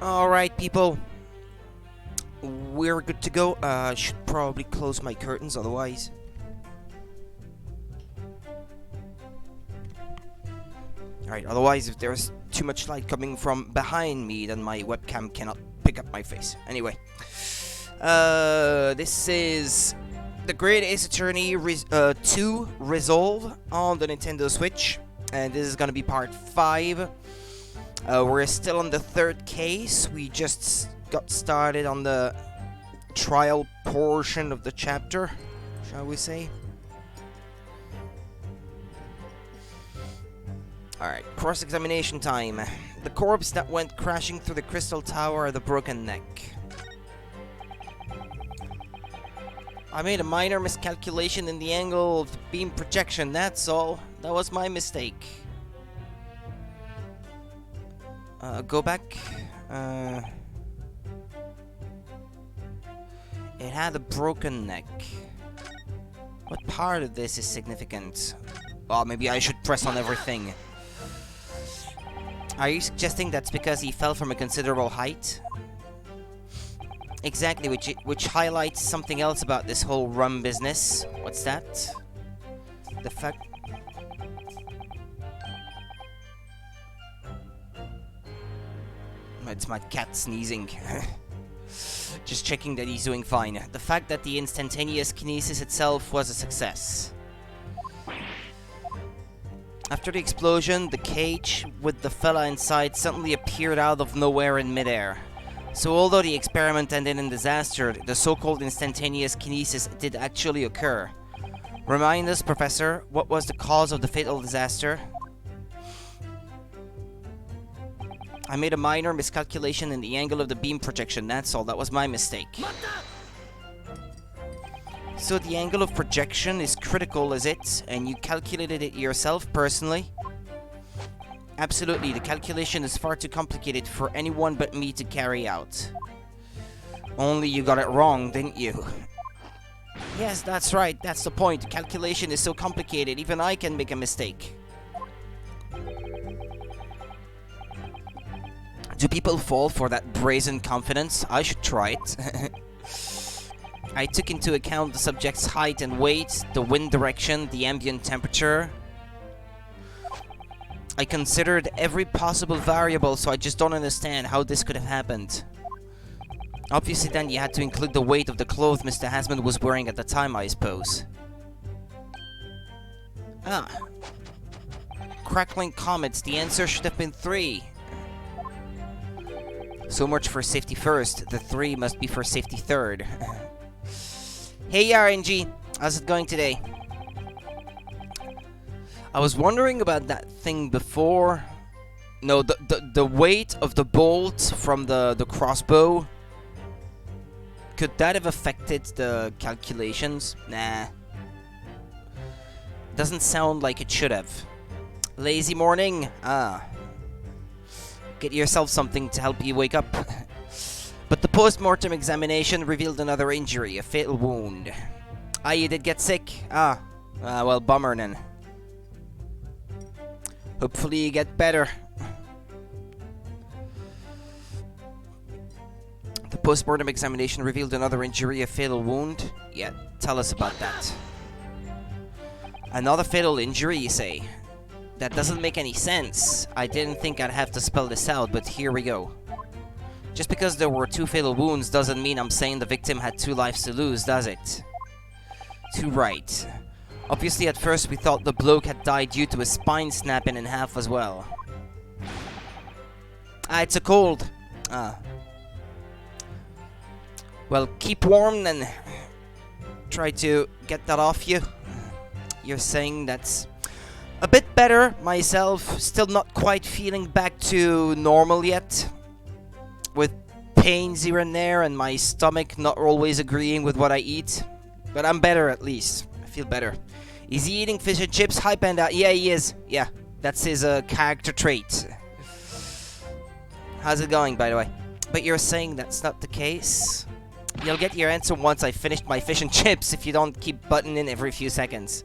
Alright, people. We're good to go. I should probably close my curtains, otherwise. Alright, otherwise, if there's too much light coming from behind me, then my webcam cannot pick up my face. Anyway. This is the Great Ace Attorney 2 Resolve on the Nintendo Switch. And this is gonna be part 5. We're still on the third case. We just got started on the trial portion of the chapter, shall we say. Alright, cross-examination time. The corpse that went crashing through the crystal tower had a broken neck. I made a minor miscalculation in the angle of the beam projection, that's all. That was my mistake. Go back. It had a broken neck. What part of this is significant? Oh, maybe I should press on everything. Are you suggesting that's because he fell from a considerable height? Exactly, which highlights something else about this whole rum business. What's that? The fact... It's my cat sneezing. Just checking that he's doing fine. The fact that the instantaneous kinesis itself was a success. After the explosion, the cage with the fella inside suddenly appeared out of nowhere in midair. So although the experiment ended in disaster, the so-called instantaneous kinesis did actually occur. Remind us, Professor, what was the cause of the fatal disaster? I made a minor miscalculation in the angle of the beam projection, that's all. That was my mistake. So the angle of projection is critical, is it? And you calculated it yourself, personally? Absolutely, the calculation is far too complicated for anyone but me to carry out. Only you got it wrong, didn't you? Yes, that's right, that's the point. The calculation is so complicated, even I can make a mistake. Do people fall for that brazen confidence? I should try it. I took into account the subject's height and weight, the wind direction, the ambient temperature. I considered every possible variable, so I just don't understand how this could have happened. Obviously then you had to include the weight of the clothes Mr. Hasman was wearing at the time, I suppose. Ah. Crackling comets, the answer should have been 3. So much for safety first, the 3 must be for safety third. Hey RNG, how's it going today? I was wondering about that thing before. No, the weight of the bolt from the crossbow. Could that have affected the calculations? Nah. Doesn't sound like it should have. Lazy morning? Ah. Get yourself something to help you wake up. But the post-mortem examination revealed another injury, a fatal wound. Ah, you did get sick? Ah. Well, bummer then. Hopefully you get better. The post-mortem examination revealed another injury, a fatal wound? Yeah, tell us about that. Another fatal injury, you say? That doesn't make any sense. I didn't think I'd have to spell this out, but here we go. Just because there were 2 fatal wounds doesn't mean I'm saying the victim had 2 lives to lose, does it? Too right. Obviously at first we thought the bloke had died due to his spine snapping in half as well. Ah, it's a cold. Ah. Well, keep warm then. Try to get that off you. You're saying that's a bit better myself. Still not quite feeling back to normal yet. With pains here and there and my stomach not always agreeing with what I eat. But I'm better at least. I feel better. Is he eating fish and chips? Hi Panda. Yeah, he is. Yeah, that's his character trait. How's it going, by the way? But you're saying that's not the case? You'll get your answer once I finished my fish and chips if you don't keep butting in every few seconds.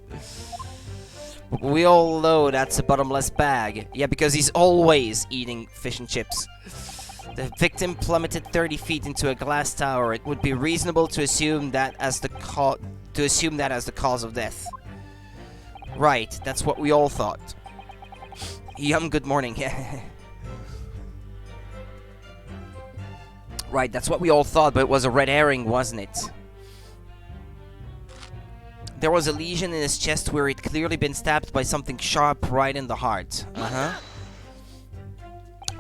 We all know that's a bottomless bag. Yeah, because he's always eating fish and chips. The victim plummeted 30 feet into a glass tower. It would be reasonable to assume that as the cause of death. Right, that's what we all thought. Good morning. Right, that's what we all thought, but it was a red herring, wasn't it? There was a lesion in his chest where he'd clearly been stabbed by something sharp right in the heart.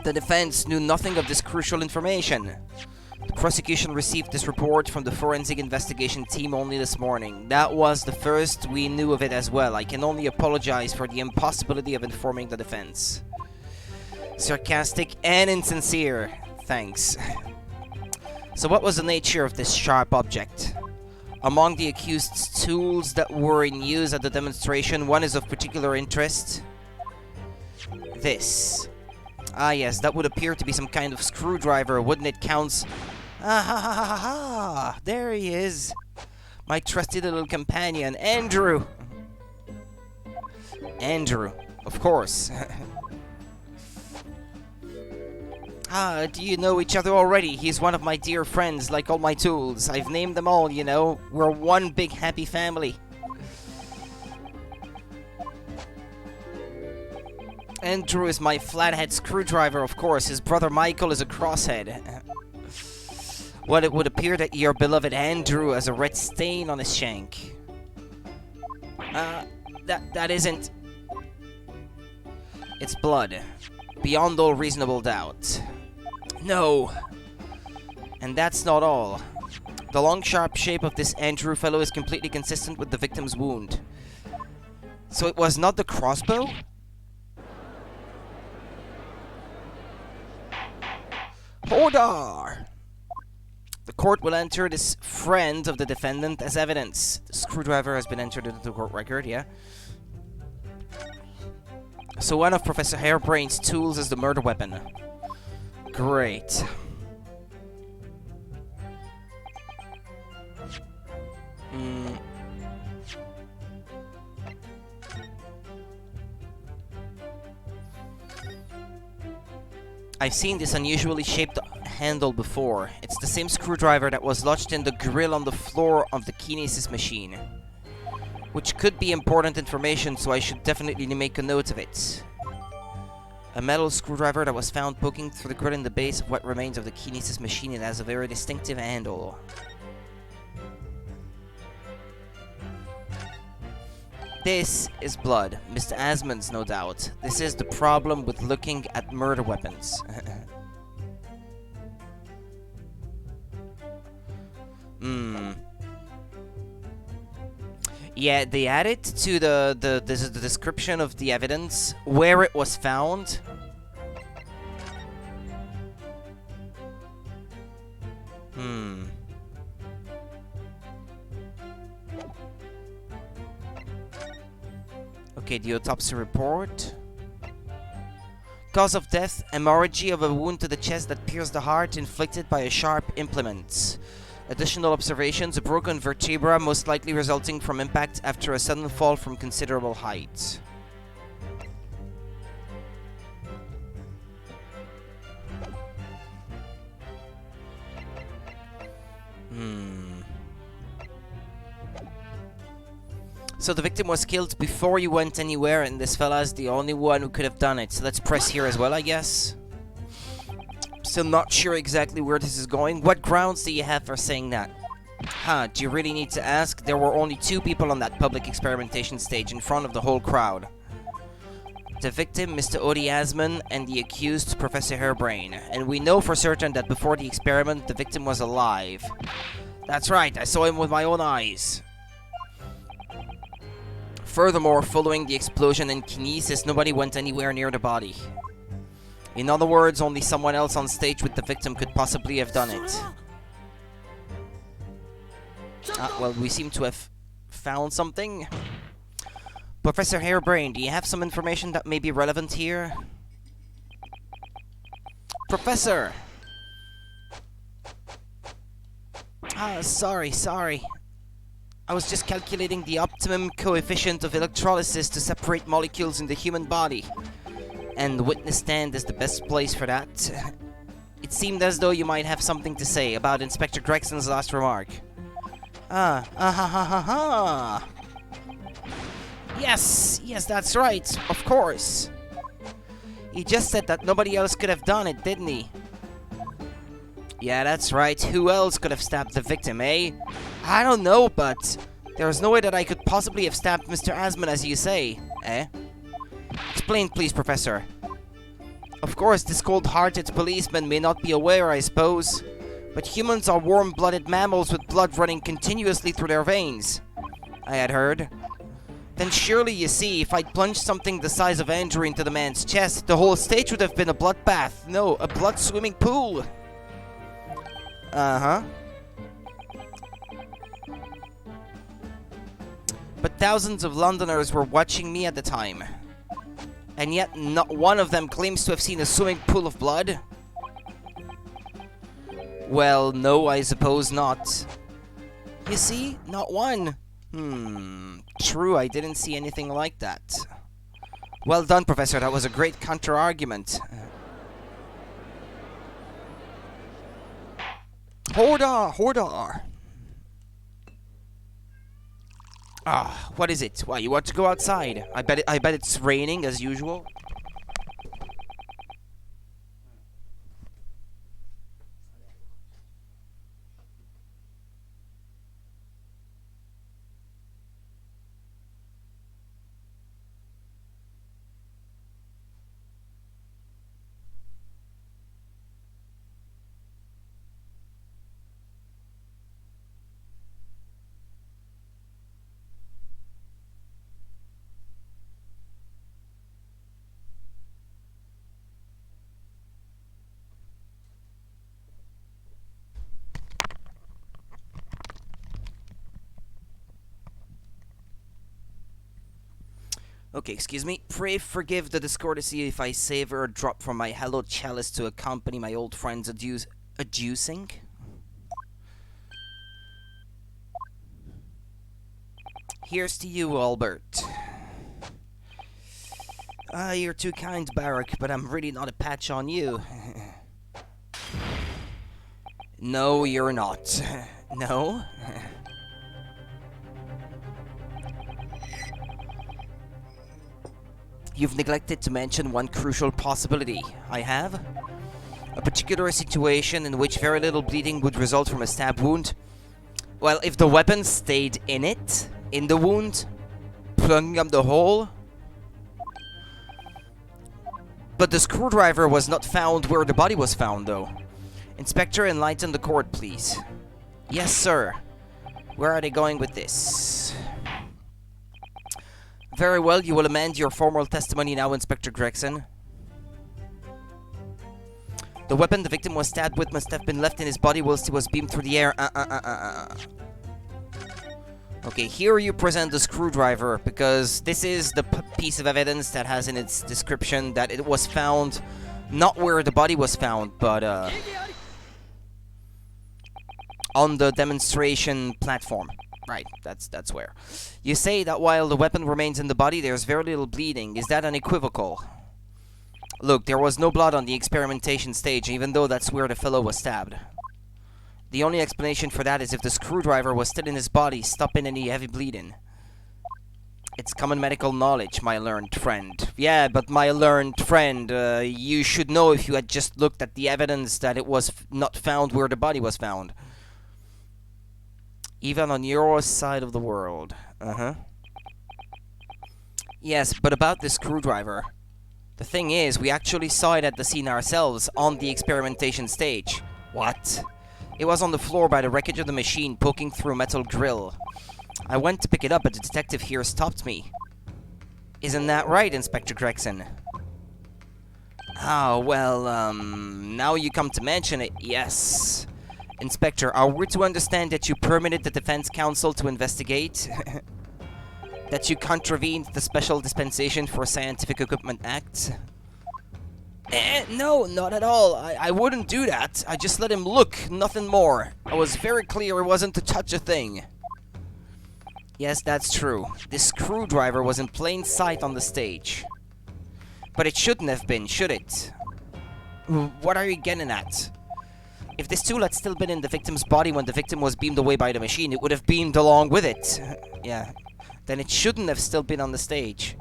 The defense knew nothing of this crucial information. The prosecution received this report from the forensic investigation team only this morning. That was the first we knew of it as well. I can only apologize for the impossibility of informing the defense. Sarcastic and insincere. Thanks. So what was the nature of this sharp object? Among the accused's tools that were in use at the demonstration, one is of particular interest. This. Ah yes, that would appear to be some kind of screwdriver, wouldn't it? Counts. Ah ha ha ha ha! There he is! My trusty little companion, Andrew! Andrew, of course. Ah, do you know each other already? He's one of my dear friends, like all my tools. I've named them all, you know. We're one big happy family. Andrew is my flathead screwdriver, of course. His brother Michael is a crosshead. Well, it would appear that your beloved Andrew has a red stain on his shank. That isn't... It's blood. Beyond all reasonable doubt. No. And that's not all. The long, sharp shape of this Andrew fellow is completely consistent with the victim's wound. So it was not the crossbow? Order! The court will enter this friend of the defendant as evidence. The screwdriver has been entered into the court record, yeah? So one of Professor Hairbrain's tools is the murder weapon. Great. I've seen this unusually shaped handle before. It's the same screwdriver that was lodged in the grill on the floor of the kinesis machine. Which could be important information, so I should definitely make a note of it. A metal screwdriver that was found poking through the grill in the base of what remains of the kinesis machine. It has a very distinctive handle. This is blood. Mr. Asmund's, no doubt. This is the problem with looking at murder weapons. Yeah, they added to the description of the evidence where it was found. Okay, the autopsy report. Cause of death, hemorrhage of a wound to the chest that pierced the heart inflicted by a sharp implement. Additional observations, a broken vertebra most likely resulting from impact after a sudden fall from considerable height. So the victim was killed before you went anywhere, and this fella's the only one who could have done it. So let's press here as well, I guess. Still not sure exactly where this is going. What grounds do you have for saying that? Do you really need to ask? There were only 2 people on that public experimentation stage in front of the whole crowd. The victim, Mr. Odie Asman, and the accused, Professor Hairbrain. And we know for certain that before the experiment, the victim was alive. That's right, I saw him with my own eyes. Furthermore, following the explosion in kinesis, nobody went anywhere near the body. In other words, only someone else on stage with the victim could possibly have done it. Well, we seem to have found something. Professor Hairbrain, do you have some information that may be relevant here? Professor! Sorry. I was just calculating the optimum coefficient of electrolysis to separate molecules in the human body. And the witness stand is the best place for that. It seemed as though you might have something to say about Inspector Gregson's last remark. Ha ha. Yes, that's right, of course. He just said that nobody else could have done it, didn't he? Yeah, that's right. Who else could have stabbed the victim, eh? I don't know, but there's no way that I could possibly have stabbed Mr. Asman as you say, eh? Explain, please, Professor. Of course, this cold-hearted policeman may not be aware, I suppose, but humans are warm-blooded mammals with blood running continuously through their veins, I had heard. Then surely, you see, if I'd plunged something the size of Andrew into the man's chest, the whole stage would have been a bloodbath. No, a blood-swimming pool. Uh-huh. But thousands of Londoners were watching me at the time. And yet, not one of them claims to have seen a swimming pool of blood? Well, no, I suppose not. You see? Not one. True, I didn't see anything like that. Well done, Professor. That was a great counter-argument. Hordar. Ah, what is it? Why, you want to go outside? I bet it's raining as usual. Okay, excuse me. Pray forgive the discourtesy if I savor a drop from my hallowed chalice to accompany my old friend's adducing. Here's to you, Albert. You're too kind, Barak, but I'm really not a patch on you. No, you're not. No? You've neglected to mention one crucial possibility. I have? A particular situation in which very little bleeding would result from a stab wound. Well, if the weapon stayed in the wound, plugging up the hole. But the screwdriver was not found where the body was found, though. Inspector, enlighten the court, please. Yes, sir. Where are they going with this? Very well, you will amend your formal testimony now, Inspector Gregson. The weapon the victim was stabbed with must have been left in his body whilst he was beamed through the air. Okay, here you present the screwdriver, because this is the piece of evidence that has in its description that it was found not where the body was found, but on the demonstration platform. Right, that's where. You say that while the weapon remains in the body, there's very little bleeding. Is that unequivocal? Look, there was no blood on the experimentation stage, even though that's where the fellow was stabbed. The only explanation for that is if the screwdriver was still in his body, stopping any heavy bleeding. It's common medical knowledge, my learned friend. Yeah, but my learned friend, you should know if you had just looked at the evidence that it was not found where the body was found. Even on your side of the world. Yes, but about this screwdriver. The thing is, we actually saw it at the scene ourselves, on the experimentation stage. What? It was on the floor by the wreckage of the machine, poking through a metal grill. I went to pick it up, but the detective here stopped me. Isn't that right, Inspector Gregson? Oh, well, now you come to mention it, yes. Inspector, are we to understand that you permitted the defense counsel to investigate? That you contravened the Special Dispensation for Scientific Equipment Act? No, not at all. I wouldn't do that. I just let him look, nothing more. I was very clear it wasn't to touch a thing. Yes, that's true. This screwdriver was in plain sight on the stage. But it shouldn't have been, should it? What are you getting at? If this tool had still been in the victim's body when the victim was beamed away by the machine, it would have beamed along with it. Yeah. Then it shouldn't have still been on the stage.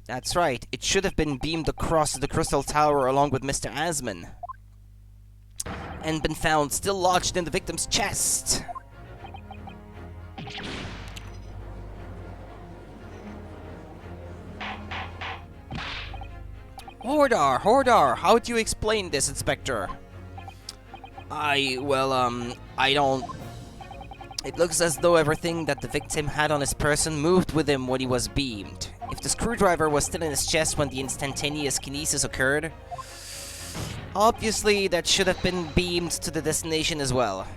That's right. It should have been beamed across the Crystal Tower along with Mr. Asman. And been found still lodged in the victim's chest. Hordar, how do you explain this, Inspector? I don't... It looks as though everything that the victim had on his person moved with him when he was beamed. If the screwdriver was still in his chest when the instantaneous kinesis occurred, obviously that should have been beamed to the destination as well.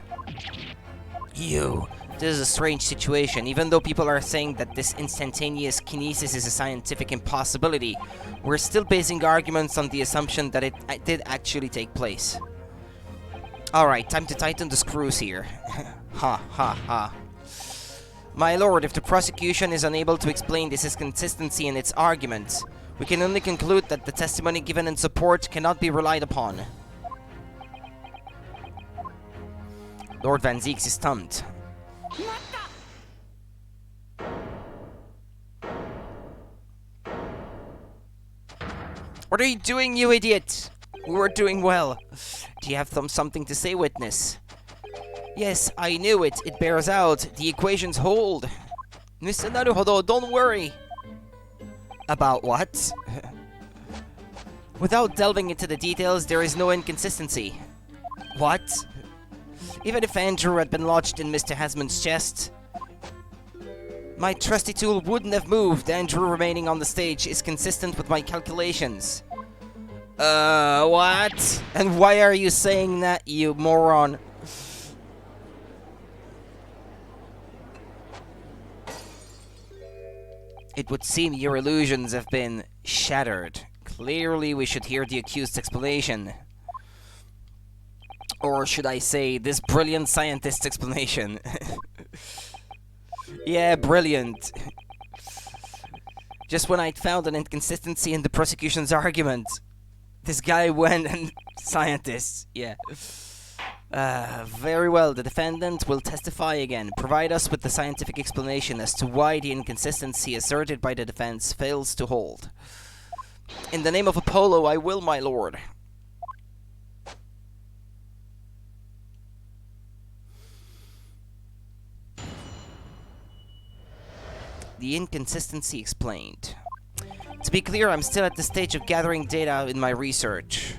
This is a strange situation. Even though people are saying that this instantaneous kinesis is a scientific impossibility, we're still basing arguments on the assumption that it did actually take place. Alright, time to tighten the screws here. Ha ha ha. My lord, if the prosecution is unable to explain this inconsistency in its arguments, we can only conclude that the testimony given in support cannot be relied upon. Lord Van Zieks is stumped. What are you doing, you idiot? We were doing well. Do you have something to say, witness? Yes, I knew it. It bears out. The equations hold. Mr. Naruhodo, don't worry. About what? Without delving into the details, there is no inconsistency. What? Even if Andrew had been lodged in Mr. Hasman's chest, my trusty tool wouldn't have moved. Andrew remaining on the stage is consistent with my calculations. What? And why are you saying that, you moron? It would seem your illusions have been shattered. Clearly, we should hear the accused's explanation. Or should I say, this brilliant scientist's explanation. Yeah, brilliant. Just when I'd found an inconsistency in the prosecution's argument, this guy went and... Scientists, yeah. Very well, the defendant will testify again. Provide us with the scientific explanation as to why the inconsistency asserted by the defense fails to hold. In the name of Apollo, I will, my lord. The inconsistency explained. To be clear, I'm still at the stage of gathering data in my research.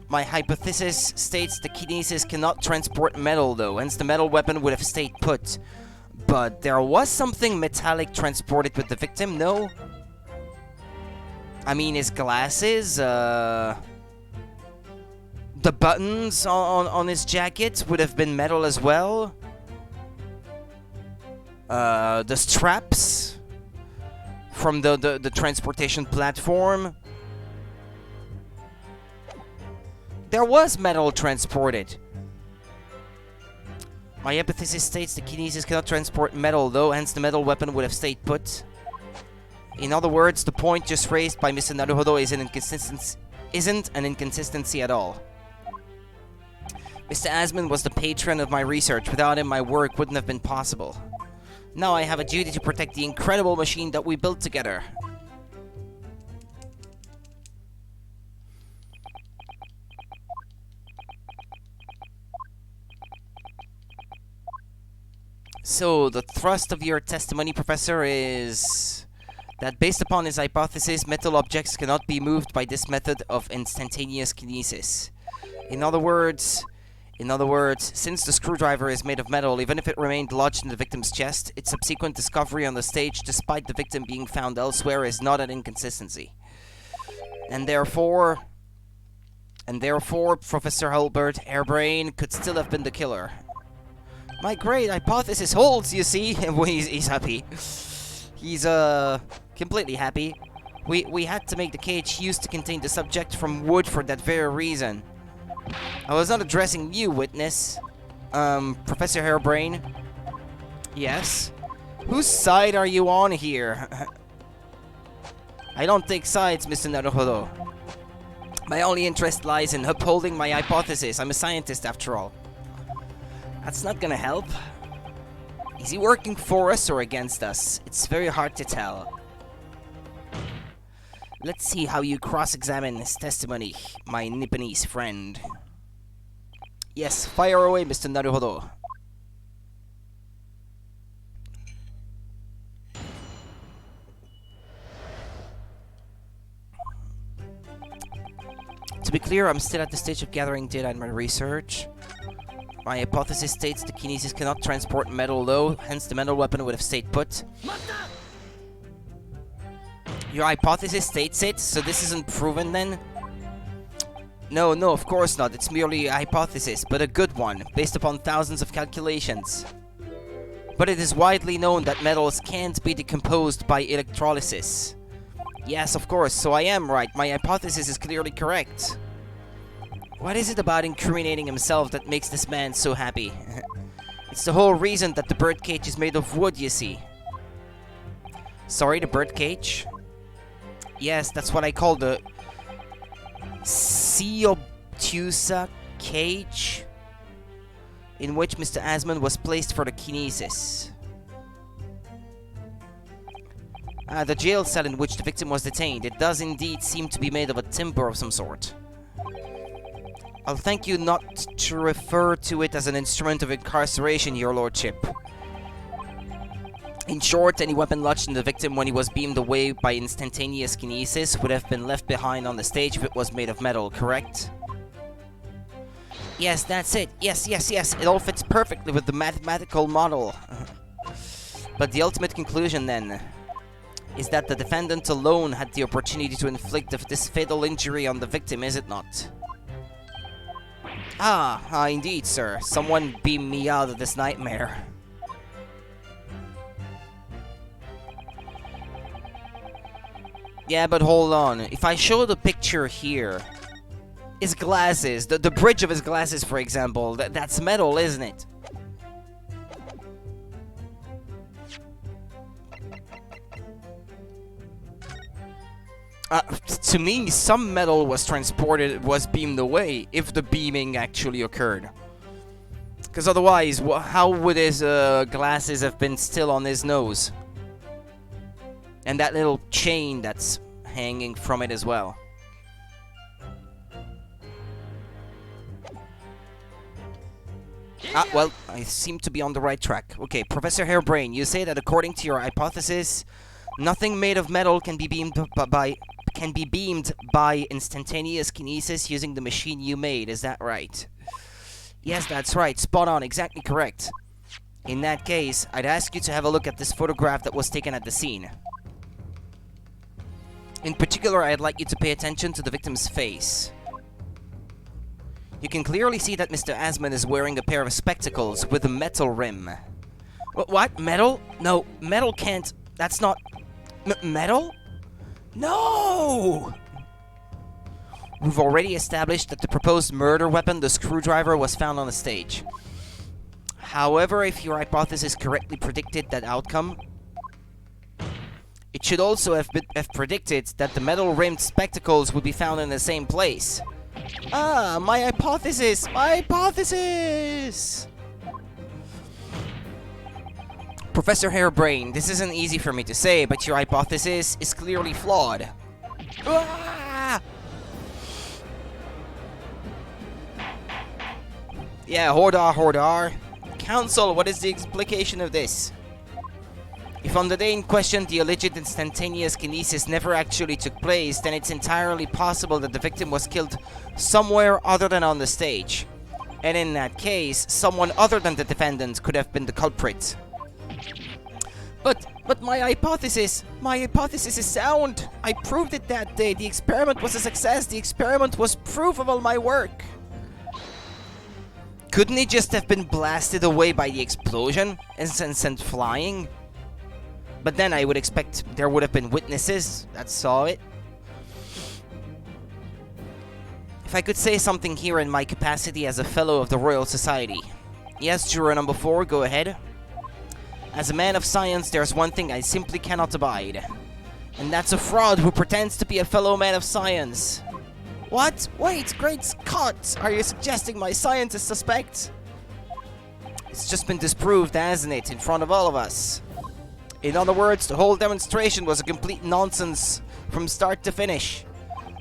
My hypothesis states the kinesis cannot transport metal, though, hence the metal weapon would have stayed put. But there was something metallic transported with the victim, no? I mean, his glasses, the buttons on his jacket would have been metal as well. The straps from the transportation platform. There was metal transported. My hypothesis states the kinesis cannot transport metal, though, hence the metal weapon would have stayed put. In other words, the point just raised by Mr. Naruhodo isn't an inconsistency at all. Mr. Asman was the patron of my research. Without him, my work wouldn't have been possible. Now I have a duty to protect the incredible machine that we built together. So, the thrust of your testimony, Professor, is that based upon his hypothesis, metal objects cannot be moved by this method of instantaneous kinesis. In other words, since the screwdriver is made of metal, even if it remained lodged in the victim's chest, its subsequent discovery on the stage, despite the victim being found elsewhere, is not an inconsistency. And therefore, Professor Albert Hairbrain could still have been the killer. My great hypothesis holds, you see. He's happy. He's, completely happy. We had to make the cage used to contain the subject from wood for that very reason. I was not addressing you, witness. Professor Hairbrain. Yes? Whose side are you on here? I don't take sides, Mr. Naruhodo. My only interest lies in upholding my hypothesis. I'm a scientist, after all. That's not gonna help. Is he working for us or against us? It's very hard to tell. Let's see how you cross-examine his testimony, my Nipponese friend. Yes, fire away, Mr. Naruhodo. To be clear, I'm still at the stage of gathering data in my research. My hypothesis states the kinesis cannot transport metal though, hence the metal weapon would have stayed put. Your hypothesis states it, so this isn't proven then? No, of course not. It's merely a hypothesis, but a good one, based upon thousands of calculations. But it is widely known that metals can't be decomposed by electrolysis. Yes, of course, so I am right. My hypothesis is clearly correct. What is it about incriminating himself that makes this man so happy? It's the whole reason that the birdcage is made of wood, you see. Sorry, the birdcage? Yes, that's what I call the Seobtusa cage, in which Mr. Asman was placed for the kinesis. The jail cell in which the victim was detained. It does indeed seem to be made of a timber of some sort. I'll thank you not to refer to it as an instrument of incarceration, your lordship. In short, any weapon lodged in the victim when he was beamed away by instantaneous kinesis would have been left behind on the stage if it was made of metal, correct? Yes, that's it. Yes. It all fits perfectly with the mathematical model. But the ultimate conclusion, then, is that the defendant alone had the opportunity to inflict this fatal injury on the victim, is it not? Indeed, sir. Someone beamed me out of this nightmare. Yeah, but hold on. If I show the picture here, his glasses, the bridge of his glasses, for example, that's metal, isn't it? To me, some metal was beamed away, if the beaming actually occurred. Because otherwise, how would his glasses have been still on his nose? And that little chain that's hanging from it as well. Well, I seem to be on the right track. Okay, Professor Hairbrain, you say that according to your hypothesis, nothing made of metal can be beamed by instantaneous kinesis using the machine you made. Is that right? Yes, that's right. Spot on. Exactly correct. In that case, I'd ask you to have a look at this photograph that was taken at the scene. In particular, I'd like you to pay attention to the victim's face. You can clearly see that Mr. Asman is wearing a pair of spectacles with a metal rim. What? Metal? No, metal can't... That's not... metal? No! We've already established that the proposed murder weapon, the screwdriver, was found on the stage. However, if your hypothesis correctly predicted that outcome, it should also have predicted that the metal-rimmed spectacles would be found in the same place. My hypothesis! My hypothesis! Professor Hairbrain, this isn't easy for me to say, but your hypothesis is clearly flawed. Yeah, Hordar. Counsel, what is the explication of this? If on the day in question the alleged instantaneous kinesis never actually took place, then it's entirely possible that the victim was killed somewhere other than on the stage. And in that case, someone other than the defendant could have been the culprit. But my hypothesis is sound. I proved it that day. The experiment was a success. The experiment was proof of all my work. Couldn't he just have been blasted away by the explosion and sent flying? But then I would expect there would have been witnesses that saw it. If I could say something here in my capacity as a fellow of the Royal Society. Yes, juror number 4, go ahead. As a man of science, there's one thing I simply cannot abide. And that's a fraud who pretends to be a fellow man of science. What? Wait, great Scott! Are you suggesting my science is suspect? It's just been disproved, hasn't it, in front of all of us? In other words, the whole demonstration was a complete nonsense from start to finish.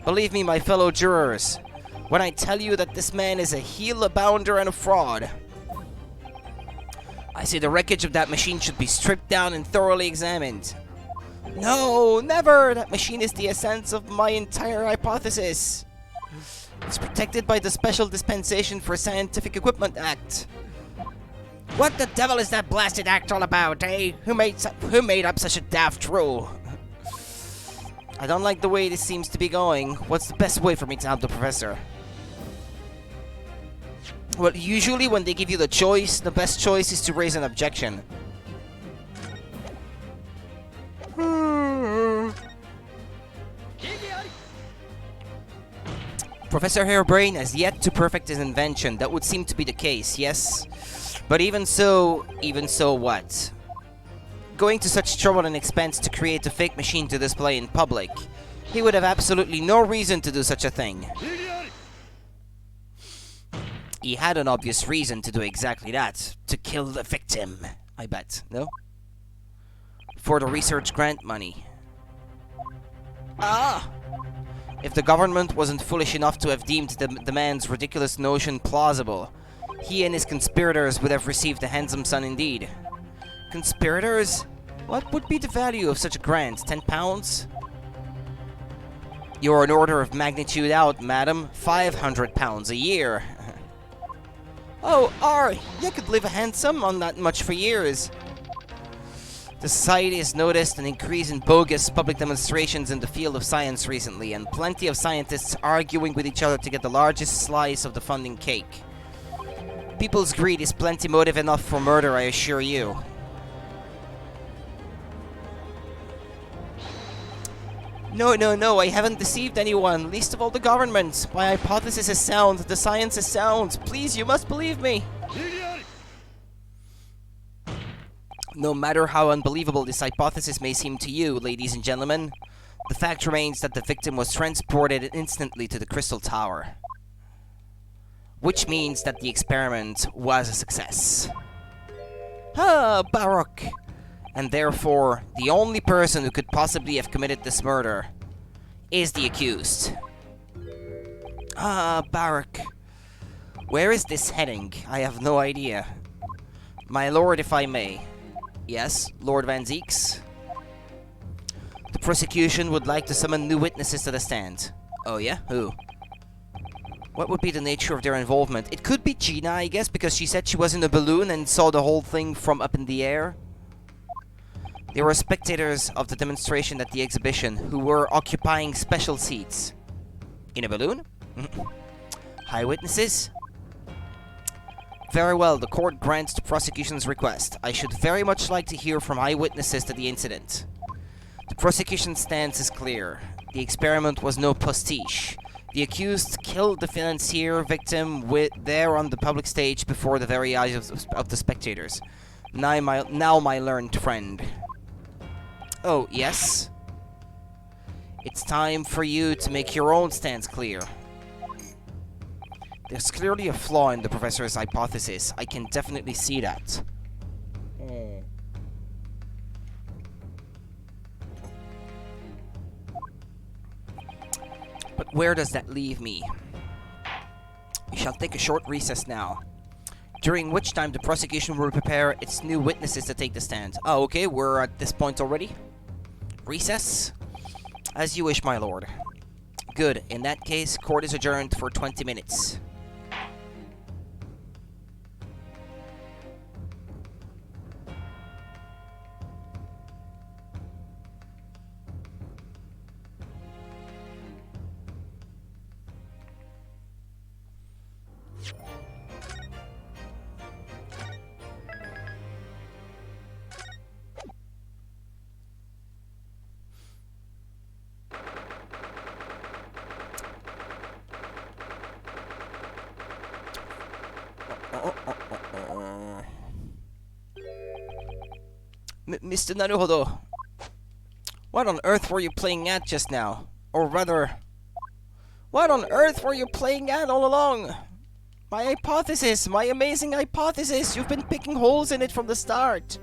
Believe me, my fellow jurors, when I tell you that this man is a heel, a bounder, and a fraud. I say the wreckage of that machine should be stripped down and thoroughly examined. No, never! That machine is the essence of my entire hypothesis. It's protected by the Special Dispensation for Scientific Equipment Act. What the devil is that blasted act all about, eh? Who made up such a daft rule? I don't like the way this seems to be going. What's the best way for me to help the professor? Well, usually when they give you the choice, the best choice is to raise an objection. Professor Harebrain has yet to perfect his invention. That would seem to be the case, yes? But even so what? Going to such trouble and expense to create a fake machine to display in public, he would have absolutely no reason to do such a thing. He had an obvious reason to do exactly that. To kill the victim, I bet, no? For the research grant money. Ah! If the government wasn't foolish enough to have deemed the man's ridiculous notion plausible, he and his conspirators would have received a handsome sum indeed. Conspirators? What would be the value of such a grant? 10 pounds? You're an order of magnitude out, madam. 500 pounds a year. Oh, you could live a handsome on that much for years. The society has noticed an increase in bogus public demonstrations in the field of science recently, and plenty of scientists arguing with each other to get the largest slice of the funding cake. People's greed is plenty motive enough for murder, I assure you. No, I haven't deceived anyone, least of all the government. My hypothesis is sound, the science is sound. Please, you must believe me. No matter how unbelievable this hypothesis may seem to you, ladies and gentlemen, the fact remains that the victim was transported instantly to the Crystal Tower. Which means that the experiment was a success. Ah, Baruch! And therefore, the only person who could possibly have committed this murder is the accused. Ah, Baruch. Where is this heading? I have no idea. My lord, if I may. Yes, Lord Van Zeeks? The prosecution would like to summon new witnesses to the stand. Oh yeah? Who? What would be the nature of their involvement? It could be Gina, I guess, because she said she was in a balloon and saw the whole thing from up in the air. They were spectators of the demonstration at the exhibition who were occupying special seats. In a balloon? High witnesses? Very well, the court grants the prosecution's request. I should very much like to hear from eyewitnesses to the incident. The prosecution's stance is clear. The experiment was no pastiche. The accused killed the financier victim there on the public stage before the very eyes of the spectators. Now my learned friend. Oh, yes? It's time for you to make your own stance clear. There's clearly a flaw in the professor's hypothesis. I can definitely see that. But where does that leave me? We shall take a short recess now, during which time the prosecution will prepare its new witnesses to take the stand. Oh, okay, we're at this point already. Recess? As you wish, my lord. Good. In that case, court is adjourned for 20 minutes. Mr. Naruhodo, what on earth were you playing at just now? Or rather, What on earth were you playing at all along? My hypothesis, my amazing hypothesis. You've been picking holes in it from the start.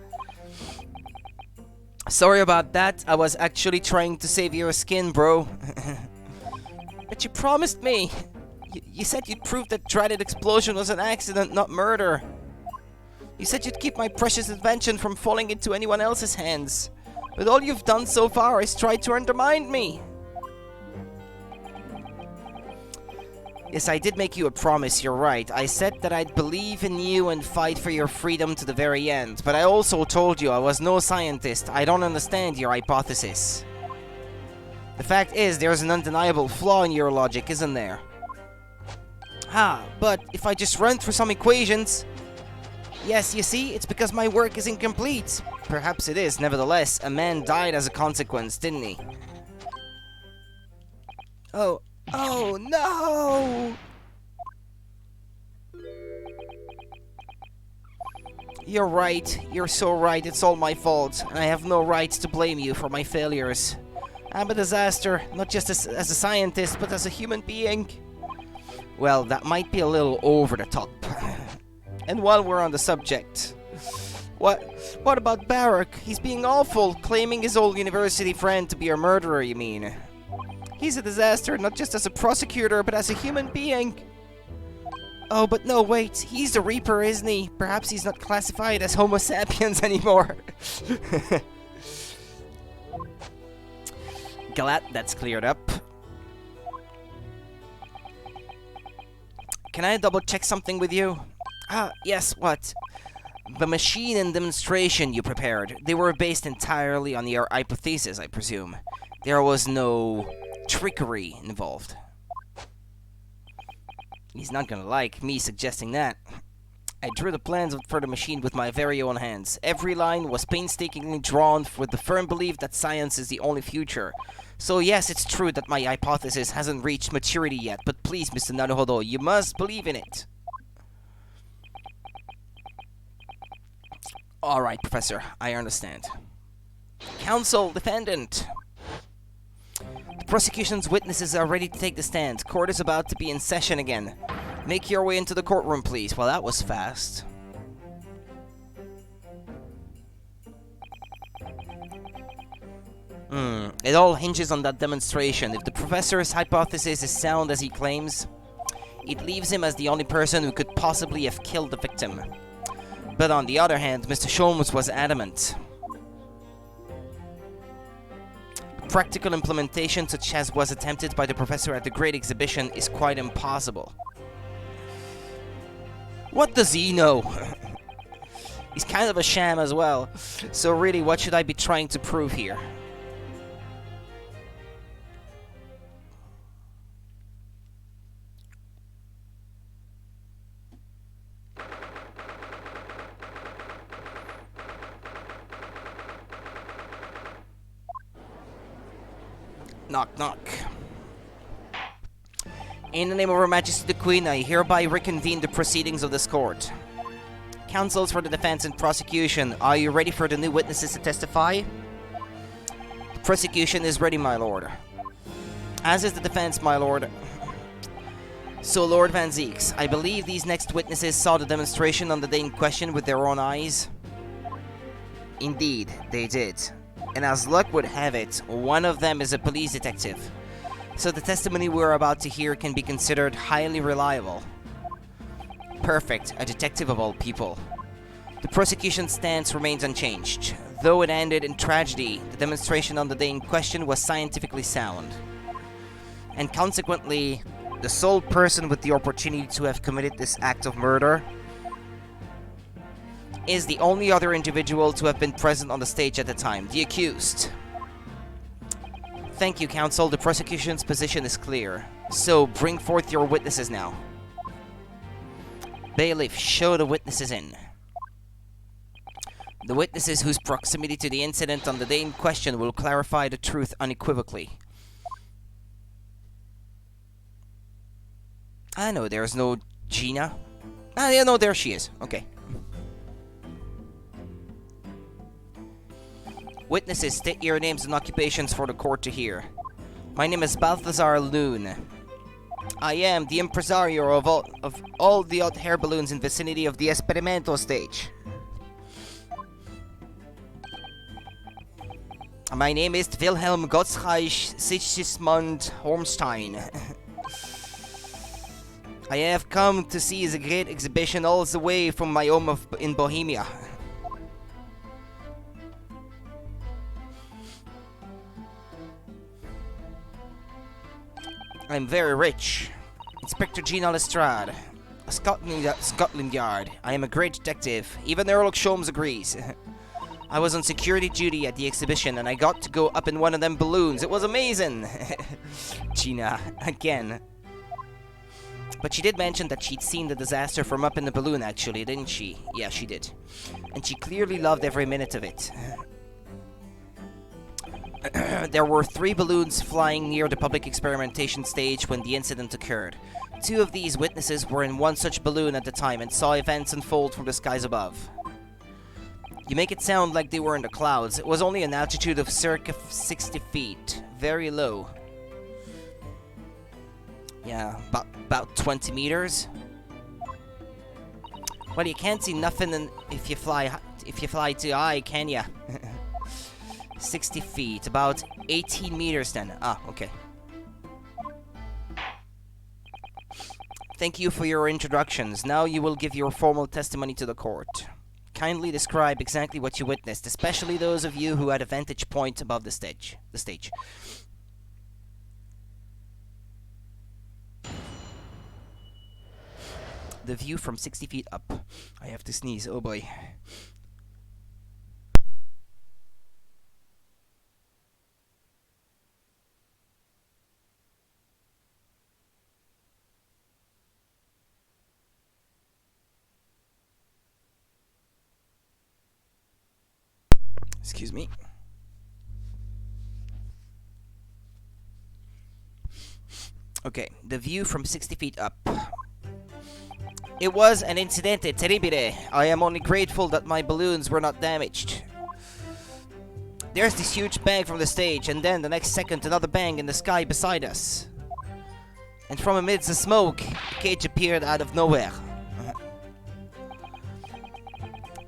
Sorry about that. I was actually trying to save your skin, bro. But you promised me. You said you'd prove that dreaded explosion was an accident, not murder. You said you'd keep my precious invention from falling into anyone else's hands. But all you've done so far is try to undermine me. Yes, I did make you a promise, you're right. I said that I'd believe in you and fight for your freedom to the very end. But I also told you I was no scientist. I don't understand your hypothesis. The fact is, there's an undeniable flaw in your logic, isn't there? But if I just run through some equations... Yes, you see, it's because my work is incomplete. Perhaps it is, nevertheless. A man died as a consequence, didn't he? Oh no! You're right. You're so right. It's all my fault. And I have no right to blame you for my failures. I'm a disaster, not just as a scientist, but as a human being. Well, that might be a little over the top. And while we're on the subject... What about Barak? He's being awful, claiming his old university friend to be a murderer, you mean? He's a disaster, not just as a prosecutor, but as a human being. Oh, but no, wait. He's the Reaper, isn't he? Perhaps he's not classified as Homo sapiens anymore. Glad that's cleared up. Can I double check something with you? Yes, what? The machine and demonstration you prepared, they were based entirely on your hypothesis, I presume. There was no trickery involved. He's not gonna like me suggesting that. I drew the plans for the machine with my very own hands. Every line was painstakingly drawn with the firm belief that science is the only future. So yes, it's true that my hypothesis hasn't reached maturity yet, but please, Mr. Naruhodo, you must believe in it. Alright, Professor, I understand. Counsel, defendant. The prosecution's witnesses are ready to take the stand. Court is about to be in session again. Make your way into the courtroom, please. Well, that was fast. It all hinges on that demonstration. If the professor's hypothesis is sound as he claims, it leaves him as the only person who could possibly have killed the victim. But on the other hand, Mr. Sholmes was adamant. Practical implementation such as was attempted by the professor at the Great Exhibition is quite impossible. What does he know? He's kind of a sham as well. So really, what should I be trying to prove here? Knock, knock. In the name of Her Majesty the Queen, I hereby reconvene the proceedings of this court. Counsels for the defense and prosecution, are you ready for the new witnesses to testify? The prosecution is ready, my lord. As is the defense, my lord. So, Lord Van Zieks, I believe these next witnesses saw the demonstration on the day in question with their own eyes? Indeed, they did. And as luck would have it, one of them is a police detective. So the testimony we're about to hear can be considered highly reliable. Perfect, a detective of all people. The prosecution's stance remains unchanged. Though it ended in tragedy, the demonstration on the day in question was scientifically sound. And consequently, the sole person with the opportunity to have committed this act of murder is the only other individual to have been present on the stage at the time, the accused. Thank you, counsel. The prosecution's position is clear. So, bring forth your witnesses now. Bailiff, show the witnesses in. The witnesses whose proximity to the incident on the day in question will clarify the truth unequivocally. I know there's no Gina. Yeah, no, there she is. Okay. Witnesses, state your names and occupations for the court to hear. My name is Balthazar Loon. I am the impresario of all the hot air balloons in vicinity of the Esperimento stage. My name is Wilhelm Gottsreich Sigismund Hornstein. I have come to see the great exhibition all the way from my home in Bohemia. I'm very rich. Inspector Jean Lestrade, Scotland Yard. I am a great detective. Even Sherlock Holmes agrees. I was on security duty at the exhibition and I got to go up in one of them balloons. It was amazing. Gina, again. But she did mention that she'd seen the disaster from up in the balloon actually, didn't she? Yeah, she did. And she clearly loved every minute of it. There were 3 balloons flying near the public experimentation stage when the incident occurred. 2 of these witnesses were in one such balloon at the time and saw events unfold from the skies above. You make it sound like they were in the clouds. It was only an altitude of circa 60 feet. Very low. Yeah, about 20 meters. Well, you can't see nothing if you fly too high, can ya? 60 feet, about 18 meters then. Ah, okay. Thank you for your introductions. Now you will give your formal testimony to the court. Kindly describe exactly what you witnessed, especially those of you who had a vantage point above the stage. The view from 60 feet up. I have to sneeze, oh boy. Excuse me. Okay, the view from 60 feet up. It was an incidente terribile. I am only grateful that my balloons were not damaged. There's this huge bang from the stage, and then the next second another bang in the sky beside us. And from amidst the smoke, a cage appeared out of nowhere.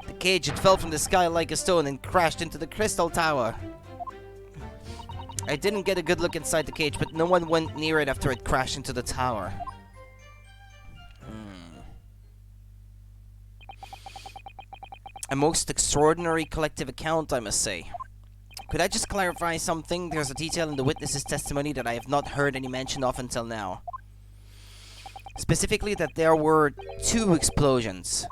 The cage had fell from the sky like a stone and crashed into the crystal tower. I didn't get a good look inside the cage, but no one went near it after it crashed into the tower. A most extraordinary collective account, I must say. Could I just clarify something? There's a detail in the witness's testimony that I have not heard any mention of until now. Specifically that there were 2 explosions.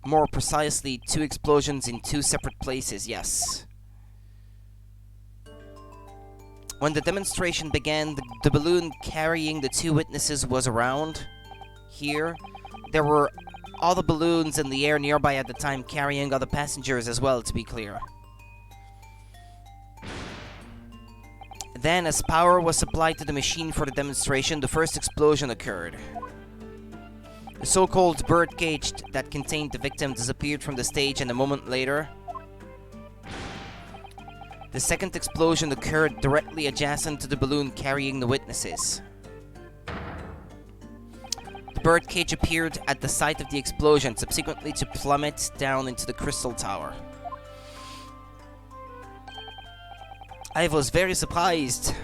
More precisely, 2 explosions in 2 separate places, yes. When the demonstration began, the balloon carrying the 2 witnesses was around. Here, there were other balloons in the air nearby at the time carrying other passengers as well, to be clear. Then, as power was supplied to the machine for the demonstration, the first explosion occurred. The so-called bird cage that contained the victim disappeared from the stage, and a moment later, the second explosion occurred directly adjacent to the balloon carrying the witnesses. The bird cage appeared at the site of the explosion, subsequently to plummet down into the crystal tower. I was very surprised.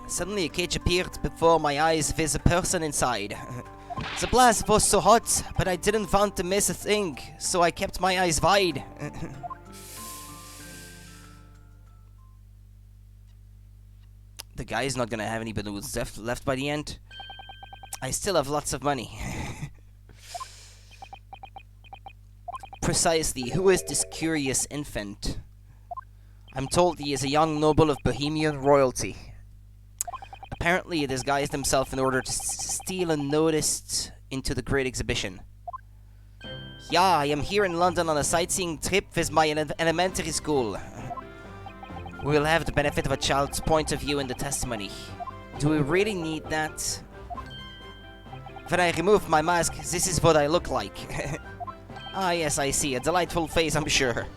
Suddenly a cage appeared before my eyes with a person inside. The blast was so hot, but I didn't want to miss a thing, so I kept my eyes wide. The guy's not gonna have any balloons left by the end. I still have lots of money. Precisely, who is this curious infant? I'm told he is a young noble of Bohemian royalty. Apparently he disguised himself in order to steal unnoticed into the great exhibition. Yeah, I am here in London on a sightseeing trip with my elementary school. We will have the benefit of a child's point of view in the testimony. Do we really need that? When I remove my mask, this is what I look like. Ah yes, I see. A delightful face, I'm sure.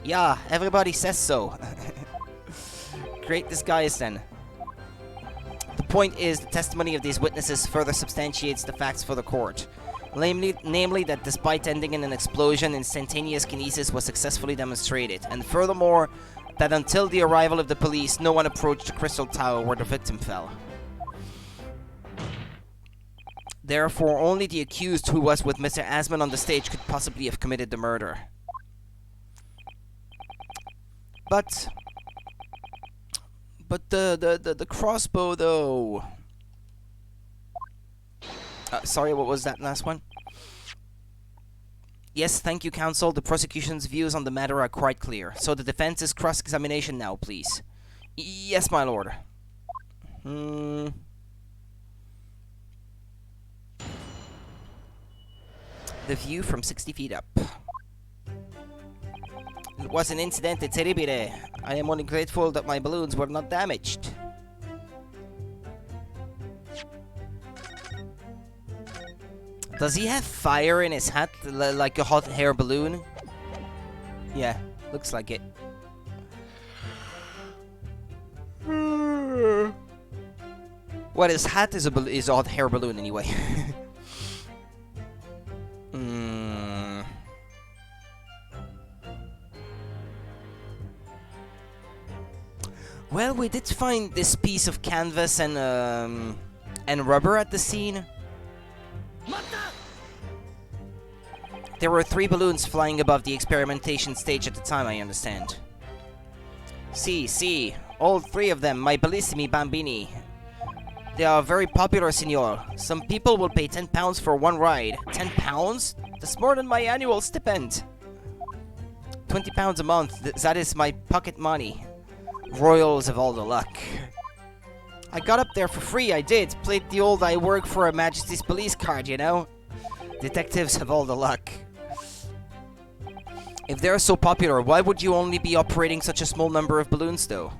Yeah, everybody says so. Great disguise then. The point is, the testimony of these witnesses further substantiates the facts for the court. Namely that despite ending in an explosion, instantaneous kinesis was successfully demonstrated, and furthermore, that until the arrival of the police, no one approached the crystal tower where the victim fell. Therefore, only the accused who was with Mr. Asman on the stage could possibly have committed the murder. But the crossbow, though. Sorry, what was that last one? Yes, thank you, counsel. The prosecution's views on the matter are quite clear. So the defense's cross-examination now, please. Yes, my lord. The view from 60 feet up. It was an incidente terribile. I am only grateful that my balloons were not damaged. Does he have fire in his hat, like a hot air balloon? Yeah, looks like it. Well, his hat is a hot air balloon anyway. Well, we did find this piece of canvas and rubber at the scene. There were 3 balloons flying above the experimentation stage at the time, I understand. Si, all 3 of them, my bellissimi bambini. They are very popular, signor. Some people will pay £10 for one ride. £10? That's more than my annual stipend. £20 a month, that is my pocket money. Royals have all the luck. I got up there for free, I did. Played the old I work for Her Majesty's police card, you know? Detectives have all the luck. If they're so popular, why would you only be operating such a small number of balloons, though?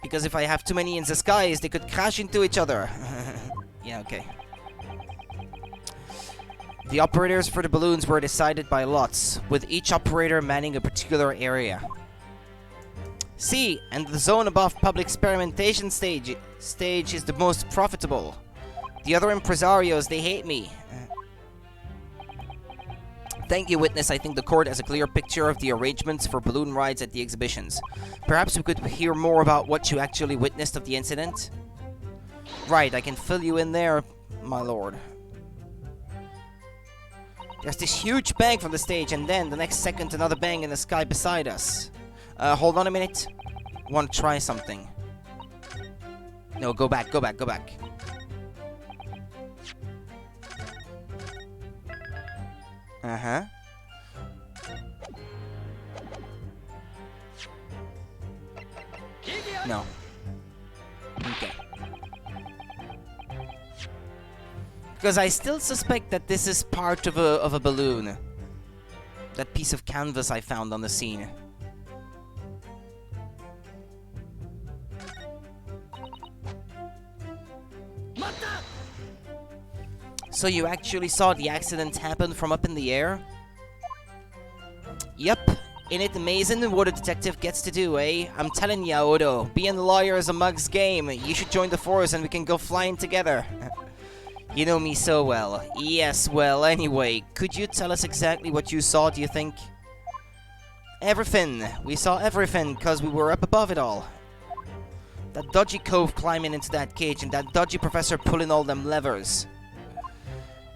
Because if I have too many in the skies, they could crash into each other. Yeah, okay. The operators for the balloons were decided by lots, with each operator manning a particular area. See, and the zone above public experimentation stage is the most profitable. The other impresarios, they hate me. Thank you, witness. I think the court has a clear picture of the arrangements for balloon rides at the exhibitions. Perhaps we could hear more about what you actually witnessed of the incident? Right, I can fill you in there, my lord. There's this huge bang from the stage, and then the next second another bang in the sky beside us. Hold on a minute. I want to try something. No, go back. Uh-huh. No. Okay. Because I still suspect that this is part of a balloon. That piece of canvas I found on the scene. So you actually saw the accident happen from up in the air? Yep. Ain't it amazing what a detective gets to do, eh? I'm telling ya, Odo, being a lawyer is a mug's game. You should join the force and we can go flying together. You know me so well. Yes, well, anyway, could you tell us exactly what you saw, do you think? Everything. We saw everything, cause we were up above it all. That dodgy cove climbing into that cage and that dodgy professor pulling all them levers.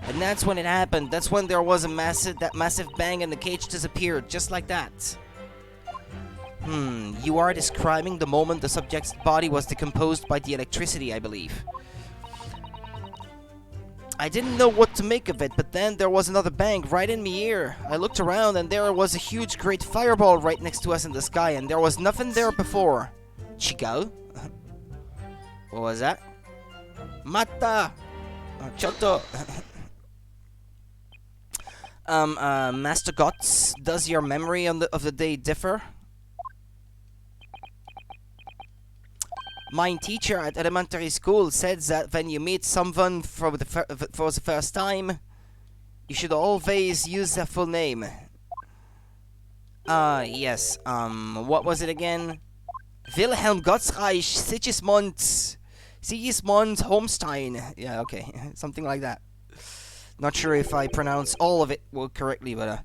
And that's when it happened. That's when there was that massive bang and the cage disappeared, just like that. You are describing the moment the subject's body was decomposed by the electricity, I believe. I didn't know what to make of it, but then there was another bang right in my ear. I looked around and there was a huge great fireball right next to us in the sky, and there was nothing there before. Chico? What was that? Mata! Choto! Master Gotts, does your memory of the day differ? My teacher at elementary school said that when you meet someone for the first time, you should always use their full name. Yes, what was it again? Wilhelm Gottsreich Sigismund Holstein. Yeah, okay. Something like that. Not sure if I pronounce all of it well correctly, but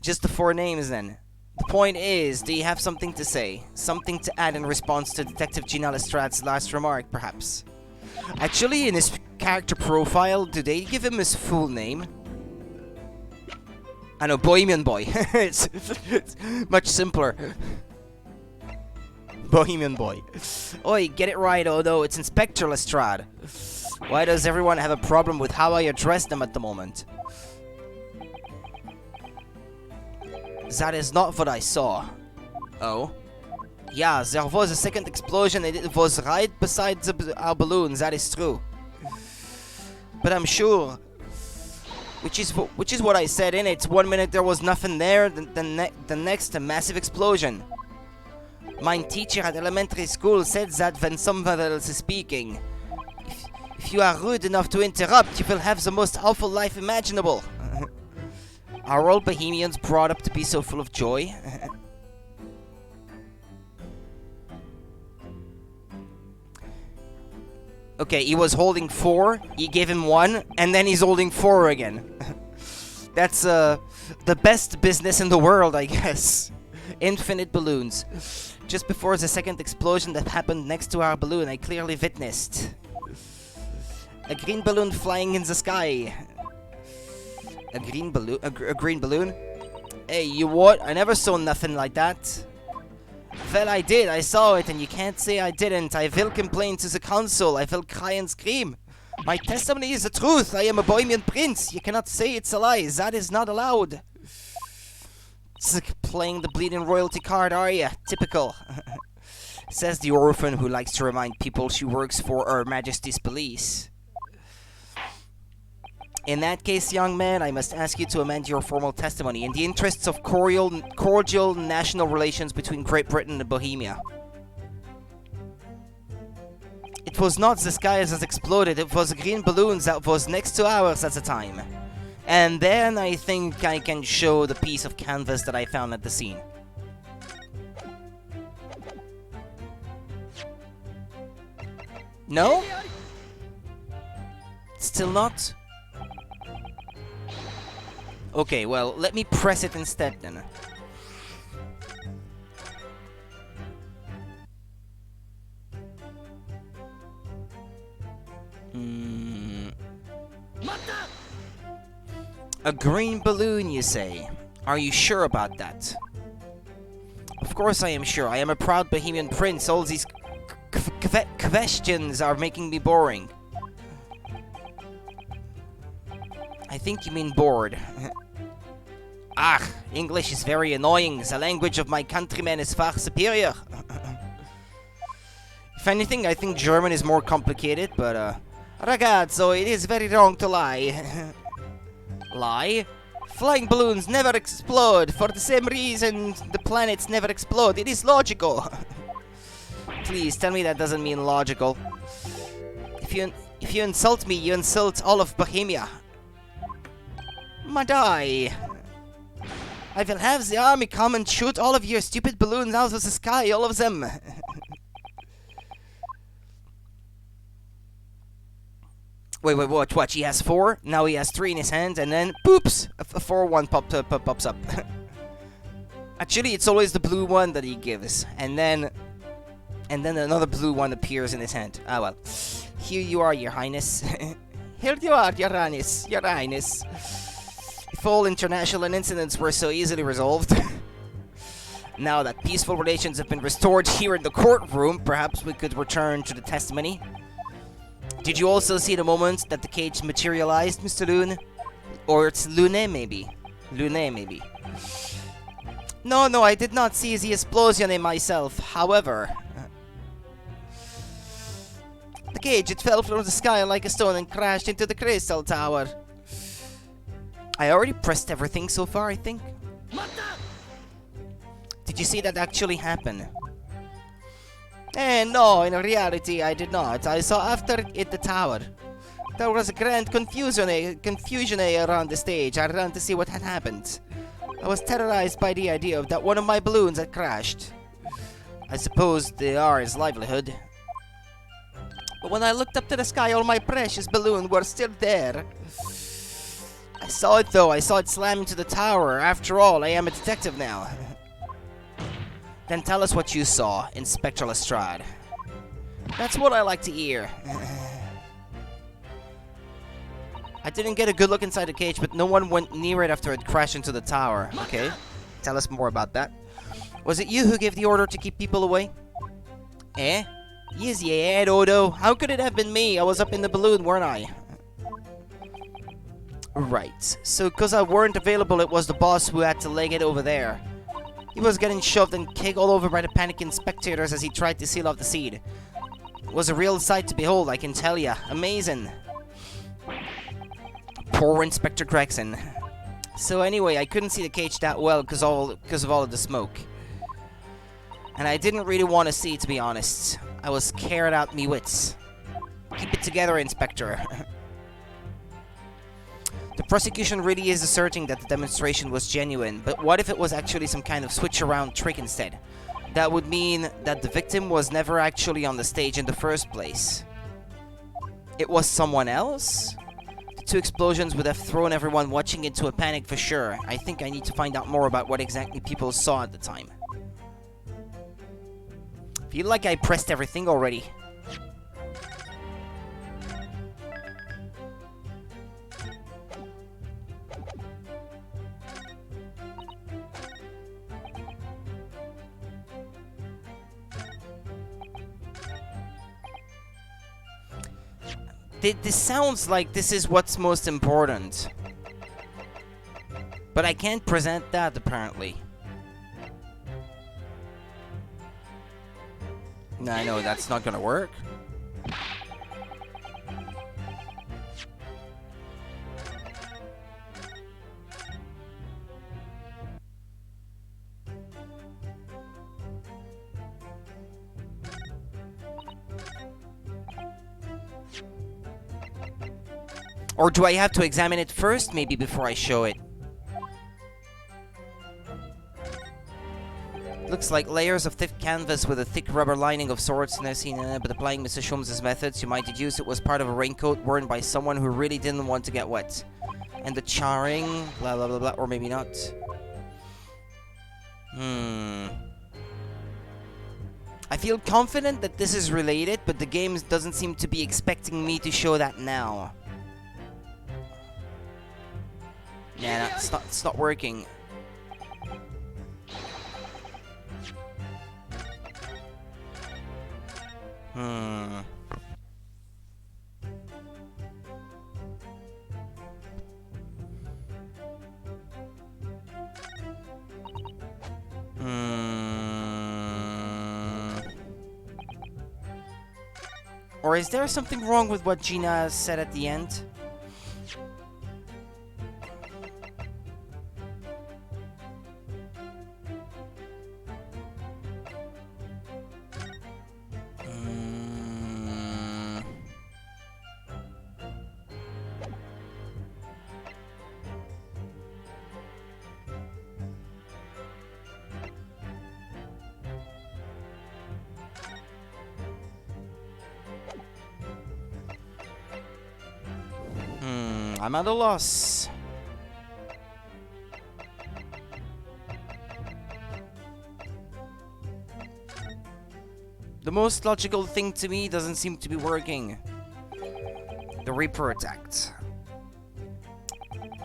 just the 4 names then. The point is, do you have something to say? Something to add in response to Detective Gina Lestrad's last remark, perhaps? Actually, in his character profile, do they give him his full name? I know, Bohemian Boy. it's much simpler. Bohemian Boy. Oi, get it right, oh no, it's Inspector Lestrade. Why does everyone have a problem with how I address them at the moment? That is not what I saw. Oh? Yeah, there was a second explosion and it was right beside our balloon, that is true. But I'm sure... Which is what I said in it. 1 minute there was nothing there, the next a massive explosion. My teacher at elementary school said that when someone else is speaking. If you are rude enough to interrupt, you will have the most awful life imaginable. Are all Bohemians brought up to be so full of joy? Okay, he was holding 4, he gave him 1, and then he's holding 4 again. That's the best business in the world, I guess. Infinite balloons. Just before the second explosion that happened next to our balloon, I clearly witnessed a green balloon flying in the sky. A green balloon? A green balloon? Hey, you what? I never saw nothing like that. Well, I did. I saw it, and you can't say I didn't. I will complain to the council. I will cry and scream. My testimony is the truth. I am a Bohemian prince. You cannot say it's a lie. That is not allowed. It's like playing the bleeding royalty card, are you? Typical. Says the orphan who likes to remind people she works for Her Majesty's police. In that case, young man, I must ask you to amend your formal testimony in the interests of cordial national relations between Great Britain and Bohemia. It was not the sky that exploded, it was a green balloon that was next to ours at the time. And then I think I can show the piece of canvas that I found at the scene. No? Still not? Okay, well, let me press it instead then. A green balloon, you say? Are you sure about that? Of course I am sure. I am a proud Bohemian prince. All these questions are making me boring. I think you mean bored. Ah, English is very annoying. The language of my countrymen is far superior. If anything, I think German is more complicated, but ragazzo, it is very wrong to lie. Lie? Flying balloons never explode. For the same reason the planets never explode. It is logical. Please, tell me that doesn't mean logical. If you insult me, you insult all of Bohemia. Madai! I will have the army come and shoot all of your stupid balloons out of the sky, all of them! Wait, watch, he has 4, now he has 3 in his hand, and then, poops! A 4-1 pops up. Actually, it's always the blue one that he gives, and then another blue one appears in his hand. Ah well. Here you are, your highness. Here you are, your highness, your highness. If all international incidents were so easily resolved, now that peaceful relations have been restored here in the courtroom, perhaps we could return to the testimony. Did you also see the moment that the cage materialized, Mr. Lune? Or it's Lune, maybe? Lune, maybe. No, I did not see the explosion in myself. However, the cage, it fell from the sky like a stone and crashed into the crystal tower. I already pressed everything so far, I think. Did you see that actually happen? No, in reality I did not. I saw after it hit the tower. There was a grand confusion around the stage. I ran to see what had happened. I was terrorized by the idea of that one of my balloons had crashed. I suppose they are his livelihood. But when I looked up to the sky, all my precious balloons were still there. I saw it though, I saw it slam into the tower. After all, I am a detective now. Then tell us what you saw, Inspector Lestrade. That's what I like to hear. I didn't get a good look inside the cage, but no one went near it after it crashed into the tower. Okay, tell us more about that. Was it you who gave the order to keep people away? Eh? Yes, yeah, Dodo. How could it have been me? I was up in the balloon, weren't I? Right. So, because I weren't available, it was the boss who had to leg it over there. He was getting shoved and kicked all over by the panicking spectators as he tried to seal off the seed. It was a real sight to behold, I can tell ya. Amazing. Poor Inspector Gregson. So anyway, I couldn't see the cage that well because of all of the smoke. And I didn't really want to see, to be honest. I was scared out me wits. Keep it together, Inspector. The prosecution really is asserting that the demonstration was genuine, but what if it was actually some kind of switch-around trick instead? That would mean that the victim was never actually on the stage in the first place. It was someone else? The two explosions would have thrown everyone watching into a panic for sure. I think I need to find out more about what exactly people saw at the time. Feel like I pressed everything already. This sounds like this is what's most important. But I can't present that, apparently. No, I know that's not gonna work. Or do I have to examine it first, maybe, before I show it? Looks like layers of thick canvas with a thick rubber lining of sorts. Never seen it, but applying Mr. Sholmes' methods, you might deduce it was part of a raincoat worn by someone who really didn't want to get wet. And the charring, blah blah blah blah, or maybe not. I feel confident that this is related, but the game doesn't seem to be expecting me to show that now. Yeah, no, it's not working. Or is there something wrong with what Gina said at the end? I'm at a loss. The most logical thing to me doesn't seem to be working. The Reaper attacked.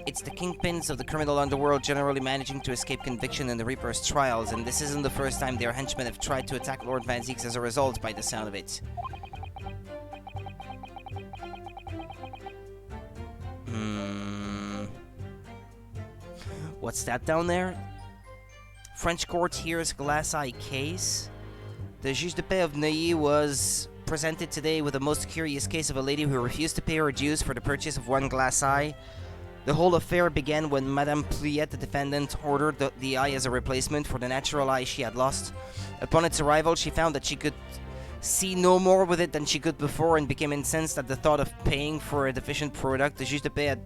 It's the kingpins of the criminal underworld generally managing to escape conviction in the Reaper's trials, and this isn't the first time their henchmen have tried to attack Lord Van Zieks as a result, by the sound of it. What's that down there? French court hears glass eye case. The juge de paix of Neuilly was presented today with a most curious case of a lady who refused to pay her dues for the purchase of one glass eye. The whole affair began when Madame Pliette, the defendant, ordered the eye as a replacement for the natural eye she had lost. Upon its arrival, she found that she could see no more with it than she could before and became incensed at the thought of paying for a deficient product. The juge de paix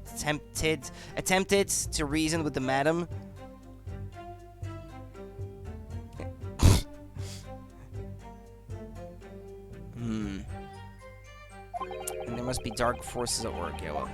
attempted to reason with the madam. must be dark forces at work. Yeah, well.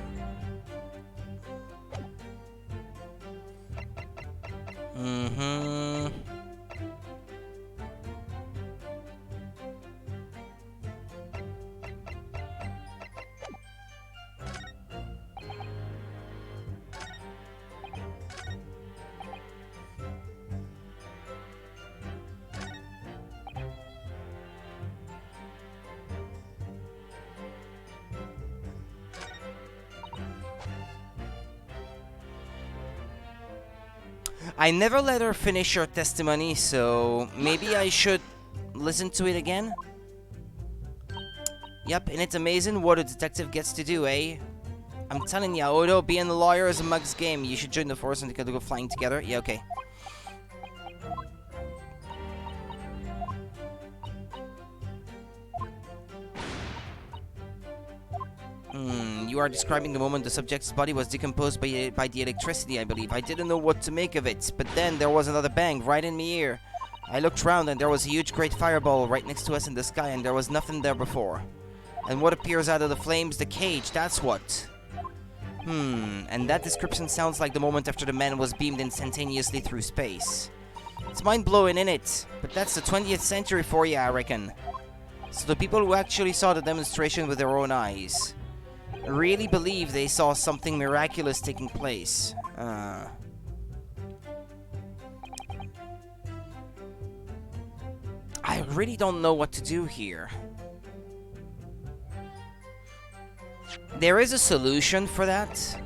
I never let her finish her testimony, so maybe I should listen to it again? Yep, and it's amazing what a detective gets to do, eh? I'm telling ya, Odo, being a lawyer is a mug's game. You should join the force and go flying together. Yeah, okay. You are describing the moment the subject's body was decomposed by the electricity, I believe. I didn't know what to make of it, but then there was another bang right in my ear. I looked around and there was a huge great fireball right next to us in the sky, and there was nothing there before. And what appears out of the flames? The cage, that's what. And that description sounds like the moment after the man was beamed instantaneously through space. It's mind-blowing, innit? But that's the 20th century for you, I reckon. So the people who actually saw the demonstration with their own eyes really believe they saw something miraculous taking place. I really don't know what to do here. There is a solution for that.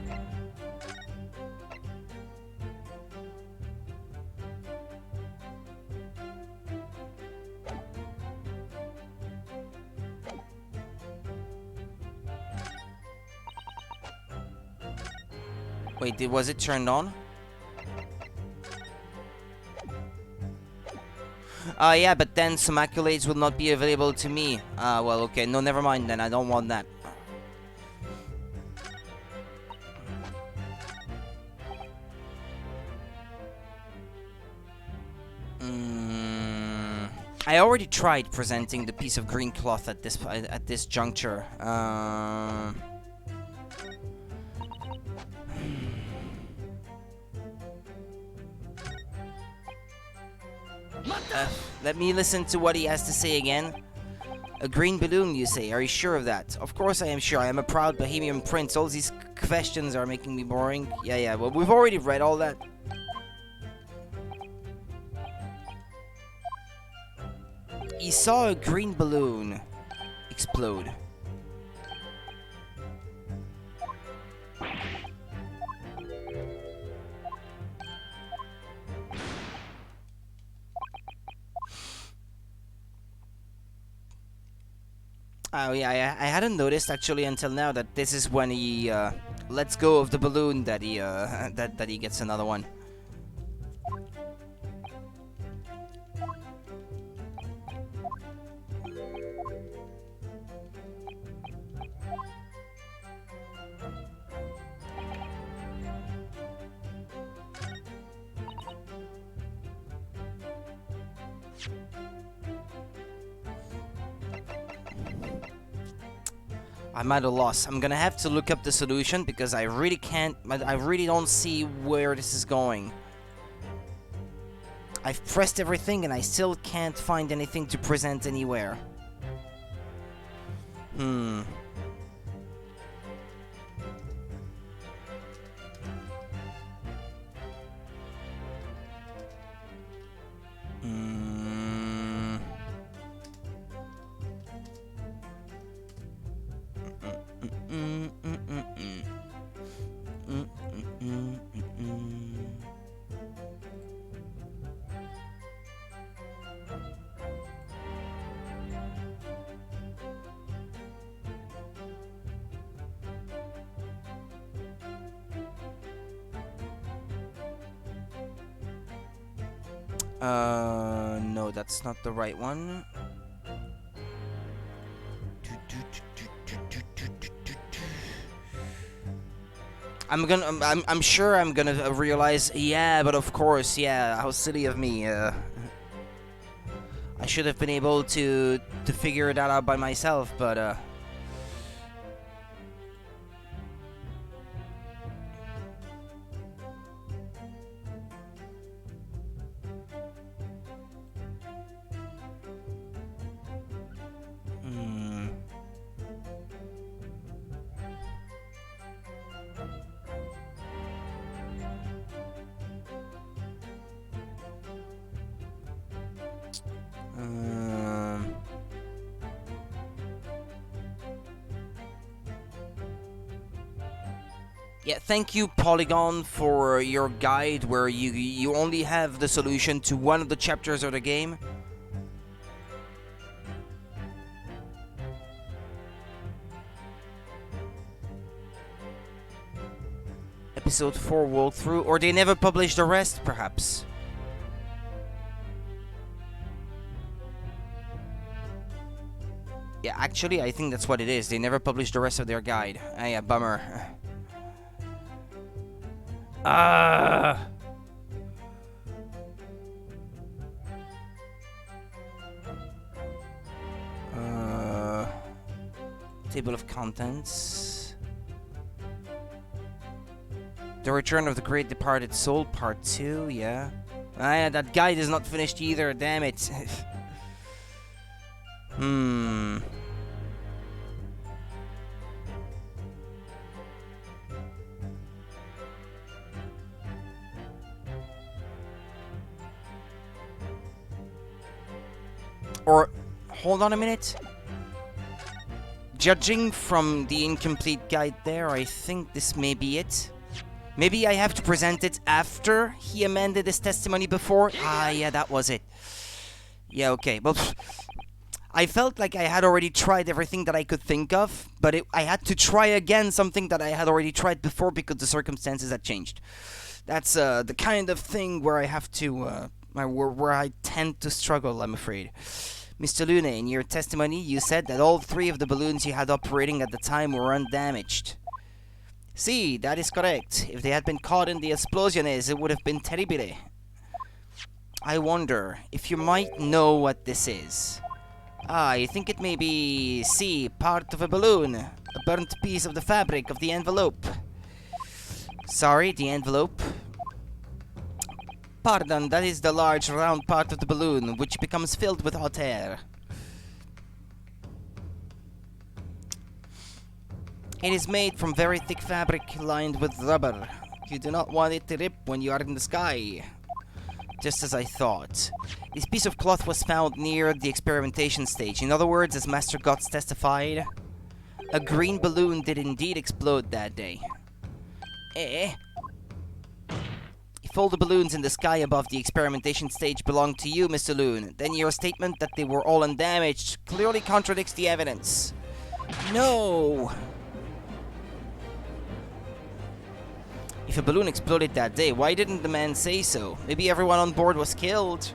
Wait, was it turned on? Yeah, but then some accolades will not be available to me. Well, okay, no, never mind then, I don't want that. I already tried presenting the piece of green cloth at this juncture. Let me listen to what he has to say again. A green balloon, you say? Are you sure of that? Of course I am sure. I am a proud Bohemian prince. All these questions are making me boring. Yeah, well, we've already read all that. He saw a green balloon explode. Oh yeah, I hadn't noticed actually until now that this is when he lets go of the balloon that he that he gets another one. I'm at a loss. I'm gonna have to look up the solution because I really can't. I really don't see where this is going. I've pressed everything and I still can't find anything to present anywhere. No, that's not the right one. I'm sure I'm gonna realize, yeah, but of course, yeah, how silly of me. I should have been able to figure that out by myself, but Yeah, thank you, Polygon, for your guide where you only have the solution to one of the chapters of the game. Episode 4 walkthrough, or they never published the rest, perhaps. Yeah, actually, I think that's what it is. They never published the rest of their guide. Ah, yeah, bummer. Table of contents. The Return of the Great Departed Soul, Part 2, yeah. Ah, yeah, that guide is not finished either, damn it. Or, hold on a minute. Judging from the incomplete guide there, I think this may be it. Maybe I have to present it after he amended his testimony before? Ah, yeah, that was it. Yeah, okay. Well, I felt like I had already tried everything that I could think of, but I had to try again something that I had already tried before because the circumstances had changed. That's the kind of thing where I have to, where I tend to struggle, I'm afraid. Mr. Luna, in your testimony, you said that all 3 of the balloons you had operating at the time were undamaged. See, that is correct. If they had been caught in the explosiones, it would have been terrible. I wonder if you might know what this is. Ah, I think it may be, see, part of a balloon. A burnt piece of the fabric of the envelope. Sorry, the envelope. Pardon, that is the large round part of the balloon, which becomes filled with hot air. It is made from very thick fabric lined with rubber. You do not want it to rip when you are in the sky. Just as I thought. This piece of cloth was found near the experimentation stage. In other words, as Master Gotts testified, a green balloon did indeed explode that day. If all the balloons in the sky above the experimentation stage belong to you, Mr. Loon, then your statement that they were all undamaged clearly contradicts the evidence. No! If a balloon exploded that day, why didn't the man say so? Maybe everyone on board was killed?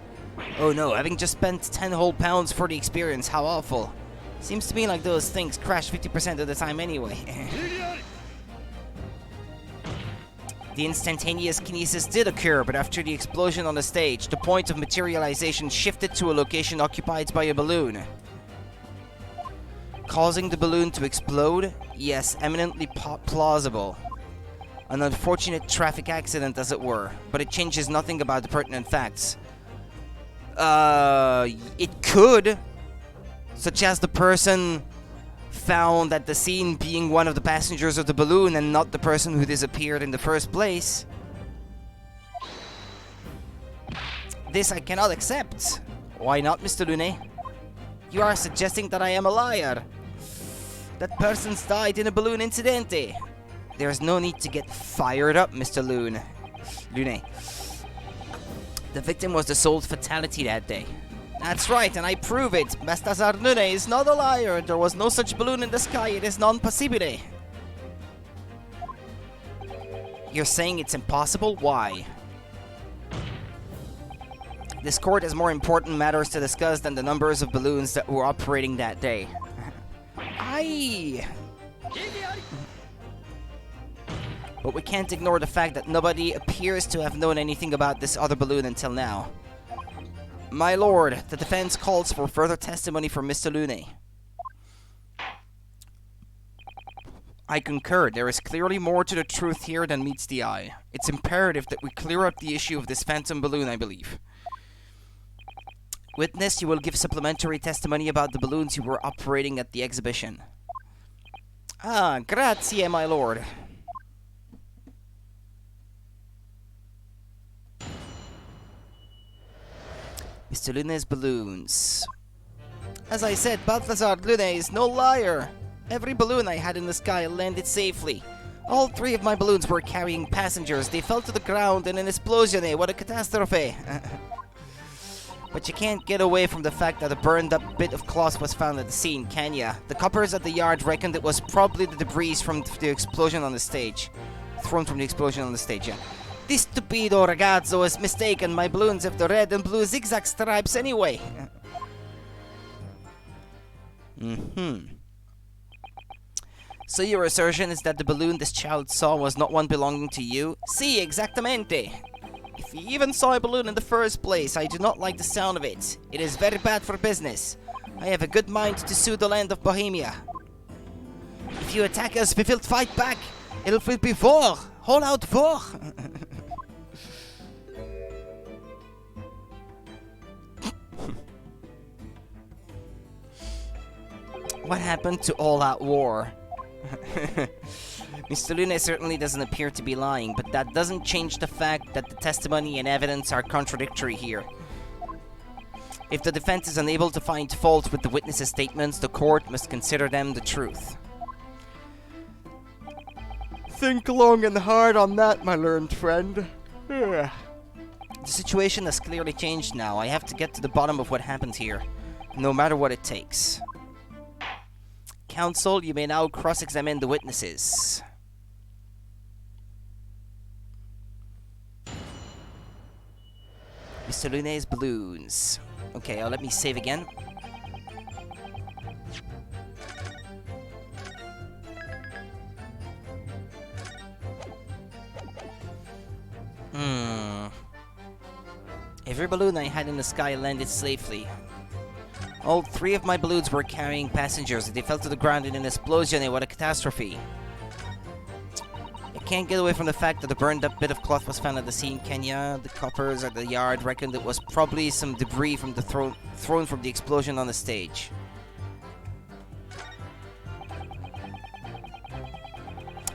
Oh no, having just spent 10 whole pounds for the experience, how awful. Seems to me like those things crash 50% of the time anyway. The instantaneous kinesis did occur, but after the explosion on the stage, the point of materialization shifted to a location occupied by a balloon. Causing the balloon to explode? Yes, eminently plausible. An unfortunate traffic accident, as it were, but it changes nothing about the pertinent facts. It could, such as the person found at the scene being one of the passengers of the balloon and not the person who disappeared in the first place. This I cannot accept. Why not, Mr. Lune? You are suggesting that I am a liar. That person's died in a balloon incidente. There's no need to get fired up, Mr. Lune. The victim was the soul's fatality that day. That's right, and I prove it. Balthazar Lune is not a liar. There was no such balloon in the sky. It is non possibile. You're saying it's impossible? Why? This court has more important matters to discuss than the numbers of balloons that were operating that day. Aye. But we can't ignore the fact that nobody appears to have known anything about this other balloon until now. My lord, the defense calls for further testimony from Mr. Lune. I concur. There is clearly more to the truth here than meets the eye. It's imperative that we clear up the issue of this phantom balloon, I believe. Witness, you will give supplementary testimony about the balloons you were operating at the exhibition. Ah, grazie, my lord. Mr. Lune's balloons. As I said, Balthazar Lune is no liar. Every balloon I had in the sky landed safely. All 3 of my balloons were carrying passengers. They fell to the ground in an explosion. What a catastrophe. But you can't get away from the fact that a burned up bit of cloth was found at the scene, can ya? The coppers at the yard reckoned it was probably the debris from the explosion on the stage. Thrown from the explosion on the stage, yeah. This stupido ragazzo is mistaken. My balloons have the red and blue zigzag stripes anyway. So your assertion is that the balloon this child saw was not one belonging to you? Si, exactamente. If he even saw a balloon in the first place, I do not like the sound of it. It is very bad for business. I have a good mind to sue the land of Bohemia. If you attack us, we will fight back. It will be war. Hold out war. What happened to all that war? Mr. Lune certainly doesn't appear to be lying, but that doesn't change the fact that the testimony and evidence are contradictory here. If the defense is unable to find fault with the witnesses' statements, the court must consider them the truth. Think long and hard on that, my learned friend. The situation has clearly changed now. I have to get to the bottom of what happened here, no matter what it takes. Counsel, you may now cross-examine the witnesses. Mr. Lune's balloons. Okay, let me save again. Every balloon I had in the sky landed safely. All 3 of my balloons were carrying passengers. They fell to the ground in an explosion. What a catastrophe. I can't get away from the fact that the burned up bit of cloth was found at the scene, Kenya. The coppers at the yard reckoned it was probably some debris from the thrown from the explosion on the stage.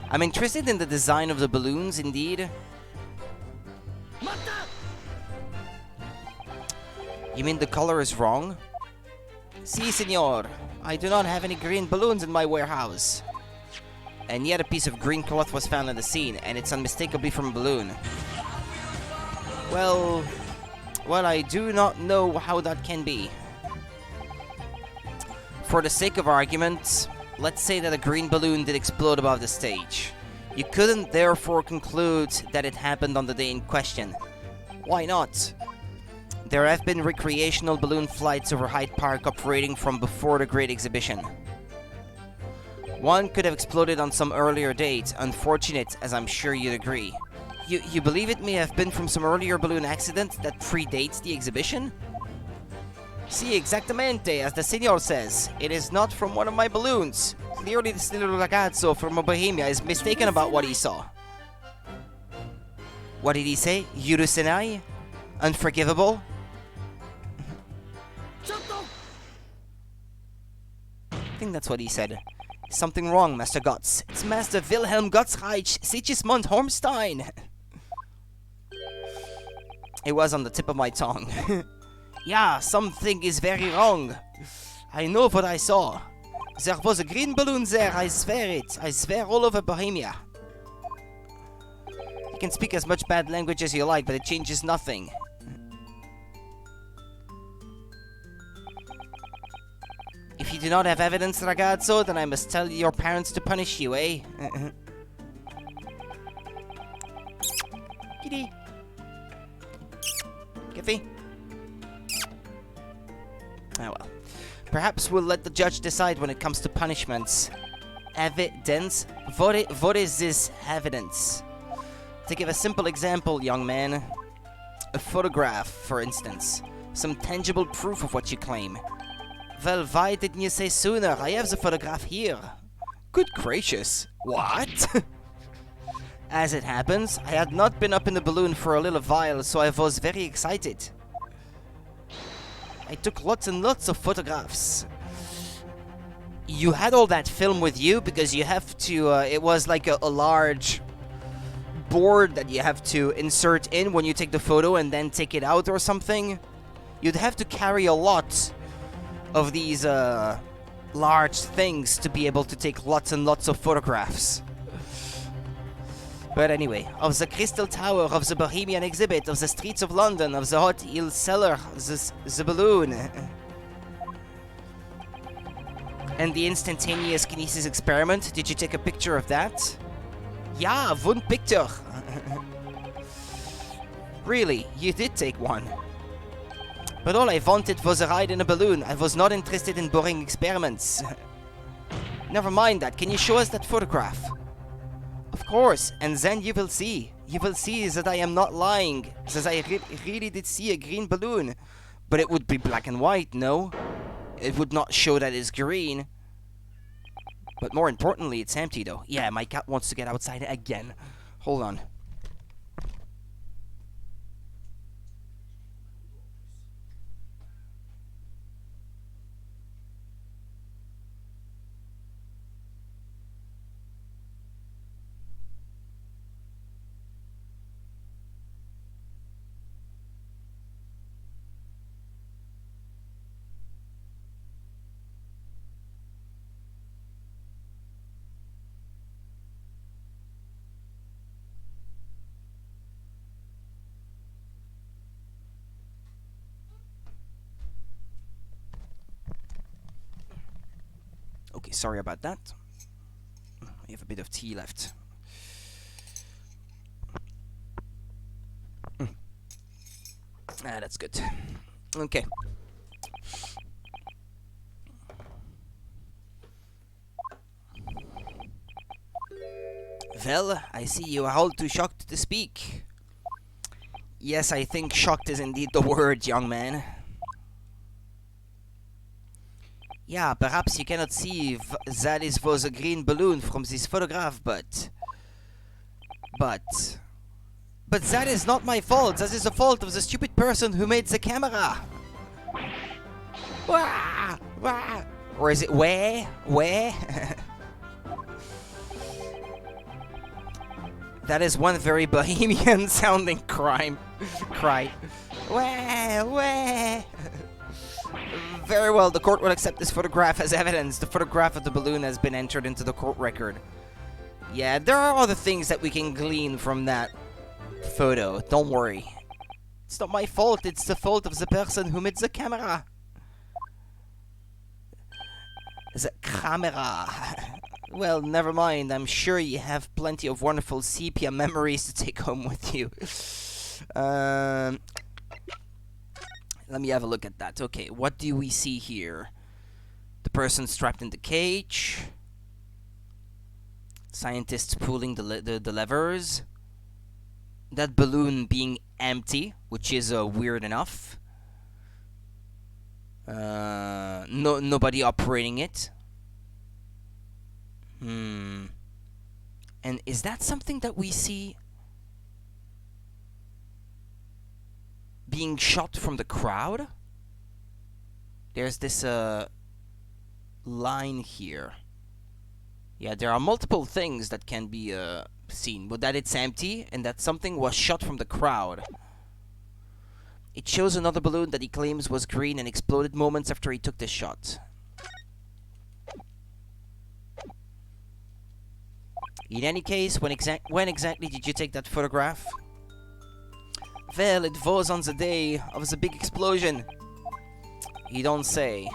I'm interested in the design of the balloons, indeed. You mean the color is wrong? Si, senor. I do not have any green balloons in my warehouse. And yet a piece of green cloth was found at the scene, and it's unmistakably from a balloon. Well, I do not know how that can be. For the sake of argument, let's say that a green balloon did explode above the stage. You couldn't therefore conclude that it happened on the day in question. Why not? There have been recreational balloon flights over Hyde Park operating from before the Great Exhibition. One could have exploded on some earlier date, unfortunate as I'm sure you'd agree. You believe it may have been from some earlier balloon accident that predates the exhibition? Si, exactamente, as the senor says. It is not from one of my balloons. Clearly this little ragazzo from Bohemia is mistaken about what he saw. What did he say? Yurusenai? Unforgivable? I think that's what he said. Something wrong, Master Gotz. It's Master Wilhelm Gottsreich Sigismund Hornstein. It was on the tip of my tongue. Yeah, something is very wrong. I know what I saw. There was a green balloon there, I swear it. I swear all over Bohemia. You can speak as much bad language as you like, but it changes nothing. If you do not have evidence, ragazzo, then I must tell your parents to punish you, eh? Kitty. Giffy. Oh well. Perhaps we'll let the judge decide when it comes to punishments. Evidence? What is this evidence? To give a simple example, young man. A photograph, for instance. Some tangible proof of what you claim. Well, why didn't you say sooner? I have the photograph here. Good gracious. What? As it happens, I had not been up in the balloon for a little while, so I was very excited. I took lots and lots of photographs. You had all that film with you because you have to, it was like a large board that you have to insert in when you take the photo and then take it out or something. You'd have to carry a lot of these large things to be able to take lots and lots of photographs. But anyway, of the Crystal Tower, of the Bohemian exhibit, of the streets of London, of the Hot Eel cellar, the balloon. And the instantaneous kinesis experiment, did you take a picture of that? Yeah, one picture. Really, you did take one. But all I wanted was a ride in a balloon. I was not interested in boring experiments. Never mind that. Can you show us that photograph? Of course, and then you will see. You will see that I am not lying. That I really did see a green balloon. But it would be black and white, no? It would not show that it's green. But more importantly, it's empty though. Yeah, my cat wants to get outside again. Hold on. Okay, sorry about that. We have a bit of tea left. That's good. Okay. Well, I see you are all too shocked to speak. Yes, I think shocked is indeed the word, young man. Yeah, perhaps you cannot see that is was a green balloon from this photograph, but that is not my fault. That is the fault of the stupid person who made the camera. Wah, wah. Or is it where? That is one very bohemian sounding cry. Wah. Very well, the court will accept this photograph as evidence. The photograph of the balloon has been entered into the court record. Yeah, there are other things that we can glean from that photo. Don't worry. It's not my fault, it's the fault of the person who made the camera. The camera. Well, never mind. I'm sure you have plenty of wonderful sepia memories to take home with you. Let me have a look at that. Okay, what do we see here? The person strapped in the cage. Scientists pulling the levers. That balloon being empty, which is weird enough. Nobody operating it. And is that something that we see being shot from the crowd? There's this line here. Yeah, there are multiple things that can be seen, but that it's empty and that something was shot from the crowd. It shows another balloon that he claims was green and exploded moments after he took this shot. In any case, when exactly did you take that photograph? Well, it was on the day of the big explosion. You don't say.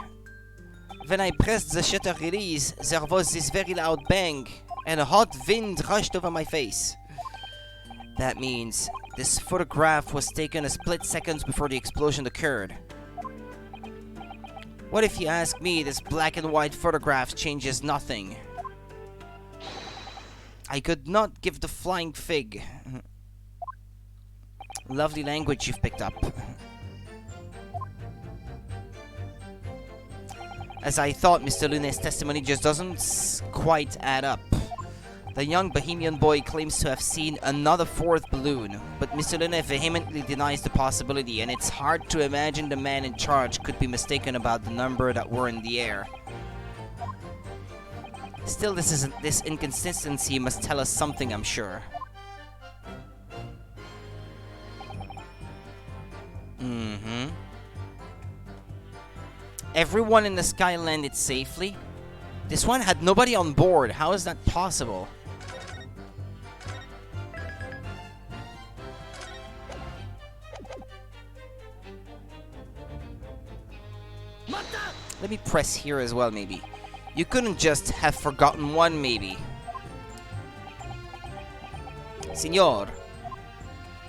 When I pressed the shutter release, there was this very loud bang, and a hot wind rushed over my face. That means this photograph was taken a split seconds before the explosion occurred. What if you ask me, this black and white photograph changes nothing? I could not give the flying fig. Lovely language you've picked up. As I thought, Mr. Lune's testimony just doesn't quite add up. The young Bohemian boy claims to have seen another fourth balloon, but Mr. Lune vehemently denies the possibility, and it's hard to imagine the man in charge could be mistaken about the number that were in the air. Still, this inconsistency must tell us something, I'm sure. Everyone in the sky landed safely? This one had nobody on board. How is that possible? Let me press here as well, maybe. You couldn't just have forgotten one, maybe. Signor,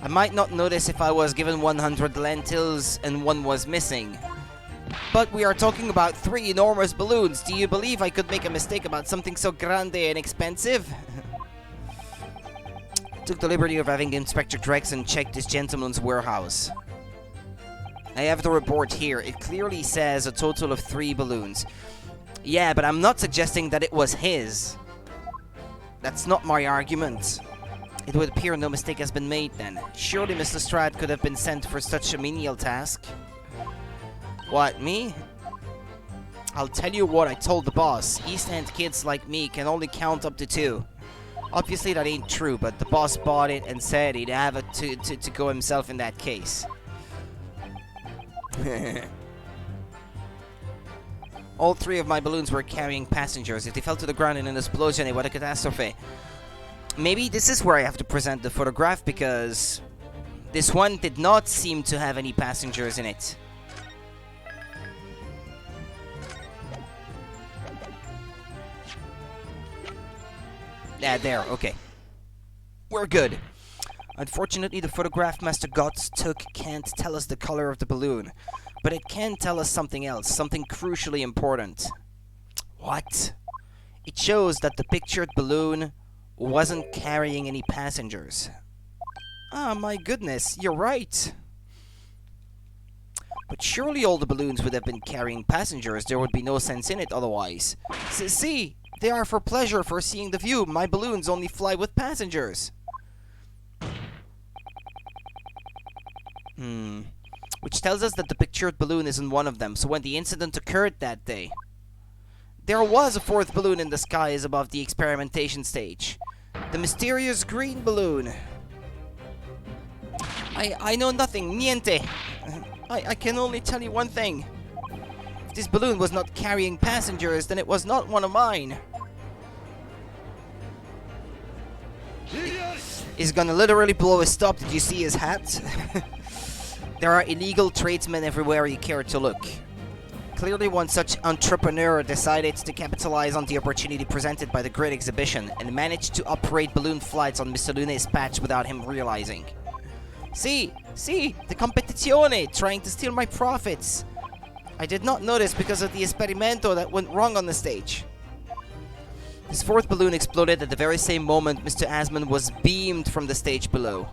I might not notice if I was given 100 lentils and one was missing. But we are talking about 3 enormous balloons. Do you believe I could make a mistake about something so grande and expensive? Took the liberty of having Inspector Drexen check this gentleman's warehouse. I have the report here. It clearly says a total of 3 balloons. Yeah, but I'm not suggesting that it was his. That's not my argument. It would appear no mistake has been made then. Surely Mr. Strad could have been sent for such a menial task. What, me? I'll tell you what I told the boss. East End kids like me can only count up to 2. Obviously that ain't true, but the boss bought it and said he'd have it to go himself in that case. All 3 of my balloons were carrying passengers. If they fell to the ground in an explosion, it was a catastrophe. Maybe this is where I have to present the photograph, because this one did not seem to have any passengers in it. Yeah, there, okay. We're good. Unfortunately, the photograph Master Gotts took can't tell us the color of the balloon, but it can tell us something else, something crucially important. What? It shows that the pictured balloon wasn't carrying any passengers. Ah, my goodness, you're right. But surely all the balloons would have been carrying passengers. There would be no sense in it otherwise. See, they are for pleasure, for seeing the view. My balloons only fly with passengers. Which tells us that the pictured balloon isn't one of them. So when the incident occurred that day, there was a 4th balloon in the skies above the experimentation stage. The mysterious green balloon. I know nothing, niente. I can only tell you one thing. If this balloon was not carrying passengers, then it was not one of mine. He's gonna literally blow his stop. Did you see his hat? There are illegal tradesmen everywhere you care to look. Clearly one such entrepreneur decided to capitalize on the opportunity presented by the great exhibition and managed to operate balloon flights on Mr. Lune's patch without him realizing. See, the competizione, trying to steal my profits. I did not notice because of the esperimento that went wrong on the stage. This 4th balloon exploded at the very same moment Mr. Asman was beamed from the stage below.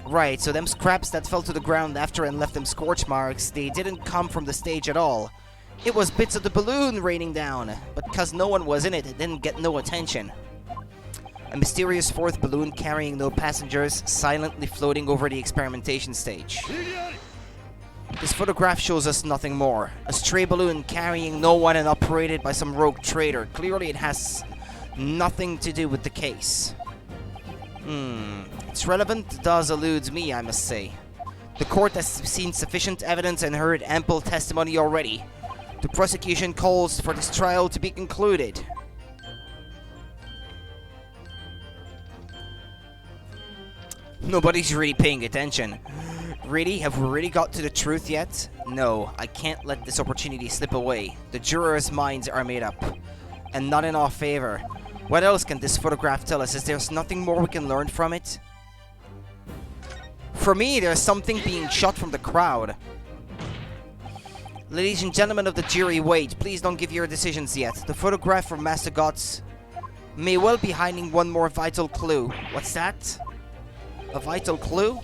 Right, so them scraps that fell to the ground after and left them scorch marks, they didn't come from the stage at all. It was bits of the balloon raining down, but because no one was in it, it didn't get no attention. A mysterious 4th balloon carrying no passengers, silently floating over the experimentation stage. This photograph shows us nothing more. A stray balloon carrying no one and operated by some rogue trader. Clearly it has nothing to do with the case. Its relevance does elude me, I must say. The court has seen sufficient evidence and heard ample testimony already. The prosecution calls for this trial to be concluded. Nobody's really paying attention. Really? Have we really got to the truth yet? No, I can't let this opportunity slip away. The jurors' minds are made up, and not in our favor. What else can this photograph tell us? Is there nothing more we can learn from it? For me, there's something being shot from the crowd. Ladies and gentlemen of the jury, wait. Please don't give your decisions yet. The photograph from Master Gotts may well be hiding one more vital clue. What's that? A vital clue?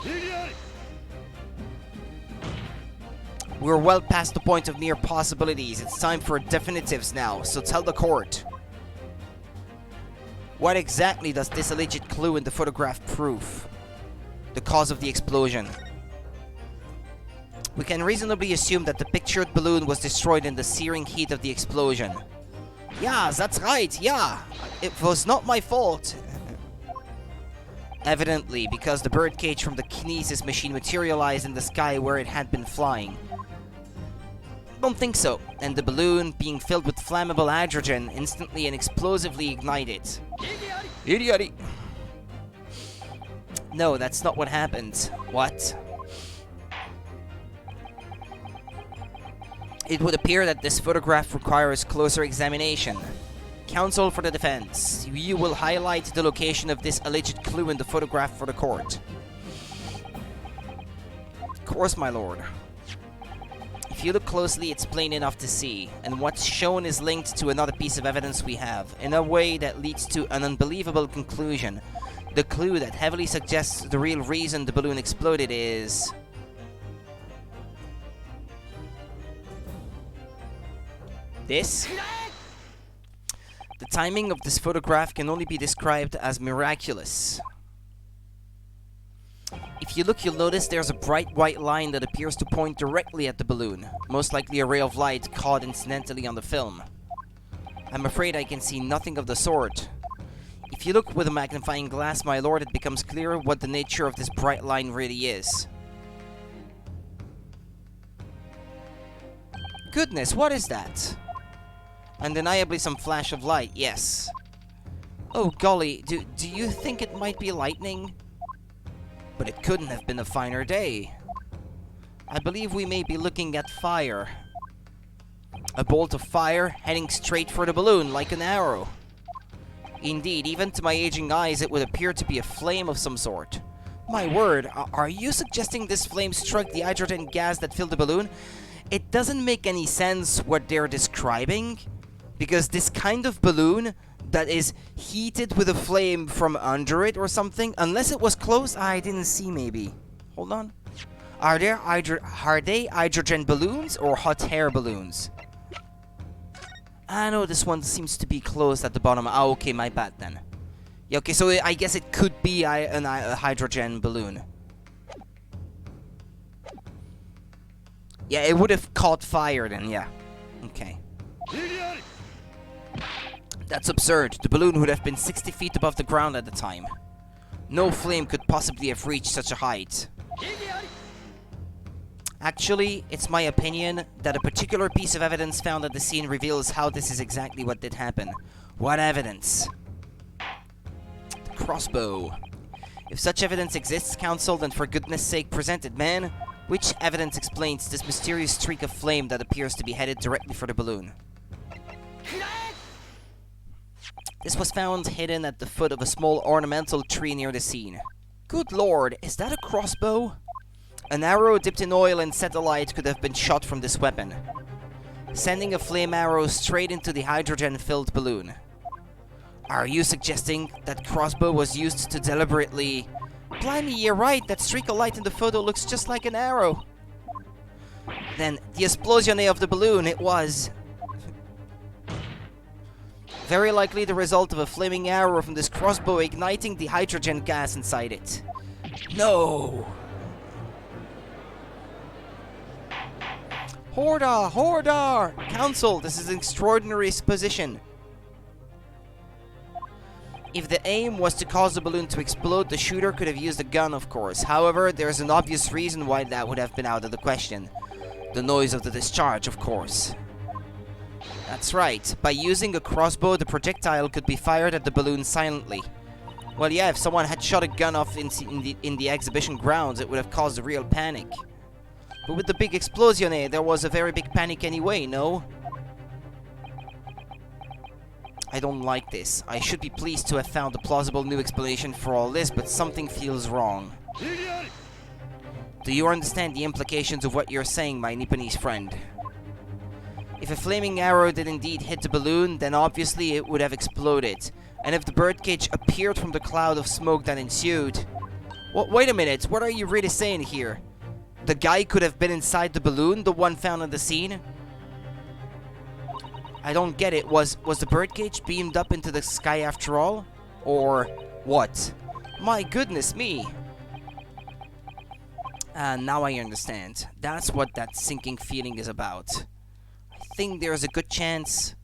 We're well past the point of mere possibilities. It's time for definitives now, so tell the court. What exactly does this alleged clue in the photograph prove? The cause of the explosion. We can reasonably assume that the pictured balloon was destroyed in the searing heat of the explosion. Yeah, that's right, yeah. It was not my fault. Evidently, because the birdcage from the kinesis machine materialized in the sky where it had been flying. Don't think so. And the balloon, being filled with flammable hydrogen, instantly and explosively ignited. Idiotic. No, that's not what happened. What? It would appear that this photograph requires closer examination. Counsel for the defense, you will highlight the location of this alleged clue in the photograph for the court. Of course, my lord. If you look closely, it's plain enough to see, and what's shown is linked to another piece of evidence we have, in a way that leads to an unbelievable conclusion. The clue that heavily suggests the real reason the balloon exploded is... this? The timing of this photograph can only be described as miraculous. If you look, you'll notice there's a bright white line that appears to point directly at the balloon, most likely a ray of light caught incidentally on the film. I'm afraid I can see nothing of the sort. If you look with a magnifying glass, my lord, it becomes clear what the nature of this bright line really is. Goodness, what is that? Undeniably some flash of light, yes. Oh golly, do you think it might be lightning? But it couldn't have been a finer day. I believe we may be looking at fire. A bolt of fire heading straight for the balloon like an arrow. Indeed, even to my aging eyes it would appear to be a flame of some sort. My word, are you suggesting this flame struck the hydrogen gas that filled the balloon? It doesn't make any sense what they're describing. Because this kind of balloon that is heated with a flame from under it or something, unless it was close, I didn't see maybe. Hold on. Are they hydrogen balloons or hot air balloons? I know this one seems to be closed at the bottom. Oh, okay, my bad then. Yeah, okay, so I guess it could be a hydrogen balloon. Yeah, it would have caught fire then, yeah. Okay. That's absurd. The balloon would have been 60 feet above the ground at the time. No flame could possibly have reached such a height. Actually, it's my opinion that a particular piece of evidence found at the scene reveals how this is exactly what did happen. What evidence? The crossbow. If such evidence exists, counsel, then for goodness sake present it, man. Which evidence explains this mysterious streak of flame that appears to be headed directly for the balloon? This was found hidden at the foot of a small ornamental tree near the scene. Good lord, is that a crossbow? An arrow dipped in oil and set alight could have been shot from this weapon, sending a flame arrow straight into the hydrogen-filled balloon. Are you suggesting that crossbow was used to deliberately... Blimey, you're right, that streak of light in the photo looks just like an arrow. Then, the esplosione of the balloon, it was... very likely the result of a flaming arrow from this crossbow igniting the hydrogen gas inside it. No! Horda! Horda! Counsel, this is an extraordinary supposition. If the aim was to cause the balloon to explode, the shooter could have used a gun, of course. However, there's an obvious reason why that would have been out of the question. The noise of the discharge, of course. That's right. By using a crossbow, the projectile could be fired at the balloon silently. Well, yeah, if someone had shot a gun off in the exhibition grounds, it would have caused a real panic. But with the big explosion, there was a very big panic anyway, no? I don't like this. I should be pleased to have found a plausible new explanation for all this, but something feels wrong. Do you understand the implications of what you're saying, my Nipponese friend? If a flaming arrow did indeed hit the balloon, then obviously it would have exploded. And if the birdcage appeared from the cloud of smoke that ensued... wait a minute, what are you really saying here? The guy could have been inside the balloon, the one found at the scene? I don't get it. Was the birdcage beamed up into the sky after all? Or what? My goodness me! Now I understand. That's what that sinking feeling is about. I think there's a good chance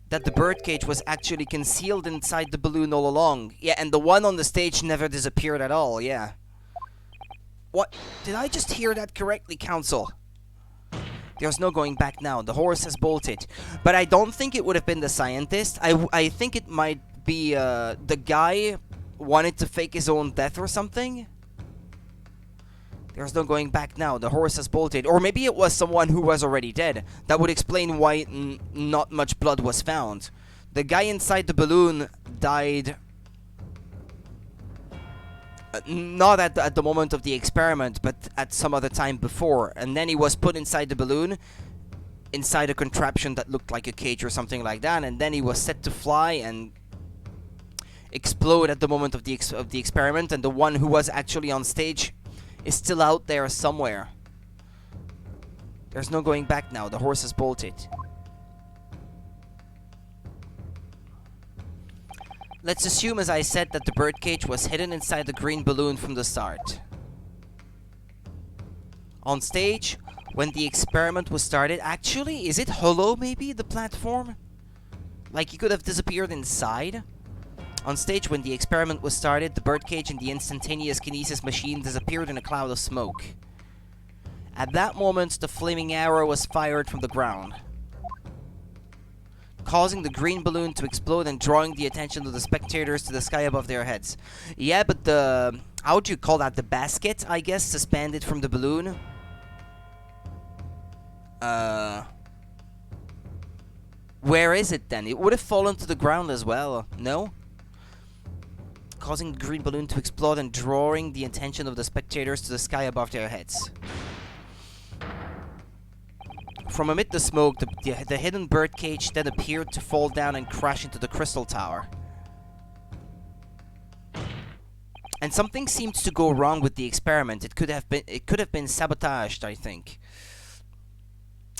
that the birdcage was actually concealed inside the balloon all along. Yeah, and the one on the stage never disappeared at all, yeah. What? Did I just hear that correctly, Counsel? There's no going back now. The horse has bolted. But I don't think it would have been the scientist. I think it might be the guy wanted to fake his own death or something. There's no going back now. The horse has bolted. Or maybe it was someone who was already dead. That would explain why not much blood was found. The guy inside the balloon died... not at the moment of the experiment, but at some other time before. And then he was put inside the balloon, inside a contraption that looked like a cage or something like that. And then he was set to fly and explode at the moment of the experiment. And the one who was actually on stage is still out there somewhere. There's no going back now. The horse has bolted. Let's assume, as I said, that the birdcage was hidden inside the green balloon from the start. On stage, when the experiment was started... Actually, is it hollow, maybe, the platform? Like, he could have disappeared inside? On stage, when the experiment was started, the birdcage and the instantaneous kinesis machine disappeared in a cloud of smoke. At that moment, the flaming arrow was fired from the ground, causing the green balloon to explode and drawing the attention of the spectators to the sky above their heads. Yeah, but the... how would you call that? The basket, I guess, suspended from the balloon? Where is it then? It would have fallen to the ground as well, no? Causing the green balloon to explode and drawing the attention of the spectators to the sky above their heads. From amid the smoke, the hidden birdcage then appeared to fall down and crash into the crystal tower. And something seemed to go wrong with the experiment. It could have been sabotaged, I think.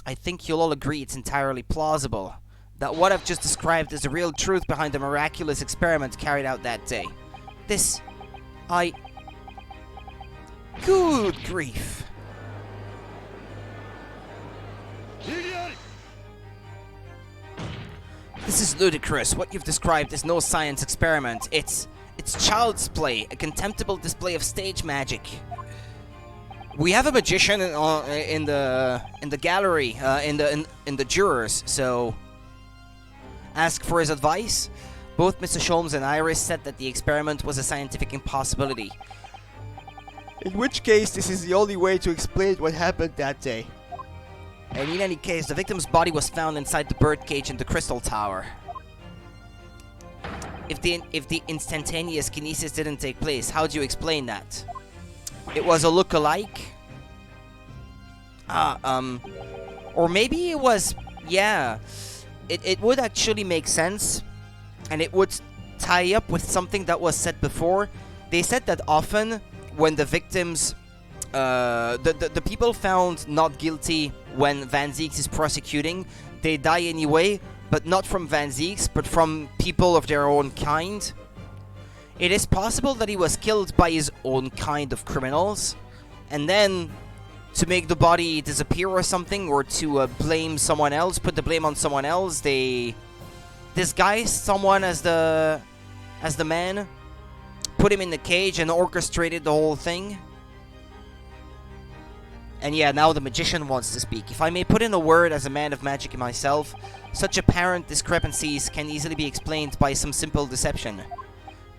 I think you'll all agree it's entirely plausible that what I've just described is the real truth behind the miraculous experiment carried out that day. Good grief. This is ludicrous. What you've described is no science experiment. It's child's play, a contemptible display of stage magic. We have a magician in the gallery, in the jurors, so ask for his advice. Both Mr. Sholmes and Iris said that the experiment was a scientific impossibility. In which case, this is the only way to explain what happened that day. And in any case, the victim's body was found inside the birdcage in the crystal tower. If the instantaneous kinesis didn't take place, how do you explain that? It was a look-alike? Or maybe it was... yeah. It would actually make sense. And it would tie up with something that was said before. They said that often when the victims... the people found not guilty when Van Zieks is prosecuting, they die anyway, but not from Van Zieks, but from people of their own kind. It is possible that he was killed by his own kind of criminals, and then to make the body disappear or something, or to blame someone else, put the blame on someone else, they disguised someone as the man, put him in the cage and orchestrated the whole thing. And yeah, now the magician wants to speak. If I may put in a word as a man of magic myself, such apparent discrepancies can easily be explained by some simple deception.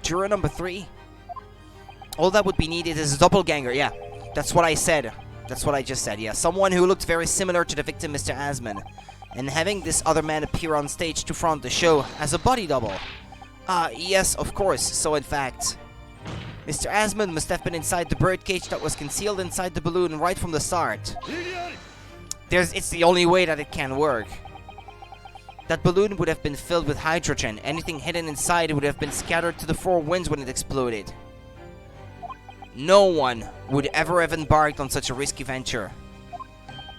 Juror number 3. All that would be needed is a doppelganger. Yeah, that's what I said. That's what I just said, yeah. Someone who looked very similar to the victim, Mr. Asman. And having this other man appear on stage to front the show as a body double. Yes, of course. So in fact... Mr. Asman must have been inside the birdcage that was concealed inside the balloon right from the start. It's the only way that it can work. That balloon would have been filled with hydrogen. Anything hidden inside would have been scattered to the 4 winds when it exploded. No one would ever have embarked on such a risky venture.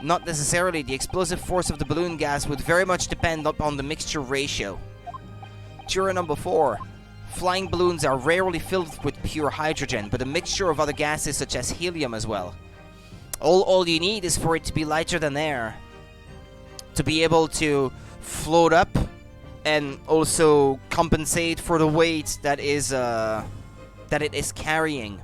Not necessarily. The explosive force of the balloon gas would very much depend upon the mixture ratio. Juror number 4. Flying balloons are rarely filled with pure hydrogen, but a mixture of other gases such as helium as well. All you need is for it to be lighter than air, to be able to float up and also compensate for the weight that it is carrying.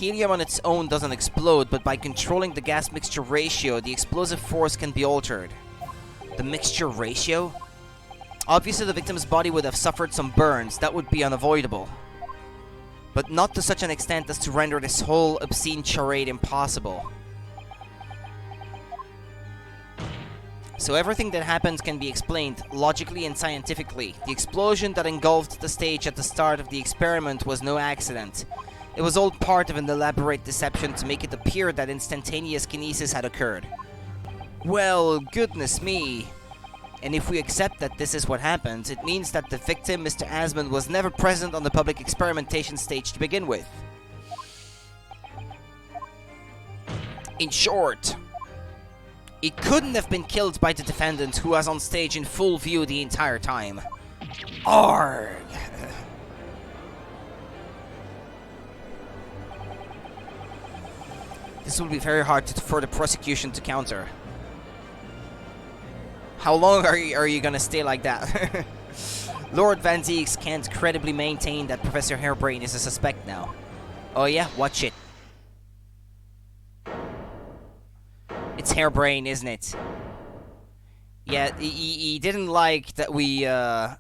Helium on its own doesn't explode, but by controlling the gas mixture ratio, the explosive force can be altered. The mixture ratio? Obviously, the victim's body would have suffered some burns. That would be unavoidable. But not to such an extent as to render this whole obscene charade impossible. So everything that happens can be explained logically and scientifically. The explosion that engulfed the stage at the start of the experiment was no accident. It was all part of an elaborate deception to make it appear that instantaneous kinesis had occurred. Well, goodness me. And if we accept that this is what happened, it means that the victim, Mr. Asmund, was never present on the public experimentation stage to begin with. In short, he couldn't have been killed by the defendant, who was on stage in full view the entire time. Arrgh! This will be very hard for the prosecution to counter. How long are you gonna stay like that? Lord Van Zieks can't credibly maintain that Professor Hairbrain is a suspect now. Oh yeah? Watch it. It's Hairbrain, isn't it? Yeah, he didn't like that we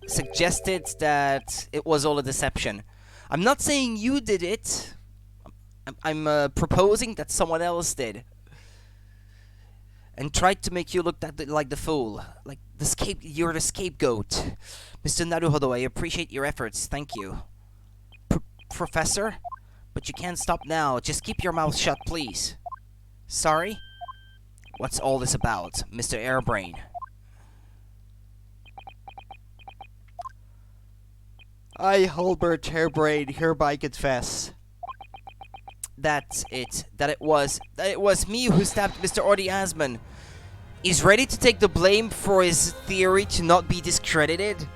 suggested that it was all a deception. I'm not saying you did it. I'm proposing that someone else did. And tried to make you look like the fool. Like, you're the scapegoat. Mr. Naruhodo, I appreciate your efforts. Thank you. Professor? But you can't stop now. Just keep your mouth shut, please. Sorry? What's all this about, Mr. Hairbrain? I, Hulbert Hairbrain, hereby confess. That's it. That it was me who stabbed Mr. Ordi Asman. He's ready to take the blame for his theory to not be discredited.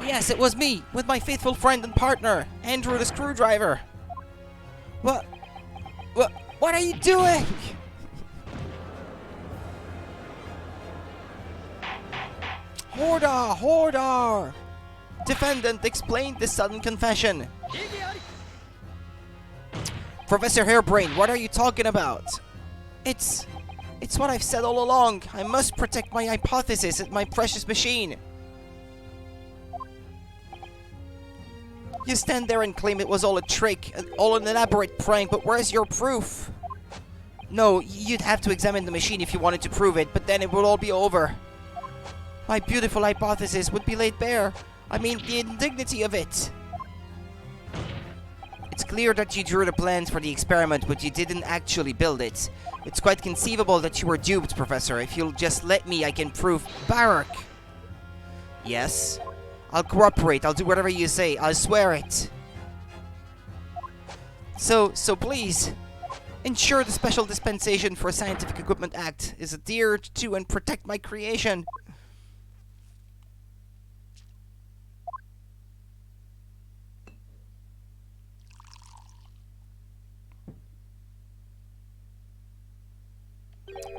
Yes, it was me, with my faithful friend and partner, Andrew the Screwdriver. What are you doing? Hordar! Defendant, explain this sudden confession. Professor Hairbrain, what are you talking about? It's what I've said all along. I must protect my hypothesis and my precious machine. You stand there and claim it was all a trick, all an elaborate prank, but where's your proof? No, you'd have to examine the machine if you wanted to prove it, but then it would all be over. My beautiful hypothesis would be laid bare. I mean, the indignity of it. It's clear that you drew the plans for the experiment, but you didn't actually build it. It's quite conceivable that you were duped, Professor. If you'll just let me, I can prove... Barak! Yes? I'll cooperate. I'll do whatever you say. I'll swear it. So please, ensure the Special Dispensation for Scientific Equipment Act is adhered to and protect my creation.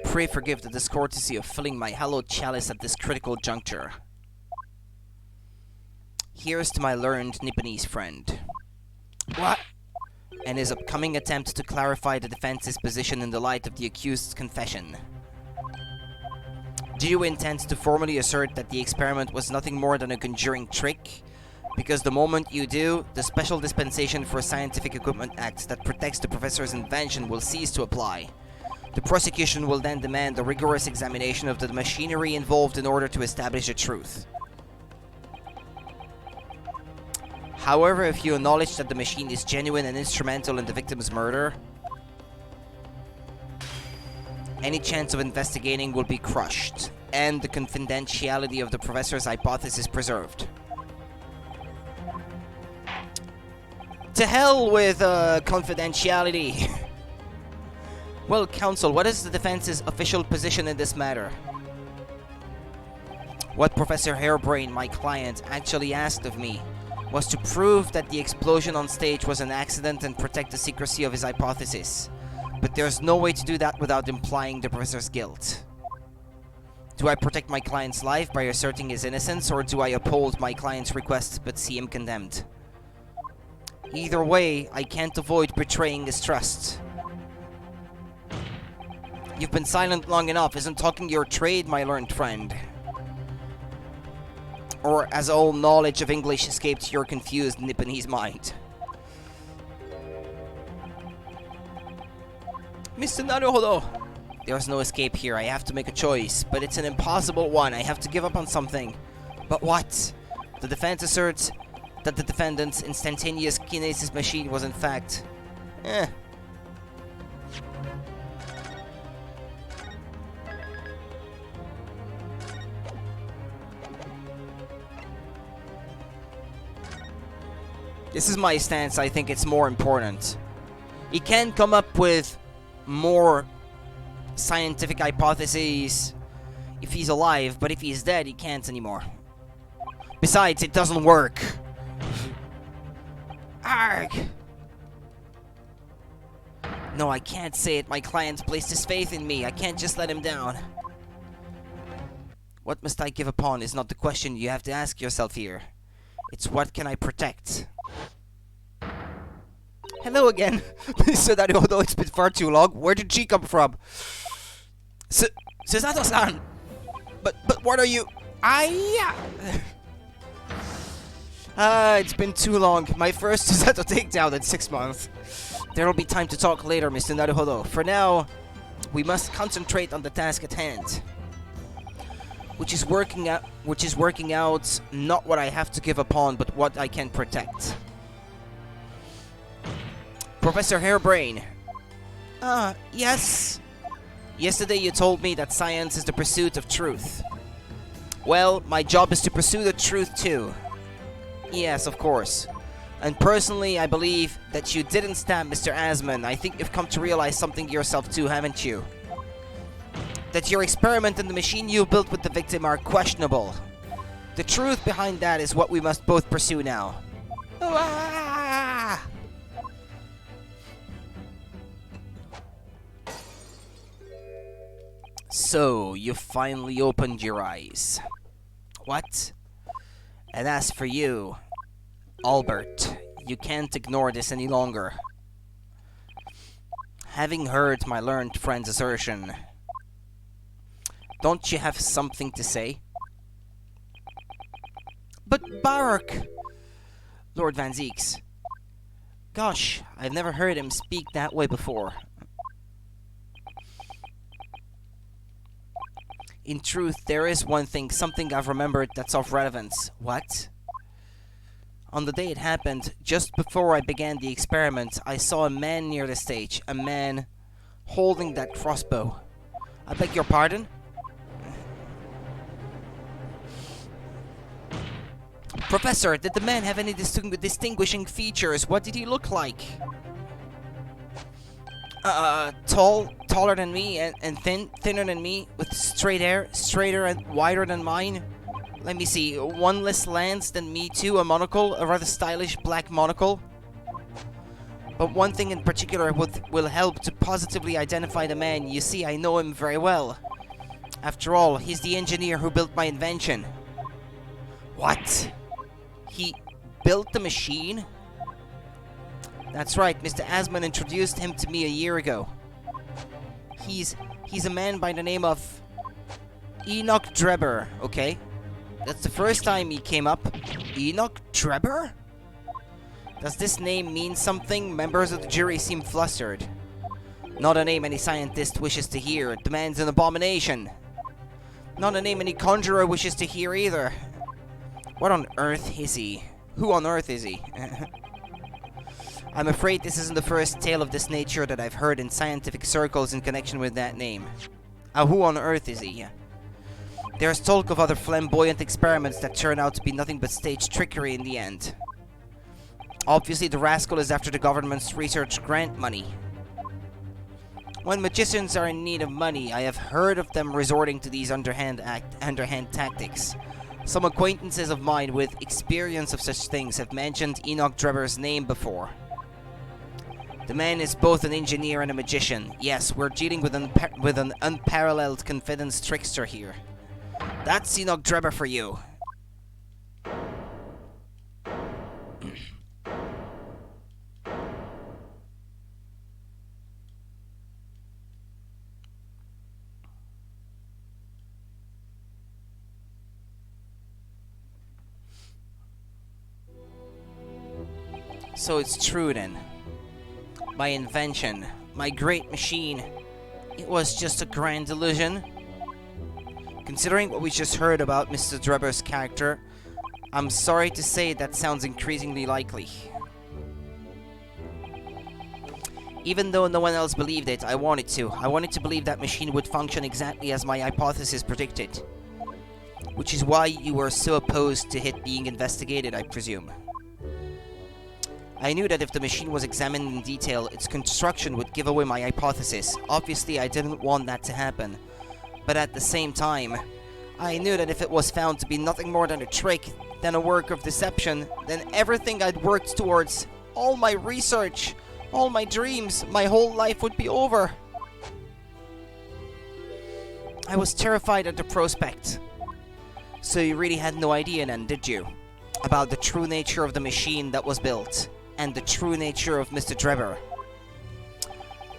Pray forgive the discourtesy of filling my hallowed chalice at this critical juncture. Here's to my learned Nipponese friend. What? And his upcoming attempt to clarify the defense's position in the light of the accused's confession. Do you intend to formally assert that the experiment was nothing more than a conjuring trick? Because the moment you do, the Special Dispensation for Scientific Equipment Act that protects the professor's invention will cease to apply. The prosecution will then demand a rigorous examination of the machinery involved in order to establish the truth. However, if you acknowledge that the machine is genuine and instrumental in the victim's murder, any chance of investigating will be crushed, and the confidentiality of the professor's hypothesis preserved. To hell with confidentiality! Well, counsel, what is the defense's official position in this matter? What Professor Hairbrain, my client, actually asked of me was to prove that the explosion on stage was an accident and protect the secrecy of his hypothesis. But there's no way to do that without implying the professor's guilt. Do I protect my client's life by asserting his innocence, or do I uphold my client's request but see him condemned? Either way, I can't avoid betraying his trust. You've been silent long enough. Isn't talking your trade, my learned friend? Or has all knowledge of English escaped your confused Nipponese mind? Mr. Naruhodo! There's no escape here. I have to make a choice, but it's an impossible one. I have to give up on something. But what? The defense asserts that the defendant's instantaneous kinesis machine was in fact... This is my stance. I think it's more important. He can come up with more scientific hypotheses if he's alive, but if he's dead, he can't anymore. Besides, it doesn't work. Arg! No, I can't say it. My client placed his faith in me. I can't just let him down. What must I give upon is not the question you have to ask yourself here. It's what can I protect? Hello again. So that although it's been far too long, where did she come from? Susato-san! But what are you? It's been too long. My first Susato takedown in 6 months. There will be time to talk later, Mr. Naruhodo. For now, we must concentrate on the task at hand. Which is working out not what I have to give upon, but what I can protect. Professor Hairbrain. Yes. Yesterday you told me that science is the pursuit of truth. Well, my job is to pursue the truth too. Yes, of course. And personally, I believe that you didn't stab Mr. Asman. I think you've come to realize something yourself too, haven't you? That your experiment and the machine you built with the victim are questionable. The truth behind that is what we must both pursue now. So, you finally opened your eyes. What? And as for you, Albert, you can't ignore this any longer. Having heard my learned friend's assertion, don't you have something to say? But Barak! Lord Van Zeeks. Gosh, I've never heard him speak that way before. In truth, there is one thing, something I've remembered that's of relevance. What? On the day it happened, just before I began the experiment, I saw a man near the stage. A man holding that crossbow. I beg your pardon? Professor, did the man have any distinguishing features? What did he look like? Taller than me and thinner than me, with straight hair, straighter and wider than mine. Let me see, one less lance than me too, a monocle, a rather stylish black monocle. But one thing in particular will help to positively identify the man. You see, I know him very well. After all, he's the engineer who built my invention. What? He built the machine? That's right, Mr. Asman introduced him to me a year ago. He's a man by the name of Enoch Drebber, okay? That's the first time he came up. Enoch Drebber? Does this name mean something? Members of the jury seem flustered. Not a name any scientist wishes to hear. It demands an abomination. Not a name any conjurer wishes to hear either. What on earth is he? Who on earth is he? I'm afraid this isn't the first tale of this nature that I've heard in scientific circles in connection with that name. Who on earth is he? There's talk of other flamboyant experiments that turn out to be nothing but stage trickery in the end. Obviously, the rascal is after the government's research grant money. When magicians are in need of money, I have heard of them resorting to these underhand tactics. Some acquaintances of mine with experience of such things have mentioned Enoch Drebber's name before. The man is both an engineer and a magician. Yes, we're dealing with an unparalleled confidence trickster here. That's Enoch Drebber for you. So it's true then. My invention, my great machine, it was just a grand illusion? Considering what we just heard about Mr. Drebber's character, I'm sorry to say that sounds increasingly likely. Even though no one else believed it, I wanted to. I wanted to believe that machine would function exactly as my hypothesis predicted. Which is why you were so opposed to it being investigated, I presume. I knew that if the machine was examined in detail, its construction would give away my hypothesis. Obviously, I didn't want that to happen. But at the same time, I knew that if it was found to be nothing more than a trick, than a work of deception, then everything I'd worked towards, all my research, all my dreams, my whole life would be over. I was terrified at the prospect. So you really had no idea then, did you? About the true nature of the machine that was built, and the true nature of Mr. Drebber.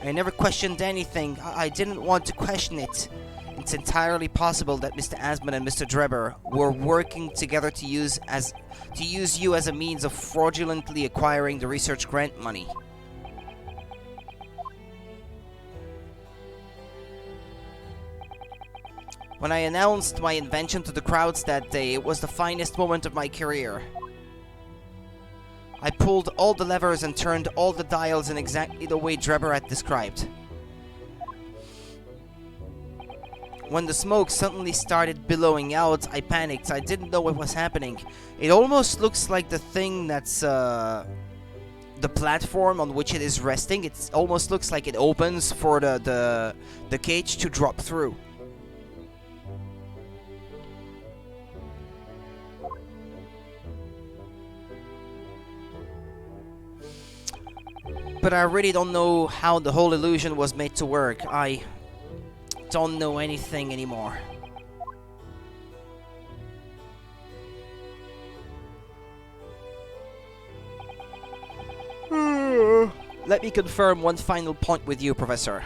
I never questioned anything. I didn't want to question it. It's entirely possible that Mr. Asman and Mr. Drebber were working together to use you as a means of fraudulently acquiring the research grant money. When I announced my invention to the crowds that day, it was the finest moment of my career. I pulled all the levers and turned all the dials in exactly the way Drebber had described. When the smoke suddenly started billowing out, I panicked. I didn't know what was happening. It almost looks like the thing that's the platform on which it is resting. It almost looks like it opens for the cage to drop through. But I really don't know how the whole illusion was made to work. I don't know anything anymore. Let me confirm one final point with you, Professor.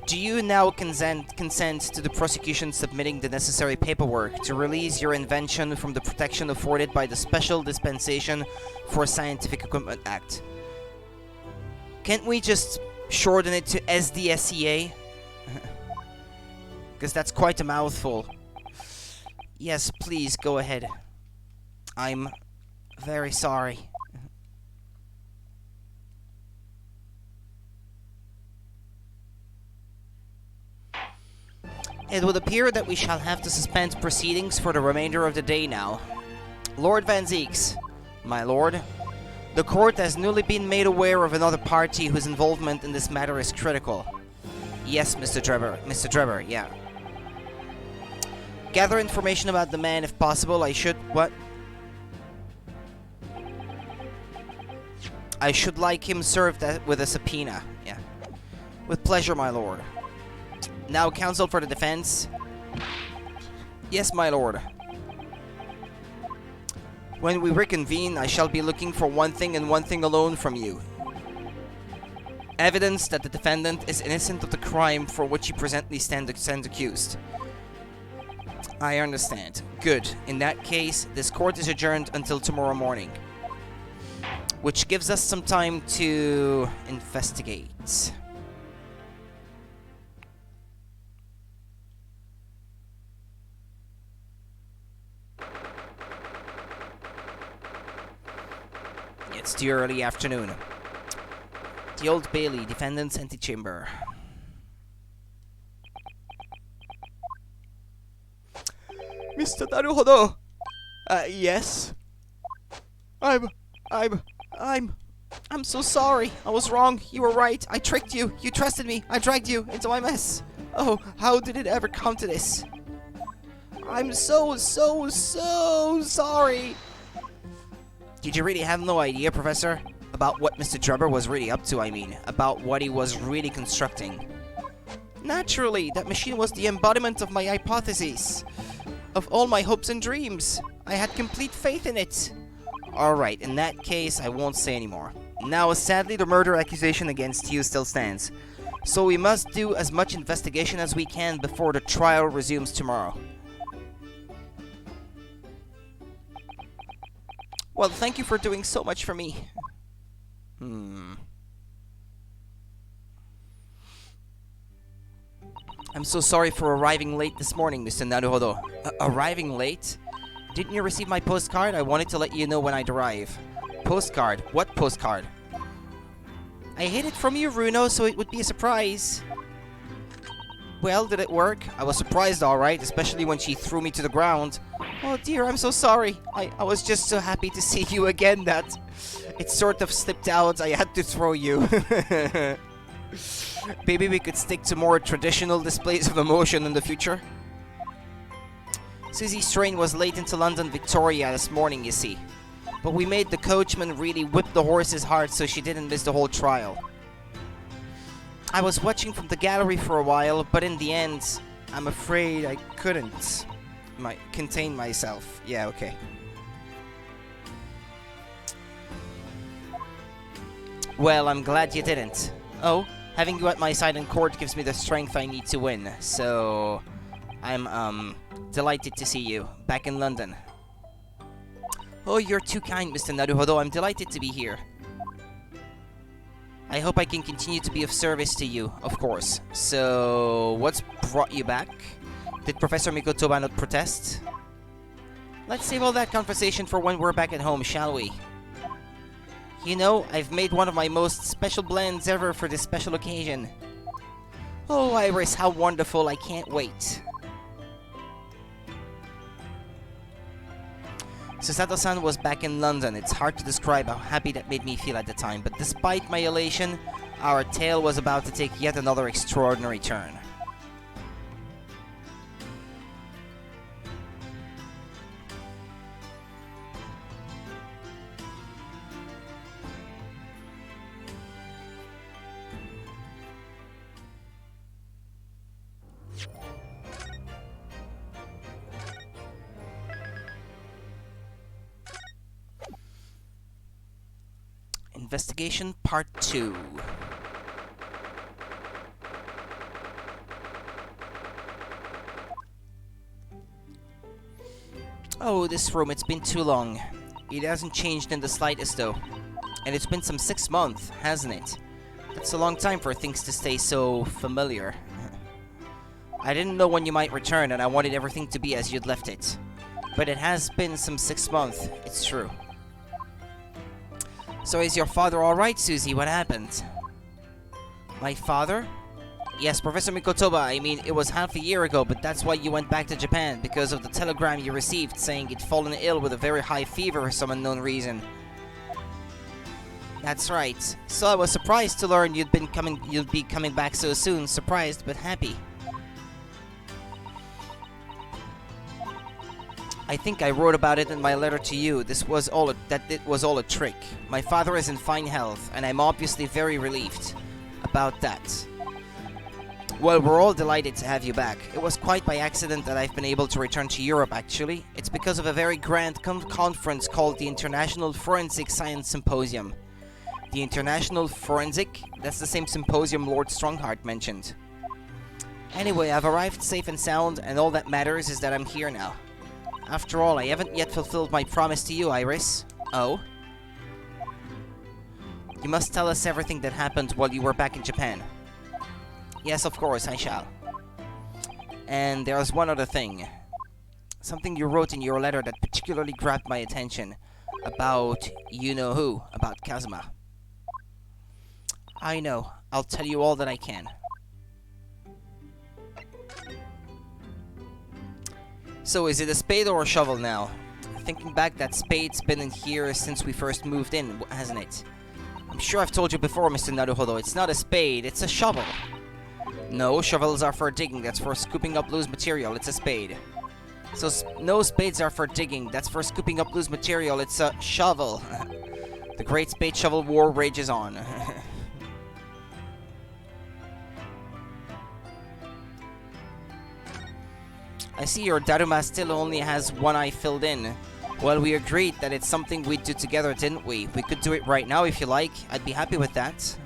Do you now consent to the prosecution submitting the necessary paperwork to release your invention from the protection afforded by the Special Dispensation for Scientific Equipment Act? Can't we just shorten it to SDSEA? Because that's quite a mouthful. Yes, please, go ahead. I'm very sorry. It would appear that we shall have to suspend proceedings for the remainder of the day now. Lord Van Zieks, my lord, the court has newly been made aware of another party whose involvement in this matter is critical. Yes, Mr. Drebber, yeah. Gather information about the man if possible. I should like him served with a subpoena. Yeah. With pleasure, my lord. Now, counsel for the defense. Yes, my lord. When we reconvene, I shall be looking for one thing and one thing alone from you. Evidence that the defendant is innocent of the crime for which he presently stands accused. I understand. Good. In that case, this court is adjourned until tomorrow morning. Which gives us some time to investigate. It's the early afternoon. The Old Bailey, defendant's antechamber. Mr. Naruhodo! Yes? I'm so sorry. I was wrong. You were right. I tricked you. You trusted me. I dragged you into my mess. Oh, how did it ever come to this? I'm so sorry. Did you really have no idea, Professor? About what Mr. Drebber was really up to, I mean. About what he was really constructing. Naturally, that machine was the embodiment of my hypotheses. Of all my hopes and dreams. I had complete faith in it. Alright, in that case, I won't say anymore. Now, sadly, the murder accusation against you still stands. So we must do as much investigation as we can before the trial resumes tomorrow. Well, thank you for doing so much for me. I'm so sorry for arriving late this morning, Mr. Naruhodo. Arriving late? Didn't you receive my postcard? I wanted to let you know when I'd arrive. Postcard? What postcard? I hid it from you, Runo, so it would be a surprise. Well, did it work? I was surprised, alright, especially when she threw me to the ground. Oh dear, I'm so sorry. I was just so happy to see you again that it sort of slipped out. I had to throw you. Maybe we could stick to more traditional displays of emotion in the future. Susie's train was late into London Victoria this morning, you see. But we made the coachman really whip the horses hard so she didn't miss the whole trial. I was watching from the gallery for a while, but in the end, I'm afraid I couldn't contain myself. Yeah, okay. Well, I'm glad you didn't. Oh, having you at my side in court gives me the strength I need to win, so I'm delighted to see you back in London. Oh, you're too kind, Mr. Naruhodo. I'm delighted to be here. I hope I can continue to be of service to you, of course. So, what's brought you back? Did Professor Mikotoba not protest? Let's save all that conversation for when we're back at home, shall we? You know, I've made one of my most special blends ever for this special occasion. Oh, Iris, how wonderful. I can't wait. Susato-san was back in London. It's hard to describe how happy that made me feel at the time, but despite my elation, our tale was about to take yet another extraordinary turn. Investigation Part 2. Oh, this room, it's been too long. It hasn't changed in the slightest, though. And it's been some 6 months, hasn't it? That's a long time for things to stay so familiar. I didn't know when you might return, and I wanted everything to be as you'd left it. But it has been some 6 months, it's true. So is your father alright, Susie? What happened? My father? Yes, Professor Mikotoba. I mean, it was half a year ago, but that's why you went back to Japan, because of the telegram you received saying you'd fallen ill with a very high fever for some unknown reason. That's right. So I was surprised to learn you'd be coming back so soon. Surprised, but happy. I think I wrote about it in my letter to you. It was all a trick. My father is in fine health, and I'm obviously very relieved about that. Well, we're all delighted to have you back. It was quite by accident that I've been able to return to Europe, actually. It's because of a very grand conference called the International Forensic Science Symposium. The International Forensic? That's the same symposium Lord Strongheart mentioned. Anyway, I've arrived safe and sound, and all that matters is that I'm here now. After all, I haven't yet fulfilled my promise to you, Iris. Oh? You must tell us everything that happened while you were back in Japan. Yes, of course, I shall. And there's one other thing. Something you wrote in your letter that particularly grabbed my attention. About you-know-who, about Kazuma. I know. I'll tell you all that I can. So, is it a spade or a shovel now? Thinking back, that spade's been in here since we first moved in, hasn't it? I'm sure I've told you before, Mr. Naruhodo, it's not a spade, it's a shovel. No, shovels are for digging, that's for scooping up loose material, it's a spade. So, no spades are for digging, that's for scooping up loose material, it's a shovel. The Great Spade Shovel War rages on. I see your Daruma still only has one eye filled in. Well, we agreed that it's something we'd do together, didn't we? We could do it right now if you like. I'd be happy with that.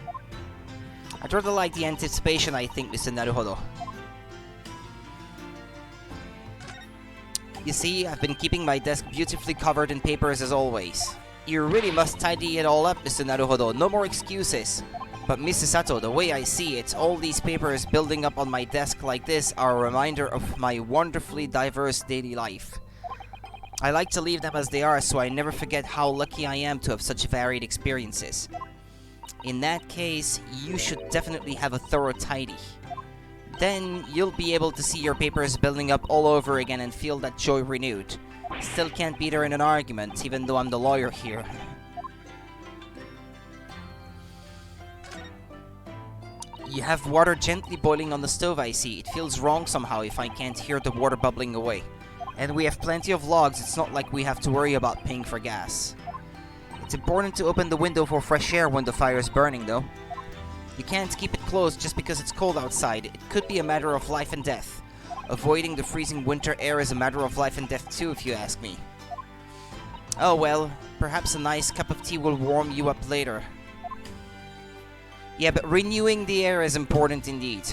I'd rather like the anticipation, I think, Mr. Naruhodo. You see, I've been keeping my desk beautifully covered in papers as always. You really must tidy it all up, Mr. Naruhodo. No more excuses. But Mrs. Sato, the way I see it, all these papers building up on my desk like this are a reminder of my wonderfully diverse daily life. I like to leave them as they are so I never forget how lucky I am to have such varied experiences. In that case, you should definitely have a thorough tidy. Then you'll be able to see your papers building up all over again and feel that joy renewed. Still can't beat her in an argument, even though I'm the lawyer here. You have water gently boiling on the stove, I see. It feels wrong somehow if I can't hear the water bubbling away. And we have plenty of logs, it's not like we have to worry about paying for gas. It's important to open the window for fresh air when the fire is burning, though. You can't keep it closed just because it's cold outside. It could be a matter of life and death. Avoiding the freezing winter air is a matter of life and death too, if you ask me. Oh well, perhaps a nice cup of tea will warm you up later. Yeah, but renewing the air is important indeed.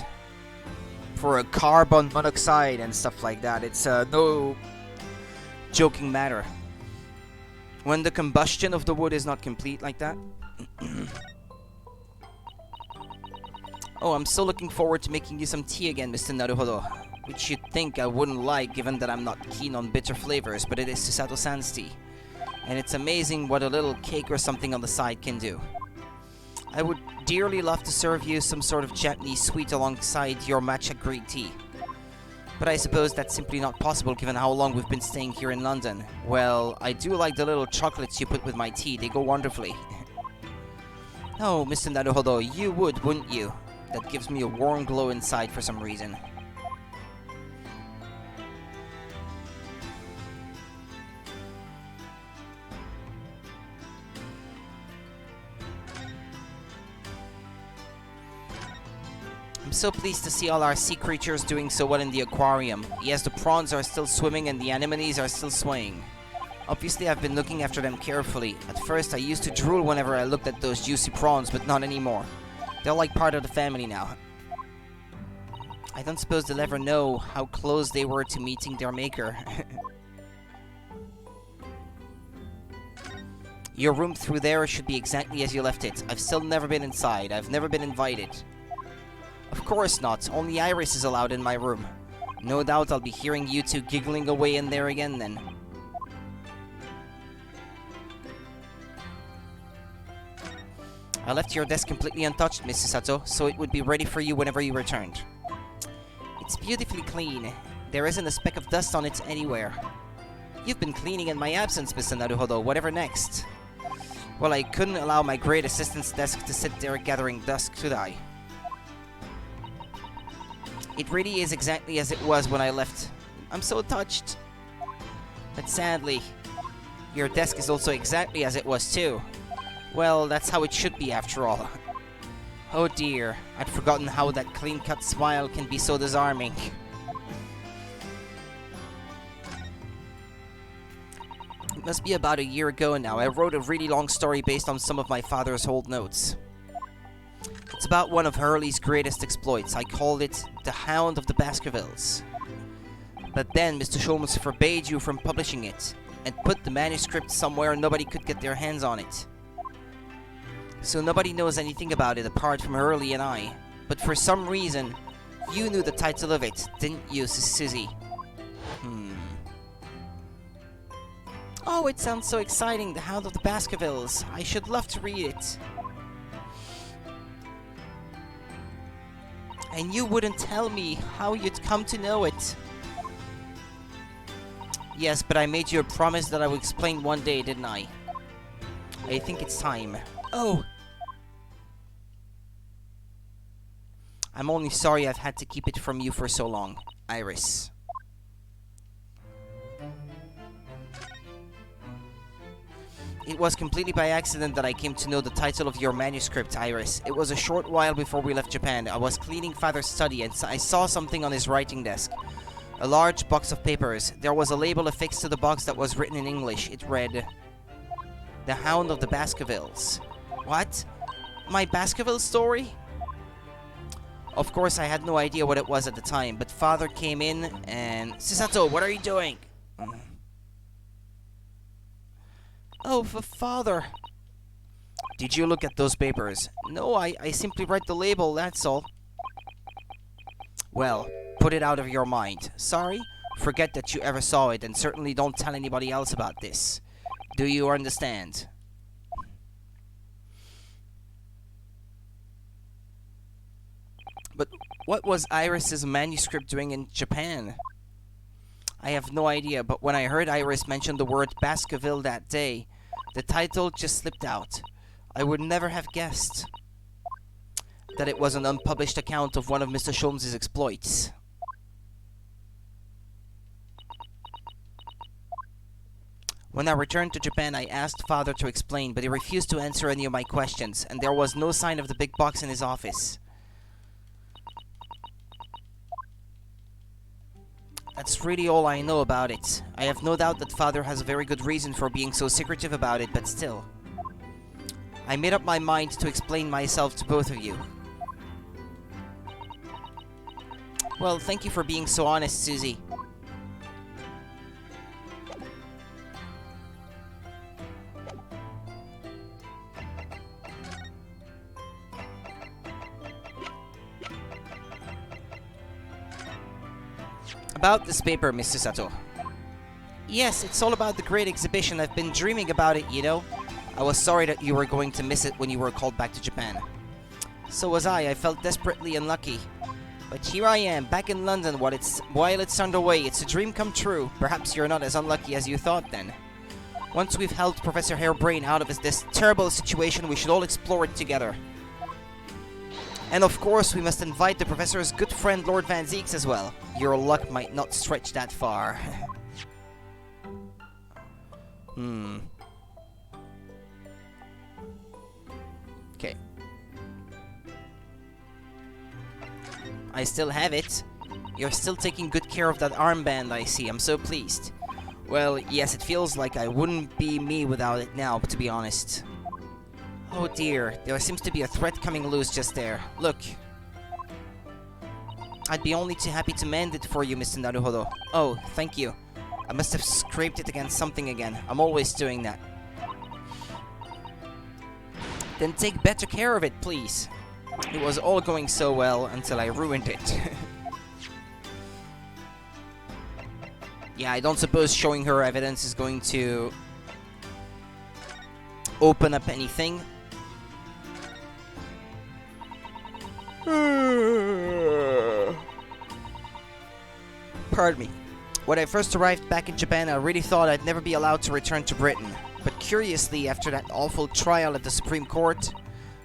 For a carbon monoxide and stuff like that, it's no joking matter. When the combustion of the wood is not complete like that. Oh, I'm so looking forward to making you some tea again, Mr. Naruhodo. Which you'd think I wouldn't like, given that I'm not keen on bitter flavors, but it is Susato-san's tea. And it's amazing what a little cake or something on the side can do. I would dearly love to serve you some sort of Japanese sweet alongside your matcha green tea. But I suppose that's simply not possible given how long we've been staying here in London. Well, I do like the little chocolates you put with my tea, they go wonderfully. Oh, Mr. Naruhodo, you would, wouldn't you? That gives me a warm glow inside for some reason. I'm so pleased to see all our sea creatures doing so well in the aquarium. Yes, the prawns are still swimming and the anemones are still swaying. Obviously, I've been looking after them carefully. At first, I used to drool whenever I looked at those juicy prawns, but not anymore. They're like part of the family now. I don't suppose they'll ever know how close they were to meeting their maker. Your room through there should be exactly as you left it. I've still never been inside. I've never been invited. Of course not. Only Iris is allowed in my room. No doubt I'll be hearing you two giggling away in there again then. I left your desk completely untouched, Mrs. Sato, so it would be ready for you whenever you returned. It's beautifully clean. There isn't a speck of dust on it anywhere. You've been cleaning in my absence, Mr. Naruhodo. Whatever next? Well, I couldn't allow my great assistant's desk to sit there gathering dust, could I? It really is exactly as it was when I left. I'm so touched. But sadly, your desk is also exactly as it was too. Well, that's how it should be after all. Oh dear, I'd forgotten how that clean-cut smile can be so disarming. It must be about a year ago now. I wrote a really long story based on some of my father's old notes. It's about one of Hurley's greatest exploits. I called it The Hound of the Baskervilles. But then Mr. Schulmans forbade you from publishing it, and put the manuscript somewhere nobody could get their hands on it. So nobody knows anything about it apart from Hurley and I. But for some reason, you knew the title of it, didn't you, Susie? Oh, it sounds so exciting, The Hound of the Baskervilles. I should love to read it. And you wouldn't tell me how you'd come to know it. Yes, but I made you a promise that I would explain one day, didn't I? I think it's time. Oh! I'm only sorry I've had to keep it from you for so long, Iris. It was completely by accident that I came to know the title of your manuscript, Iris. It was a short while before we left Japan. I was cleaning Father's study and I saw something on his writing desk. A large box of papers. There was a label affixed to the box that was written in English. It read, The Hound of the Baskervilles. What? My Baskervilles story? Of course, I had no idea what it was at the time, but Father came in and... Susato, what are you doing? Oh, father! Did you look at those papers? No, I simply read the label, that's all. Well, put it out of your mind. Sorry? Forget that you ever saw it, and certainly don't tell anybody else about this. Do you understand? But what was Iris's manuscript doing in Japan? I have no idea, but when I heard Iris mention the word Baskerville that day, the title just slipped out. I would never have guessed that it was an unpublished account of one of Mr. Sholmes' exploits. When I returned to Japan, I asked Father to explain, but he refused to answer any of my questions, and there was no sign of the big box in his office. That's really all I know about it. I have no doubt that Father has a very good reason for being so secretive about it, but still. I made up my mind to explain myself to both of you. Well, thank you for being so honest, Susie. About this paper, Mr. Sato. Yes, it's all about the great exhibition. I've been dreaming about it, you know. I was sorry that you were going to miss it when you were called back to Japan. So was I. I felt desperately unlucky. But here I am, back in London while it's underway. It's a dream come true. Perhaps you're not as unlucky as you thought then. Once we've helped Professor Harebrain out of this terrible situation, we should all explore it together. And of course, we must invite the Professor's good friend Lord Van Zieks as well. Your luck might not stretch that far. Okay. I still have it. You're still taking good care of that armband, I see. I'm so pleased. Well, yes, it feels like I wouldn't be me without it now, to be honest. Oh dear, there seems to be a thread coming loose just there. Look. I'd be only too happy to mend it for you, Mr. Naruhodo. Oh, thank you. I must have scraped it against something again. I'm always doing that. Then take better care of it, please. It was all going so well until I ruined it. Yeah, I don't suppose showing her evidence is going to open up anything. Pardon me. When I first arrived back in Japan, I really thought I'd never be allowed to return to Britain. But curiously, after that awful trial at the Supreme Court,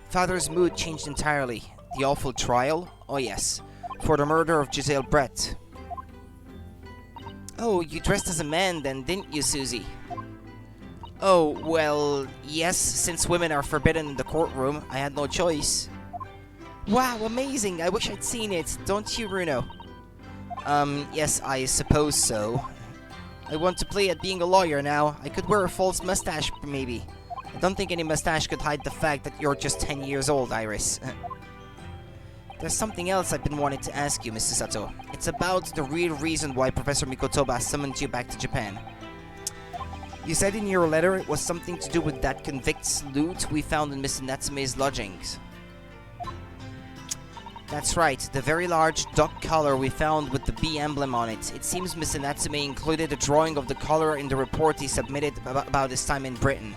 Father's mood changed entirely. The awful trial? Oh yes, for the murder of Giselle Brett. Oh, you dressed as a man then, didn't you, Susie? Oh, well, yes, since women are forbidden in the courtroom, I had no choice. Wow, amazing! I wish I'd seen it, don't you, Bruno? Yes, I suppose so. I want to play at being a lawyer now. I could wear a false mustache, maybe. I don't think any mustache could hide the fact that you're just 10 years old, Iris. There's something else I've been wanting to ask you, Mr. Sato. It's about the real reason why Professor Mikotoba summoned you back to Japan. You said in your letter it was something to do with that convict's loot we found in Mr. Natsume's lodgings. That's right, the very large duck collar we found with the bee emblem on it. It seems Mr. Natsume included a drawing of the collar in the report he submitted about his time in Britain.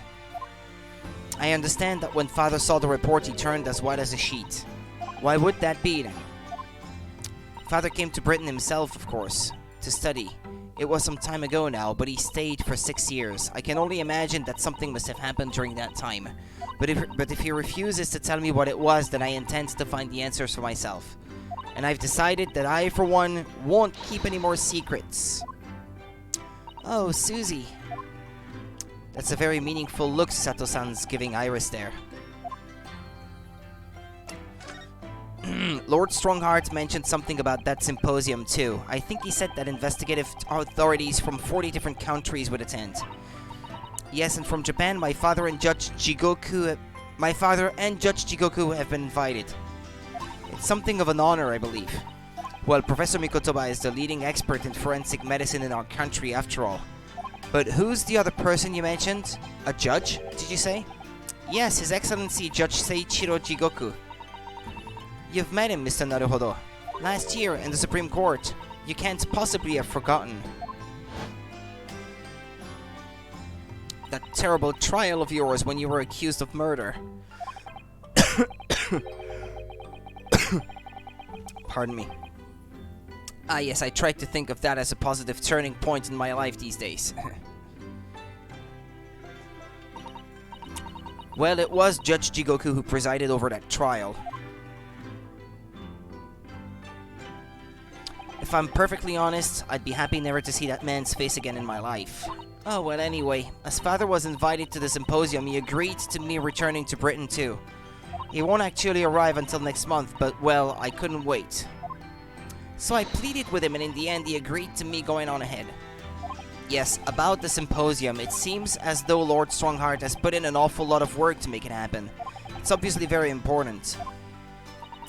I understand that when Father saw the report he turned as white as a sheet. Why would that be then? Father came to Britain himself, of course, to study. It was some time ago now, but he stayed for 6 years. I can only imagine that something must have happened during that time. But if he refuses to tell me what it was, then I intend to find the answers for myself. And I've decided that I, for one, won't keep any more secrets. Oh, Susie. That's a very meaningful look Sato-san's giving Iris there. Lord Strongheart mentioned something about that symposium too. I think he said that investigative authorities from 40 different countries would attend. Yes, and from Japan, my father and Judge Jigoku have been invited. It's something of an honor, I believe. Well, Professor Mikotoba is the leading expert in forensic medicine in our country, after all. But who's the other person you mentioned? A judge, did you say? Yes, His Excellency Judge Seiichiro Jigoku. You've met him, Mr. Naruhodo. Last year in the Supreme Court. You can't possibly have forgotten. That terrible trial of yours when you were accused of murder. Pardon me. Ah yes, I tried to think of that as a positive turning point in my life these days. Well, it was Judge Jigoku who presided over that trial. If I'm perfectly honest, I'd be happy never to see that man's face again in my life. Oh, well, anyway, as Father was invited to the symposium, he agreed to me returning to Britain too. He won't actually arrive until next month, but, well, I couldn't wait. So I pleaded with him, and in the end, he agreed to me going on ahead. Yes, about the symposium, it seems as though Lord Strongheart has put in an awful lot of work to make it happen. It's obviously very important.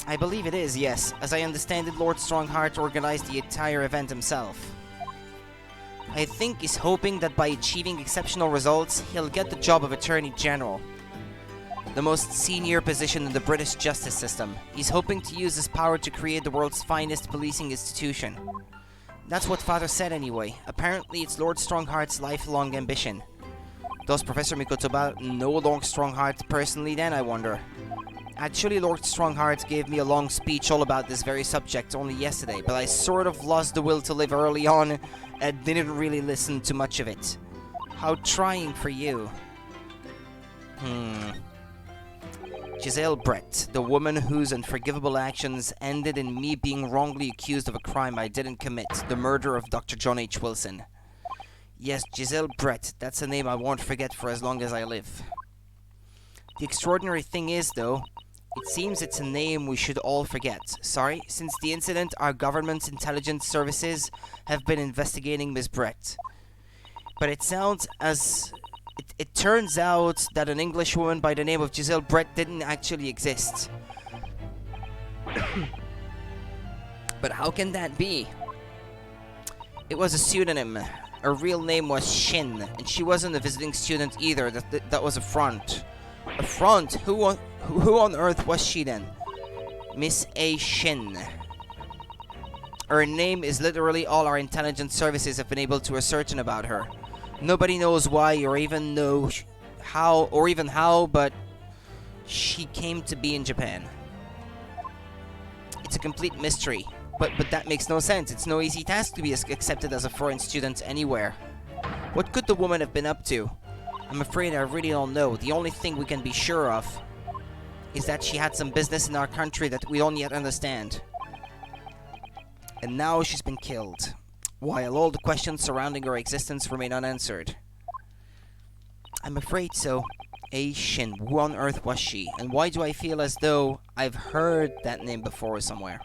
I believe it is, yes. As I understand it, Lord Strongheart organized the entire event himself. I think he's hoping that by achieving exceptional results, he'll get the job of Attorney General. The most senior position in the British justice system. He's hoping to use his power to create the world's finest policing institution. That's what Father said anyway. Apparently it's Lord Strongheart's lifelong ambition. Does Professor Mikotoba know Lord Strongheart personally then, I wonder? Actually, Lord Strongheart gave me a long speech all about this very subject only yesterday, but I sort of lost the will to live early on and didn't really listen to much of it. How trying for you. Giselle Brett, the woman whose unforgivable actions ended in me being wrongly accused of a crime I didn't commit, the murder of Dr. John H. Wilson. Yes, Giselle Brett, that's a name I won't forget for as long as I live. The extraordinary thing is, though, it seems it's a name we should all forget. Sorry, since the incident, our government's intelligence services have been investigating Miss Brett. But it sounds as... It turns out that an English woman by the name of Giselle Brett didn't actually exist. But how can that be? It was a pseudonym. Her real name was Shin, and she wasn't a visiting student either. That was a front. A front? Who on earth was she then? Miss A. Shin. Her name is literally all our intelligence services have been able to ascertain about her. Nobody knows why or even how, but she came to be in Japan. It's a complete mystery, but that makes no sense. It's no easy task to be accepted as a foreign student anywhere. What could the woman have been up to? I'm afraid I really don't know. The only thing we can be sure of is that she had some business in our country that we don't yet understand. And now she's been killed, while all the questions surrounding her existence remain unanswered. I'm afraid so. A. Shin, who on earth was she? And why do I feel as though I've heard that name before somewhere?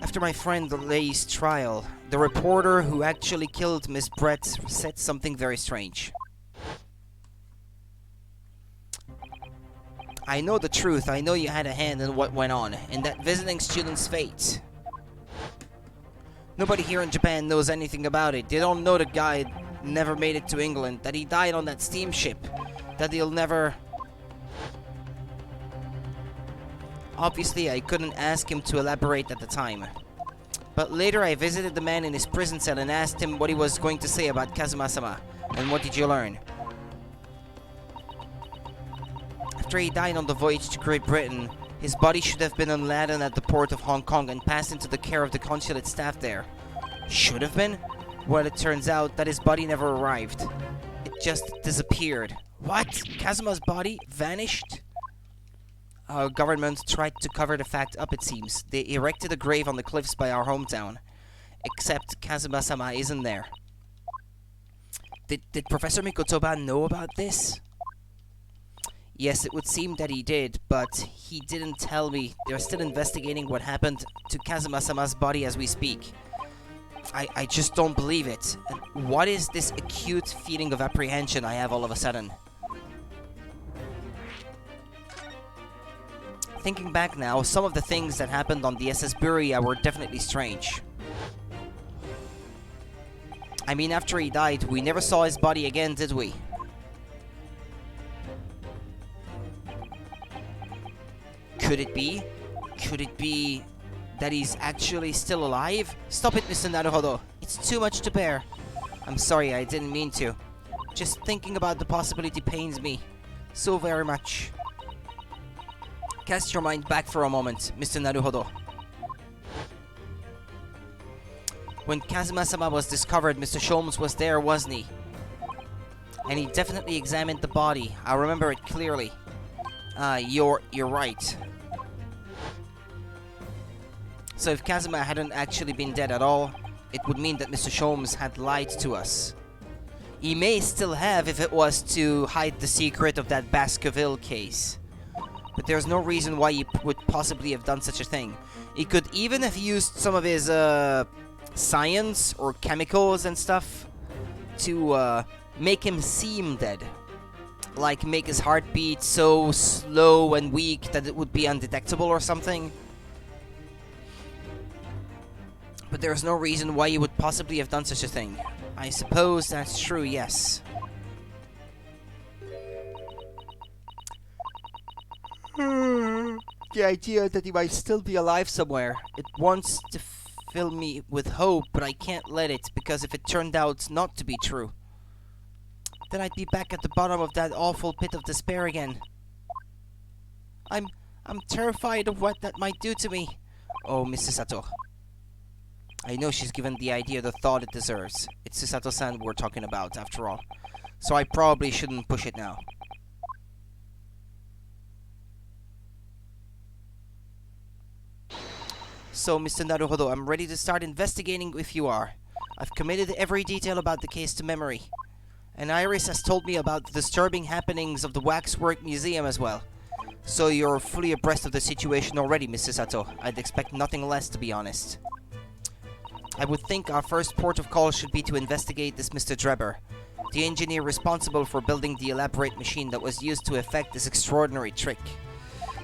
After my friend Lay's trial, the reporter who actually killed Miss Brett said something very strange. I know the truth. I know you had a hand in what went on, in that visiting student's fate. Nobody here in Japan knows anything about it. They don't know the guy never made it to England, that he died on that steamship, that he'll never... Obviously, I couldn't ask him to elaborate at the time. But later I visited the man in his prison cell and asked him what he was going to say about Kazuma-sama. And what did you learn? After he died on the voyage to Great Britain, his body should have been unladen at the port of Hong Kong and passed into the care of the consulate staff there. Should have been? Well, it turns out that his body never arrived. It just disappeared. What? Kazuma's body vanished? Our government tried to cover the fact up, it seems. They erected a grave on the cliffs by our hometown. Except Kazuma-sama isn't there. Did Professor Mikotoba know about this? Yes, it would seem that he did, but he didn't tell me. They're still investigating what happened to Kazuma-sama's body as we speak. I just don't believe it. And what is this acute feeling of apprehension I have all of a sudden? Thinking back now, some of the things that happened on the SS Buria were definitely strange. I mean, after he died, we never saw his body again, did we? Could it be? Could it be that he's actually still alive? Stop it, Mr. Naruhodo. It's too much to bear. I'm sorry, I didn't mean to. Just thinking about the possibility pains me so very much. Cast your mind back for a moment, Mr. Naruhodo. When Kazuma-sama was discovered, Mr. Sholmes was there, wasn't he? And he definitely examined the body. I remember it clearly. You're right. So if Kazuma hadn't actually been dead at all, it would mean that Mr. Sholmes had lied to us. He may still have if it was to hide the secret of that Baskerville case. But there's no reason why he would possibly have done such a thing. He could even have used some of his science or chemicals and stuff to make him seem dead. Like make his heartbeat so slow and weak that it would be undetectable or something. But there's no reason why he would possibly have done such a thing. I suppose that's true, yes. The idea that he might still be alive somewhere, it wants to fill me with hope, but I can't let it, because if it turned out not to be true, then I'd be back at the bottom of that awful pit of despair again. I'm terrified of what that might do to me. Oh, Mrs. Sato. I know she's given the idea the thought it deserves. It's Susato-san we're talking about, after all. So I probably shouldn't push it now. So, Mr. Naruhodo, I'm ready to start investigating if you are. I've committed every detail about the case to memory. And Iris has told me about the disturbing happenings of the Waxwork Museum as well. So you're fully abreast of the situation already, Mrs. Sato. I'd expect nothing less, to be honest. I would think our first port of call should be to investigate this Mr. Drebber, the engineer responsible for building the elaborate machine that was used to effect this extraordinary trick.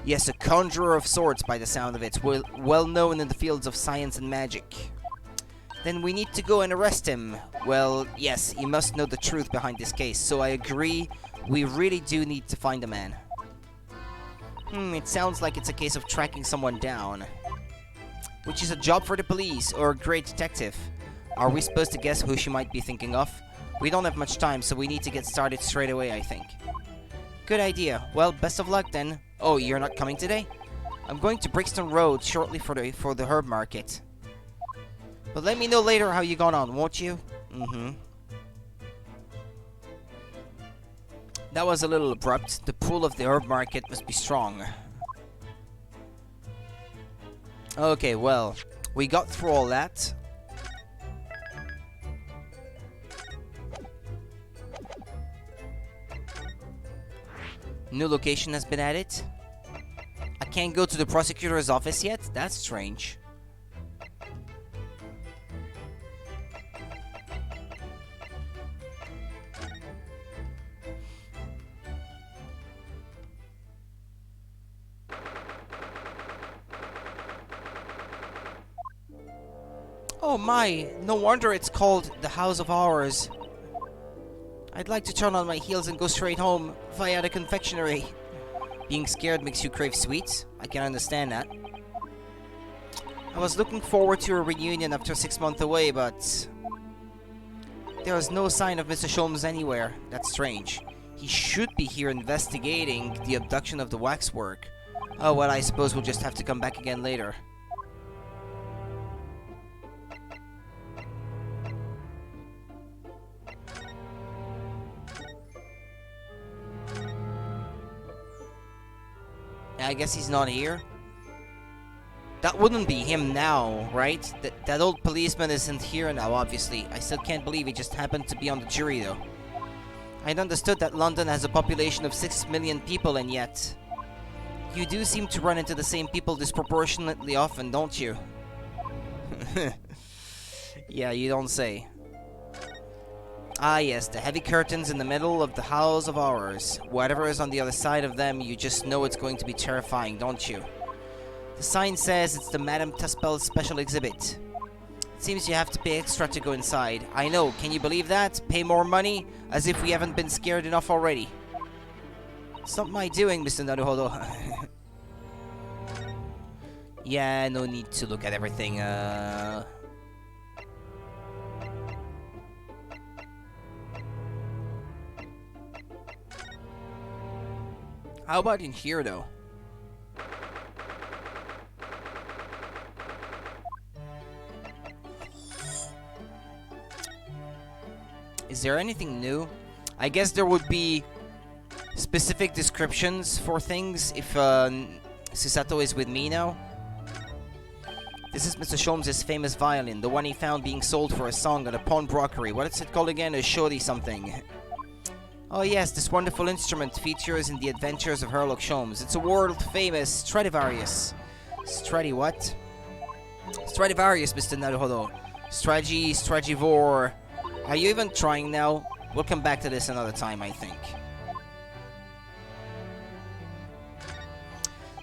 Yes, a conjurer of sorts by the sound of it, well known in the fields of science and magic. Then we need to go and arrest him. Well, yes, he must know the truth behind this case, so I agree, we really do need to find the man. It sounds like it's a case of tracking someone down. Which is a job for the police, or a great detective. Are we supposed to guess who she might be thinking of? We don't have much time, so we need to get started straight away, I think. Good idea. Well, best of luck then. Oh, you're not coming today? I'm going to Brixton Road shortly for the herb market. But let me know later how you got on, won't you? That was a little abrupt. The pull of the herb market must be strong. Okay, well, we got through all that. New location has been added. I can't go to the prosecutor's office yet? That's strange. Oh my, no wonder it's called the House of Horrors. I'd like to turn on my heels and go straight home via the confectionery. Being scared makes you crave sweets. I can understand that. I was looking forward to a reunion after 6 months away, but there is no sign of Mr. Sholmes anywhere. That's strange. He should be here investigating the abduction of the waxwork. Oh, well, I suppose we'll just have to come back again later. I guess he's not here. That wouldn't be him now, right? That old policeman isn't here now, obviously. I still can't believe he just happened to be on the jury, though. I'd understood that London has a population of 6 million people, and yet you do seem to run into the same people disproportionately often, don't you? Yeah, you don't say. Ah yes, the heavy curtains in the middle of the house of horrors. Whatever is on the other side of them, you just know it's going to be terrifying, don't you? The sign says it's the Madame Tuspel special exhibit. It seems you have to pay extra to go inside. I know, can you believe that? Pay more money? As if we haven't been scared enough already. It's not my doing, Mr. Naruhodo. Yeah, no need to look at everything, How about in here, though? Is there anything new? I guess there would be specific descriptions for things if Susato is with me now. This is Mr. Sholmes' famous violin, the one he found being sold for a song at a pawnbrokery. What is it called again? A shorty something. Oh yes, this wonderful instrument features in the adventures of Sherlock Holmes. It's a world-famous Stradivarius. What? Stradivarius, Mr. Naruhodo. Stradivor. Are you even trying now? We'll come back to this another time, I think.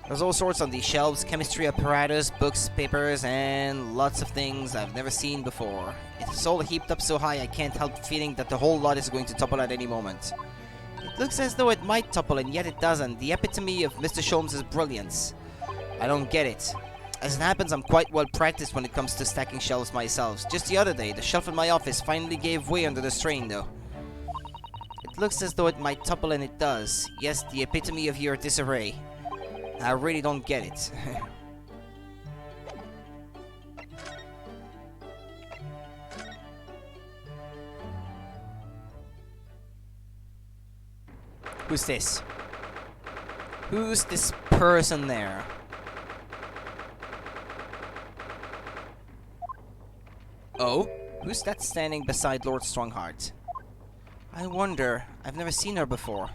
There's all sorts on these shelves. Chemistry apparatus, books, papers, and lots of things I've never seen before. It's all heaped up so high I can't help feeling that the whole lot is going to topple at any moment. It looks as though it might topple, and yet it doesn't. The epitome of Mr. Sholmes' brilliance. I don't get it. As it happens, I'm quite well practiced when it comes to stacking shelves myself. Just the other day, the shelf in my office finally gave way under the strain, though. It looks as though it might topple, and it does. Yes, the epitome of your disarray. I really don't get it. Who's this? Who's this person there? Oh? Who's that standing beside Lord Strongheart? I wonder. I've never seen her before.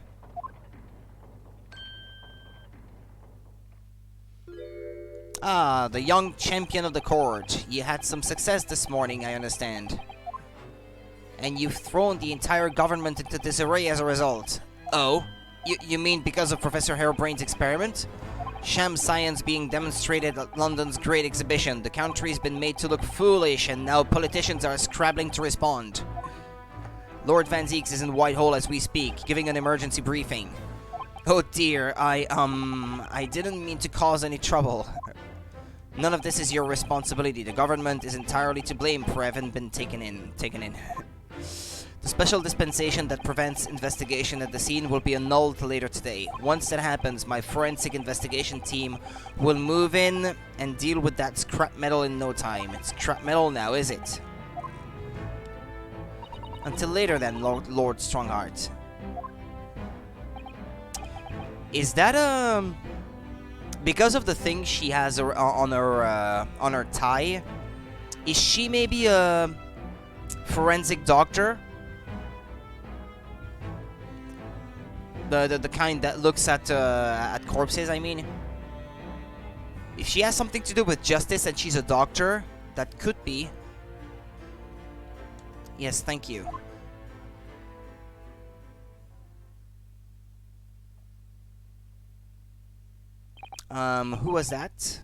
Ah, the young champion of the court. You had some success this morning, I understand. And you've thrown the entire government into disarray as a result. Oh? You mean because of Professor Harebrain's experiment? Sham science being demonstrated at London's great exhibition. The country's been made to look foolish, and now politicians are scrabbling to respond. Lord Van Zeeks is in Whitehall as we speak, giving an emergency briefing. Oh dear, I didn't mean to cause any trouble. None of this is your responsibility. The government is entirely to blame for having been taken in. The special dispensation that prevents investigation at the scene will be annulled later today. Once that happens, my forensic investigation team will move in and deal with that scrap metal in no time. It's scrap metal now, is it? Until later then, Lord Strongheart. Is that because of the thing she has on her tie? Is she maybe a forensic doctor? The kind that looks at corpses, I mean. If she has something to do with justice and she's a doctor, that could be. Yes, thank you. Who was that?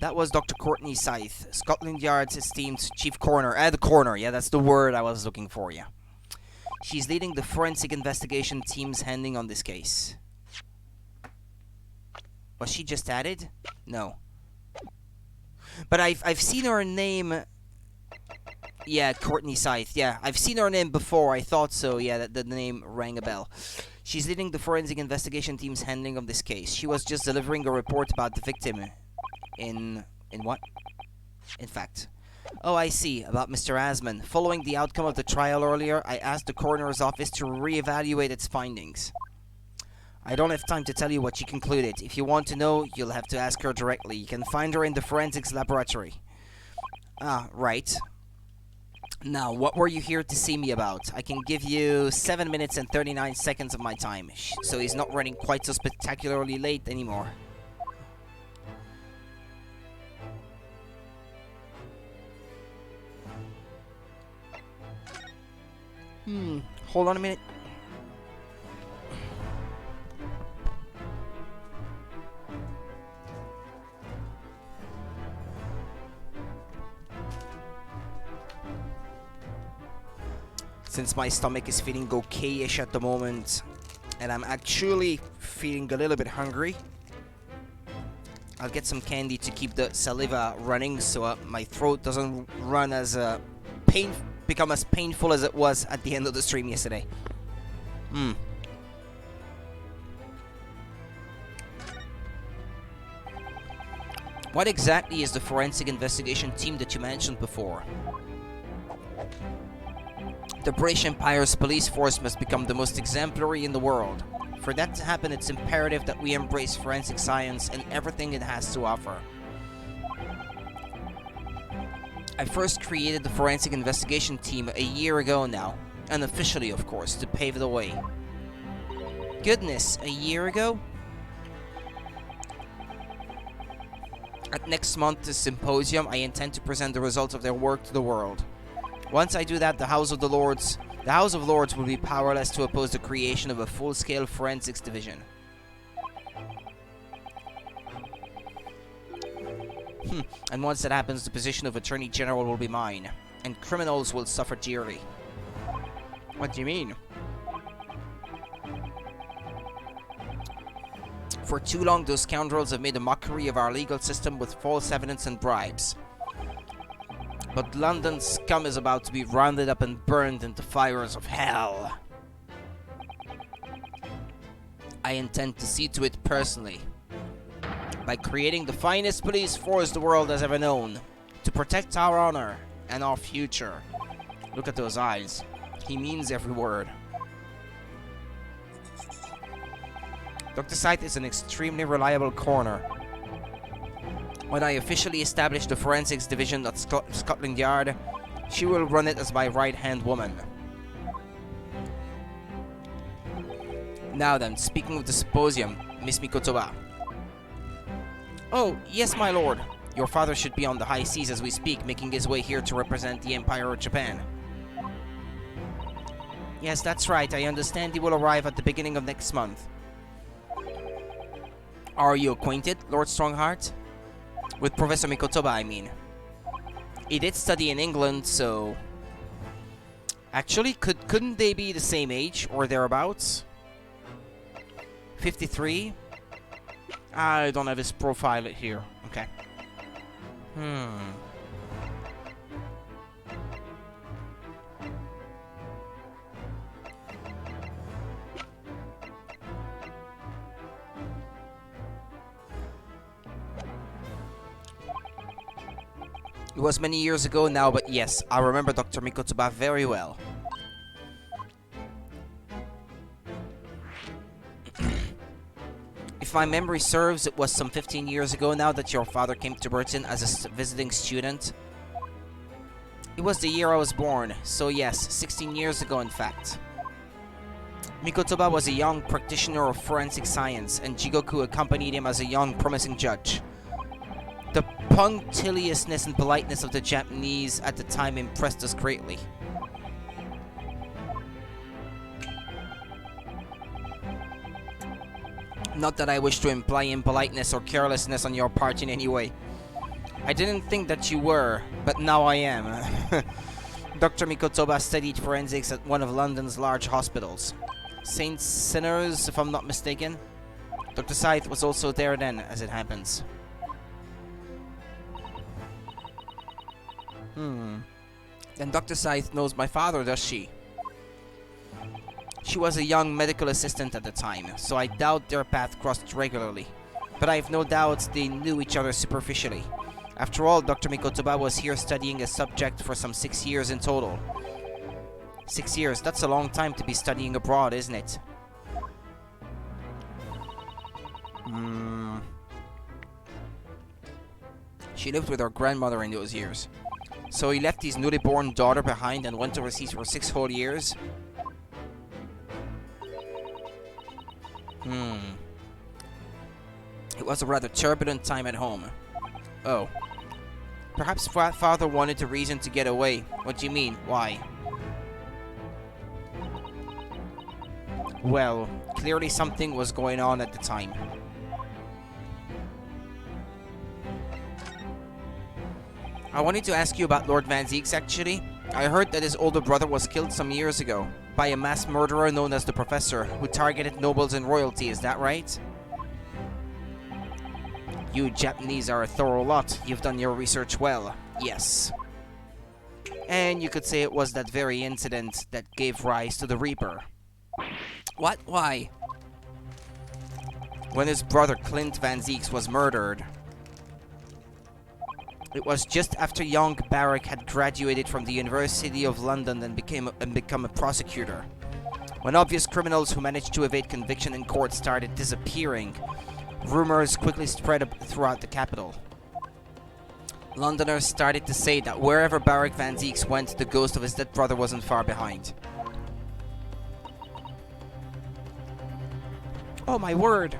That was Dr. Courtney Scythe, Scotland Yard's esteemed chief coroner. The coroner, yeah, that's the word I was looking for, yeah. She's leading the forensic investigation team's handling on this case. Was she just added? No. But I've seen her name. Yeah, Courtney Scythe. Yeah, I've seen her name before. I thought so. Yeah, that the name rang a bell. She's leading the forensic investigation team's handling of this case. She was just delivering a report about the victim. In what? In fact. Oh, I see. About Mr. Asman. Following the outcome of the trial earlier, I asked the coroner's office to reevaluate its findings. I don't have time to tell you what she concluded. If you want to know, you'll have to ask her directly. You can find her in the forensics laboratory. Ah, right. Now, what were you here to see me about? I can give you 7 minutes and 39 seconds of my time, so he's not running quite so spectacularly late anymore. Hold on a minute. Since my stomach is feeling okay-ish at the moment, and I'm actually feeling a little bit hungry, I'll get some candy to keep the saliva running so my throat doesn't run as become as painful as it was at the end of the stream yesterday. What exactly is the forensic investigation team that you mentioned before? The British Empire's police force must become the most exemplary in the world. For that to happen, it's imperative that we embrace forensic science and everything it has to offer. I first created the forensic investigation team a year ago now, unofficially of course, to pave the way. Goodness, a year ago? At next month's symposium, I intend to present the results of their work to the world. Once I do that, the House of Lords will be powerless to oppose the creation of a full-scale forensics division. And once that happens, the position of Attorney General will be mine, and criminals will suffer dearly. What do you mean? For too long, those scoundrels have made a mockery of our legal system with false evidence and bribes. But London's scum is about to be rounded up and burned in the fires of hell. I intend to see to it personally, by creating the finest police force the world has ever known, to protect our honor and our future. Look at those eyes. He means every word. Dr. Scythe is an extremely reliable coroner. When I officially establish the forensics division at Scotland Yard, she will run it as my right-hand woman. Now then, speaking of the symposium, Miss Mikotoba. Oh, yes, my lord. Your father should be on the high seas as we speak, making his way here to represent the Empire of Japan. Yes, that's right. I understand he will arrive at the beginning of next month. Are you acquainted, Lord Strongheart? With Professor Mikotoba, I mean. He did study in England, so... Actually, couldn't they be the same age, or thereabouts? 53? I don't have his profile here. Okay. It was many years ago now, but yes, I remember Dr. Mikotoba very well. If my memory serves, it was some 15 years ago now that your father came to Britain as a visiting student. It was the year I was born, so yes, 16 years ago in fact. Mikotoba was a young practitioner of forensic science, and Jigoku accompanied him as a young promising judge. The punctiliousness and politeness of the Japanese at the time impressed us greatly. Not that I wish to imply impoliteness or carelessness on your part in any way. I didn't think that you were, but now I am. Dr. Mikotoba studied forensics at one of London's large hospitals. St. Sinners, if I'm not mistaken. Dr. Scythe was also there then, as it happens. Then Dr. Scythe knows my father, does she? She was a young medical assistant at the time, so I doubt their path crossed regularly. But I have no doubts they knew each other superficially. After all, Dr. Mikotoba was here studying a subject for some 6 years in total. 6 years, that's a long time to be studying abroad, isn't it? She lived with her grandmother in those years. So he left his newly born daughter behind and went overseas for 6 whole years? It was a rather turbulent time at home. Oh. Perhaps father wanted a reason to get away. What do you mean? Why? Well, clearly something was going on at the time. I wanted to ask you about Lord Van Zieks, actually. I heard that his older brother was killed some years ago by a mass murderer known as the Professor, who targeted nobles and royalty, is that right? You Japanese are a thorough lot. You've done your research well. Yes. And you could say it was that very incident that gave rise to the Reaper. What? Why? When his brother Clint Van Zieks was murdered, it was just after young Barrack had graduated from the University of London and become a prosecutor. When obvious criminals who managed to evade conviction in court started disappearing, rumors quickly spread throughout the capital. Londoners started to say that wherever Barrack Van Zieks went, the ghost of his dead brother wasn't far behind. Oh my word!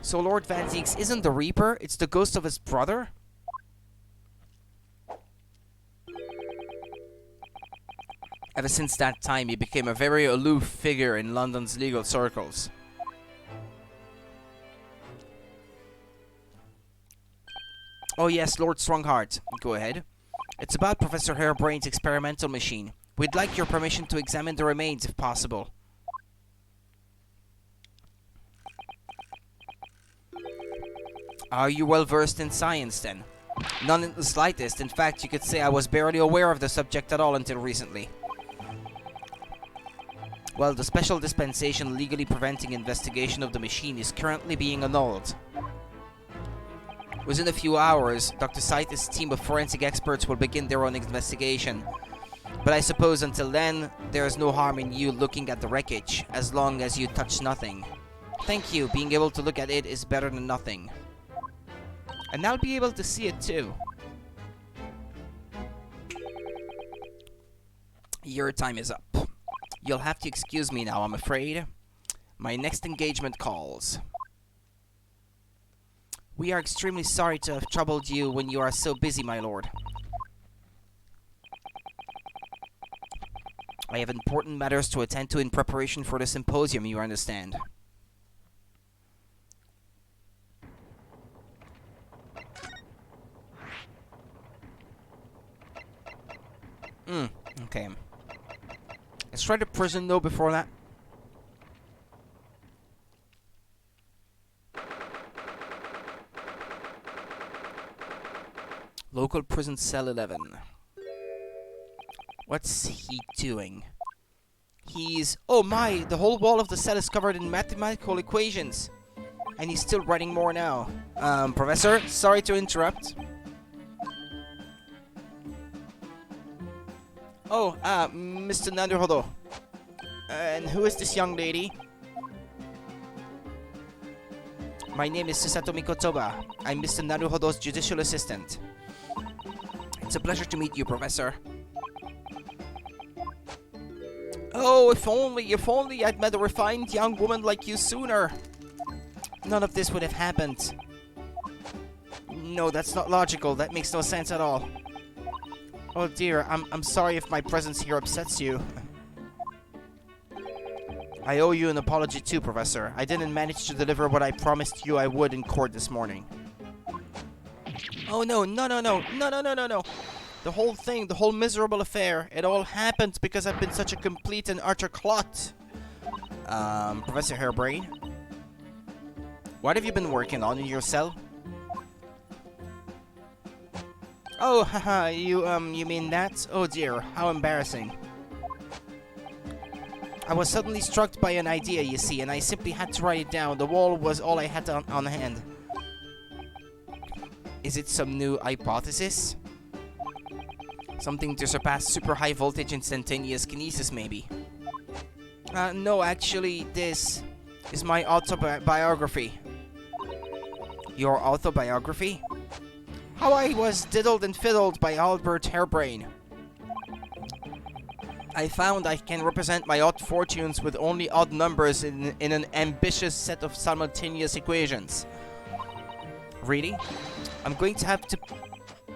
So Lord Van Zieks isn't the Reaper, it's the ghost of his brother? Ever since that time, he became a very aloof figure in London's legal circles. Oh yes, Lord Strongheart. Go ahead. It's about Professor Harebrain's experimental machine. We'd like your permission to examine the remains, if possible. Are you well versed in science, then? None in the slightest. In fact, you could say I was barely aware of the subject at all until recently. Well, the special dispensation legally preventing investigation of the machine is currently being annulled. Within a few hours, Dr. Saita's team of forensic experts will begin their own investigation. But I suppose until then, there is no harm in you looking at the wreckage, as long as you touch nothing. Thank you, being able to look at it is better than nothing. And I'll be able to see it too. Your time is up. You'll have to excuse me now, I'm afraid. My next engagement calls. We are extremely sorry to have troubled you when you are so busy, my lord. I have important matters to attend to in preparation for the symposium, you understand. Okay. Let's try the prison, though, before that. Local prison cell 11. What's he doing? He's... Oh my! The whole wall of the cell is covered in mathematical equations. And he's still writing more now. Professor, sorry to interrupt. Oh, Mr. Naruhodo. And who is this young lady? My name is Susato Mikotoba. I'm Mr. Naruhodo's judicial assistant. It's a pleasure to meet you, Professor. Oh, if only I'd met a refined young woman like you sooner. None of this would have happened. No, that's not logical. That makes no sense at all. Oh dear, I'm sorry if my presence here upsets you. I owe you an apology too, Professor. I didn't manage to deliver what I promised you I would in court this morning. Oh no. The whole thing, the whole miserable affair, it all happened because I've been such a complete and utter clot. Professor Harebrain? What have you been working on in your cell? Oh, haha, you mean that? Oh dear, how embarrassing. I was suddenly struck by an idea, you see, and I simply had to write it down. The wall was all I had on hand. Is it some new hypothesis? Something to surpass super high voltage instantaneous kinesis, maybe? No, actually, this is my autobiography. Your autobiography? How I was diddled and fiddled by Albert Harebrain. I found I can represent my odd fortunes with only odd numbers in an ambitious set of simultaneous equations. Really? I'm going to have to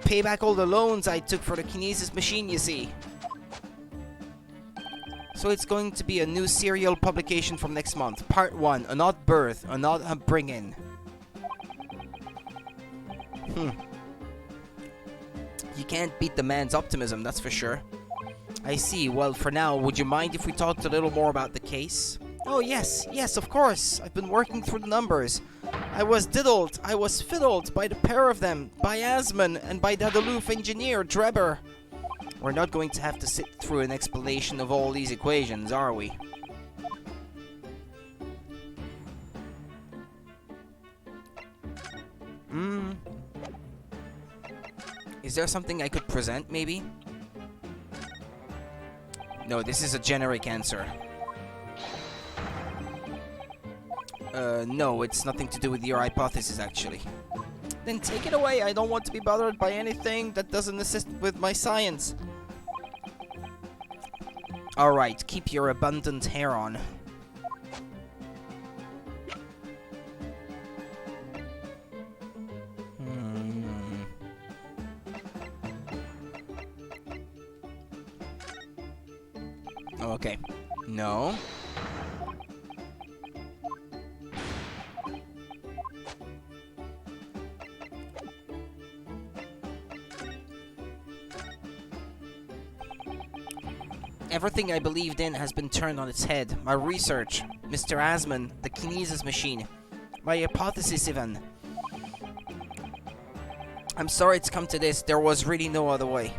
pay back all the loans I took for the kinesis machine, you see. So it's going to be a new serial publication from next month. Part 1, an odd birth, an odd upbringing. You can't beat the man's optimism, that's for sure. I see. Well, for now, would you mind if we talked a little more about the case? Oh, yes, of course. I've been working through the numbers. I was diddled, I was fiddled by the pair of them, by Asman and by that aloof engineer, Drebber. We're not going to have to sit through an explanation of all these equations, are we? Is there something I could present, maybe? No, this is a generic answer. No, it's nothing to do with your hypothesis, actually. Then take it away. I don't want to be bothered by anything that doesn't assist with my science. Alright, keep your abundant hair on. Okay. No. Everything I believed in has been turned on its head. My research, Mr. Asman, the kinesis machine, my hypothesis even. I'm sorry it's come to this. There was really no other way.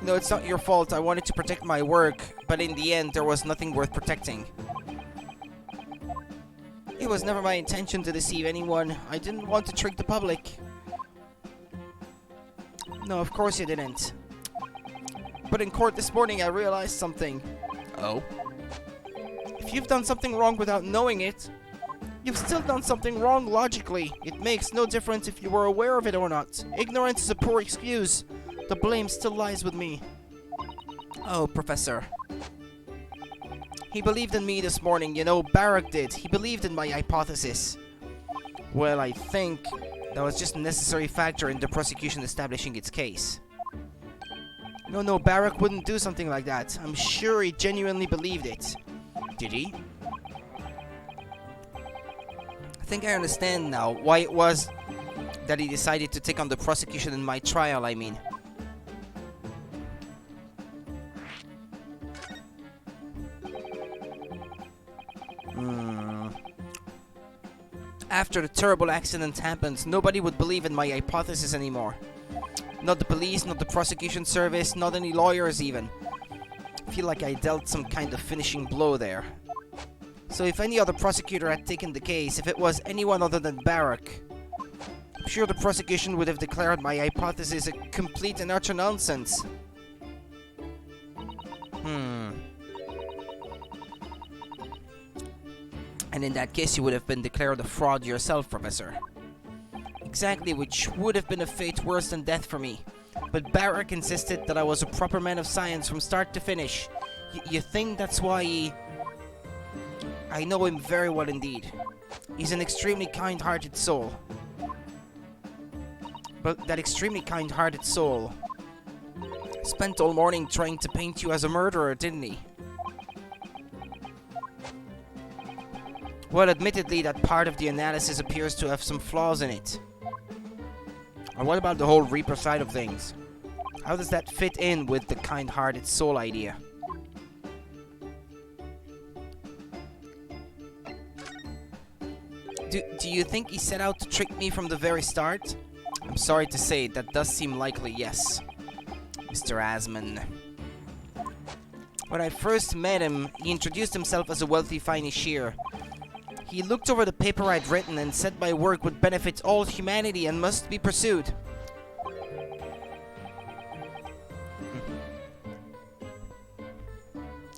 No, it's not your fault. I wanted to protect my work, but in the end, there was nothing worth protecting. It was never my intention to deceive anyone. I didn't want to trick the public. No, of course you didn't. But in court this morning, I realized something. Oh? If you've done something wrong without knowing it, you've still done something wrong logically. It makes no difference if you were aware of it or not. Ignorance is a poor excuse. The blame still lies with me. Oh, Professor. He believed in me this morning, you know, Barak did. He believed in my hypothesis. Well, I think that was just a necessary factor in the prosecution establishing its case. No, Barak wouldn't do something like that. I'm sure he genuinely believed it. Did he? I think I understand now why it was that he decided to take on the prosecution in my trial, I mean. After the terrible accident happened, nobody would believe in my hypothesis anymore. Not the police, not the prosecution service, not any lawyers even. I feel like I dealt some kind of finishing blow there. So if any other prosecutor had taken the case, if it was anyone other than Barak, I'm sure the prosecution would have declared my hypothesis a complete and utter nonsense. And in that case, you would have been declared a fraud yourself, Professor. Exactly, which would have been a fate worse than death for me. But Barak insisted that I was a proper man of science from start to finish. You think that's why he... I know him very well indeed. He's an extremely kind-hearted soul. But that extremely kind-hearted soul spent all morning trying to paint you as a murderer, didn't he? Well, admittedly, that part of the analysis appears to have some flaws in it. And what about the whole Reaper side of things? How does that fit in with the kind-hearted soul idea? Do you think he set out to trick me from the very start? I'm sorry to say, that does seem likely, yes. Mr. Asman. When I first met him, he introduced himself as a wealthy financier. He looked over the paper I'd written and said my work would benefit all humanity and must be pursued.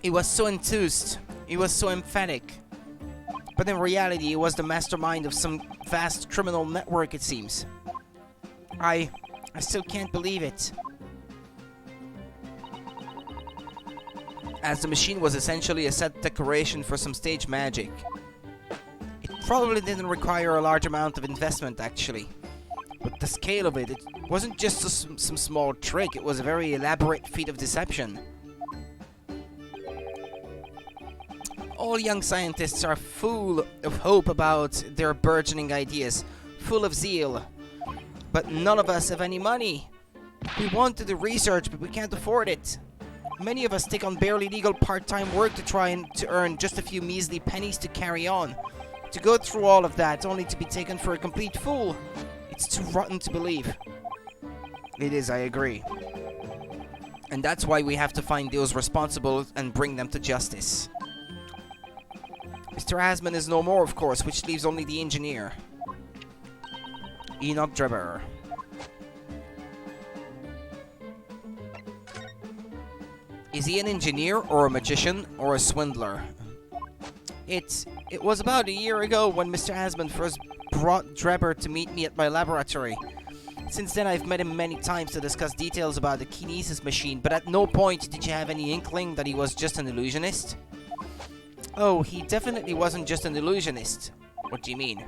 He was so enthused. He was so emphatic. But in reality, he was the mastermind of some vast criminal network, it seems. I still can't believe it. As the machine was essentially a set decoration for some stage magic. Probably didn't require a large amount of investment, actually. But the scale of it, it wasn't just some small trick, it was a very elaborate feat of deception. All young scientists are full of hope about their burgeoning ideas, full of zeal. But none of us have any money. We want to do research, but we can't afford it. Many of us take on barely legal part-time work to try and to earn just a few measly pennies to carry on. To go through all of that, only to be taken for a complete fool. It's too rotten to believe. It is, I agree. And that's why we have to find those responsible and bring them to justice. Mr. Asman is no more, of course, which leaves only the engineer. Enoch Drebber. Is he an engineer, or a magician, or a swindler? It was about a year ago when Mr. Asman first brought Drebber to meet me at my laboratory. Since then, I've met him many times to discuss details about the kinesis machine, but at no point did you have any inkling that he was just an illusionist? Oh, he definitely wasn't just an illusionist. What do you mean?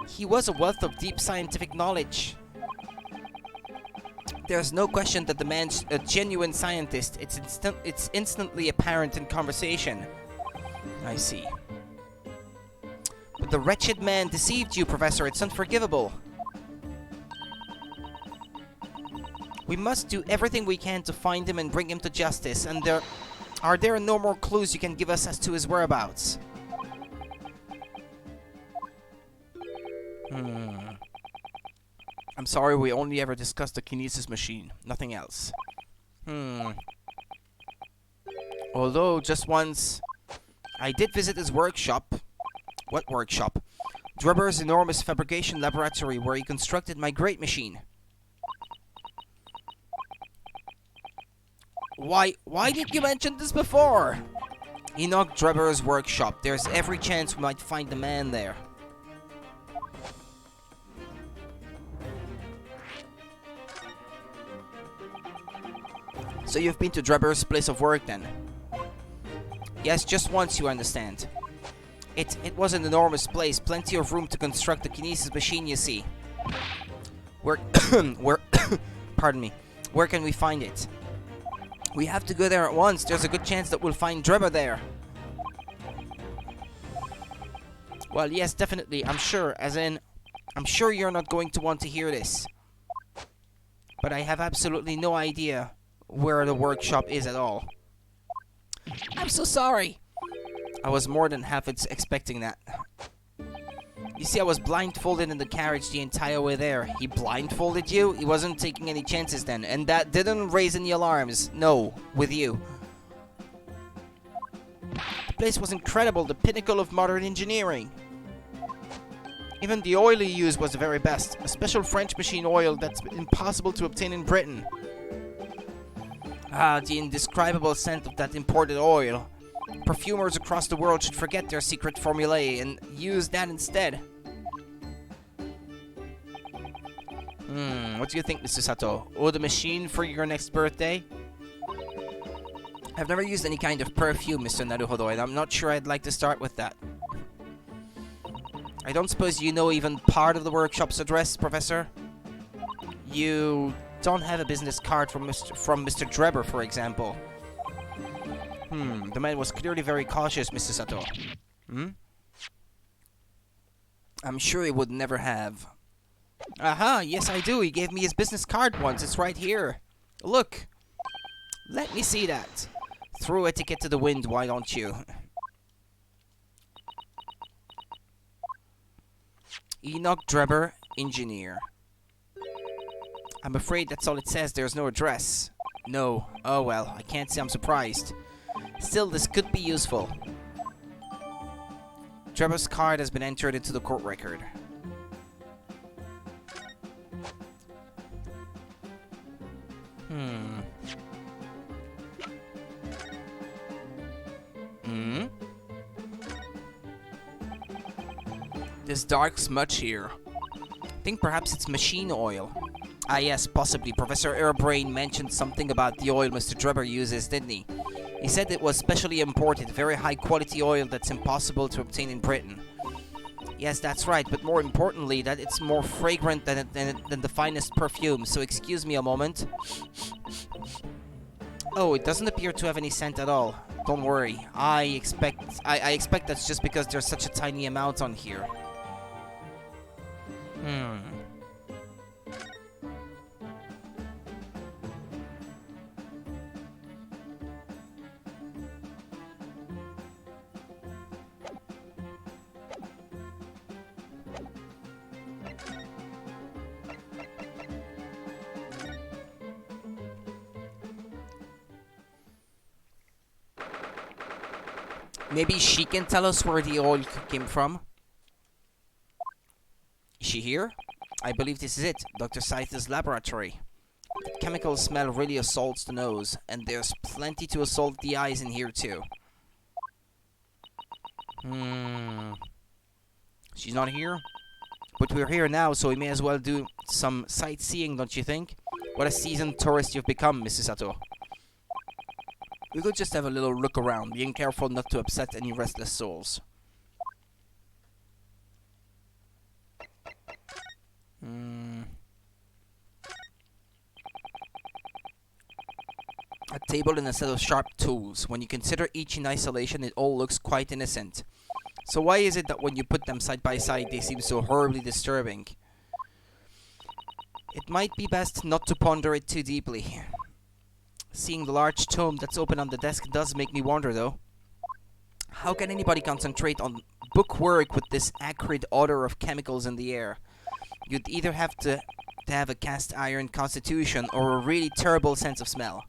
He was a wealth of deep scientific knowledge. There's no question that the man's a genuine scientist. It's instantly apparent in conversation. I see. But the wretched man deceived you, Professor. It's unforgivable. We must do everything we can to find him and bring him to justice. And are there no more clues you can give us as to his whereabouts? I'm sorry, we only ever discussed the kinesis machine. Nothing else. Although, just once, I did visit his workshop. What workshop? Drebber's enormous fabrication laboratory where he constructed my great machine. Why didn't you mention this before? Enoch Drebber's workshop. There's every chance we might find the man there. So you've been to Drebber's place of work then? Yes, just once, you understand. It was an enormous place, plenty of room to construct the kinesis machine, you see. Pardon me. Where can we find it? We have to go there at once. There's a good chance that we'll find Drebber there. Well, yes, definitely. I'm sure. As in, I'm sure you're not going to want to hear this. But I have absolutely no idea where the workshop is at all. I'm so sorry. I was more than half expecting that. You see, I was blindfolded in the carriage the entire way there. He blindfolded you? He wasn't taking any chances then. And that didn't raise any alarms. No, with you. The place was incredible, the pinnacle of modern engineering. Even the oil he used was the very best. A special French machine oil that's impossible to obtain in Britain. Ah, the indescribable scent of that imported oil. Perfumers across the world should forget their secret formulae and use that instead. What do you think, Mr. Sato? Oh, the machine for your next birthday? I've never used any kind of perfume, Mr. Naruhodo, and I'm not sure I'd like to start with that. I don't suppose you know even part of the workshop's address, Professor? You don't have a business card from Mr. Drebber, for example. The man was clearly very cautious, Mr. Sato. I'm sure he would never have. Aha, yes I do. He gave me his business card once. It's right here. Look. Let me see that. Throw a ticket to the wind, why don't you? Enoch Drebber, engineer. I'm afraid that's all it says. There's no address. No. Oh well, I can't say I'm surprised. Still, this could be useful. Drebber's card has been entered into the court record. This dark smudge here. I think perhaps it's machine oil. Ah yes, possibly. Professor Airbrain mentioned something about the oil Mr. Drebber uses, didn't he? He said it was specially imported, very high quality oil that's impossible to obtain in Britain. Yes, that's right, but more importantly, that it's more fragrant than the finest perfume, so excuse me a moment. Oh, it doesn't appear to have any scent at all. Don't worry. I expect that's just because there's such a tiny amount on here. Hmm. Maybe she can tell us where the oil came from. Is she here? I believe this is it, Dr. Scythe's laboratory. The chemical smell really assaults the nose, and there's plenty to assault the eyes in here too. She's not here? But we're here now, so we may as well do some sightseeing, don't you think? What a seasoned tourist you've become, Mrs. Sato. We could just have a little look around, being careful not to upset any restless souls. A table and a set of sharp tools. When you consider each in isolation, it all looks quite innocent. So why is it that when you put them side by side, they seem so horribly disturbing? It might be best not to ponder it too deeply. Seeing the large tome that's open on the desk does make me wonder, though. How can anybody concentrate on bookwork with this acrid odor of chemicals in the air? You'd either have to have a cast iron constitution or a really terrible sense of smell.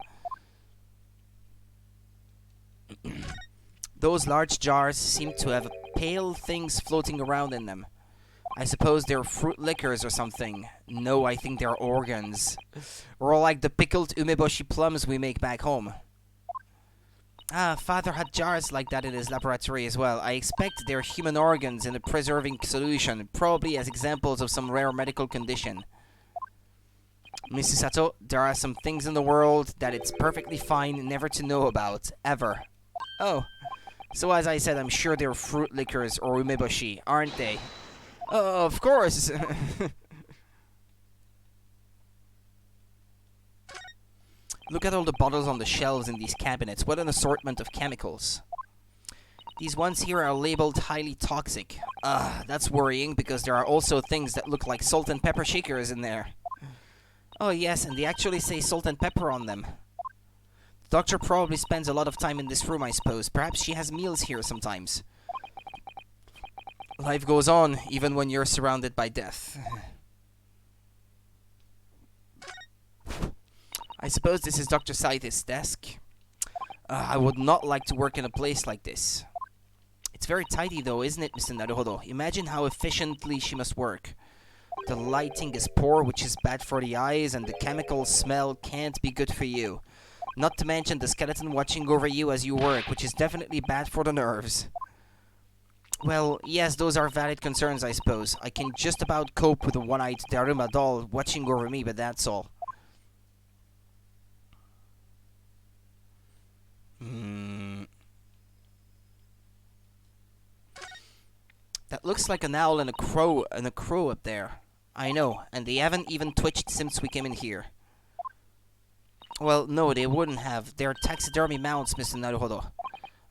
Those large jars seem to have pale things floating around in them. I suppose they're fruit liquors or something. No, I think they're organs. Or like the pickled umeboshi plums we make back home. Ah, Father had jars like that in his laboratory as well. I expect they're human organs in a preserving solution, probably as examples of some rare medical condition. Mrs. Sato, there are some things in the world that it's perfectly fine never to know about, ever. Oh, so as I said, I'm sure they're fruit liquors or umeboshi, aren't they? Of course! Look at all the bottles on the shelves in these cabinets. What an assortment of chemicals. These ones here are labeled highly toxic. That's worrying because there are also things that look like salt and pepper shakers in there. Oh yes, and they actually say salt and pepper on them. The doctor probably spends a lot of time in this room, I suppose. Perhaps she has meals here sometimes. Life goes on, even when you're surrounded by death. I suppose this is Dr. Scythe's desk. I would not like to work in a place like this. It's very tidy though, isn't it, Mr. Naruhodo? Imagine how efficiently she must work. The lighting is poor, which is bad for the eyes, and the chemical smell can't be good for you. Not to mention the skeleton watching over you as you work, which is definitely bad for the nerves. Well, yes, those are valid concerns, I suppose. I can just about cope with a one-eyed Daruma doll watching over me, but that's all. That looks like an owl and a crow up there. I know, and they haven't even twitched since we came in here. Well, no, they wouldn't have. They're taxidermy mounts, Mr. Naruhodo.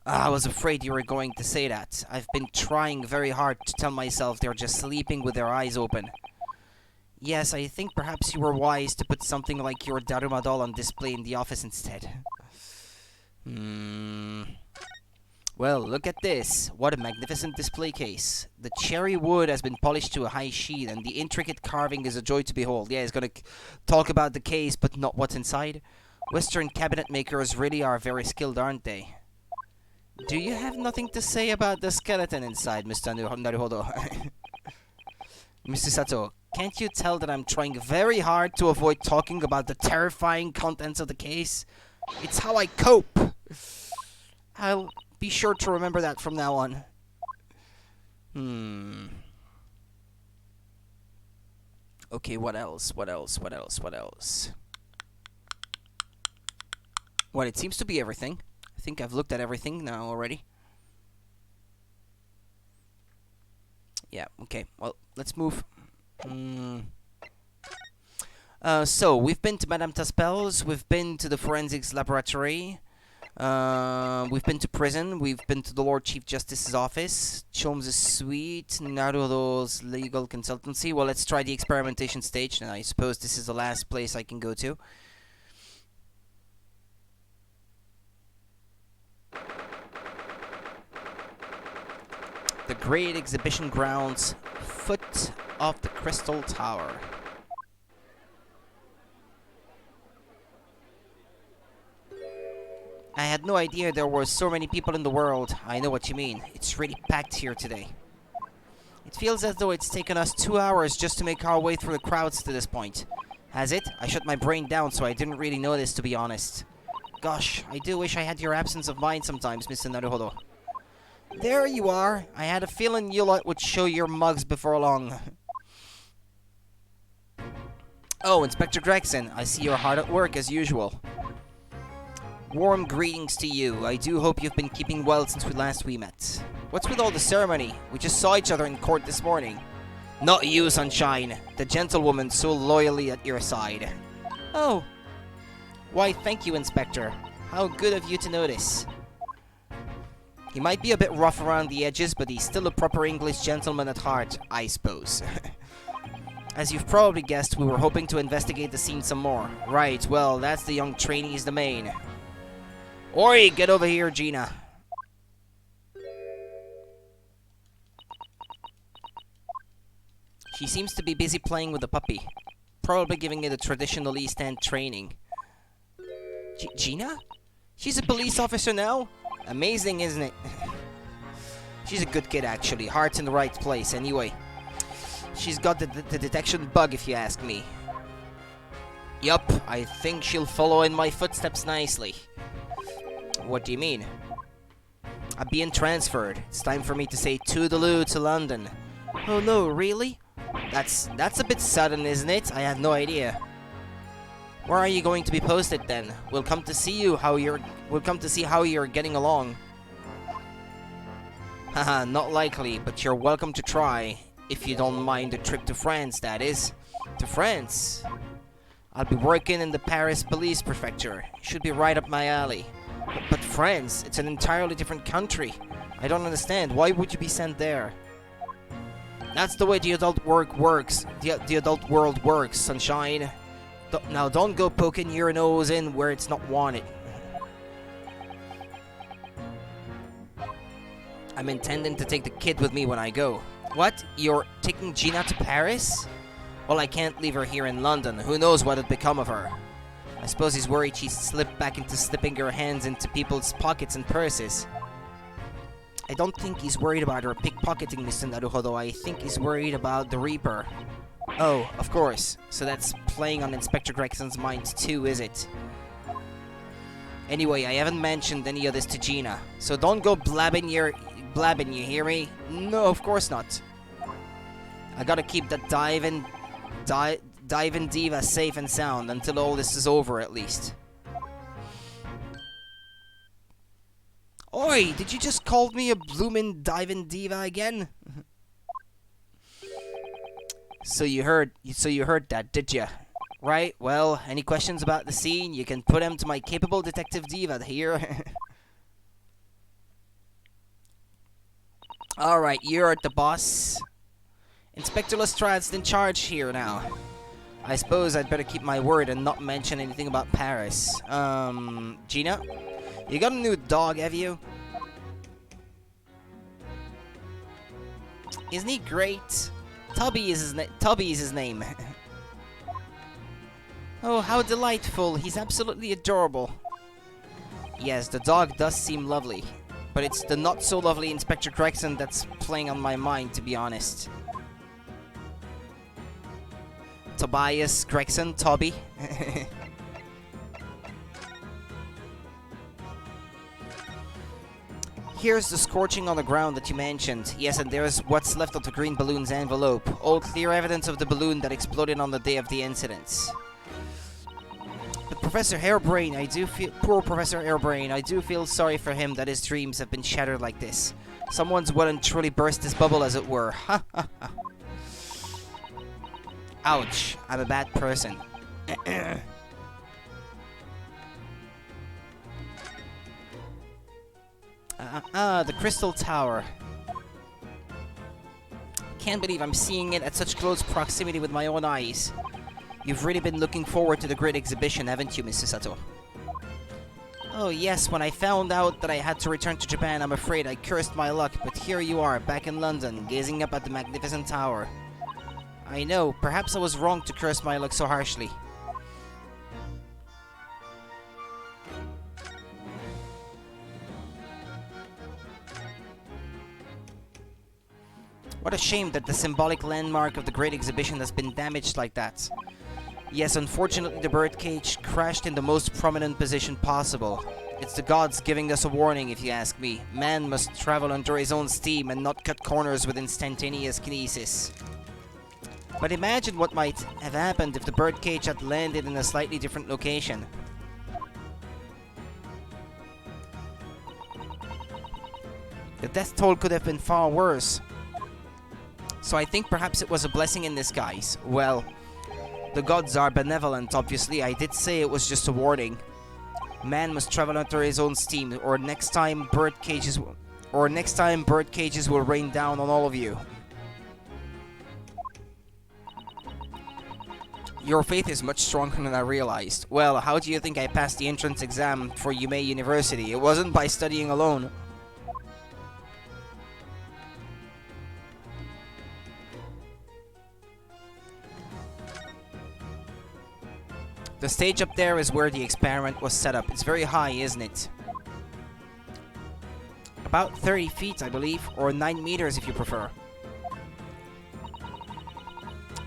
I was afraid you were going to say that. I've been trying very hard to tell myself they're just sleeping with their eyes open. Yes, I think perhaps you were wise to put something like your Daruma doll on display in the office instead. Well, look at this. What a magnificent display case. The cherry wood has been polished to a high sheen, and the intricate carving is a joy to behold. Yeah, he's gonna talk about the case, but not what's inside. Western cabinet makers really are very skilled, aren't they? Do you have nothing to say about the skeleton inside, Mr. Naruhodo? Mr. Sato, can't you tell that I'm trying very hard to avoid talking about the terrifying contents of the case? It's how I cope. I'll be sure to remember that from now on. Okay, what else? What else? What else? What else? Well, it seems to be everything. I think I've looked at everything now already. Yeah, okay. Well, let's move. So, we've been to Madame Taspel's, we've been to the forensics laboratory, we've been to prison, we've been to the Lord Chief Justice's office, Cholmes' suite, Naruto's legal consultancy. Well, let's try the experimentation stage, and I suppose this is the last place I can go to. The Great Exhibition Grounds, foot of the Crystal Tower. I had no idea there were so many people in the world. I know what you mean. It's really packed here today. It feels as though it's taken us 2 hours just to make our way through the crowds to this point. Has it? I shut my brain down, so I didn't really notice, to be honest. Gosh, I do wish I had your absence of mind sometimes, Mr. Naruhodo. There you are. I had a feeling you lot would show your mugs before long. Oh, Inspector Gregson, I see you're hard at work as usual. Warm greetings to you. I do hope you've been keeping well since we met. What's with all the ceremony? We just saw each other in court this morning. Not you, Sunshine. The gentlewoman so loyally at your side. Oh. Why, thank you, Inspector. How good of you to notice. He might be a bit rough around the edges, but he's still a proper English gentleman at heart, I suppose. As you've probably guessed, we were hoping to investigate the scene some more. Right, well, that's the young trainee's domain. Oi, get over here, Gina. She seems to be busy playing with the puppy. Probably giving it a traditional East End training. Gina? She's a police officer now? Amazing, isn't it? She's a good kid, actually. Heart's in the right place, anyway. She's got the detection bug, if you ask me. Yup, I think she'll follow in my footsteps nicely. What do you mean? I'm being transferred. It's time for me to say toodaloo to London. Oh no, really? That's a bit sudden, isn't it? I had no idea. Where are you going to be posted then? We'll come to see how you're getting along. Haha, not likely, but you're welcome to try. If you don't mind a trip to France, that is. To France? I'll be working in the Paris Police Prefecture. Should be right up my alley. But France, it's an entirely different country. I don't understand. Why would you be sent there? That's the way the adult work works. The adult world works, Sunshine. Now don't go poking your nose in where it's not wanted. I'm intending to take the kid with me when I go. What? You're taking Gina to Paris? Well, I can't leave her here in London. Who knows what'd become of her? I suppose he's worried she slipped back into slipping her hands into people's pockets and purses. I don't think he's worried about her pickpocketing, Mr. Naruhodo. I think he's worried about the Reaper. Oh, of course. So that's playing on Inspector Gregson's mind too, is it? Anyway, I haven't mentioned any of this to Gina, so don't go blabbing, you hear me? No, of course not. I gotta keep that diving diva safe and sound until all this is over, at least. Oi, did you just call me a bloomin' diving diva again? So you heard that, did ya? Right, well, any questions about the scene, you can put them to my capable detective diva here. Alright, you're the boss. Inspector Lestrad's in charge here now. I suppose I'd better keep my word and not mention anything about Paris. Gina? You got a new dog, have you? Isn't he great? Tubby is his name. Oh, how delightful. He's absolutely adorable. Yes, the dog does seem lovely. But it's the not-so-lovely Inspector Gregson that's playing on my mind, to be honest. Tobias Gregson, Toby. Here's the scorching on the ground that you mentioned. Yes, and there's what's left of the green balloon's envelope. All clear evidence of the balloon that exploded on the day of the incidents. But Professor Hairbrain, poor Professor Hairbrain, I do feel sorry for him that his dreams have been shattered like this. Someone's well and truly burst his bubble, as it were. Ha ha ha. Ouch, I'm a bad person. The Crystal Tower. Can't believe I'm seeing it at such close proximity with my own eyes. You've really been looking forward to the great exhibition, haven't you, Mr. Sato? Oh yes, when I found out that I had to return to Japan, I'm afraid I cursed my luck, but here you are, back in London, gazing up at the magnificent tower. I know, perhaps I was wrong to curse my luck so harshly. What a shame that the symbolic landmark of the great exhibition has been damaged like that. Yes, unfortunately the birdcage crashed in the most prominent position possible. It's the gods giving us a warning, if you ask me. Man must travel under his own steam and not cut corners with instantaneous kinesis. But imagine what might have happened if the birdcage had landed in a slightly different location. The death toll could have been far worse. So I think perhaps it was a blessing in disguise. Well, the gods are benevolent, obviously. I did say it was just a warning. Man must travel under his own steam, or next time bird cages will rain down on all of you. Your faith is much stronger than I realized. Well, how do you think I passed the entrance exam for Yume University? It wasn't by studying alone. The stage up there is where the experiment was set up. It's very high, isn't it? About 30 feet, I believe, or 9 meters if you prefer.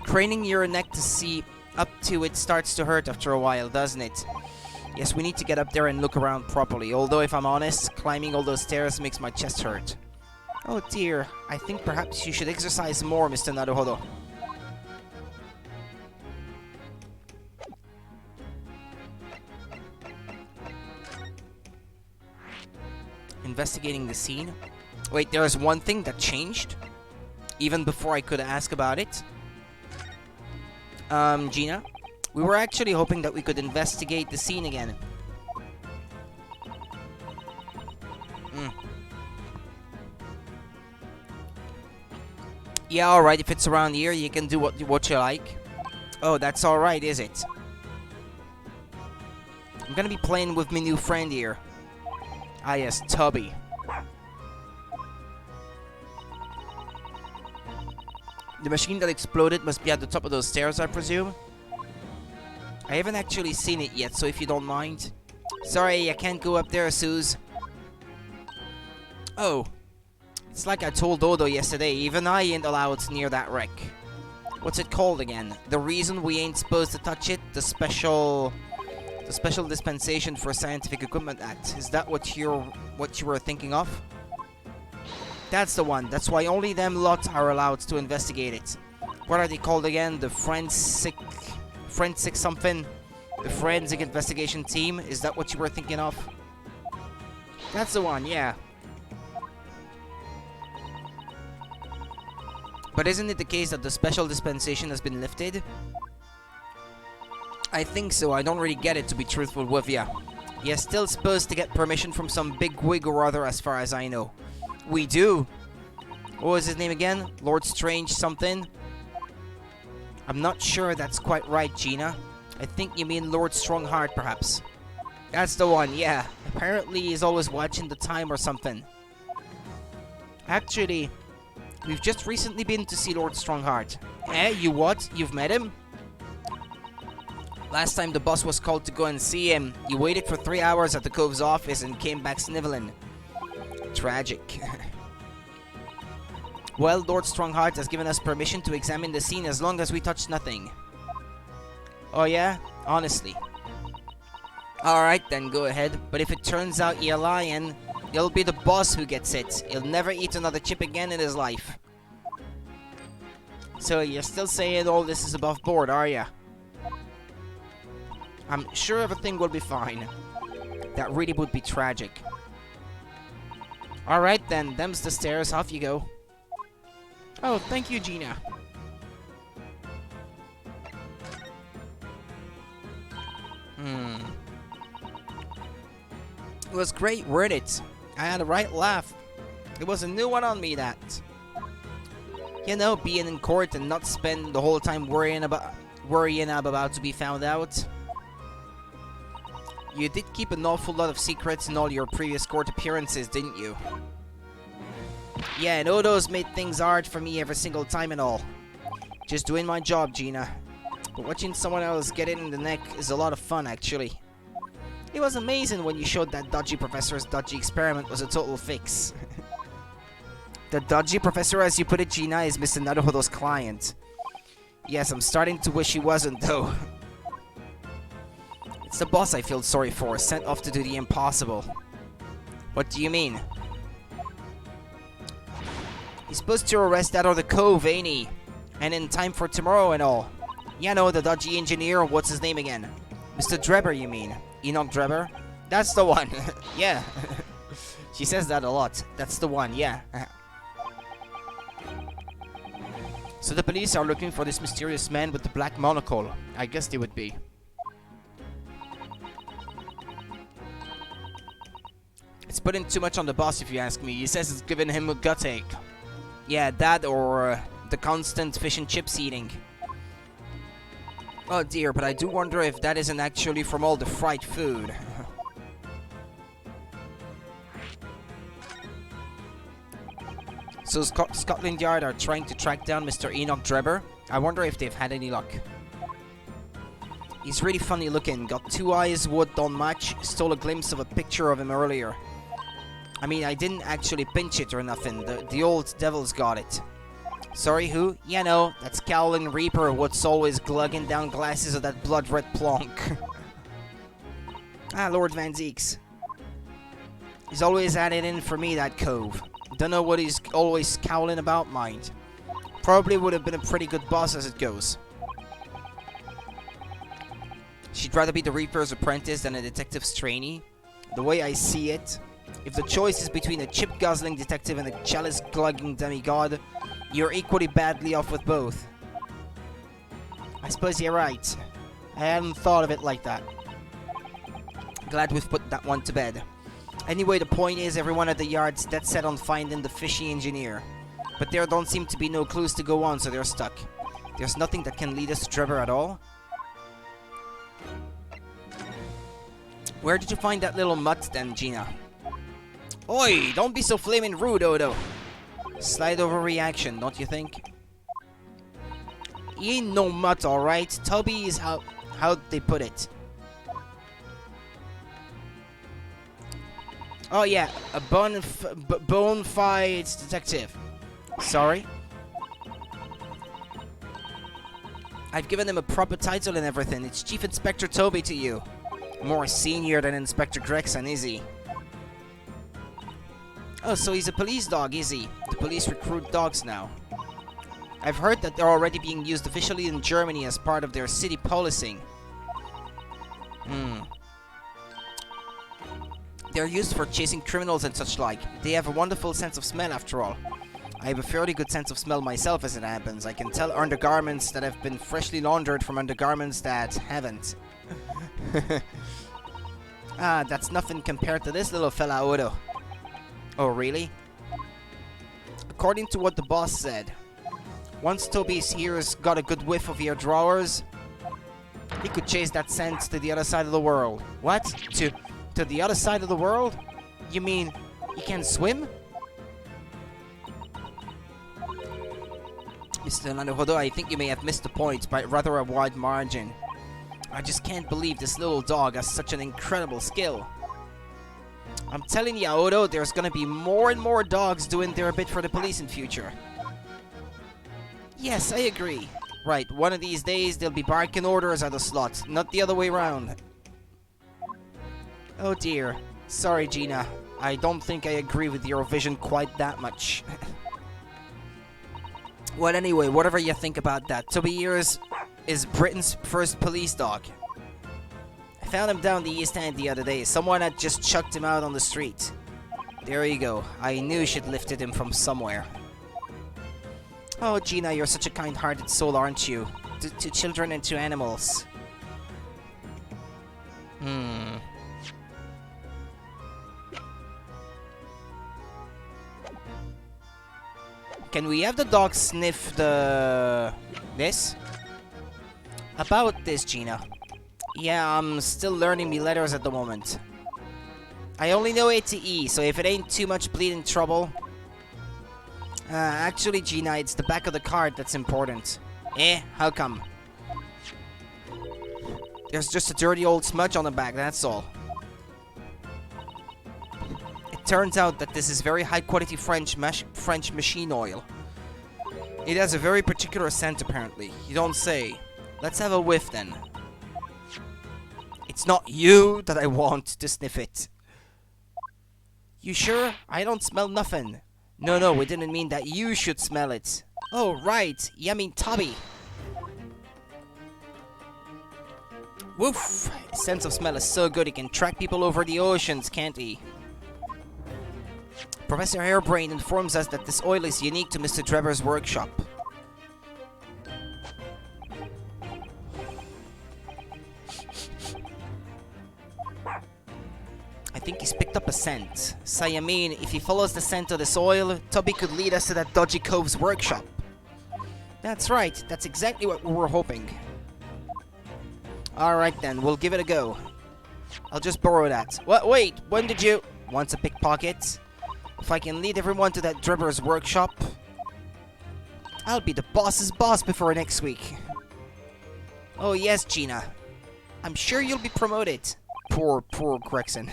Craning your neck to see up to it starts to hurt after a while, doesn't it? Yes, we need to get up there and look around properly, although if I'm honest, climbing all those stairs makes my chest hurt. Oh dear, I think perhaps you should exercise more, Mr. Naruhodo. Investigating the scene. Wait, there's one thing that changed? Even before I could ask about it. Gina? We were actually hoping that we could investigate the scene again. Yeah, alright, if it's around here, you can do what you like. Oh, that's alright, is it? I'm gonna be playing with my new friend here. Ah yes, Tubby. The machine that exploded must be at the top of those stairs, I presume? I haven't actually seen it yet, so if you don't mind. Sorry, I can't go up there, Suze. Oh. It's like I told Odo yesterday, even I ain't allowed near that wreck. What's it called again? The reason we ain't supposed to touch it? The Special Dispensation for Scientific Equipment Act. Is that what you were thinking of? That's the one. That's why only them lot are allowed to investigate it. What are they called again? The forensic something? The Forensic Investigation Team? Is that what you were thinking of? That's the one, yeah. But isn't it the case that the special dispensation has been lifted? I think so. I don't really get it, to be truthful with ya. You're still supposed to get permission from some big wig or other, as far as I know. We do. What was his name again? Lord Strange something? I'm not sure that's quite right, Gina. I think you mean Lord Strongheart, perhaps. That's the one, yeah. Apparently he's always watching the time or something. Actually, we've just recently been to see Lord Strongheart. Eh, you what? You've met him? Last time the boss was called to go and see him, he waited for 3 hours at the Cove's office and came back sniveling. Tragic. Well, Lord Strongheart has given us permission to examine the scene as long as we touch nothing. Oh yeah? Honestly. Alright then, go ahead. But if it turns out you're lying, it'll be the boss who gets it. He'll never eat another chip again in his life. So you're still saying all this is above board, are ya? I'm sure everything will be fine. That really would be tragic. Alright then, them's the stairs, off you go. Oh, thank you, Gina. It was great, weren't it? I had a right laugh. It was a new one on me, that. You know, being in court and not spend the whole time worrying about to be found out. You did keep an awful lot of secrets in all your previous court appearances, didn't you? Yeah, and Odo's made things hard for me every single time and all. Just doing my job, Gina. But watching someone else get it in the neck is a lot of fun, actually. It was amazing when you showed that dodgy professor's dodgy experiment was a total fix. The dodgy professor, as you put it, Gina, is Mr. Naruhodo's client. Yes, I'm starting to wish he wasn't, though. It's the boss I feel sorry for, sent off to do the impossible. What do you mean? He's supposed to arrest that other cove, ain't he? And in time for tomorrow and all. You know, the dodgy engineer, what's his name again? Mr. Drebber, you mean? Enoch Drebber? That's the one. Yeah. She says that a lot. That's the one, yeah. So the police are looking for this mysterious man with the black monocle. I guess they would be. It's putting too much on the boss, if you ask me. He says it's giving him a gut ache. Yeah, that or the constant fish and chips eating. Oh dear, but I do wonder if that isn't actually from all the fried food. So Scotland Yard are trying to track down Mr. Enoch Drebber. I wonder if they've had any luck. He's really funny looking, got two eyes, wood don't match, stole a glimpse of a picture of him earlier. I mean, I didn't actually pinch it or nothing, the old devil's got it. Sorry, who? You know, that's Cowling Reaper, what's always glugging down glasses of that blood-red plonk. Lord Van Zeeks. He's always had it in for me, that cove. Don't know what he's always scowling about, mind. Probably would have been a pretty good boss as it goes. She'd rather be the Reaper's apprentice than a detective's trainee. The way I see it, if the choice is between a chip-guzzling detective and a chalice-glugging demigod, you're equally badly off with both. I suppose you're right. I hadn't thought of it like that. Glad we've put that one to bed. Anyway, the point is everyone at the yard's dead set on finding the fishy engineer. But there don't seem to be no clues to go on, so they're stuck. There's nothing that can lead us to Drebber at all. Where did you find that little mutt then, Gina? Oi, don't be so flaming rude, Odo. Slight overreaction, don't you think? He ain't no mutt, alright. Toby is how'd they put it? Oh yeah, a bona fide detective. Sorry? I've given him a proper title and everything. It's Chief Inspector Toby to you. More senior than Inspector Gregson, is he? Oh, so he's a police dog, is he? The police recruit dogs now. I've heard that they're already being used officially in Germany as part of their city policing. They're used for chasing criminals and such like. They have a wonderful sense of smell after all. I have a fairly good sense of smell myself as it happens. I can tell undergarments that have been freshly laundered from undergarments that haven't. That's nothing compared to this little fella, Odo. Oh, really? According to what the boss said, once Toby's ears got a good whiff of your drawers, he could chase that scent to the other side of the world. What? To the other side of the world? You mean he can swim? Mr. Naruhodo, I think you may have missed the point by rather a wide margin. I just can't believe this little dog has such an incredible skill. I'm telling you, Odo, there's gonna be more and more dogs doing their bit for the police in future. Yes, I agree. Right, one of these days they'll be barking orders at the slot, not the other way around. Oh dear. Sorry, Gina. I don't think I agree with your vision quite that much. Well, anyway, whatever you think about that, Toby Ears is Britain's first police dog. I found him down the East End the other day. Someone had just chucked him out on the street. There you go. I knew she'd lifted him from somewhere. Oh, Gina, you're such a kind-hearted soul, aren't you? To children and to animals. Hmm. Can we have the dog sniff this? About this, Gina. Yeah, I'm still learning me letters at the moment. I only know A to E, so if it ain't too much bleeding trouble... actually, Gina, it's the back of the card that's important. Eh? How come? There's just a dirty old smudge on the back, that's all. It turns out that this is very high-quality French machine oil. It has a very particular scent, apparently. You don't say. Let's have a whiff, then. It's not you that I want to sniff it. You sure? I don't smell nothing. No, we didn't mean that you should smell it. Oh, right. You mean Tubby. Woof. His sense of smell is so good he can track people over the oceans, can't he? Professor Hairbrain informs us that this oil is unique to Mr. Drebber's workshop. I think he's picked up a scent. So I mean, if he follows the scent of this oil, Tubby could lead us to that dodgy cove's workshop. That's right, that's exactly what we were hoping. Alright then, we'll give it a go. I'll just borrow that. What? Wait, when did you... Want a pickpocket? If I can lead everyone to that Drebber's workshop, I'll be the boss's boss before next week. Oh yes, Gina. I'm sure you'll be promoted. Poor Gregson.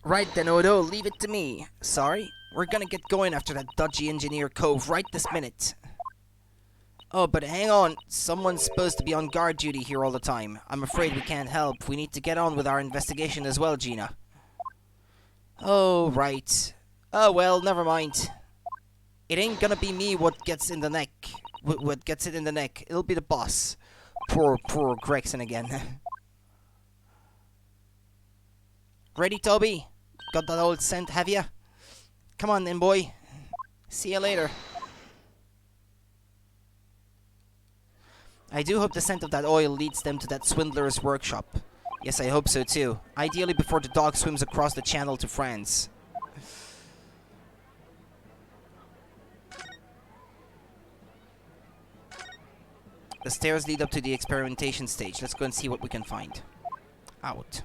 Right then, Odo, leave it to me. Sorry, we're gonna get going after that dodgy engineer cove right this minute. Oh, but hang on. Someone's supposed to be on guard duty here all the time. I'm afraid we can't help. We need to get on with our investigation as well, Gina. Oh, right. Oh, well, never mind. It ain't gonna be me what gets in the neck. What gets it in the neck. It'll be the boss. Poor Gregson again. Ready, Toby? Got that old scent, have ya? Come on then, boy. See ya later. I do hope the scent of that oil leads them to that swindler's workshop. Yes, I hope so too. Ideally before the dog swims across the channel to France. The stairs lead up to the experimentation stage. Let's go and see what we can find. Out.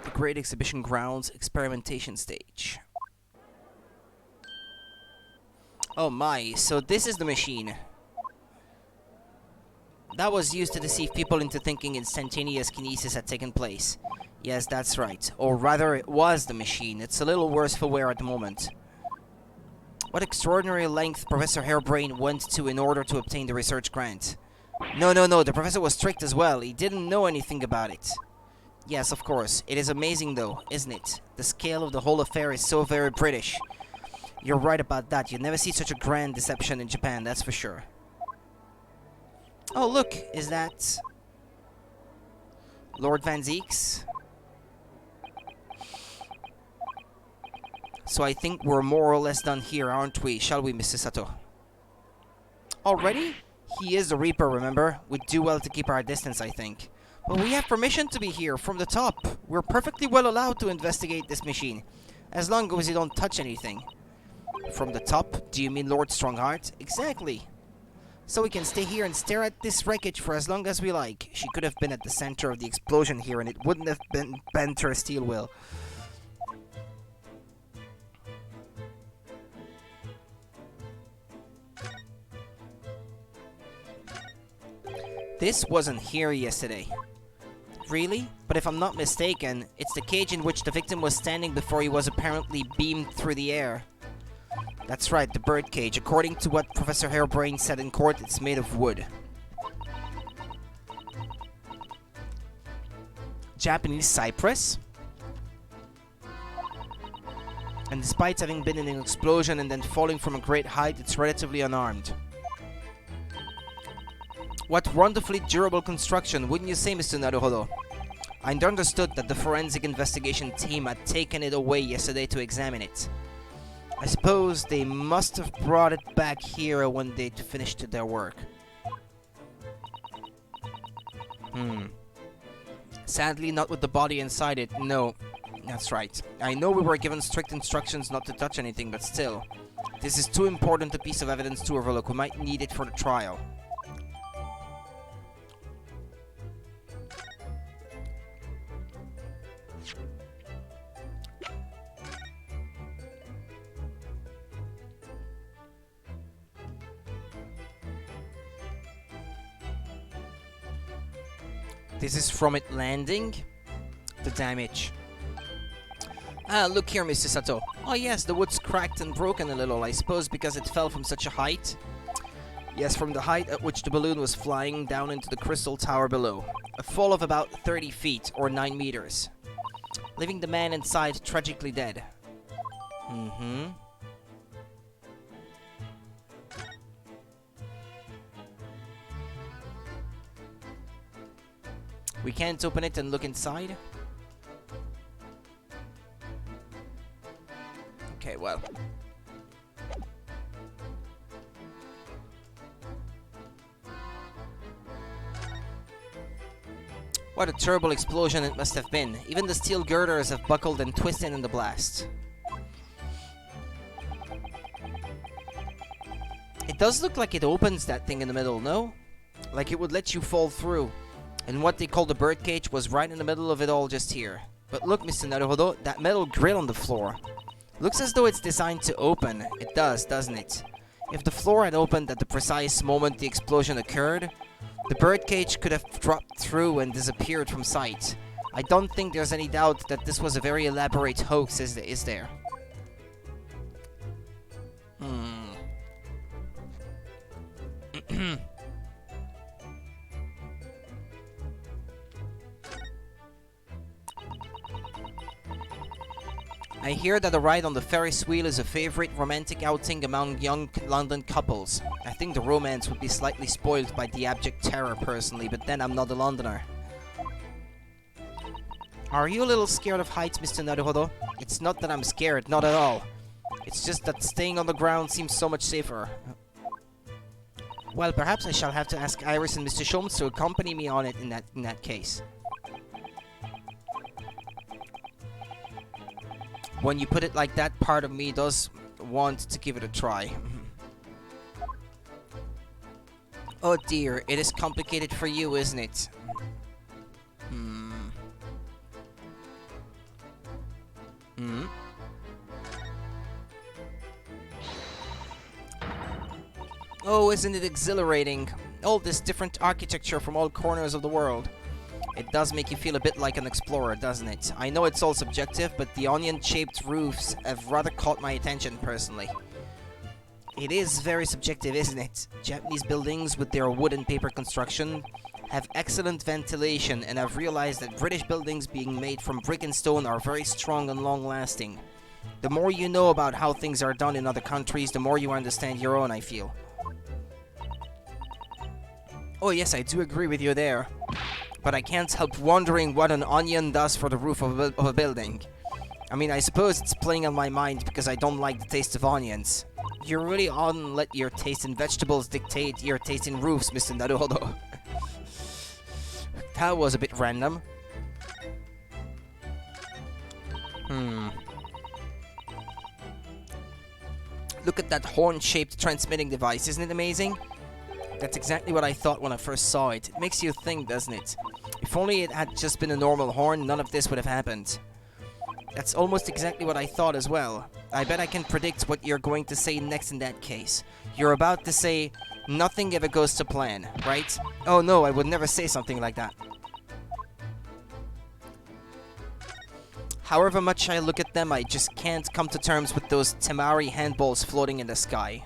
The Great Exhibition Grounds experimentation stage. Oh my, so this is the machine. That was used to deceive people into thinking instantaneous kinesis had taken place. Yes, that's right. Or rather, it was the machine. It's a little worse for wear at the moment. What extraordinary length Professor Hairbrain went to in order to obtain the research grant. No, the professor was strict as well. He didn't know anything about it. Yes, of course. It is amazing though, isn't it? The scale of the whole affair is so very British. You're right about that. You never see such a grand deception in Japan, that's for sure. Oh, look, is that Lord Van Zeeks? So I think we're more or less done here, aren't we? Shall we, Mr. Sato? Already? He is the Reaper, remember? We'd do well to keep our distance, I think. But we have permission to be here from the top. We're perfectly well allowed to investigate this machine, as long as you don't touch anything. From the top? Do you mean Lord Strongheart? Exactly. So we can stay here and stare at this wreckage for as long as we like. She could have been at the center of the explosion here and it wouldn't have been bent her steel will. This wasn't here yesterday. Really? But if I'm not mistaken, it's the cage in which the victim was standing before he was apparently beamed through the air. That's right, the bird cage. According to what Professor Hairbrain said in court, it's made of wood. Japanese cypress? And despite having been in an explosion and then falling from a great height, it's relatively unarmed. What wonderfully durable construction, wouldn't you say, Mr. Naruhodo? I understood that the forensic investigation team had taken it away yesterday to examine it. I suppose they must have brought it back here when they'd finished their work. Sadly, not with the body inside it, no. That's right. I know we were given strict instructions not to touch anything, but still. This is too important a piece of evidence to overlook. We might need it for the trial. This is from it landing. The damage. Ah, look here, Mr. Sato. Oh yes, the wood's cracked and broken a little, I suppose because it fell from such a height. Yes, from the height at which the balloon was flying down into the crystal tower below. A fall of about 30 feet, or 9 meters. Leaving the man inside tragically dead. We can't open it and look inside? Okay, well. What a terrible explosion it must have been. Even the steel girders have buckled and twisted in the blast. It does look like it opens that thing in the middle, no? Like it would let you fall through. And what they call the birdcage was right in the middle of it all just here. But look, Mr. Naruhodo, that metal grill on the floor. Looks as though it's designed to open. It does, doesn't it? If the floor had opened at the precise moment the explosion occurred, the birdcage could have dropped through and disappeared from sight. I don't think there's any doubt that this was a very elaborate hoax, is there? I hear that a ride on the Ferris wheel is a favorite romantic outing among young London couples. I think the romance would be slightly spoiled by the abject terror personally, but then I'm not a Londoner. Are you a little scared of heights, Mr. Naruhodo? It's not that I'm scared, not at all. It's just that staying on the ground seems so much safer. Well, perhaps I shall have to ask Iris and Mr. Sholmes to accompany me on it in that case. When you put it like that, part of me does want to give it a try. Oh dear, it is complicated for you, isn't it? Oh, isn't it exhilarating? All this different architecture from all corners of the world. It does make you feel a bit like an explorer, doesn't it? I know it's all subjective, but the onion-shaped roofs have rather caught my attention personally. It is very subjective, isn't it? Japanese buildings with their wood and paper construction have excellent ventilation, and I've realized that British buildings being made from brick and stone are very strong and long-lasting. The more you know about how things are done in other countries, the more you understand your own, I feel. Oh yes, I do agree with you there. But I can't help wondering what an onion does for the roof of a building. I mean, I suppose it's playing on my mind because I don't like the taste of onions. You really oughtn't let your taste in vegetables dictate your taste in roofs, Mr. Naruhodo. That was a bit random. Look at that horn-shaped transmitting device, isn't it amazing? That's exactly what I thought when I first saw it. It makes you think, doesn't it? If only it had just been a normal horn, none of this would have happened. That's almost exactly what I thought as well. I bet I can predict what you're going to say next in that case. You're about to say, nothing ever goes to plan, right? Oh no, I would never say something like that. However much I look at them, I just can't come to terms with those Temari handballs floating in the sky.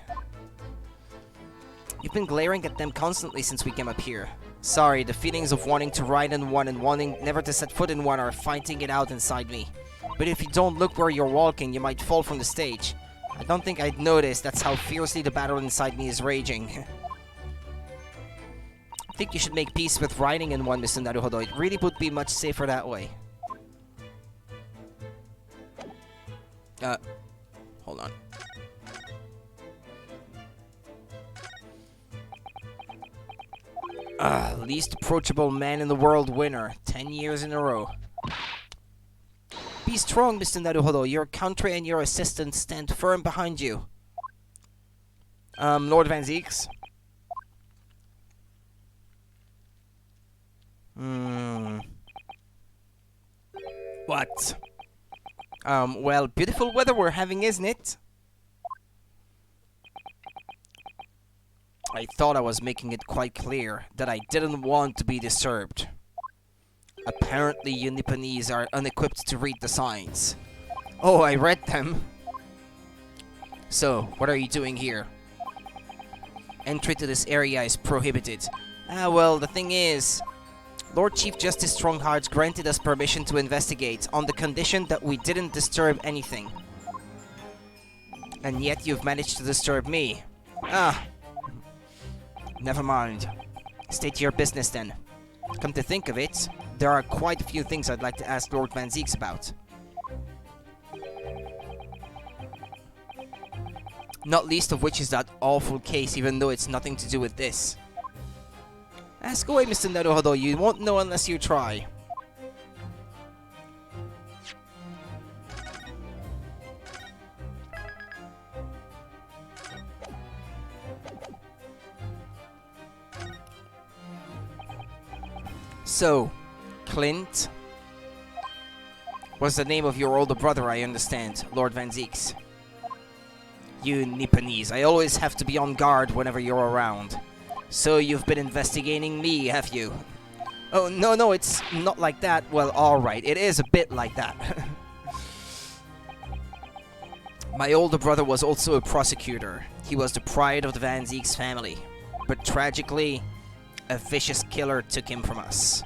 You've been glaring at them constantly since we came up here. Sorry, the feelings of wanting to ride in one and wanting never to set foot in one are fighting it out inside me. But if you don't look where you're walking, you might fall from the stage. I don't think I'd notice, that's how fiercely the battle inside me is raging. I think you should make peace with riding in one, Mr. Naruhodo. It really would be much safer that way. Hold on. Least approachable man in the world winner. 10 years in a row. Be strong, Mr. Naruhodo. Your country and your assistants stand firm behind you. Lord Van Zeeks? What? Well, beautiful weather we're having, isn't it? I thought I was making it quite clear that I didn't want to be disturbed. Apparently, you Nipponese are unequipped to read the signs. Oh, I read them. So, what are you doing here? Entry to this area is prohibited. Well, the thing is, Lord Chief Justice Stronghearts granted us permission to investigate on the condition that we didn't disturb anything. And yet you've managed to disturb me. Never mind. State your business then. Come to think of it, there are quite a few things I'd like to ask Lord Van Zeeks about. Not least of which is that awful case, even though it's nothing to do with this. Ask away, Mr. Naruhodo. You won't know unless you try. So, Clint was the name of your older brother, I understand, Lord Van Zeeks. You Nipponese, I always have to be on guard whenever you're around. So you've been investigating me, have you? Oh, no, it's not like that. Well, alright, it is a bit like that. My older brother was also a prosecutor. He was the pride of the Van Zeeks family. But tragically, a vicious killer took him from us.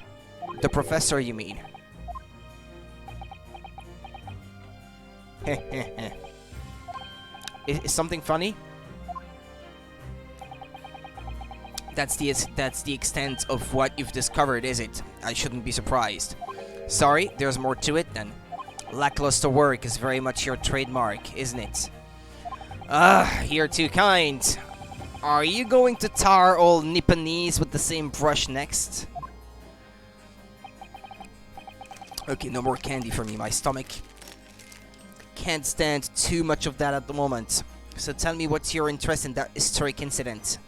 The professor, you mean? Is something funny? That's the extent of what you've discovered, is it? I shouldn't be surprised. Sorry, there's more to it then. Lackluster work is very much your trademark, isn't it? You're too kind. Are you going to tar all Nipponese with the same brush next? Okay, no more candy for me. My stomach can't stand too much of that at the moment. So tell me what's your interest in that historic incident.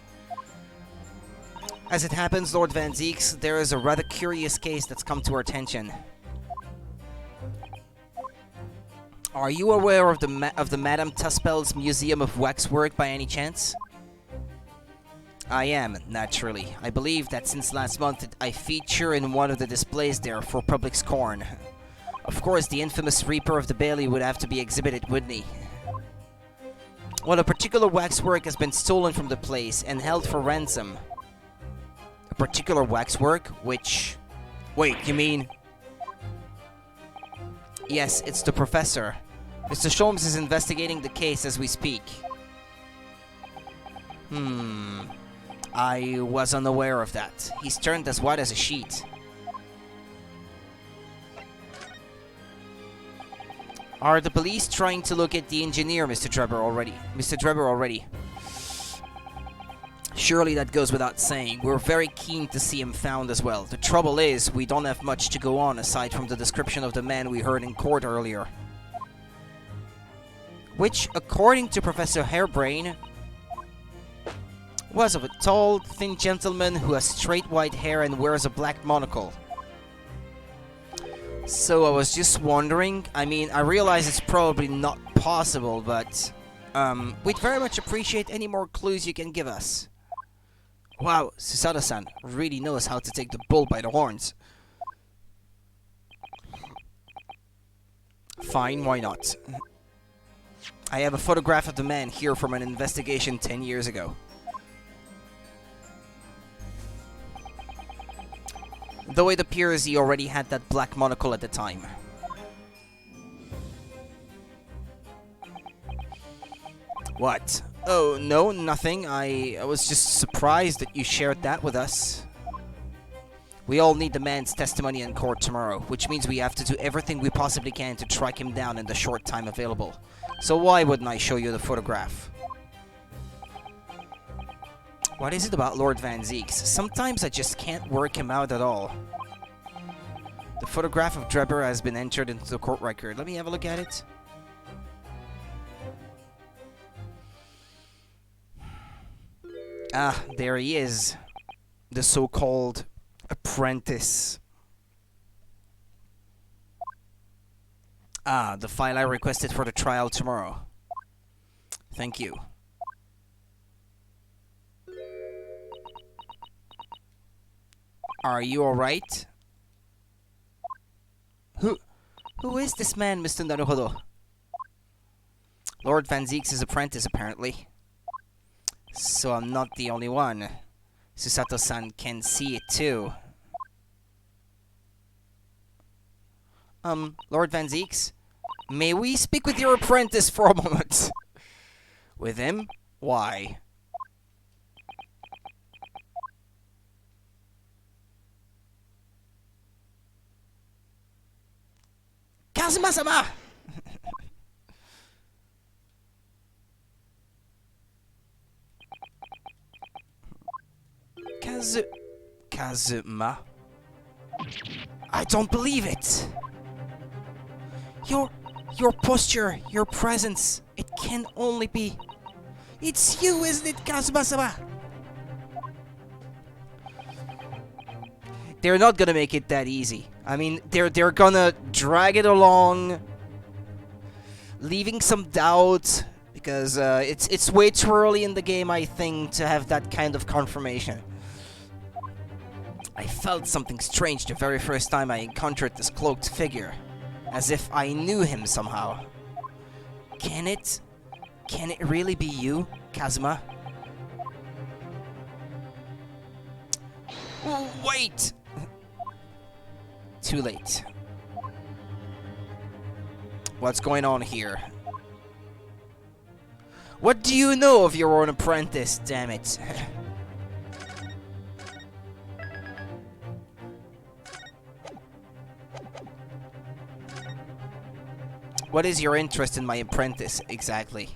As it happens, Lord Van Zeeks, there is a rather curious case that's come to our attention. Are you aware of the Madame Tuspel's Museum of Waxwork by any chance? I am, naturally. I believe that since last month I feature in one of the displays there for public scorn. Of course, the infamous Reaper of the Bailey would have to be exhibited, wouldn't he? Well, a particular waxwork has been stolen from the place and held for ransom. A particular waxwork? Which... Wait, you mean... Yes, it's the professor. Mr. Sholmes is investigating the case as we speak. I was unaware of that. He's turned as white as a sheet. Are the police trying to look at the engineer, Mr. Drebber, already? Surely that goes without saying. We're very keen to see him found as well. The trouble is, we don't have much to go on aside from the description of the man we heard in court earlier. Which, according to Professor Hairbrain, was of a tall, thin gentleman who has straight white hair and wears a black monocle. So I was just wondering, I mean, I realize it's probably not possible, but we'd very much appreciate any more clues you can give us. Wow, Susato-san really knows how to take the bull by the horns. Fine, why not? I have a photograph of the man here from an investigation 10 years ago. Though it appears he already had that black monocle at the time. What? Oh, no, nothing. I was just surprised that you shared that with us. We all need the man's testimony in court tomorrow, which means we have to do everything we possibly can to track him down in the short time available. So why wouldn't I show you the photograph? What is it about Lord Van Zeeks? Sometimes I just can't work him out at all. The photograph of Drebber has been entered into the court record. Let me have a look at it. Ah, there he is. The so-called apprentice. Ah, the file I requested for the trial tomorrow. Thank you. Are you alright? Who is this man, Mr. Naruhodo? Lord Van Zeeks' apprentice, apparently. So I'm not the only one. Susato-san can see it too. Lord Van Zeeks? May we speak with your apprentice for a moment? With him? Why? Kazuma-sama! Kazuma? I don't believe it! Your posture, your presence, it can only be... It's you, isn't it, Kazuma-sama? They're not gonna make it that easy. I mean, they're gonna drag it along, leaving some doubt, because it's way too early in the game, I think, to have that kind of confirmation. I felt something strange the very first time I encountered this cloaked figure, as if I knew him somehow. Can it really be you, Kazuma? Oh, wait! Too late. What's going on here? What do you know of your own apprentice, damn it? What is your interest in my apprentice, exactly?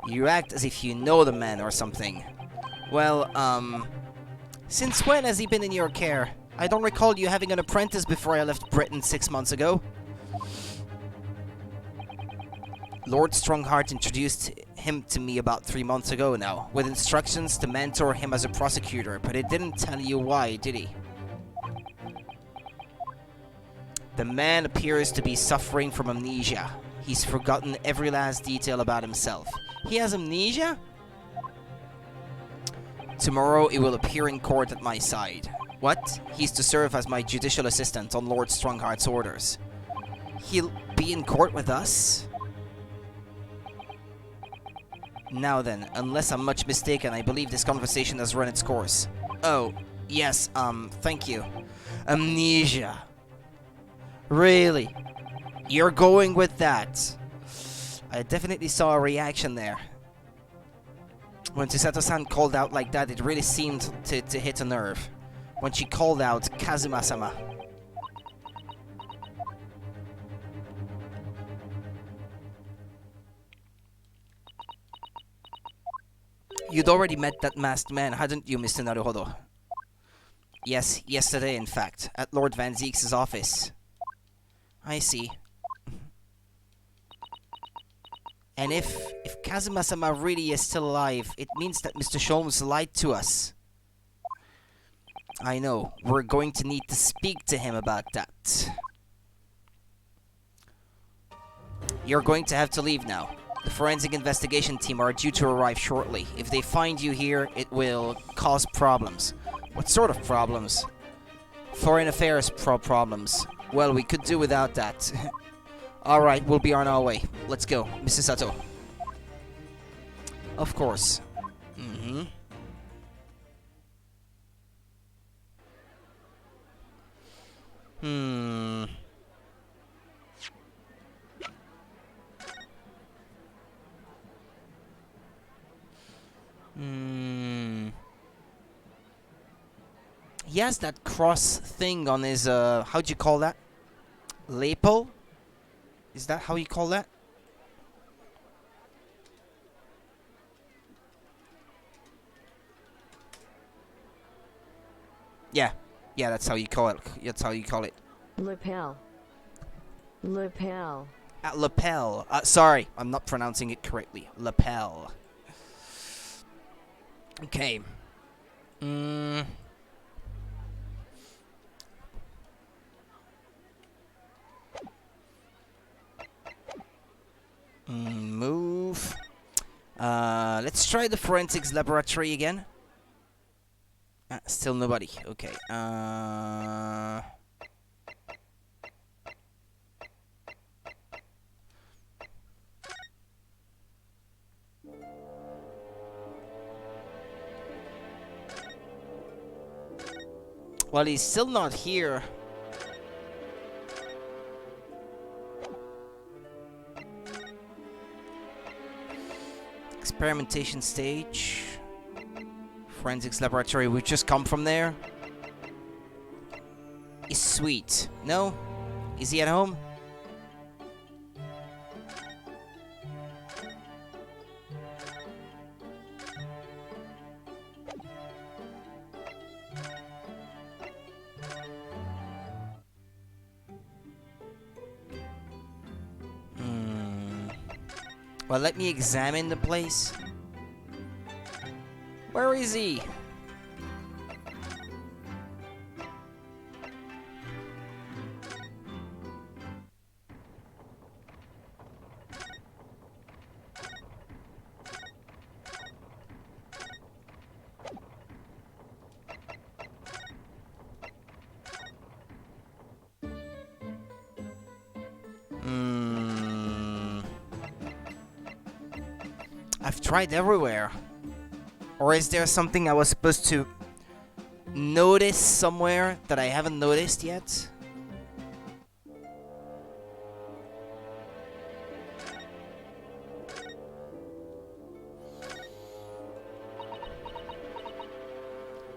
You act as if you know the man or something. Well, since when has he been in your care? I don't recall you having an apprentice before I left Britain 6 months ago. Lord Strongheart introduced him to me about 3 months ago now, with instructions to mentor him as a prosecutor, but he didn't tell you why, did he? The man appears to be suffering from amnesia. He's forgotten every last detail about himself. He has amnesia? Tomorrow he will appear in court at my side. What? He's to serve as my judicial assistant on Lord Strongheart's orders. He'll be in court with us? Now then, unless I'm much mistaken, I believe this conversation has run its course. Oh, yes, thank you. Amnesia. Really? You're going with that? I definitely saw a reaction there. When Chisato-san called out like that, it really seemed to hit a nerve. When she called out Kazuma-sama. You'd already met that masked man, hadn't you, Mr. Naruhodo? Yes, yesterday, in fact, at Lord Van Zeeks' office. I see. And if Kazuma-sama really is still alive, it means that Mr. Sholmes lied to us. I know. We're going to need to speak to him about that. You're going to have to leave now. The forensic investigation team are due to arrive shortly. If they find you here, it will cause problems. What sort of problems? Foreign affairs problems. Well, we could do without that. Alright, we'll be on our way. Let's go, Mrs. Sato. Of course. Mm-hmm. he has that cross thing on his, how'd you call that? Lapel? Is that how you call that? Yeah. Yeah, that's how you call it. That's how you call it. Lapel. Lapel. Lapel. Sorry, I'm not pronouncing it correctly. Lapel. Okay. Move. Let's try the forensics laboratory again. Still nobody. Okay. Well, he's still not here. Experimentation stage. Forensics laboratory. We've just come from there. Is Sweet? No? Is he at home? Well, let me examine the place. Where is he? I've tried everywhere. Or is there something I was supposed to notice somewhere that I haven't noticed yet?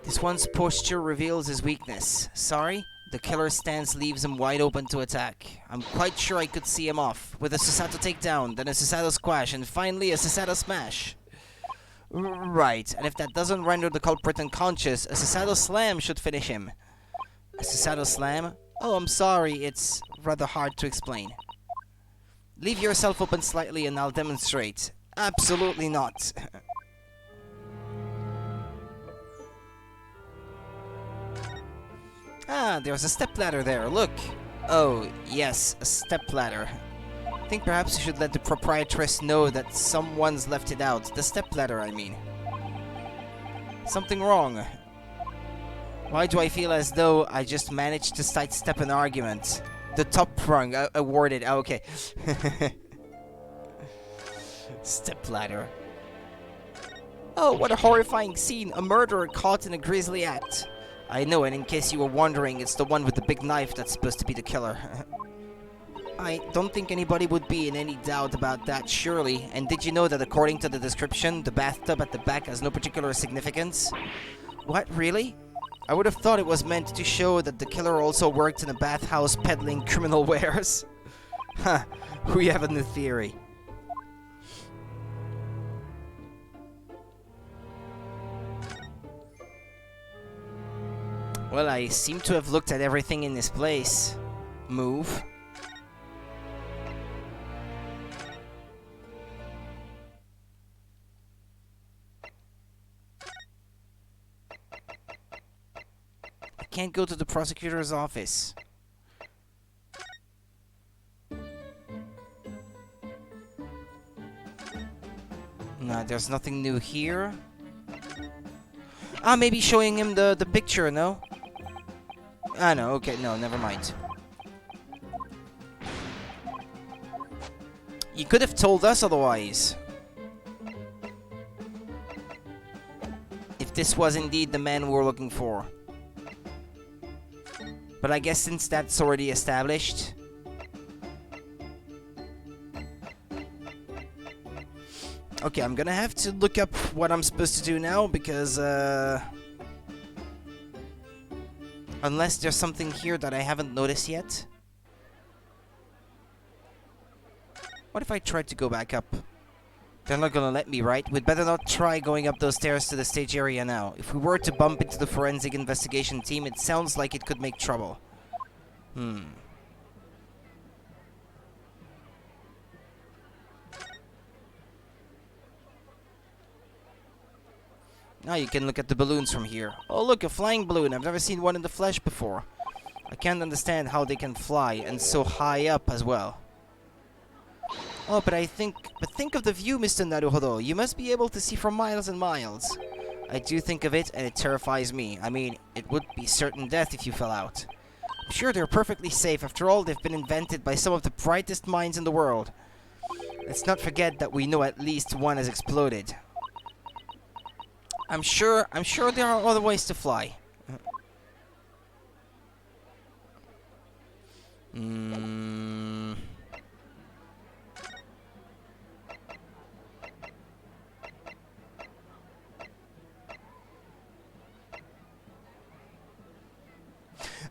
This one's posture reveals his weakness. Sorry? The killer's stance leaves him wide open to attack. I'm quite sure I could see him off. With a Susato takedown, then a Susato squash, and finally a Susato smash. Right, and if that doesn't render the culprit unconscious, a Susato slam should finish him. A Susato slam? Oh, I'm sorry, it's rather hard to explain. Leave yourself open slightly and I'll demonstrate. Absolutely not. Ah, there's a stepladder there, look! Oh, yes, a stepladder. I think perhaps you should let the proprietress know that someone's left it out. The stepladder, I mean. Something wrong. Why do I feel as though I just managed to sidestep an argument? The top rung, awarded, okay. Stepladder. Oh, what a horrifying scene! A murderer caught in a grisly act. I know, and in case you were wondering, it's the one with the big knife that's supposed to be the killer. I don't think anybody would be in any doubt about that, surely. And did you know that according to the description, the bathtub at the back has no particular significance? What, really? I would have thought it was meant to show that the killer also worked in a bathhouse peddling criminal wares. Huh, we have a new theory. Well, I seem to have looked at everything in this place. Move. I can't go to the prosecutor's office. No, there's nothing new here. Ah, maybe showing him the picture, no? Ah, no, okay, no, never mind. You could have told us otherwise. If this was indeed the man we were looking for. But I guess since that's already established... Okay, I'm gonna have to look up what I'm supposed to do now, because, Unless there's something here that I haven't noticed yet. What if I tried to go back up? They're not gonna let me, right? We'd better not try going up those stairs to the stage area now. If we were to bump into the forensic investigation team, it sounds like it could make trouble. Now you can look at the balloons from here. Oh look, a flying balloon. I've never seen one in the flesh before. I can't understand how they can fly, and so high up as well. Oh, but think of the view, Mr. Naruhodo. You must be able to see for miles and miles. I do think of it, and it terrifies me. I mean, it would be certain death if you fell out. I'm sure they're perfectly safe. After all, they've been invented by some of the brightest minds in the world. Let's not forget that we know at least one has exploded. I'm sure there are other ways to fly.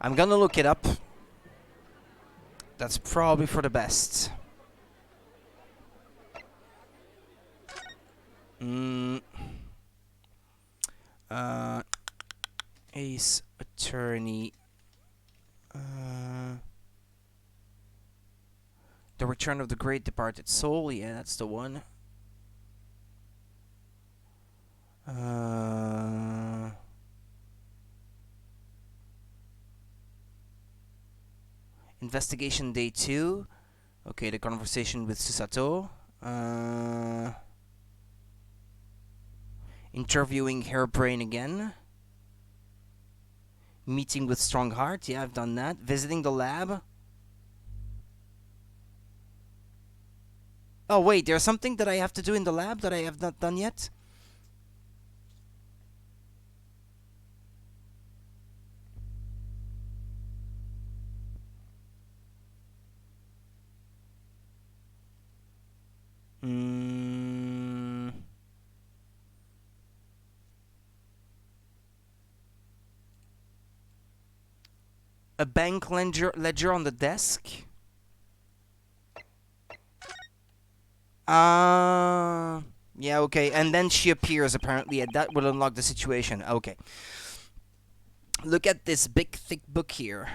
I'm gonna look it up. That's probably for the best. Ace Attorney. The Return of the Great Departed Soul. Yeah, that's the one. Investigation Day 2. Okay, the conversation with Susato. Interviewing Hairbrain again. Meeting with Strongheart. Yeah, I've done that. Visiting the lab. Oh, wait, there's something that I have to do in the lab that I have not done yet? A bank ledger on the desk? Yeah, okay. And then she appears, apparently, and that will unlock the situation. Okay. Look at this big, thick book here.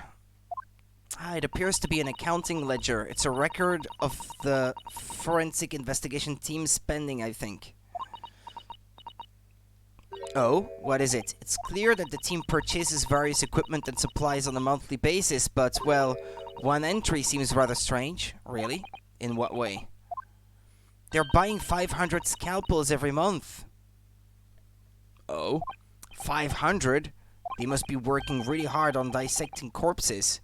It appears to be an accounting ledger. It's a record of the forensic investigation team spending, I think. Oh, what is it? It's clear that the team purchases various equipment and supplies on a monthly basis, but, well, one entry seems rather strange. Really? In what way? They're buying 500 scalpels every month. Oh? 500? They must be working really hard on dissecting corpses.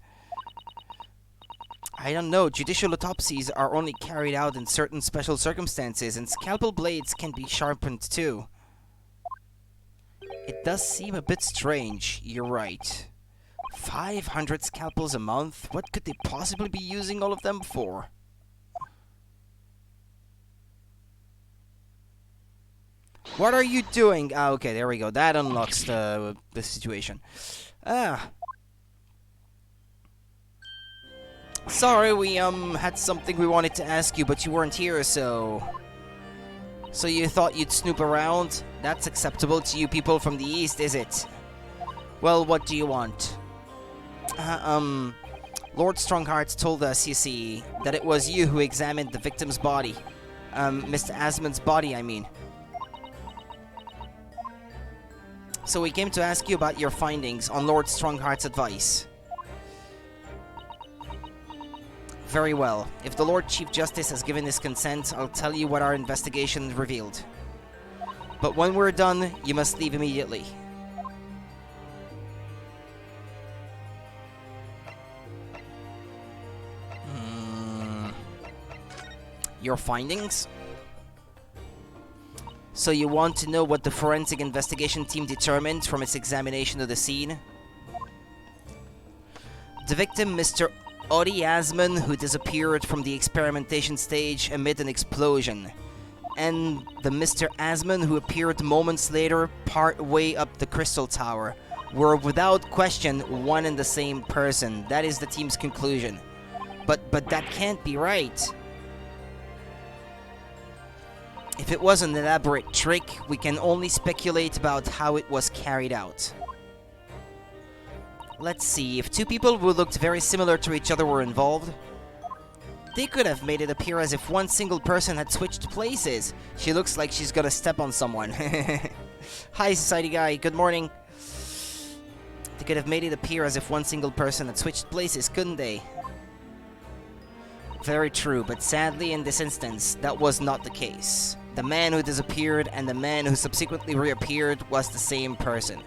I don't know, judicial autopsies are only carried out in certain special circumstances, and scalpel blades can be sharpened too. It does seem a bit strange, you're right. 500 scalpels a month? What could they possibly be using all of them for? What are you doing? Ah, okay, there we go. That unlocks the situation. Sorry, we had something we wanted to ask you, but you weren't here, so... So you thought you'd snoop around? That's acceptable to you people from the East, is it? Well, what do you want? Lord Strongheart told us, you see, that it was you who examined the victim's body. Mr. Asmund's body, I mean. So we came to ask you about your findings on Lord Strongheart's advice. Very well. If the Lord Chief Justice has given his consent, I'll tell you what our investigation revealed. But when we're done, you must leave immediately. Your findings? So you want to know what the forensic investigation team determined from its examination of the scene? The victim, Mr. Ori Asman, who disappeared from the experimentation stage amid an explosion, and the Mr. Asman who appeared moments later part way up the crystal tower. were without question one and the same person. That is the team's conclusion. But that can't be right. If it was an elaborate trick, we can only speculate about how it was carried out. Let's see, if two people who looked very similar to each other were involved, they could have made it appear as if one single person had switched places. She looks like she's gonna step on someone. Hi, society guy, good morning. They could have made it appear as if one single person had switched places, couldn't they? Very true, but sadly in this instance, that was not the case. The man who disappeared and the man who subsequently reappeared was the same person.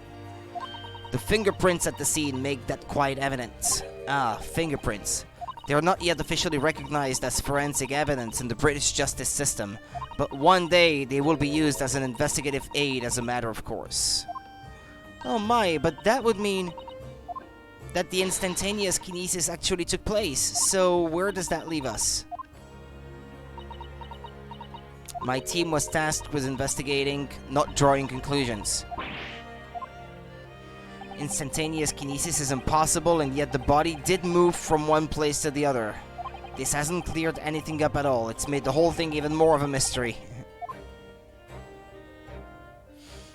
The fingerprints at the scene make that quite evident. Ah, fingerprints. They are not yet officially recognized as forensic evidence in the British justice system, but one day they will be used as an investigative aid as a matter of course. Oh my, but that would mean that the instantaneous kinesis actually took place, so where does that leave us? My team was tasked with investigating, not drawing conclusions. Instantaneous kinesis is impossible, and yet the body did move from one place to the other. This hasn't cleared anything up at all. It's made the whole thing even more of a mystery.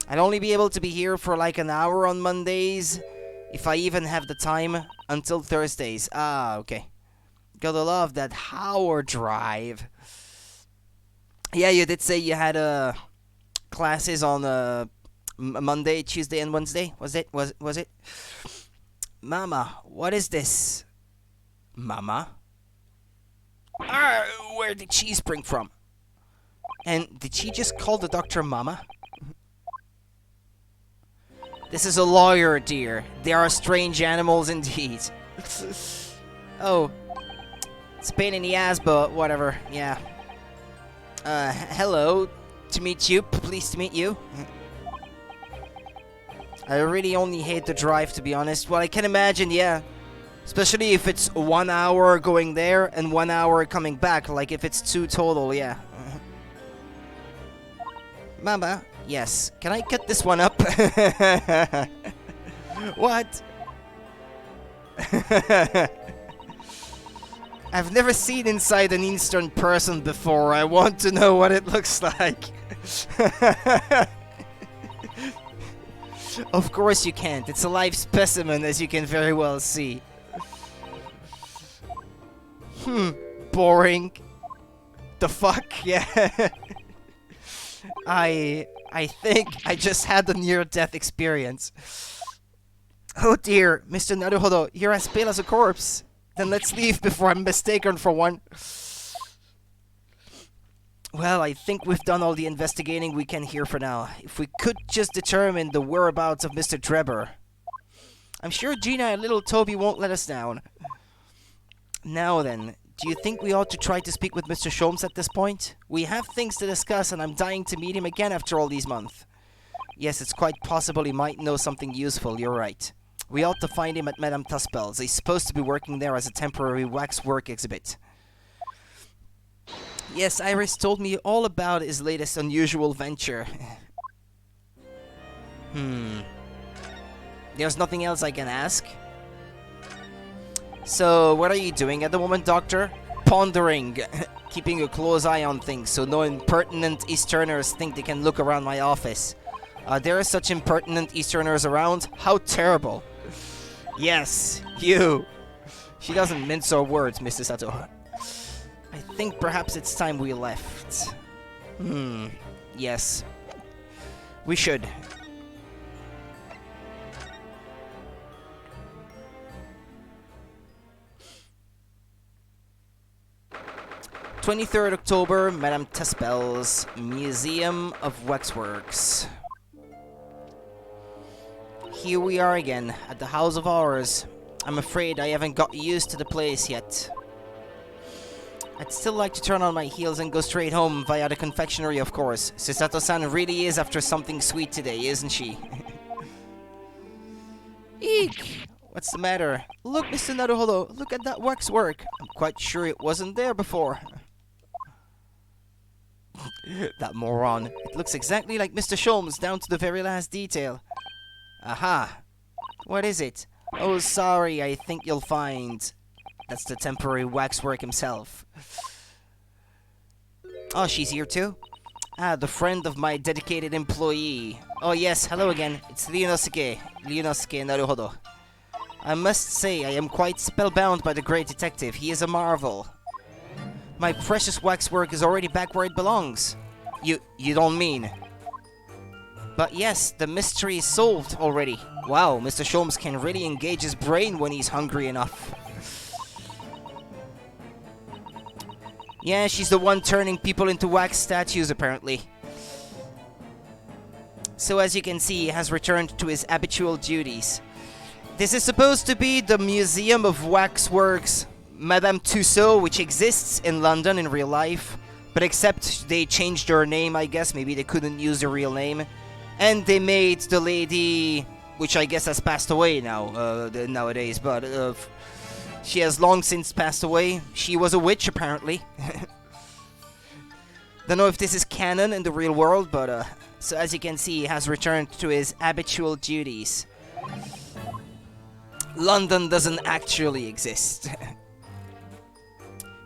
I'd only be able to be here for like an hour on Mondays, if I even have the time, until Thursdays. Ah, okay. Gotta love that Howard drive. Yeah, you did say you had classes on Monday, Tuesday, and Wednesday. Was it? Mama, what is this? Mama? Where did she spring from? And did she just call the doctor Mama? This is a lawyer, dear. They are strange animals indeed. Oh. It's a pain in the ass, but whatever. Yeah. Hello. To meet you. Pleased to meet you. I really only hate the drive, to be honest. Well, I can imagine, yeah. Especially if it's 1 hour going there and 1 hour coming back. Like, if it's 2 total, yeah. Mama, yes. Can I cut this one up? What? I've never seen inside an Eastern person before. I want to know what it looks like. Of course you can't. It's a live specimen, as you can very well see. Boring. The fuck? Yeah. I think I just had a near-death experience. Oh dear, Mr. Naruhodo, you're as pale as a corpse. Then let's leave before I'm mistaken for one. Well, I think we've done all the investigating we can here for now. If we could just determine the whereabouts of Mr. Drebber. I'm sure Gina and little Toby won't let us down. Now then, do you think we ought to try to speak with Mr. Sholmes at this point? We have things to discuss and I'm dying to meet him again after all these months. Yes, it's quite possible he might know something useful, you're right. We ought to find him at Madame Tuspel's. He's supposed to be working there as a temporary waxwork exhibit. Yes, Iris told me all about his latest unusual venture. There's nothing else I can ask? So, what are you doing at the moment, Doctor? Pondering. Keeping a close eye on things so no impertinent Easterners think they can look around my office. There are such impertinent Easterners around? How terrible. Yes, you. She doesn't mince her words, Mrs. Sato. I think perhaps it's time we left. Yes. We should. (23rd October, Madame Tuspel's Museum of Waxworks. Here we are again, at the house of horrors. I'm afraid I haven't got used to the place yet. I'd still like to turn on my heels and go straight home via the confectionery, of course. Susato-san really is after something sweet today, isn't she? Eek! What's the matter? Look, Mr. Naruhodo, look at that waxwork. I'm quite sure it wasn't there before. That moron. It looks exactly like Mr. Sholmes, down to the very last detail. Aha! What is it? Oh, sorry, I think you'll find... That's the temporary waxwork himself. Oh, she's here too? Ah, the friend of my dedicated employee. Oh yes, hello again. It's Ryunosuke. Ryunosuke Naruhodo. I must say, I am quite spellbound by the great detective. He is a marvel. My precious waxwork is already back where it belongs. You don't mean? But yes, the mystery is solved already. Wow, Mr. Sholmes can really engage his brain when he's hungry enough. Yeah, she's the one turning people into wax statues, apparently. So as you can see, he has returned to his habitual duties. This is supposed to be the Museum of Waxworks Madame Tussauds, which exists in London in real life. But except they changed her name, I guess. Maybe they couldn't use her real name. And they made the lady, which I guess has passed away now, nowadays. But she has long since passed away. She was a witch, apparently. Don't know if this is canon in the real world, but so as you can see, he has returned to his habitual duties. London doesn't actually exist.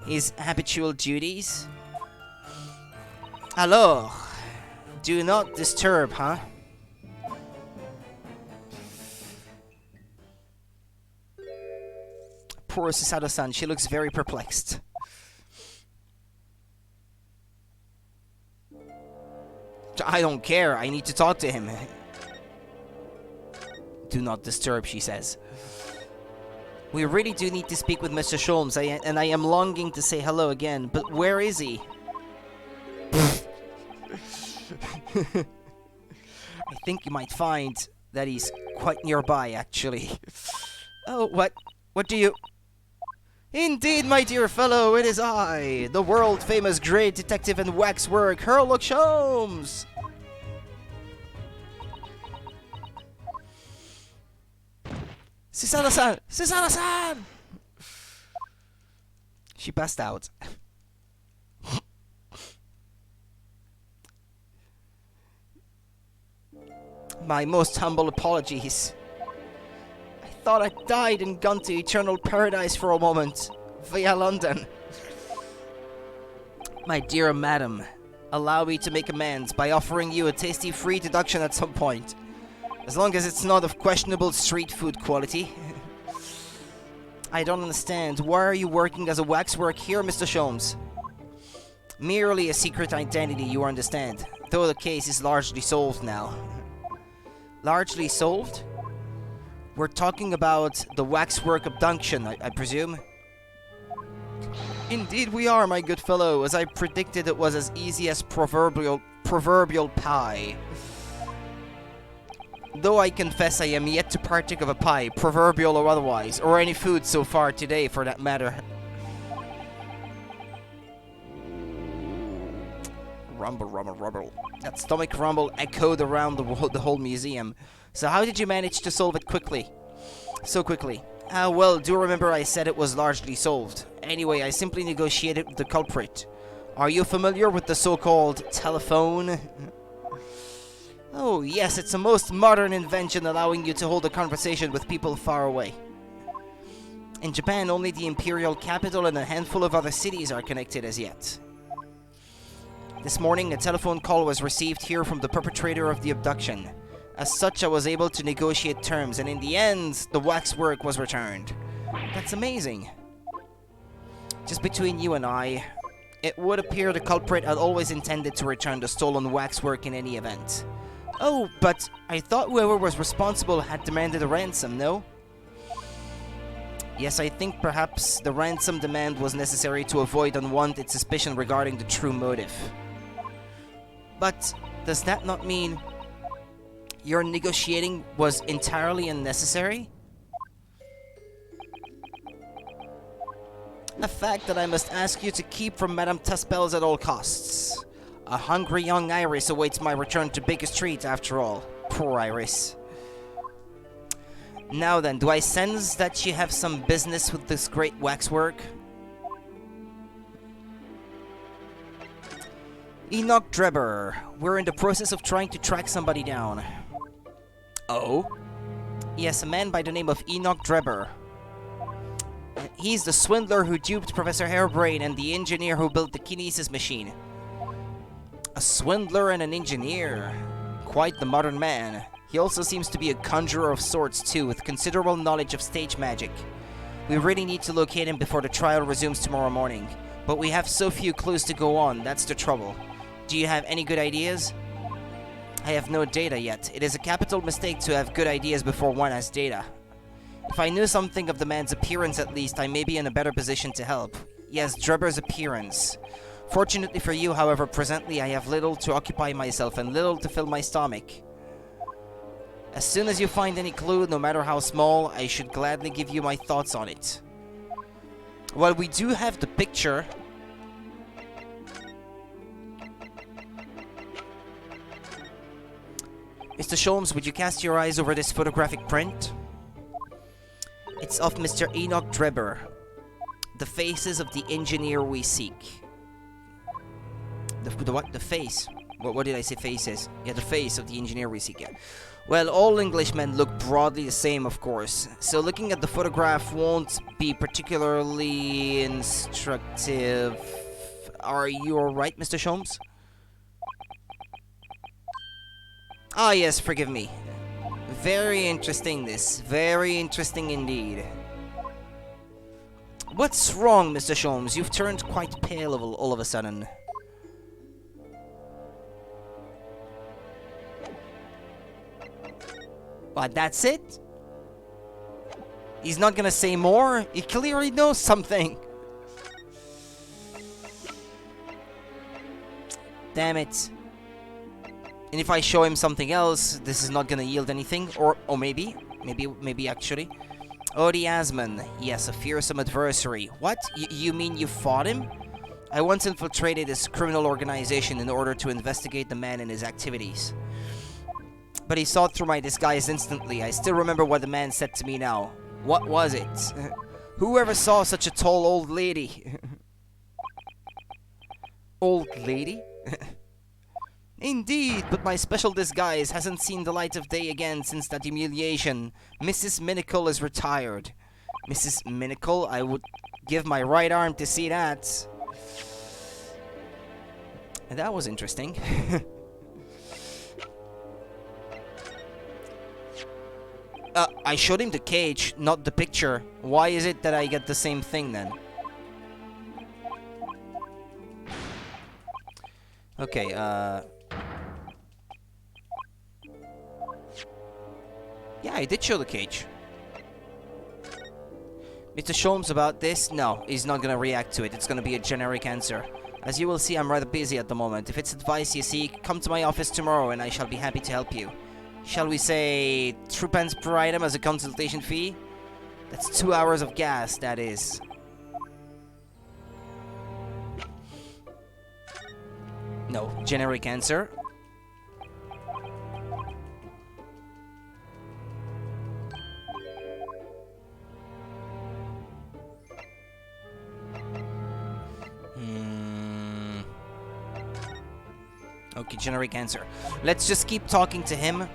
His habitual duties? Alors, do not disturb, huh? Poor Susato-san, she looks very perplexed. I don't care, I need to talk to him. Do not disturb, she says. We really do need to speak with Mr. Sholmes, and I am longing to say hello again, but where is he? I think you might find that he's quite nearby, actually. Oh, what do you... Indeed, my dear fellow, it is I, the world-famous great detective and waxwork, Sherlock Holmes! Susato-san! Susato-san! She passed out. My most humble apologies. I thought I died and gone to eternal paradise for a moment, via London. My dear madam, allow me to make amends by offering you a tasty free deduction at some point. As long as it's not of questionable street food quality. I don't understand. Why are you working as a waxwork here, Mr. Sholmes? Merely a secret identity, you understand. Though the case is largely solved now. Largely solved? We're talking about the waxwork abduction, I presume? Indeed we are, my good fellow. As I predicted, it was as easy as proverbial pie. Though I confess I am yet to partake of a pie, proverbial or otherwise, or any food so far today for that matter. Rumble, rumble, rumble. That stomach rumble echoed around the whole museum. So how did you manage to solve it quickly? So quickly. Well, do remember I said it was largely solved. Anyway, I simply negotiated with the culprit. Are you familiar with the so-called telephone? Oh, yes, it's a most modern invention allowing you to hold a conversation with people far away. In Japan, only the imperial capital and a handful of other cities are connected as yet. This morning, a telephone call was received here from the perpetrator of the abduction. As such, I was able to negotiate terms, and in the end, the waxwork was returned. That's amazing. Just between you and I, it would appear the culprit had always intended to return the stolen waxwork in any event. Oh, but I thought whoever was responsible had demanded a ransom, no? Yes, I think perhaps the ransom demand was necessary to avoid unwanted suspicion regarding the true motive. But does that not mean your negotiating was entirely unnecessary? A fact that I must ask you to keep from Madame Tuspel's at all costs. A hungry young Iris awaits my return to Baker Street, after all. Poor Iris. Now then, do I sense that you have some business with this great waxwork? Enoch Drebber. We're in the process of trying to track somebody down. Oh? Yes, a man by the name of Enoch Drebber. He's the swindler who duped Professor Hairbrain and the engineer who built the kinesis machine. A swindler and an engineer. Quite the modern man. He also seems to be a conjurer of sorts too, with considerable knowledge of stage magic. We really need to locate him before the trial resumes tomorrow morning. But we have so few clues to go on, that's the trouble. Do you have any good ideas? I have no data yet. It is a capital mistake to have good ideas before one has data. If I knew something of the man's appearance at least, I may be in a better position to help. Yes, Drebber's appearance. Fortunately for you, however, presently I have little to occupy myself and little to fill my stomach. As soon as you find any clue, no matter how small, I should gladly give you my thoughts on it. Well, we do have the picture. Mr. Sholmes, would you cast your eyes over this photographic print? It's of Mr. Enoch Drebber. The faces of the engineer we seek. The what? The face. What did I say faces? Yeah, the face of the engineer we seek, yeah. Well, all Englishmen look broadly the same, of course. So looking at the photograph won't be particularly instructive. Are you alright, Mr. Sholmes? Ah, yes, forgive me. Very interesting, this. Very interesting indeed. What's wrong, Mr. Sholmes? You've turned quite pale all of a sudden. What, that's it? He's not gonna say more? He clearly knows something. Damn it. And if I show him something else, this is not gonna yield anything. Or maybe actually. Odie Asman. Yes, a fearsome adversary. What? You mean you fought him? I once infiltrated his criminal organization in order to investigate the man and his activities. But he saw through my disguise instantly. I still remember what the man said to me now. What was it? Who ever saw such a tall old lady? Old lady? Indeed, but my special disguise hasn't seen the light of day again since that humiliation. Mrs. Minicle is retired. Mrs. Minicle? I would give my right arm to see that. And that was interesting. I showed him the cage, not the picture. Why is it that I get the same thing then? Okay, yeah, I did show the cage. Mr. Sholmes about this? No, he's not gonna react to it. It's gonna be a generic answer. As you will see, I'm rather busy at the moment. If it's advice you seek, come to my office tomorrow and I shall be happy to help you. Shall we say 3 pence per item as a consultation fee? That's 2 hours of gas, that is. No, generic answer. Okay, generic answer. Let's just keep talking to him.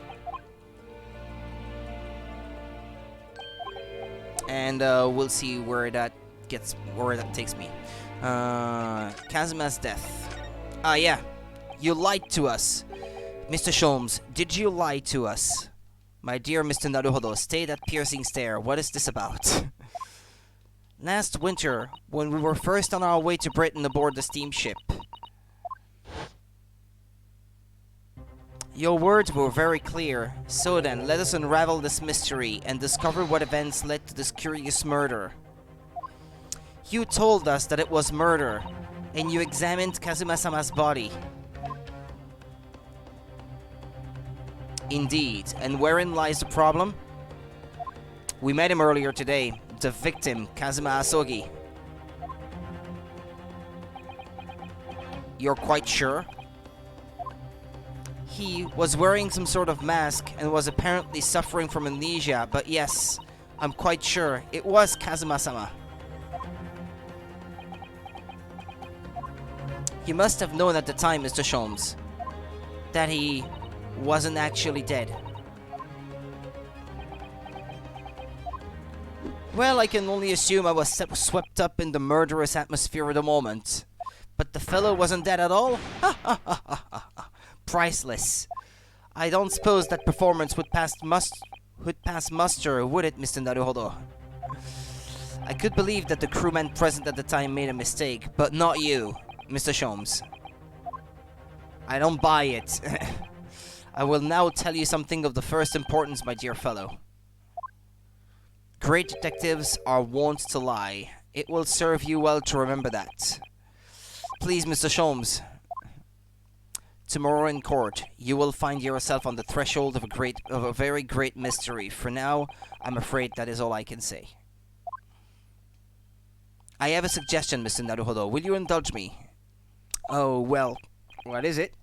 And we'll see where that takes me. Kazuma's death. Ah, yeah. You lied to us. Mr. Sholmes, did you lie to us? My dear Mr. Naruhodo, stay that piercing stare. What is this about? Last winter, when we were first on our way to Britain aboard the steamship, your words were very clear. So then, let us unravel this mystery and discover what events led to this curious murder. You told us that it was murder, and you examined Kazuma-sama's body. Indeed, and wherein lies the problem? We met him earlier today, the victim, Kazuma Asogi. You're quite sure? He was wearing some sort of mask and was apparently suffering from amnesia, but yes, I'm quite sure it was Kazuma-sama. You must have known at the time, Mr. Sholmes, that he wasn't actually dead. Well, I can only assume I was swept up in the murderous atmosphere of the moment. But the fellow wasn't dead at all? Ha ha ha ha ha. Priceless. I don't suppose that performance would pass muster, would it, Mr. Naruhodo? I could believe that the crewman present at the time made a mistake, but not you, Mr. Sholmes. I don't buy it. I will now tell you something of the first importance, my dear fellow. Great detectives are wont to lie. It will serve you well to remember that. Please, Mr. Sholmes. Tomorrow in court, you will find yourself on the threshold of a very great mystery. For now, I'm afraid that is all I can say. I have a suggestion, Mr. Naruhodo. Will you indulge me? Oh, well, what is it?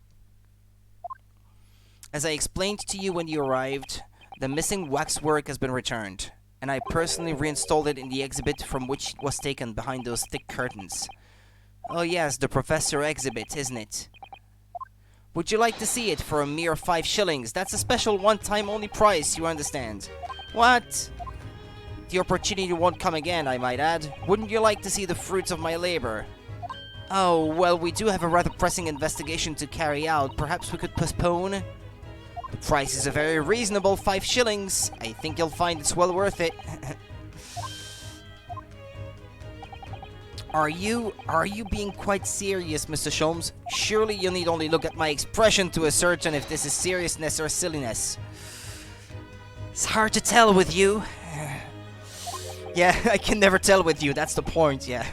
As I explained to you when you arrived, the missing waxwork has been returned, and I personally reinstalled it in the exhibit from which it was taken behind those thick curtains. Oh yes, the Professor exhibit, isn't it? Would you like to see it for a mere 5 shillings? That's a special one-time only price, you understand. What? The opportunity won't come again, I might add. Wouldn't you like to see the fruits of my labor? Oh, well, we do have a rather pressing investigation to carry out. Perhaps we could postpone? The price is a very reasonable 5 shillings. I think you'll find it's well worth it. Are you being quite serious, Mr. Sholmes? Surely you need only look at my expression to ascertain if this is seriousness or silliness. It's hard to tell with you. Yeah, I can never tell with you, that's the point, yeah.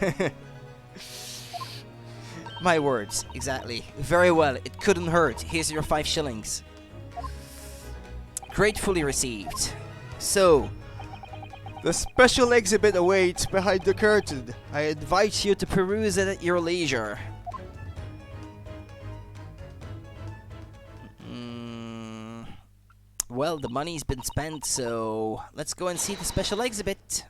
My words, exactly. Very well, it couldn't hurt. Here's your 5 shillings. Gratefully received. So, the special exhibit awaits behind the curtain. I invite you to peruse it at your leisure. Well, the money's been spent, so let's go and see the special exhibit.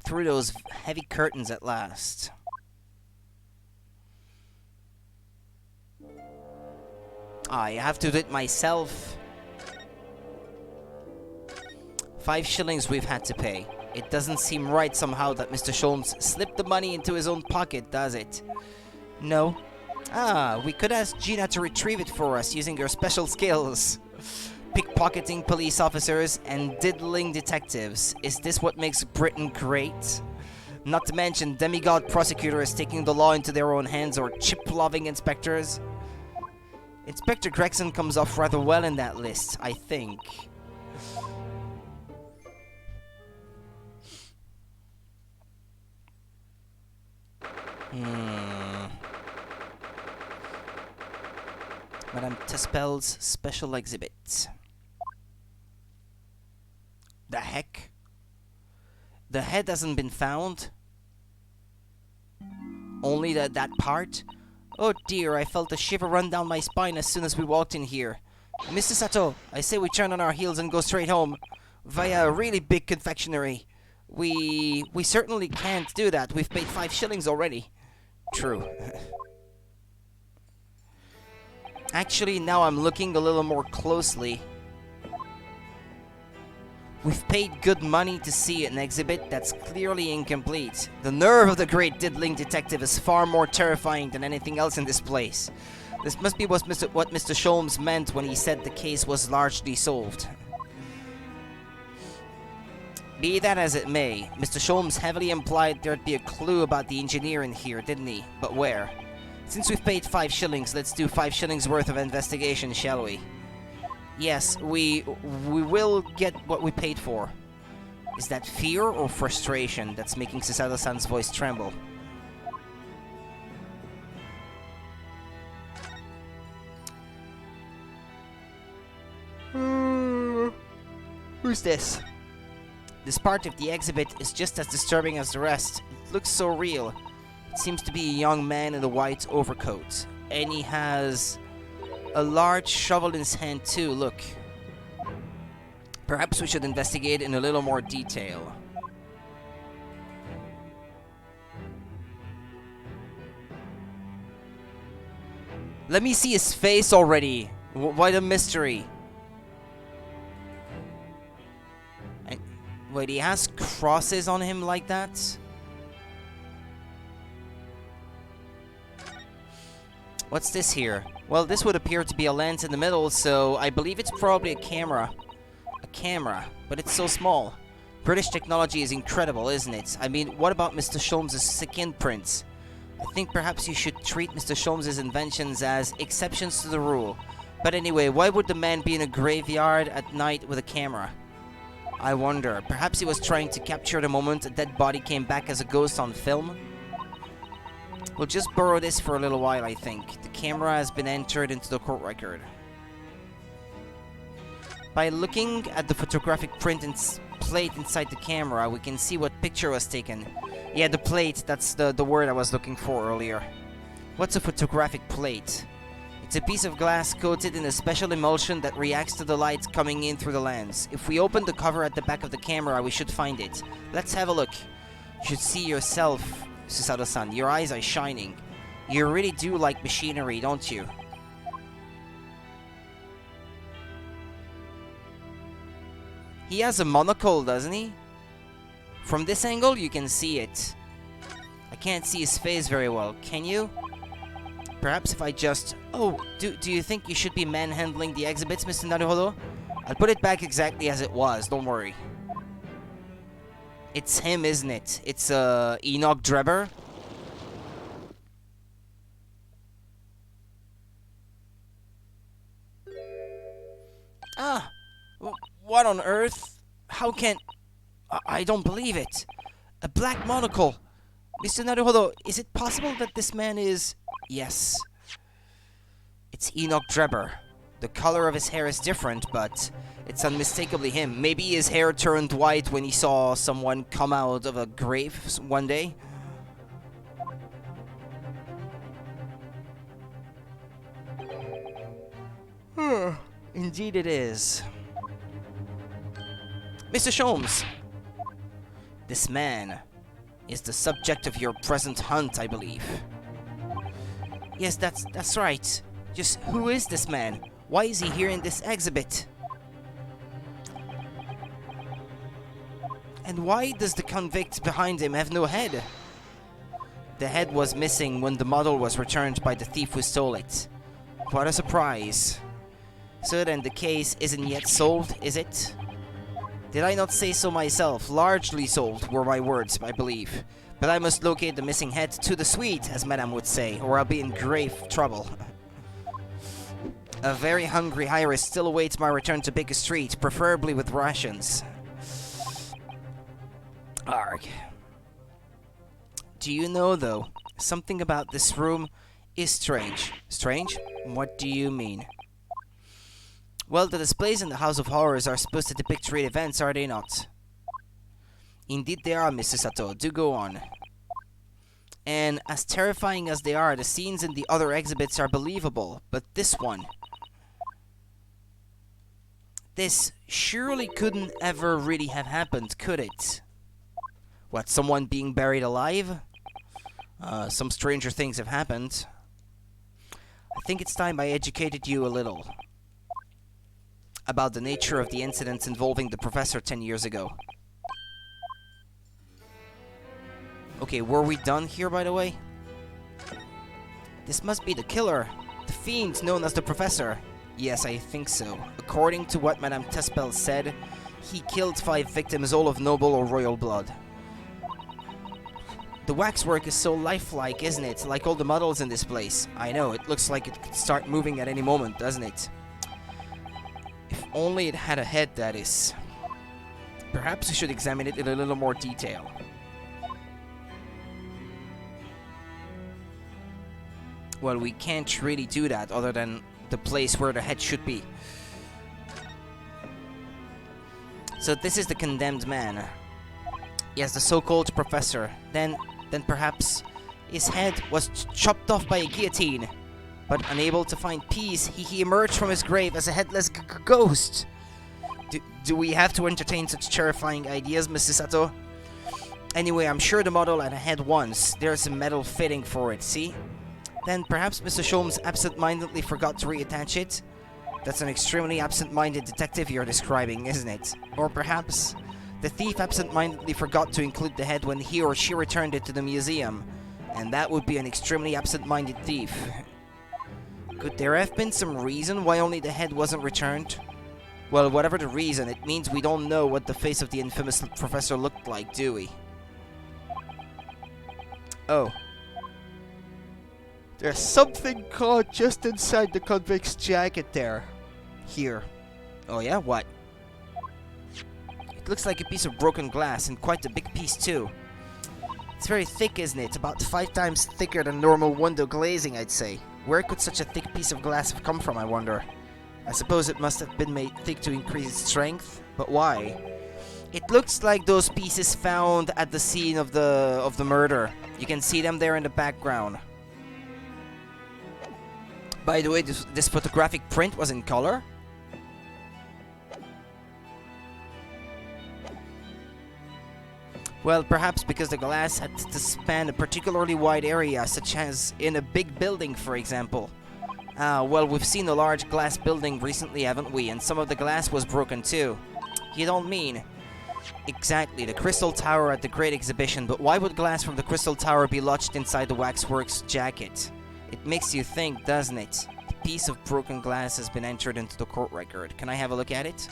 Through those heavy curtains at last. I have to do it myself. 5 shillings we've had to pay. It doesn't seem right somehow that Mr. Sholmes slipped the money into his own pocket, does it? No. Ah, we could ask Gina to retrieve it for us using her special skills. Pickpocketing police officers and diddling detectives. Is this what makes Britain great? Not to mention demigod prosecutors taking the law into their own hands or chip-loving inspectors. Inspector Gregson comes off rather well in that list, I think. Madame Tespel's special exhibit. The heck? The head hasn't been found? Only that part? Oh dear, I felt a shiver run down my spine as soon as we walked in here. Mr. Sato, I say we turn on our heels and go straight home, via a really big confectionery. We certainly can't do that. We've paid 5 shillings already. True. Actually, now I'm looking a little more closely. We've paid good money to see an exhibit that's clearly incomplete. The nerve of the great diddling detective is far more terrifying than anything else in this place. This must be what Mr. Sholmes meant when he said the case was largely solved. Be that as it may, Mr. Sholmes heavily implied there'd be a clue about the engineer in here, didn't he? But where? Since we've paid 5 shillings, let's do 5 shillings worth of investigation, shall we? Yes, we will get what we paid for. Is that fear or frustration that's making Susato-san's voice tremble? Who's this? This part of the exhibit is just as disturbing as the rest. It looks so real. It seems to be a young man in a white overcoat. And he has a large shovel in his hand too, look. Perhaps we should investigate in a little more detail. Let me see his face already. Why the mystery? Wait, he has crosses on him like that? What's this here? Well, this would appear to be a lens in the middle, so I believe it's probably a camera. A camera, but it's so small. British technology is incredible, isn't it? I mean, what about Mr. Sholmes' skin prints? I think perhaps you should treat Mr. Sholmes' inventions as exceptions to the rule. But anyway, why would the man be in a graveyard at night with a camera? I wonder, perhaps he was trying to capture the moment a dead body came back as a ghost on film? We'll just borrow this for a little while, I think. The camera has been entered into the court record. By looking at the photographic print and plate inside the camera, we can see what picture was taken. Yeah, the plate, that's the word I was looking for earlier. What's a photographic plate? It's a piece of glass coated in a special emulsion that reacts to the light coming in through the lens. If we open the cover at the back of the camera, we should find it. Let's have a look. You should see yourself, Susato-san. Your eyes are shining. You really do like machinery, don't you? He has a monocle, doesn't he? From this angle, you can see it. I can't see his face very well. Can you? Perhaps if I just... Oh, do you think you should be manhandling the exhibits, Mr. Naruhodo? I'll put it back exactly as it was, don't worry. It's him, isn't it? It's, Enoch Drebber? Ah! What on earth? How can... I don't believe it. A black monocle. Mr. Naruhodo, is it possible that this man is... Yes. It's Enoch Drebber. The color of his hair is different, but it's unmistakably him. Maybe his hair turned white when he saw someone come out of a grave one day. Indeed it is. Mr. Sholmes! This man is the subject of your present hunt, I believe. Yes, that's right. Just who is this man? Why is he here in this exhibit? And why does the convict behind him have no head? The head was missing when the model was returned by the thief who stole it. What a surprise. So then the case isn't yet solved, is it? Did I not say so myself? Largely solved were my words, I believe. But I must locate the missing head to the suite, as Madame would say, or I'll be in grave trouble. A very hungry Iris still awaits my return to Baker Street, preferably with rations. Arg. Do you know, though, something about this room is strange. Strange? What do you mean? Well, the displays in the House of Horrors are supposed to depict real events, are they not? Indeed they are, Mr. Sato. Do go on. And as terrifying as they are, the scenes in the other exhibits are believable. But this one... This surely couldn't ever really have happened, could it? What, someone being buried alive? Some stranger things have happened. I think it's time I educated you a little about the nature of the incidents involving the professor 10 years ago. Okay, were we done here, by the way? This must be the killer. The fiend known as the professor. Yes, I think so. According to what Madame Tespel said, he killed 5 victims, all of noble or royal blood. The waxwork is so lifelike, isn't it? Like all the models in this place. I know, it looks like it could start moving at any moment, doesn't it? If only it had a head, that is. Perhaps we should examine it in a little more detail. Well, we can't really do that other than the place where the head should be. So this is the condemned man. Yes, the so-called professor. Then perhaps his head was chopped off by a guillotine. But unable to find peace, he emerged from his grave as a headless ghost. Do we have to entertain such terrifying ideas, Mrs. Sato? Anyway, I'm sure the model had a head once. There's a metal fitting for it, see? Then perhaps Mr. Sholmes absent-mindedly forgot to reattach it? That's an extremely absent-minded detective you're describing, isn't it? Or perhaps The thief absent-mindedly forgot to include the head when he or she returned it to the museum, and that would be an extremely absent-minded thief. Could there have been some reason why only the head wasn't returned? Well, whatever the reason, it means we don't know what the face of the infamous professor looked like, do we? Oh. There's something caught just inside the convict's jacket there. Here. Oh yeah? What? It looks like a piece of broken glass, and quite a big piece too. It's very thick, isn't it? About 5 times thicker than normal window glazing, I'd say. Where could such a thick piece of glass have come from, I wonder? I suppose it must have been made thick to increase its strength, but why? It looks like those pieces found at the scene of the murder. You can see them there in the background. By the way, this photographic print was in color. Well, perhaps because the glass had to span a particularly wide area, such as in a big building, for example. Well, we've seen a large glass building recently, haven't we? And some of the glass was broken too. You don't mean... Exactly, the Crystal Tower at the Great Exhibition, but why would glass from the Crystal Tower be lodged inside the waxwork's jacket? It makes you think, doesn't it? A piece of broken glass has been entered into the court record. Can I have a look at it?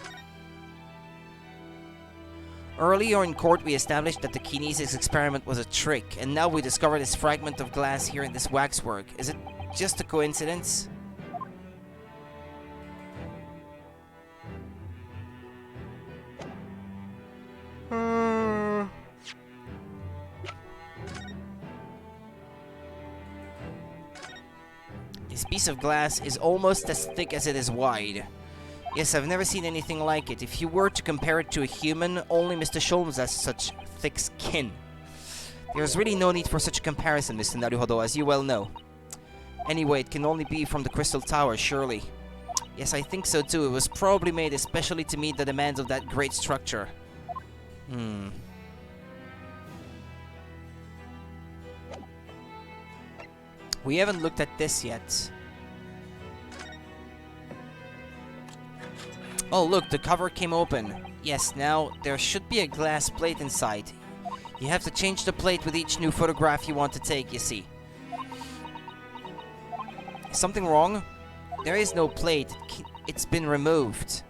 Earlier in court, we established that the kinesis experiment was a trick, and now we discover this fragment of glass here in this waxwork. Is it just a coincidence? This piece of glass is almost as thick as it is wide. Yes, I've never seen anything like it. If you were to compare it to a human, only Mr. Sholmes has such thick skin. There's really no need for such a comparison, Mr. Naruhodo, as you well know. Anyway, it can only be from the Crystal Tower, surely. Yes, I think so too. It was probably made especially to meet the demands of that great structure. We haven't looked at this yet. Oh, look, the cover came open. Yes, now, there should be a glass plate inside. You have to change the plate with each new photograph you want to take, you see. Is something wrong? There is no plate. It's been removed.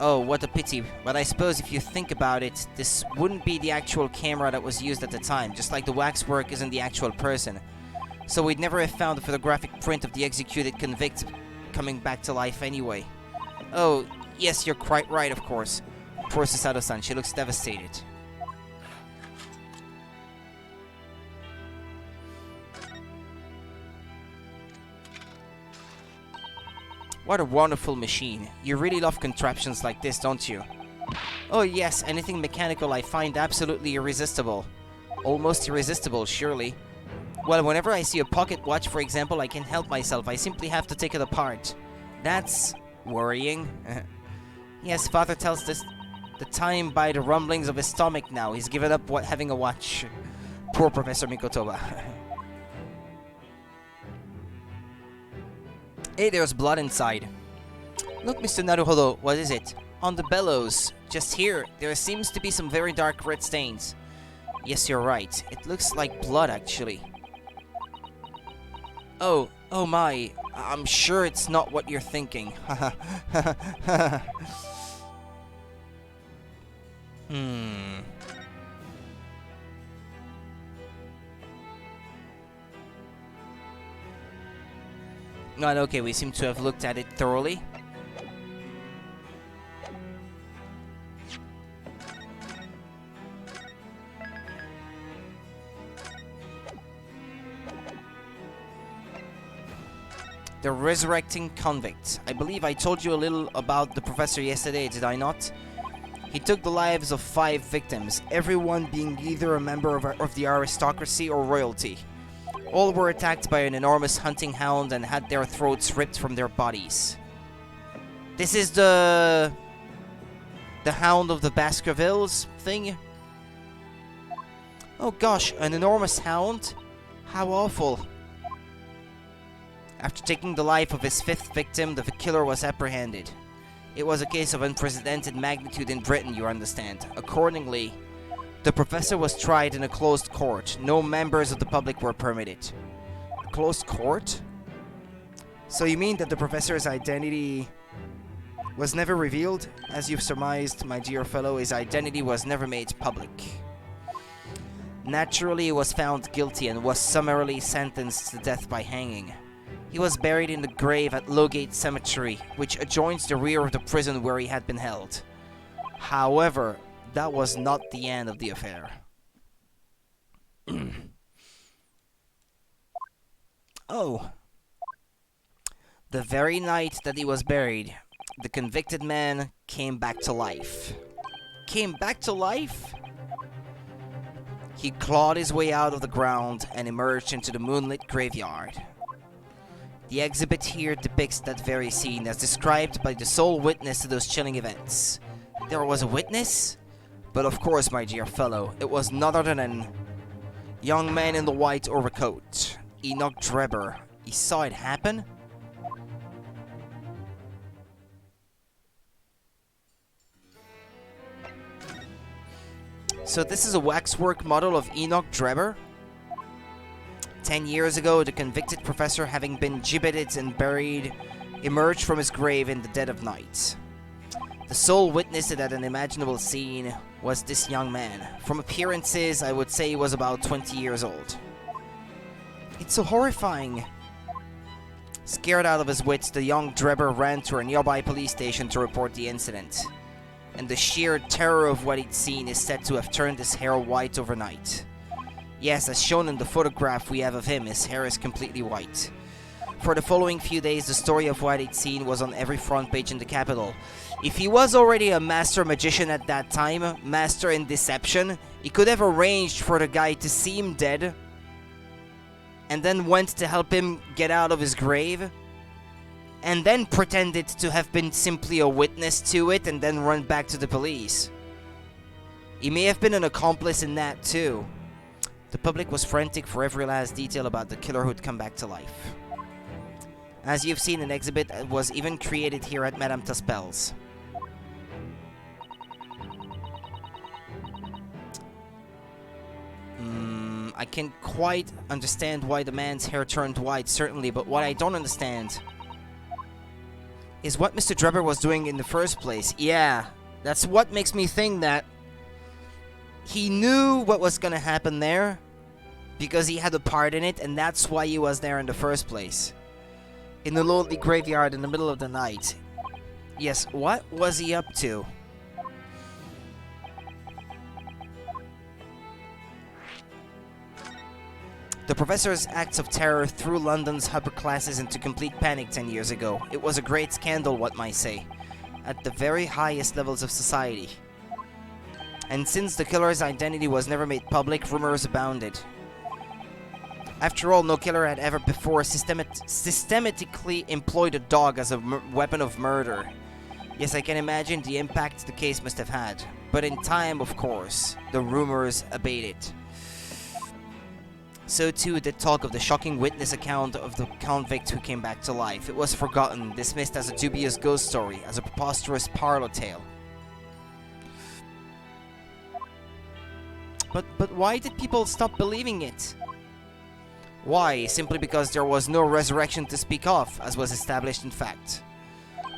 Oh, what a pity. But I suppose if you think about it, this wouldn't be the actual camera that was used at the time, just like the waxwork isn't the actual person. So we'd never have found a photographic print of the executed convict coming back to life anyway. Oh, yes, you're quite right, of course. Poor Susato-san, she looks devastated. What a wonderful machine. You really love contraptions like this, don't you? Oh yes, anything mechanical I find absolutely irresistible. Almost irresistible, surely. Well, whenever I see a pocket watch, for example, I can't help myself. I simply have to take it apart. That's worrying. Yes, father tells this the time by the rumblings of his stomach now. He's given up having a watch. Poor Professor Mikotoba. Hey, there's blood inside. Look, Mr. Naruhodo, what is it? On the bellows, just here, there seems to be some very dark red stains. Yes, you're right. It looks like blood, actually. Oh my. I'm sure it's not what you're thinking. Not okay, we seem to have looked at it thoroughly. The resurrecting convict. I believe I told you a little about the professor yesterday, did I not? He took the lives of 5 victims, everyone being either a member of the aristocracy or royalty. All were attacked by an enormous hunting hound and had their throats ripped from their bodies. This is the Hound of the Baskervilles thing? Oh gosh, an enormous hound? How awful. After taking the life of his 5th victim, the killer was apprehended. It was a case of unprecedented magnitude in Britain, you understand. Accordingly, the professor was tried in a closed court. No members of the public were permitted. A closed court? So you mean that the professor's identity was never revealed? As you've surmised, my dear fellow, his identity was never made public. Naturally, he was found guilty and was summarily sentenced to death by hanging. He was buried in the grave at Lowgate Cemetery, which adjoins the rear of the prison where he had been held. However, that was not the end of the affair. Oh. The very night that he was buried, the convicted man came back to life. Came back to life? He clawed his way out of the ground and emerged into the moonlit graveyard. The exhibit here depicts that very scene as described by the sole witness to those chilling events. There was a witness? But of course, my dear fellow, it was none other than young man in the white overcoat, Enoch Drebber. He saw it happen? So this is a waxwork model of Enoch Drebber? 10 years ago, the convicted professor, having been gibbeted and buried, emerged from his grave in the dead of night. The sole witness to that unimaginable scene was this young man. From appearances, I would say he was about 20 years old. It's so horrifying. Scared out of his wits, the young Drebber ran to a nearby police station to report the incident. And the sheer terror of what he'd seen is said to have turned his hair white overnight. Yes, as shown in the photograph we have of him, his hair is completely white. For the following few days, the story of what he'd seen was on every front page in the capital. If he was already a master magician at that time, master in deception, he could have arranged for the guy to see him dead, and then went to help him get out of his grave, and then pretended to have been simply a witness to it, and then run back to the police. He may have been an accomplice in that too. The public was frantic for every last detail about the killer who'd come back to life. As you've seen, an exhibit was even created here at Madame Tuspel's. I can't quite understand why the man's hair turned white, certainly, but what I don't understand is what Mr. Drebber was doing in the first place. Yeah, that's what makes me think that he knew what was gonna happen there because he had a part in it, and that's why he was there in the first place. In the lonely graveyard in the middle of the night. Yes, what was he up to? The professor's acts of terror threw London's upper classes into complete panic 10 years ago. It was a great scandal, what might say, at the very highest levels of society. And since the killer's identity was never made public, rumors abounded. After all, no killer had ever before systematically employed a dog as a weapon of murder. Yes, I can imagine the impact the case must have had. But in time, of course, the rumors abated. So too did talk of the shocking witness account of the convict who came back to life. It was forgotten, dismissed as a dubious ghost story, as a preposterous parlor tale. But why did people stop believing it? Why? Simply because there was no resurrection to speak of, as was established in fact.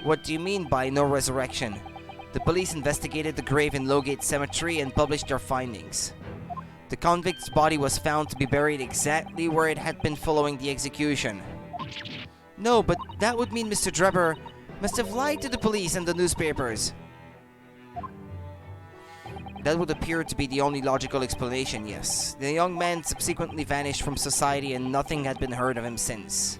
What do you mean by no resurrection? The police investigated the grave in Lowgate Cemetery and published their findings. The convict's body was found to be buried exactly where it had been following the execution. No, but that would mean Mr. Drebber must have lied to the police and the newspapers. That would appear to be the only logical explanation, yes. The young man subsequently vanished from society and nothing had been heard of him since.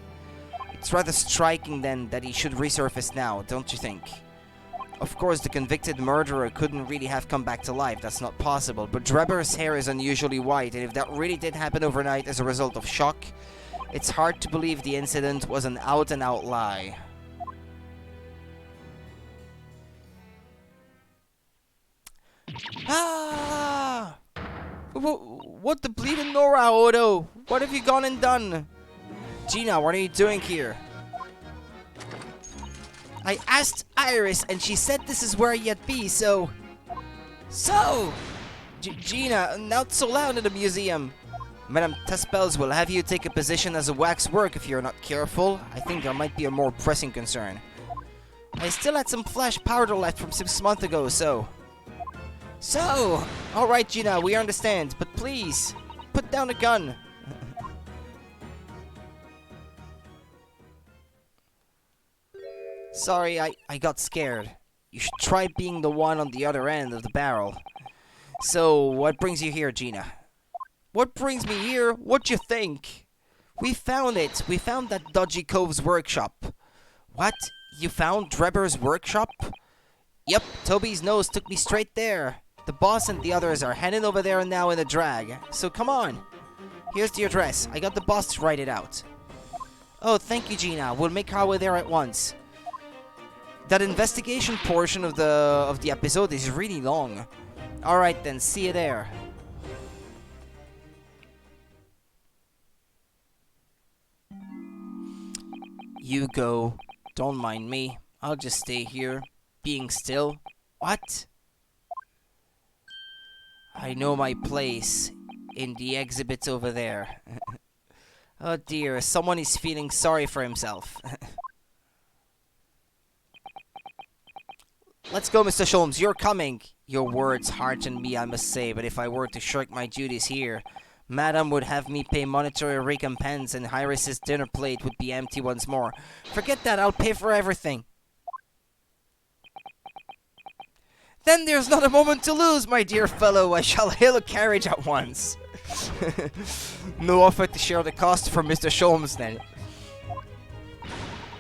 It's rather striking then that he should resurface now, don't you think? Of course, the convicted murderer couldn't really have come back to life, that's not possible, but Drebber's hair is unusually white, and if that really did happen overnight as a result of shock, it's hard to believe the incident was an out-and-out lie. Ah! What the bleeding Nora, Odo? What have you gone and done? Gina, what are you doing here? I asked Iris, and she said this is where you'd be, so... Gina, not so loud in the museum. Madame Tespels will have you take a position as a wax work if you're not careful. I think there might be a more pressing concern. I still had some flash powder left from 6 months ago, so... Alright, Gina, we understand, but please, put down a gun. Sorry, I got scared. You should try being the one on the other end of the barrel. So, what brings you here, Gina? What brings me here? What you think? We found it. We found that dodgy cove's workshop. What? You found Drebber's workshop? Yep, Toby's nose took me straight there. The boss and the others are heading over there now in a drag. So come on. Here's the address. I got the boss to write it out. Oh, thank you, Gina. We'll make our way there at once. That investigation portion of the episode is really long. Alright then, see you there. You go. Don't mind me. I'll just stay here, being still. What? I know my place in the exhibit over there. Oh dear, someone is feeling sorry for himself. Let's go, Mr. Sholmes, you're coming. Your words hearten me, I must say, but if I were to shirk my duties here, Madam would have me pay monetary recompense and Iris's dinner plate would be empty once more. Forget that, I'll pay for everything. Then there's not a moment to lose, my dear fellow. I shall hail a carriage at once. No offer to share the cost for Mr. Sholmes, then.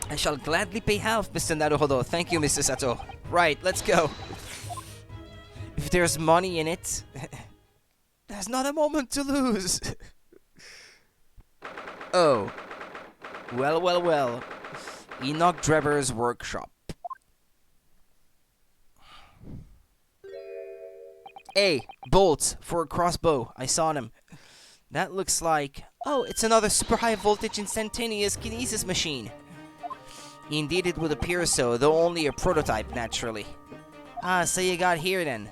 I shall gladly pay half, Mr. Naruhodo. Thank you, Mr. Sato. Right, let's go. If there's money in it, there's not a moment to lose. Oh. Well. Enoch Drebber's workshop. Hey, bolts for a crossbow. I saw them. That looks like... Oh, it's another super high voltage instantaneous kinesis machine. Indeed, it would appear so, though only a prototype, naturally. Ah, so you got here then.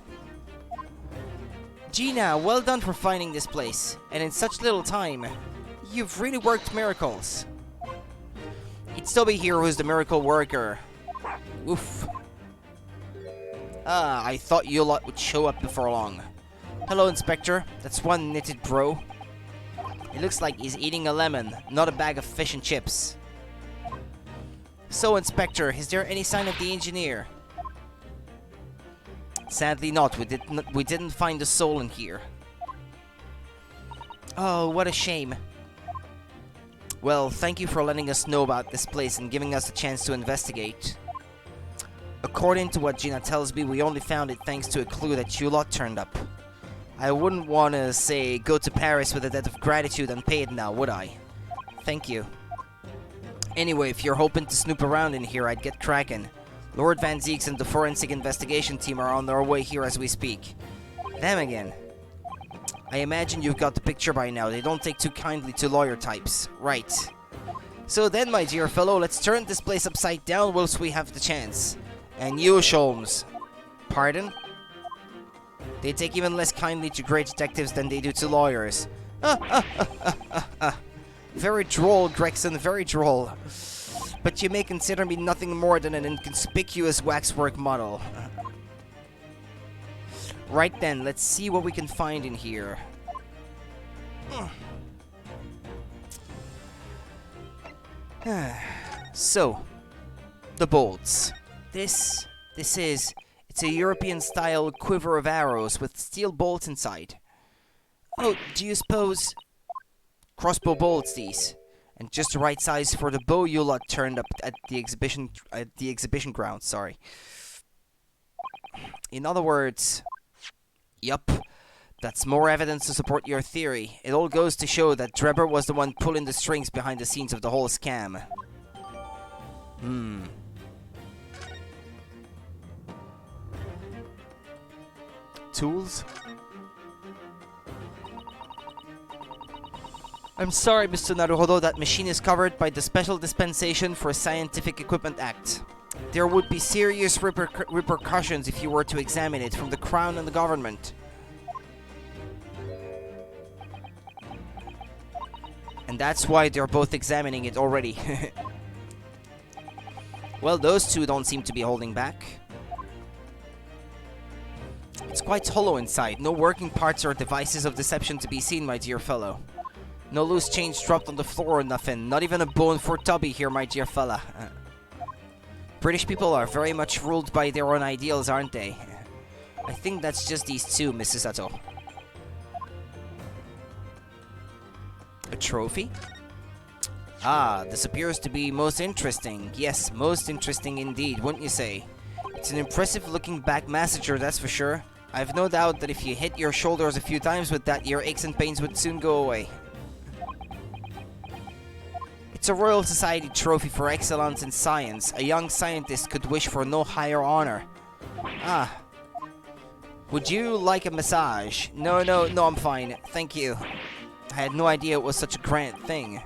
Gina, well done for finding this place, and in such little time. You've really worked miracles. It's Toby here who's the miracle worker. Oof. Ah, I thought you lot would show up before long. Hello, Inspector. That's one knitted bro. It looks like he's eating a lemon, not a bag of fish and chips. So, Inspector, is there any sign of the engineer? Sadly not. We didn't find a soul in here. Oh, what a shame. Well, thank you for letting us know about this place and giving us a chance to investigate. According to what Gina tells me, we only found it thanks to a clue that you lot turned up. I wouldn't want to, say, go to Paris with a debt of gratitude unpaid now, would I? Thank you. Anyway, if you're hoping to snoop around in here, I'd get cracking. Lord Van Zeeks and the forensic investigation team are on their way here as we speak. Them again. I imagine you've got the picture by now. They don't take too kindly to lawyer types. Right. So then, my dear fellow, let's turn this place upside down whilst we have the chance. And you, Sholmes. Pardon? They take even less kindly to great detectives than they do to lawyers. Very droll, Gregson, very droll. But you may consider me nothing more than an inconspicuous waxwork model. Right then, let's see what we can find in here. So, the bolts. It's a European-style quiver of arrows with steel bolts inside. Oh, do you suppose... Crossbow bolts, these. And just the right size for the bow you lot turned up at the exhibition ground, sorry. In other words... Yup. That's more evidence to support your theory. It all goes to show that Drebber was the one pulling the strings behind the scenes of the whole scam. Tools? I'm sorry, Mr. Naruhodo, that machine is covered by the Special Dispensation for Scientific Equipment Act. There would be serious repercussions if you were to examine it from the Crown and the government. And that's why they're both examining it already. Well, those two don't seem to be holding back. It's quite hollow inside. No working parts or devices of deception to be seen, my dear fellow. No loose change dropped on the floor or nothing. Not even a bone for Tubby here, my dear fella. British people are very much ruled by their own ideals, aren't they? I think that's just these two, Mrs. Sato. A trophy? Ah, this appears to be most interesting. Yes, most interesting indeed, wouldn't you say? It's an impressive looking back massager, that's for sure. I've no doubt that if you hit your shoulders a few times with that, your aches and pains would soon go away. It's a Royal Society trophy for excellence in science. A young scientist could wish for no higher honor. Ah. Would you like a massage? No, I'm fine. Thank you. I had no idea it was such a grand thing.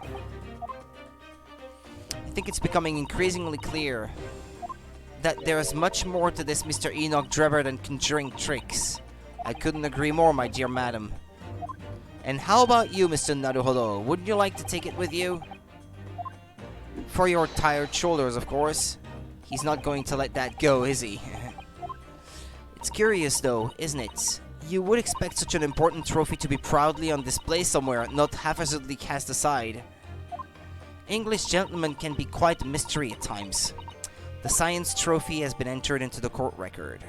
I think it's becoming increasingly clear that there is much more to this Mr. Enoch Drebber than conjuring tricks. I couldn't agree more, my dear madam. And how about you, Mr. Naruhodo? Wouldn't you like to take it with you? For your tired shoulders, of course. He's not going to let that go, is he? It's curious, though, isn't it? You would expect such an important trophy to be proudly on display somewhere, not haphazardly cast aside. English gentlemen can be quite a mystery at times. The science trophy has been entered into the court record.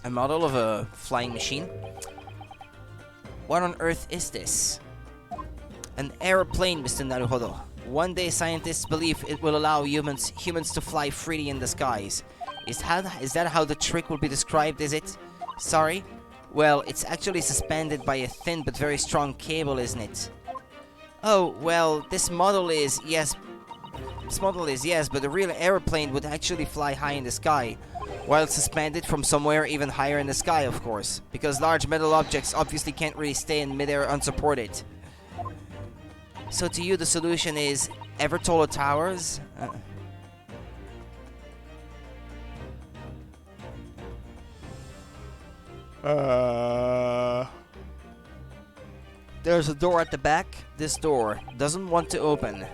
A model of a flying machine? What on earth is this? An aeroplane, Mr. Naruhodo. One day scientists believe it will allow humans to fly freely in the skies. Is that how the trick will be described, is it? Sorry? Well, it's actually suspended by a thin but very strong cable, isn't it? Oh, well, this model is, yes, but a real aeroplane would actually fly high in the sky, while suspended from somewhere even higher in the sky, of course, because large metal objects obviously can't really stay in midair unsupported. So to you, the solution is ever taller towers? There's a door at the back. This door doesn't want to open.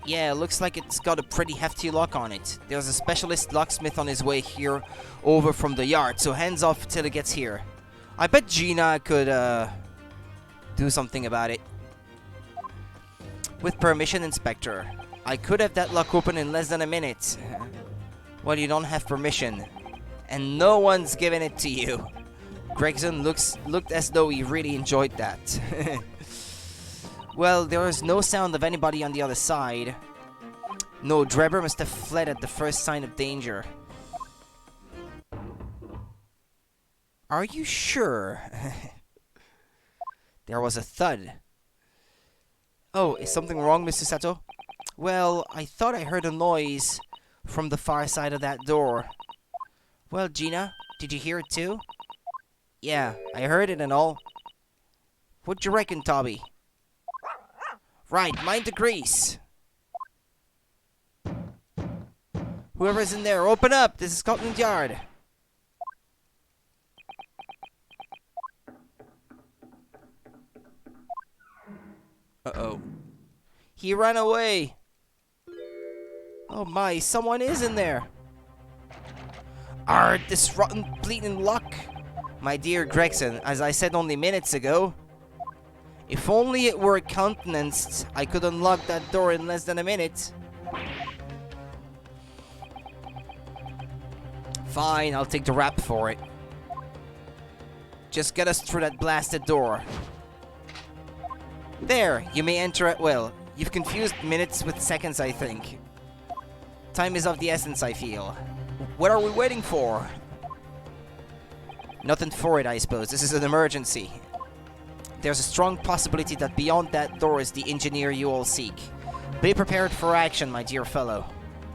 Yeah, looks like it's got a pretty hefty lock on it. There's a specialist locksmith on his way here over from the yard, so hands off till it gets here. I bet Gina could do something about it. With permission, Inspector. I could have that lock open in less than a minute. Well, you don't have permission. And no one's given it to you. Gregson looked as though he really enjoyed that. Well, there is no sound of anybody on the other side. No, Drebber must have fled at the first sign of danger. Are you sure? There was a thud. Oh, is something wrong, Mr. Sato? Well, I thought I heard a noise from the far side of that door. Well, Gina, did you hear it too? Yeah, I heard it and all. What you reckon, Toby? Right, mind the grease. Whoever's in there, open up! This is Scotland Yard. Uh-oh. He ran away. Oh my, someone is in there. Arr, this rotten bleeding luck. My dear Gregson, as I said only minutes ago, if only it were countenanced, I could unlock that door in less than a minute. Fine, I'll take the rap for it. Just get us through that blasted door. There, you may enter at will. You've confused minutes with seconds, I think. Time is of the essence, I feel. What are we waiting for? Nothing for it, I suppose. This is an emergency. There's a strong possibility that beyond that door is the engineer you all seek. Be prepared for action, my dear fellow.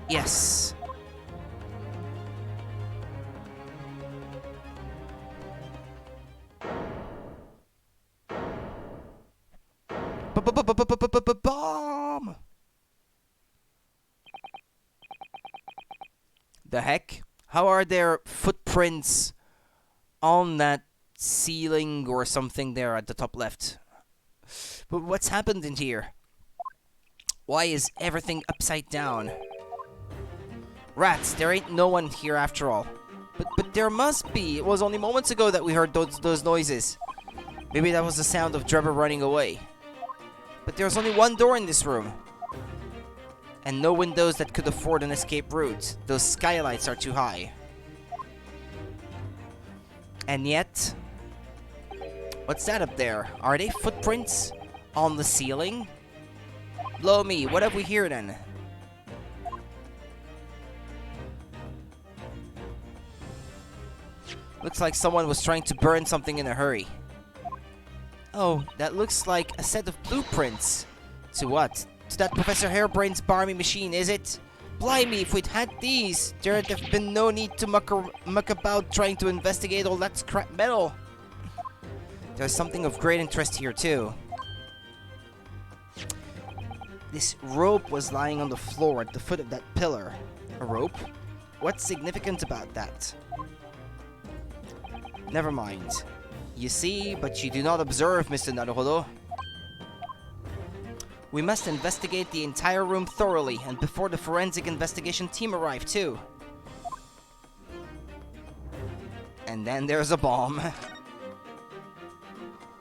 Yes. Bomb! The heck? How are there footprints on that ceiling or something there at the top left? But what's happened in here? Why is everything upside down? Rats, there ain't no one here after all. But there must be. It was only moments ago that we heard those noises. Maybe that was the sound of Drebber running away. But there's only one door in this room. And no windows that could afford an escape route. Those skylights are too high. And yet... what's that up there? Are they footprints on the ceiling? Blow me, what have we here then? Looks like someone was trying to burn something in a hurry. Oh, that looks like a set of blueprints. To what? To that Professor Hairbrain's barmy machine, is it? Blimey, if we'd had these, there'd have been no need to muck about trying to investigate all that scrap metal. There's something of great interest here, too. This rope was lying on the floor at the foot of that pillar. A rope? What's significant about that? Never mind. You see, but you do not observe, Mr. Naruhodo. We must investigate the entire room thoroughly, and before the forensic investigation team arrive, too. And then there's a bomb.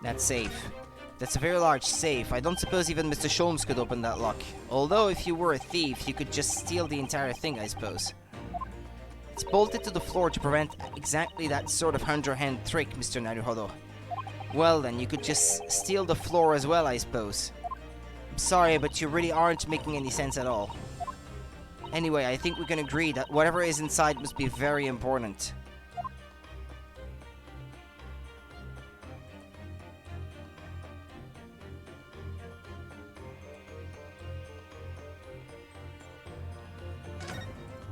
That's safe. That's a very large safe. I don't suppose even Mr. Sholmes could open that lock. Although, if you were a thief, you could just steal the entire thing, I suppose. It's bolted to the floor to prevent exactly that sort of underhand trick, Mr. Naruhodo. Well then, you could just steal the floor as well, I suppose. I'm sorry, but you really aren't making any sense at all. Anyway, I think we can agree that whatever is inside must be very important.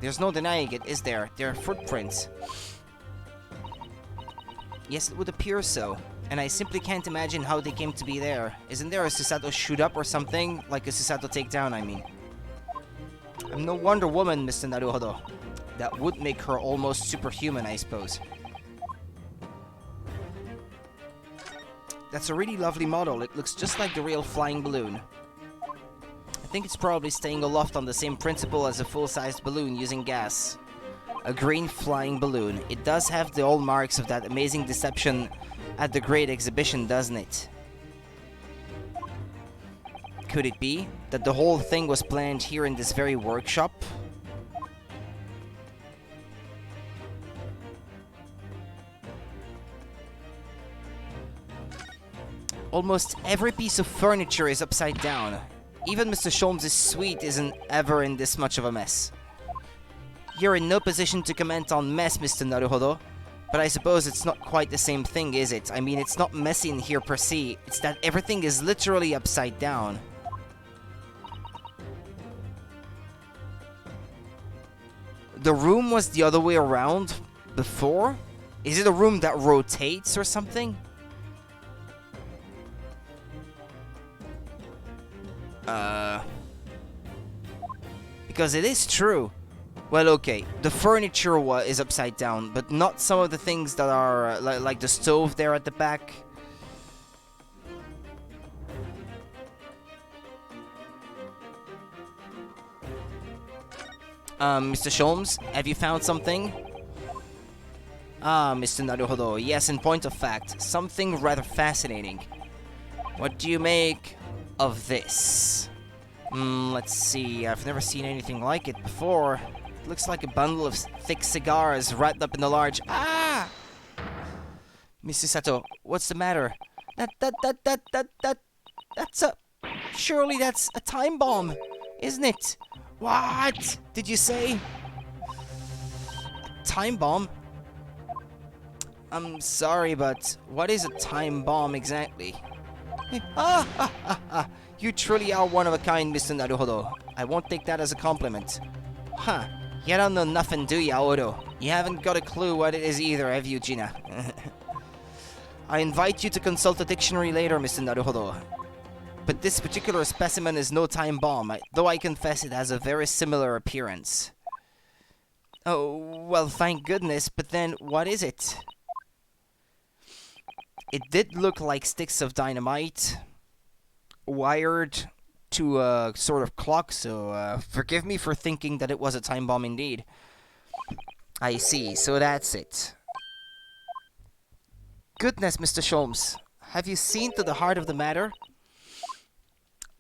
There's no denying it, is there? There are footprints. Yes, it would appear so. And I simply can't imagine how they came to be there. Isn't there a Susato shoot-up or something? Like a Susato takedown, I mean. I'm no Wonder Woman, Mr. Naruhodo. That would make her almost superhuman, I suppose. That's a really lovely model. It looks just like the real flying balloon. I think it's probably staying aloft on the same principle as a full-sized balloon using gas. A green flying balloon. It does have the old marks of that amazing deception at the Great Exhibition, doesn't it? Could it be that the whole thing was planned here in this very workshop? Almost every piece of furniture is upside down. Even Mr. Sholmes' suite isn't ever in this much of a mess. You're in no position to comment on mess, Mr. Naruhodo, but I suppose it's not quite the same thing, is it? I mean, it's not messy in here per se, it's that everything is literally upside down. The room was the other way around before? Is it a room that rotates or something? Because it is true. Well, okay, the furniture is upside down, but not some of the things that are like the stove there at the back. Mr. Sholmes, have you found something? Ah, Mr. Naruhodo, yes, in point of fact, something rather fascinating. What do you make of this? Let's see, I've never seen anything like it before. It looks like a bundle of thick cigars wrapped up in a large... Ah! Mrs. Sato, what's the matter? That's a... Surely that's a time bomb, isn't it? What did you say? A time bomb? I'm sorry, but what is a time bomb exactly? You truly are one of a kind, Mr. Naruhodo. I won't take that as a compliment. Huh. You don't know nothing, do ya, Odo? You haven't got a clue what it is either, have you, Gina? I invite you to consult a dictionary later, Mr. Naruhodo. but this particular specimen is no time bomb, though I confess it has a very similar appearance. Oh, well, thank goodness, but then what is it? It did look like sticks of dynamite, wired to a sort of clock, so forgive me for thinking that it was a time bomb indeed. I see, so that's it. Goodness, Mr. Sholmes, have you seen to the heart of the matter?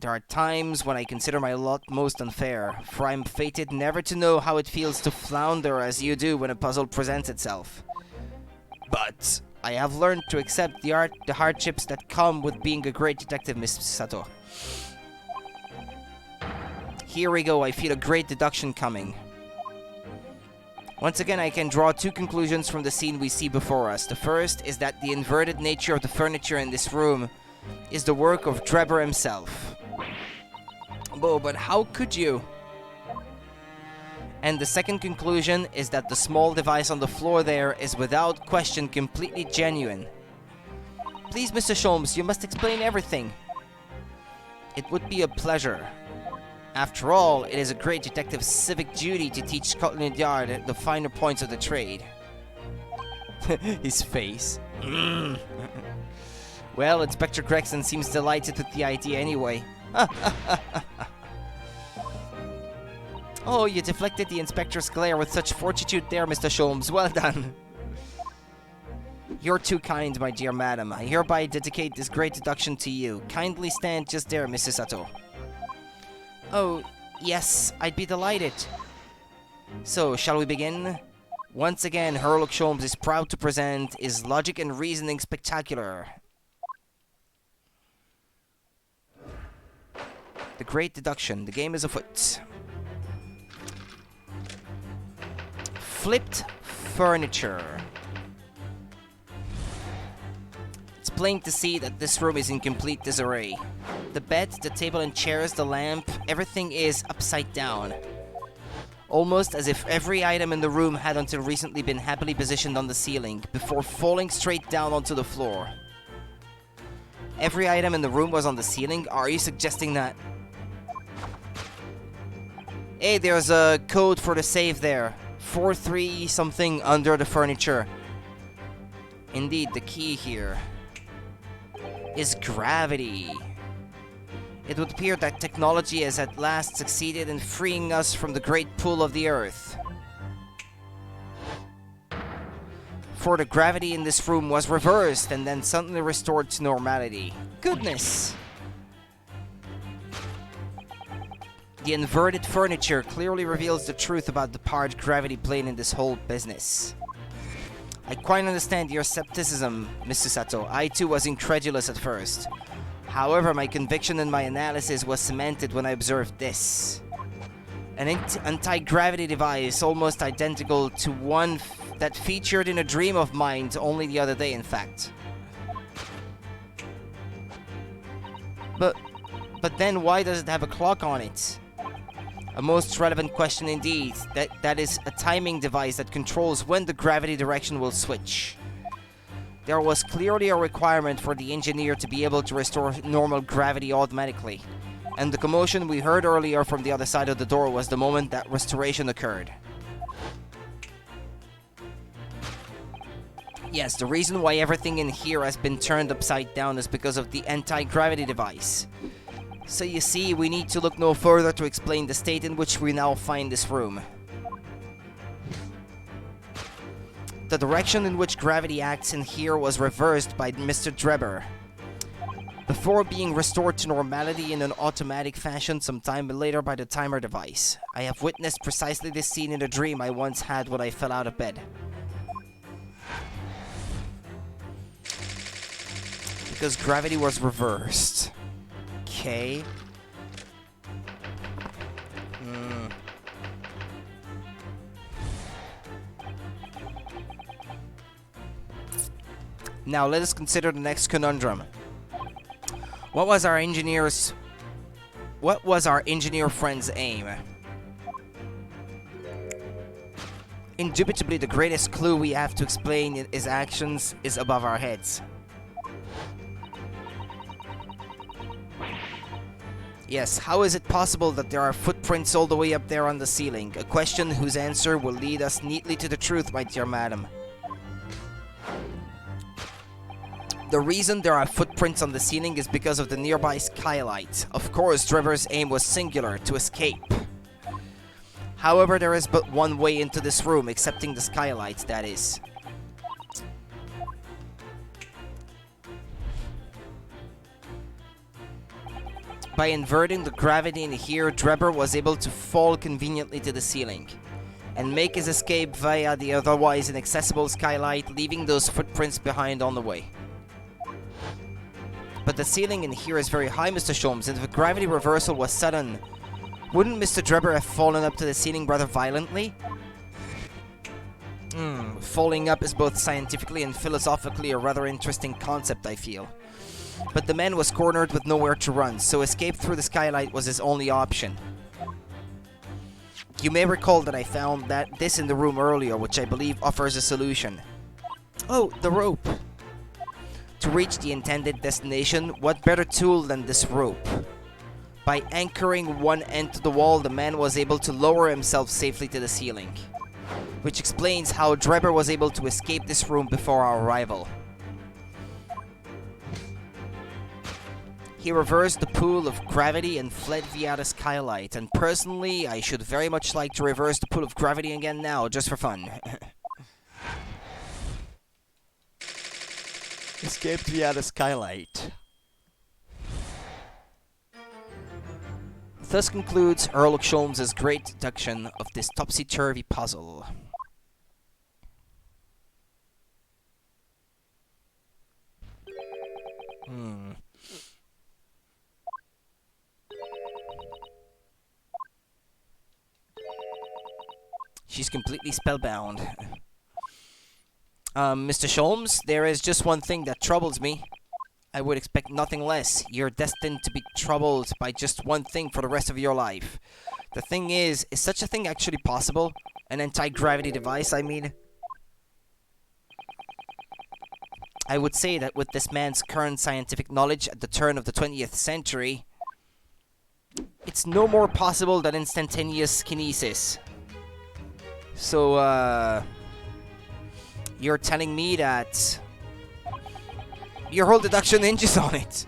There are times when I consider my lot most unfair, for I'm fated never to know how it feels to flounder as you do when a puzzle presents itself. But I have learned to accept the hardships that come with being a great detective, Miss Sato. Here we go, I feel a great deduction coming. Once again, I can draw two conclusions from the scene we see before us. The first is that the inverted nature of the furniture in this room is the work of Drebber himself. Oh, but how could you? And the second conclusion is that the small device on the floor there is without question completely genuine. Please, Mr. Sholmes, you must explain everything. It would be a pleasure. After all, it is a great detective's civic duty to teach Scotland Yard the finer points of the trade. His face. Well, Inspector Gregson seems delighted with the idea anyway. Oh, you deflected the inspector's glare with such fortitude there, Mr. Sholmes. Well done. You're too kind, my dear madam. I hereby dedicate this great deduction to you. Kindly stand just there, Mrs. Sato. Oh, yes, I'd be delighted. So, shall we begin? Once again, Sherlock Sholmes is proud to present his logic and reasoning spectacular. The great deduction. The game is afoot. Flipped furniture. It's plain to see that this room is in complete disarray. The bed, the table and chairs, the lamp, everything is upside down. Almost as if every item in the room had until recently been happily positioned on the ceiling, before falling straight down onto the floor. Every item in the room was on the ceiling? Are you suggesting that... Hey, there's a code for the safe there. 43 something under the furniture. Indeed, the key here is gravity. It would appear that technology has at last succeeded in freeing us from the great pull of the earth. For the gravity in this room was reversed and then suddenly restored to normality. Goodness! The inverted furniture clearly reveals the truth about the part gravity played in this whole business. I quite understand your skepticism, Mr. Sato. I too was incredulous at first. However, my conviction and my analysis was cemented when I observed this. An anti-gravity device almost identical to one that featured in a dream of mine only the other day, in fact. But then why does it have a clock on it? A most relevant question indeed. That is a timing device that controls when the gravity direction will switch. There was clearly a requirement for the engineer to be able to restore normal gravity automatically. And the commotion we heard earlier from the other side of the door was the moment that restoration occurred. Yes, the reason why everything in here has been turned upside down is because of the anti-gravity device. So you see, we need to look no further to explain the state in which we now find this room. The direction in which gravity acts in here was reversed by Mr. Drebber. Before being restored to normality in an automatic fashion some time later by the timer device. I have witnessed precisely this scene in a dream I once had when I fell out of bed. Because gravity was reversed. Okay. Now let us consider the next conundrum. What was our engineer friend's aim? Indubitably, the greatest clue we have to explain his actions is above our heads. Yes, how is it possible that there are footprints all the way up there on the ceiling? A question whose answer will lead us neatly to the truth, my dear madam. The reason there are footprints on the ceiling is because of the nearby skylight. Of course, Trevor's aim was singular, to escape. However, there is but one way into this room, excepting the skylight, that is. By inverting the gravity in here, Drebber was able to fall conveniently to the ceiling and make his escape via the otherwise inaccessible skylight, leaving those footprints behind on the way. But the ceiling in here is very high, Mr. Sholmes, and if a gravity reversal was sudden, wouldn't Mr. Drebber have fallen up to the ceiling rather violently? Falling up is both scientifically and philosophically a rather interesting concept, I feel. But the man was cornered with nowhere to run, so escape through the skylight was his only option. You may recall that I found this in the room earlier, which I believe offers a solution. Oh, the rope! To reach the intended destination, what better tool than this rope? By anchoring one end to the wall, the man was able to lower himself safely to the ceiling. Which explains how Drebber was able to escape this room before our arrival. He reversed the pull of gravity and fled via the skylight, and personally, I should very much like to reverse the pull of gravity again now, just for fun. Escaped via the skylight. Thus concludes Sherlock Holmes' great deduction of this topsy-turvy puzzle. She's completely spellbound. Mr. Sholmes, there is just one thing that troubles me. I would expect nothing less. You're destined to be troubled by just one thing for the rest of your life. The thing is such a thing actually possible? An anti-gravity device, I mean? I would say that with this man's current scientific knowledge at the turn of the 20th century, it's no more possible than instantaneous kinesis. So, you're telling me that your whole deduction hinges on it.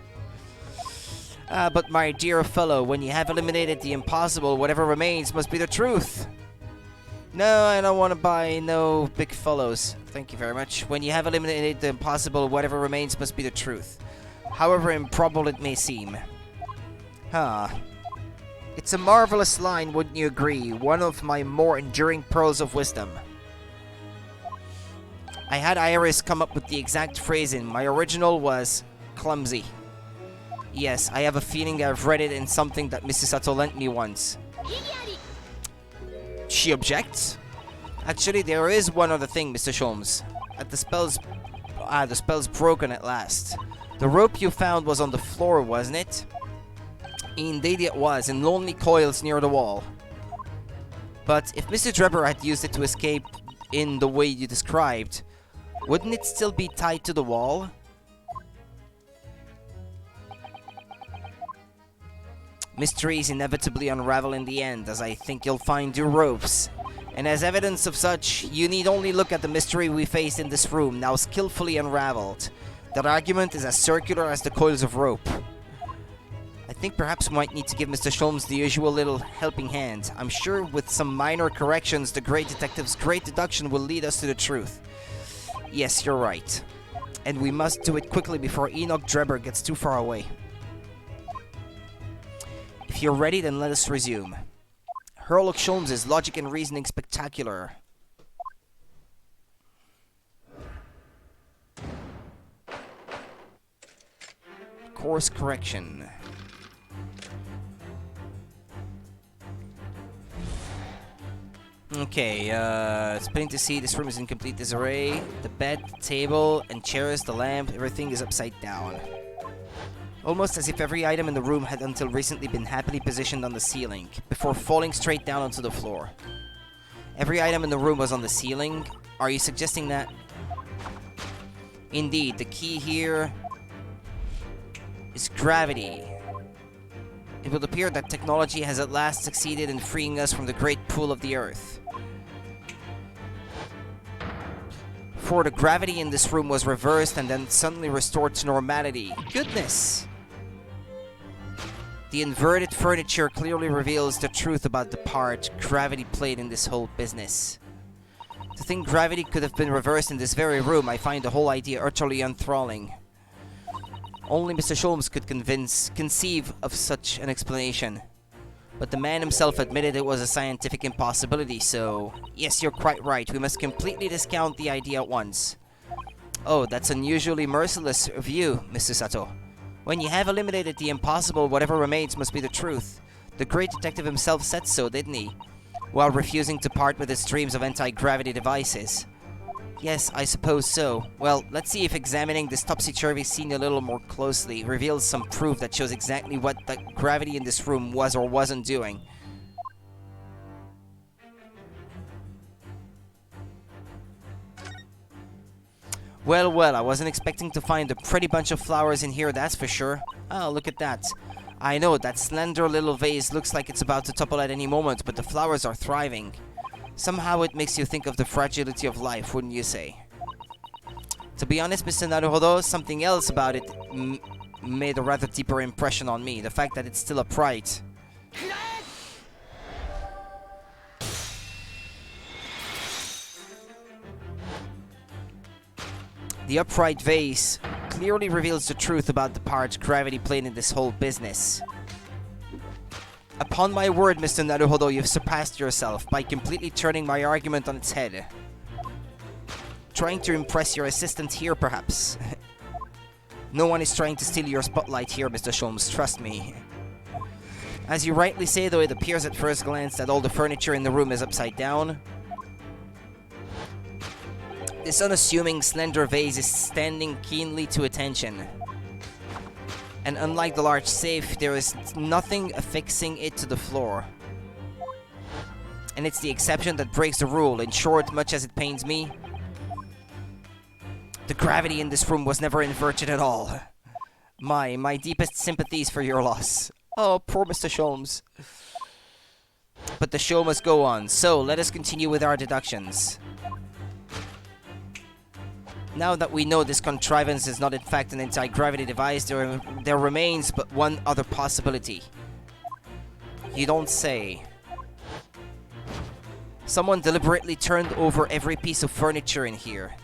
But my dear fellow, when you have eliminated the impossible, whatever remains must be the truth. No, I don't want to buy no big fellows. Thank you very much. When you have eliminated the impossible, whatever remains must be the truth. However improbable it may seem. It's a marvelous line, wouldn't you agree? One of my more enduring pearls of wisdom. I had Iris come up with the exact phrasing. My original was clumsy. Yes, I have a feeling I've read it in something that Mrs. Sato lent me once. She objects? Actually, there is one other thing, Mr. Sholmes. The spell's broken at last. The rope you found was on the floor, wasn't it? Indeed it was, in lonely coils near the wall. But if Mr. Drebber had used it to escape in the way you described, wouldn't it still be tied to the wall? Mysteries inevitably unravel in the end, as I think you'll find your ropes. And as evidence of such, you need only look at the mystery we faced in this room, now skillfully unraveled. That argument is as circular as the coils of rope. I think perhaps we might need to give Mr. Sholmes the usual little helping hand. I'm sure with some minor corrections, the great detective's great deduction will lead us to the truth. Yes, you're right. And we must do it quickly before Enoch Drebber gets too far away. If you're ready, then let us resume. Sherlock Holmes' logic and reasoning spectacular. Course correction. Okay, it's plain to see this room is in complete disarray. The bed, the table, and chairs, the lamp, everything is upside down. Almost as if every item in the room had until recently been happily positioned on the ceiling, before falling straight down onto the floor. Every item in the room was on the ceiling? Are you suggesting that? Indeed, the key here is gravity. It would appear that technology has at last succeeded in freeing us from the great pull of the Earth. For the gravity in this room was reversed and then suddenly restored to normality. Goodness! The inverted furniture clearly reveals the truth about the part gravity played in this whole business. To think gravity could have been reversed in this very room, I find the whole idea utterly enthralling. Only Mr. Sholmes could conceive of such an explanation. But the man himself admitted it was a scientific impossibility, so... Yes, you're quite right. We must completely discount the idea at once. Oh, that's unusually merciless of you, Mr. Sato. When you have eliminated the impossible, whatever remains must be the truth. The great detective himself said so, didn't he? While refusing to part with his dreams of anti-gravity devices. Yes, I suppose so. Well, let's see if examining this topsy-turvy scene a little more closely reveals some proof that shows exactly what the gravity in this room was or wasn't doing. Well, well, I wasn't expecting to find a pretty bunch of flowers in here, that's for sure. Oh, look at that. I know, that slender little vase looks like it's about to topple at any moment, but the flowers are thriving. Somehow it makes you think of the fragility of life, wouldn't you say? To be honest, Mr. Naruhodo, something else about it made a rather deeper impression on me. The fact that it's still upright. The upright vase clearly reveals the truth about the part gravity played in this whole business. Upon my word, Mr. Naruhodo, you've surpassed yourself by completely turning my argument on its head. Trying to impress your assistant here, perhaps. No one is trying to steal your spotlight here, Mr. Sholmes, trust me. As you rightly say, though, it appears at first glance that all the furniture in the room is upside down. This unassuming, slender vase is standing keenly to attention. And unlike the large safe, there is nothing affixing it to the floor. And it's the exception that breaks the rule. In short, much as it pains me, the gravity in this room was never inverted at all. My deepest sympathies for your loss. Oh, poor Mr. Sholmes. But the show must go on, so let us continue with our deductions. Now that we know this contrivance is not in fact an anti-gravity device, there remains but one other possibility. You don't say. Someone deliberately turned over every piece of furniture in here.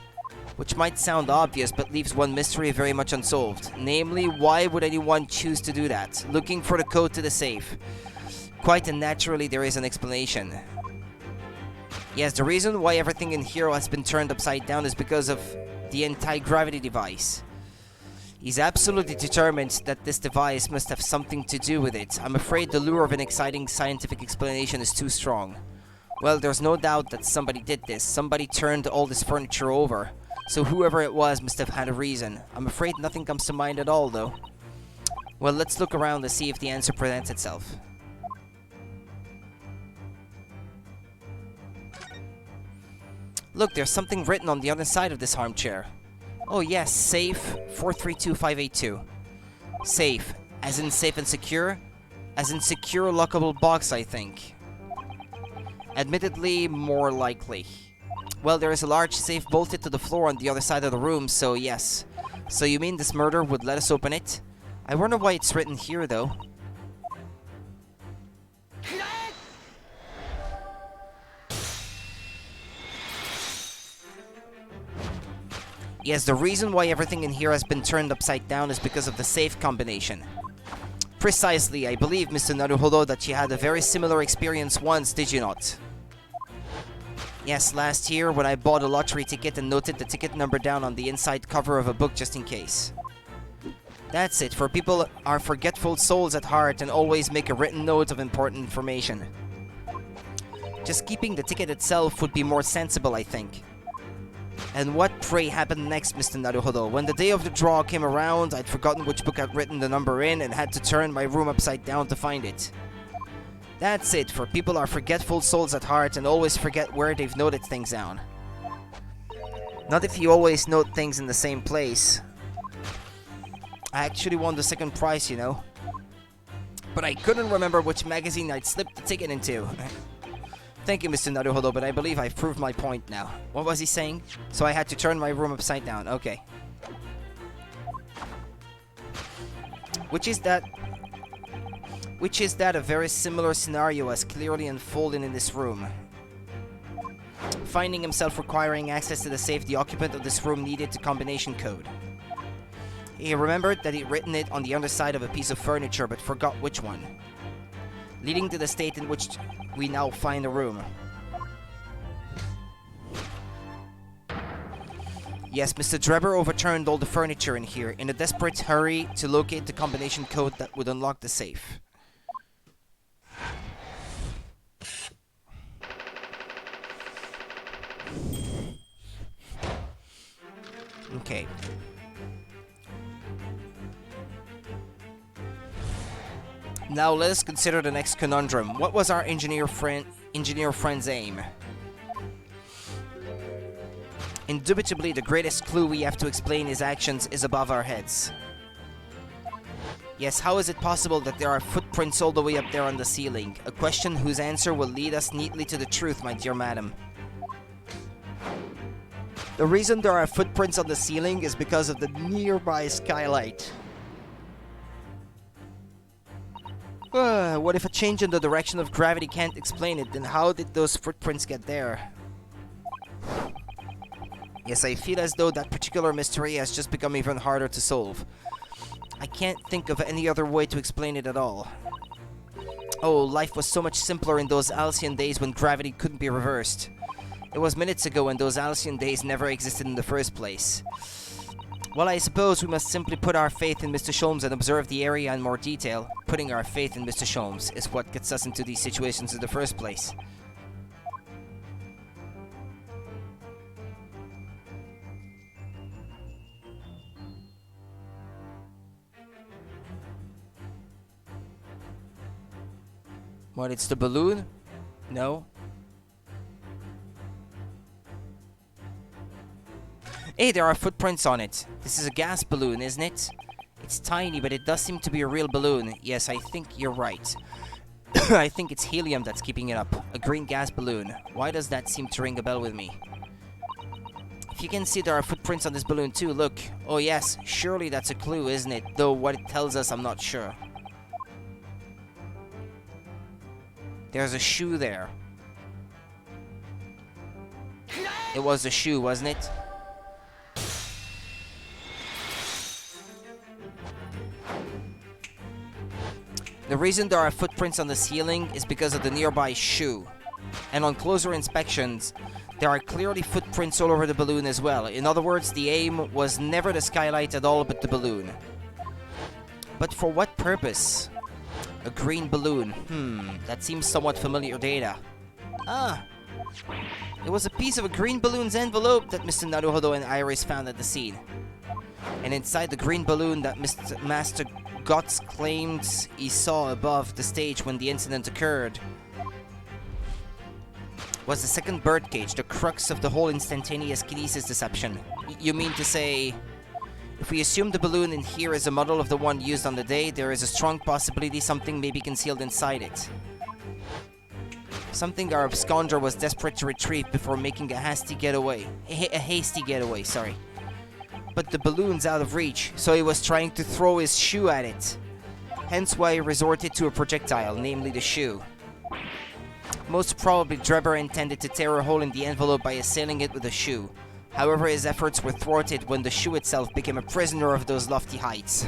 Which might sound obvious, but leaves one mystery very much unsolved. Namely, why would anyone choose to do that? Looking for the code to the safe. Quite naturally, there is an explanation. Yes, the reason why everything in here has been turned upside down is because of the anti-gravity device. He's absolutely determined that this device must have something to do with it. I'm afraid the lure of an exciting scientific explanation is too strong. Well, there's no doubt that somebody did this. Somebody turned all this furniture over. So whoever it was must have had a reason. I'm afraid nothing comes to mind at all, though. Well, let's look around to see if the answer presents itself. Look, there's something written on the other side of this armchair. Oh yes, safe 432582. Safe, as in safe and secure? As in secure lockable box, I think. Admittedly, more likely. Well, there is a large safe bolted to the floor on the other side of the room, so yes. So you mean this murder would let us open it? I wonder why it's written here, though. Yes, the reason why everything in here has been turned upside down is because of the safe combination. Precisely, I believe, Mr. Naruhodo, that you had a very similar experience once, did you not? Yes, last year when I bought a lottery ticket and noted the ticket number down on the inside cover of a book just in case. That's it, for people are forgetful souls at heart and always make a written note of important information. Just keeping the ticket itself would be more sensible, I think. And what, pray, happened next, Mr. Naruhodo? When the day of the draw came around, I'd forgotten which book I'd written the number in and had to turn my room upside down to find it. That's it, for people are forgetful souls at heart and always forget where they've noted things down. Not if you always note things in the same place. I actually won the second prize, you know. but I couldn't remember which magazine I'd slipped the ticket into. Thank you, Mr. Naruhodo, but I believe I've proved my point now. What was he saying? So I had to turn my room upside down. Okay. Which is that a very similar scenario as clearly unfolding in this room. Finding himself requiring access to the safe the occupant of this room needed to combination code. He remembered that he'd written it on the underside of a piece of furniture but forgot which one. Leading to the state in which we now find the room. Yes, Mr. Drebber overturned all the furniture in here in a desperate hurry to locate the combination code that would unlock the safe. Okay. Now let us consider the next conundrum. What was our engineer friend's aim? Indubitably, the greatest clue we have to explain his actions is above our heads. Yes, how is it possible that there are footprints all the way up there on the ceiling? A question whose answer will lead us neatly to the truth, my dear madam. The reason there are footprints on the ceiling is because of the nearby skylight. What if a change in the direction of gravity can't explain it? Then how did those footprints get there? Yes, I feel as though that particular mystery has just become even harder to solve. I can't think of any other way to explain it at all. Oh, life was so much simpler in those halcyon days when gravity couldn't be reversed. It was minutes ago and those halcyon days never existed in the first place. Well, I suppose we must simply put our faith in Mr. Sholmes and observe the area in more detail. Putting our faith in Mr. Sholmes is what gets us into these situations in the first place. What, it's the balloon? No? Hey, there are footprints on it. This is a gas balloon, isn't it? It's tiny, but it does seem to be a real balloon. Yes, I think you're right. I think it's helium that's keeping it up. A green gas balloon. Why does that seem to ring a bell with me? If you can see, there are footprints on this balloon too, look. Oh yes, surely that's a clue, isn't it? Though what it tells us, I'm not sure. There's a shoe there. It was a shoe, wasn't it? The reason there are footprints on the ceiling is because of the nearby shoe. And on closer inspections, there are clearly footprints all over the balloon as well. In other words, the aim was never the skylight at all, but the balloon. But for what purpose? A green balloon. That seems somewhat familiar data. Ah! It was a piece of a green balloon's envelope that Mr. Naruhodo and Iris found at the scene. And inside the green balloon that Mr. Master Gotts claimed he saw above the stage when the incident occurred was the second birdcage, the crux of the whole instantaneous kinesis deception. You mean to say, if we assume the balloon in here is a model of the one used on the day, there is a strong possibility something may be concealed inside it. Something our absconder was desperate to retrieve before making a hasty getaway. A hasty getaway, sorry. But the balloon's out of reach, so he was trying to throw his shoe at it. Hence why he resorted to a projectile, namely the shoe. Most probably Drebber intended to tear a hole in the envelope by assailing it with a shoe. However, his efforts were thwarted when the shoe itself became a prisoner of those lofty heights.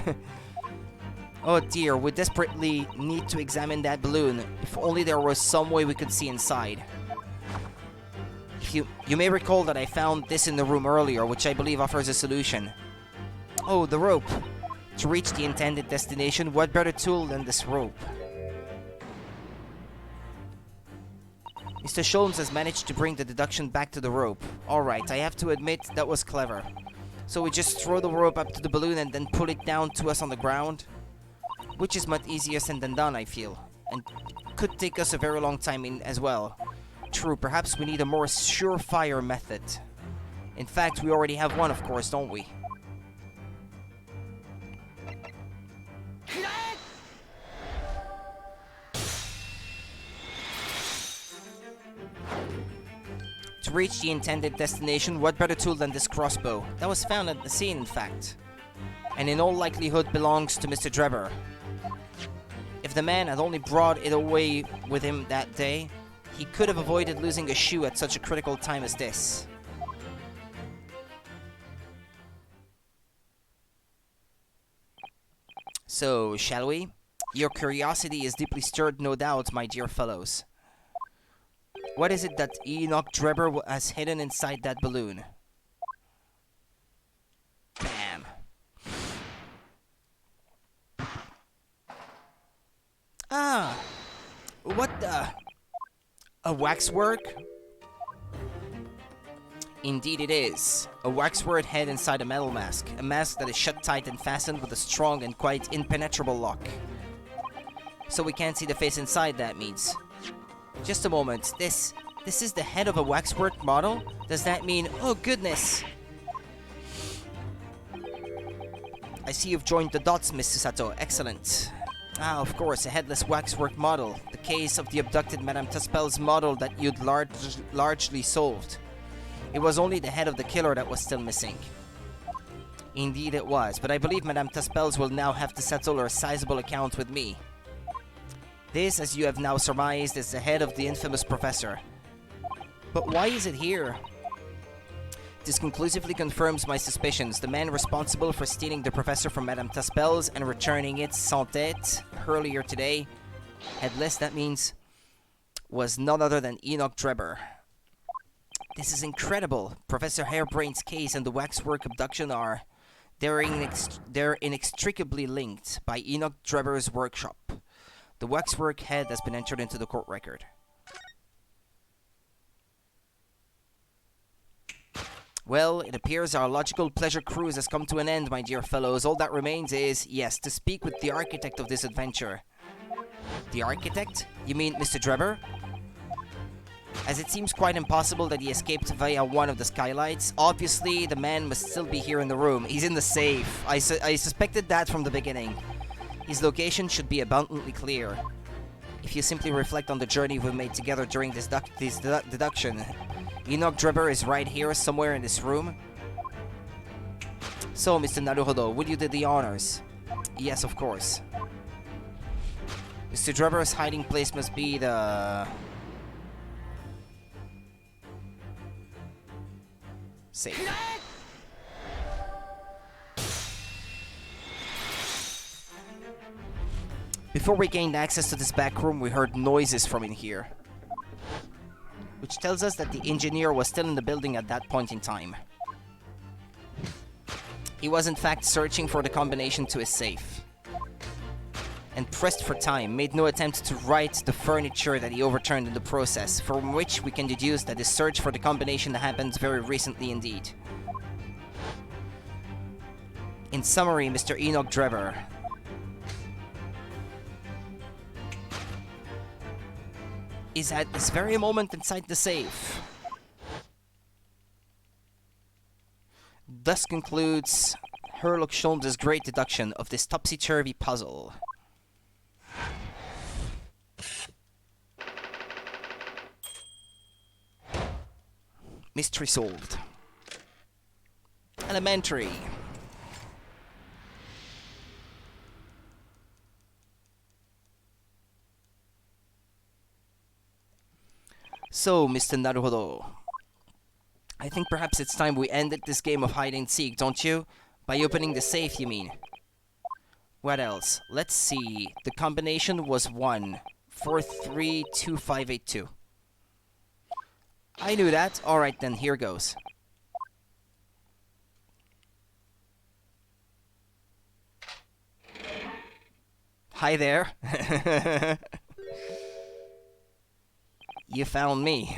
Oh dear, we desperately need to examine that balloon. If only there was some way we could see inside. You may recall that I found this in the room earlier, which I believe offers a solution. Oh, the rope. To reach the intended destination, what better tool than this rope? Mr. Sholmes has managed to bring the deduction back to the rope. Alright, I have to admit, that was clever. So we just throw the rope up to the balloon and then pull it down to us on the ground? Which is much easier said than done, I feel. And could take us a very long time in as well. True, perhaps we need a more surefire method. In fact, we already have one, of course, don't we? To reach the intended destination, what better tool than this crossbow? That was found at the scene, in fact. And in all likelihood belongs to Mr. Drebber. If the man had only brought it away with him that day, he could have avoided losing a shoe at such a critical time as this. So, shall we? Your curiosity is deeply stirred, no doubt, my dear fellows. What is it that Enoch Drebber has hidden inside that balloon? Bam. Ah! What the... A waxwork? Indeed it is. A waxwork head inside a metal mask. A mask that is shut tight and fastened with a strong and quite impenetrable lock. So we can't see the face inside, that means. Just a moment. This is the head of a waxwork model? Does that mean... Oh, goodness! I see you've joined the dots, Mr. Sato. Excellent. Ah, of course, a headless waxwork model. The case of the abducted Madame Taspel's model that you'd largely solved. It was only the head of the killer that was still missing. Indeed it was, but I believe Madame Taspels will now have to settle her sizable account with me. This, as you have now surmised, is the head of the infamous professor. But why is it here? This conclusively confirms my suspicions. The man responsible for stealing the professor from Madame Taspels and returning it sans tête earlier today, headless that means, was none other than Enoch Drebber. This is incredible. Professor Harebrain's case and the waxwork abduction are... They're inextricably linked by Enoch Drebber's workshop. The waxwork head has been entered into the court record. Well, it appears our logical pleasure cruise has come to an end, my dear fellows. All that remains is, yes, to speak with the architect of this adventure. The architect? You mean Mr. Drebber? As it seems quite impossible that he escaped via one of the skylights, obviously the man must still be here in the room. He's in the safe. I suspected that from the beginning. His location should be abundantly clear. If you simply reflect on the journey we made together during this deduction, Enoch Drebber is right here, somewhere in this room. So, Mr. Naruhodo, will you do the honors? Yes, of course. Mr. Drebber's hiding place must be the... safe. Before we gained access to this back room, we heard noises from in here, which tells us that the engineer was still in the building at that point in time. He was in fact searching for the combination to his safe, and pressed for time, made no attempt to right the furniture that he overturned in the process, from which we can deduce that his search for the combination happened very recently indeed. In summary, Mr. Enoch Drebber is at this very moment inside the safe. Thus concludes Sherlock Holmes' great deduction of this topsy-turvy puzzle. Mystery solved. Elementary. So, Mr. Naruhodo, I think perhaps it's time we ended this game of hide and seek, don't you? By opening the safe, you mean? What else? Let's see. The combination was 1432582. I knew that. Alright then, here goes. Hi there. You found me.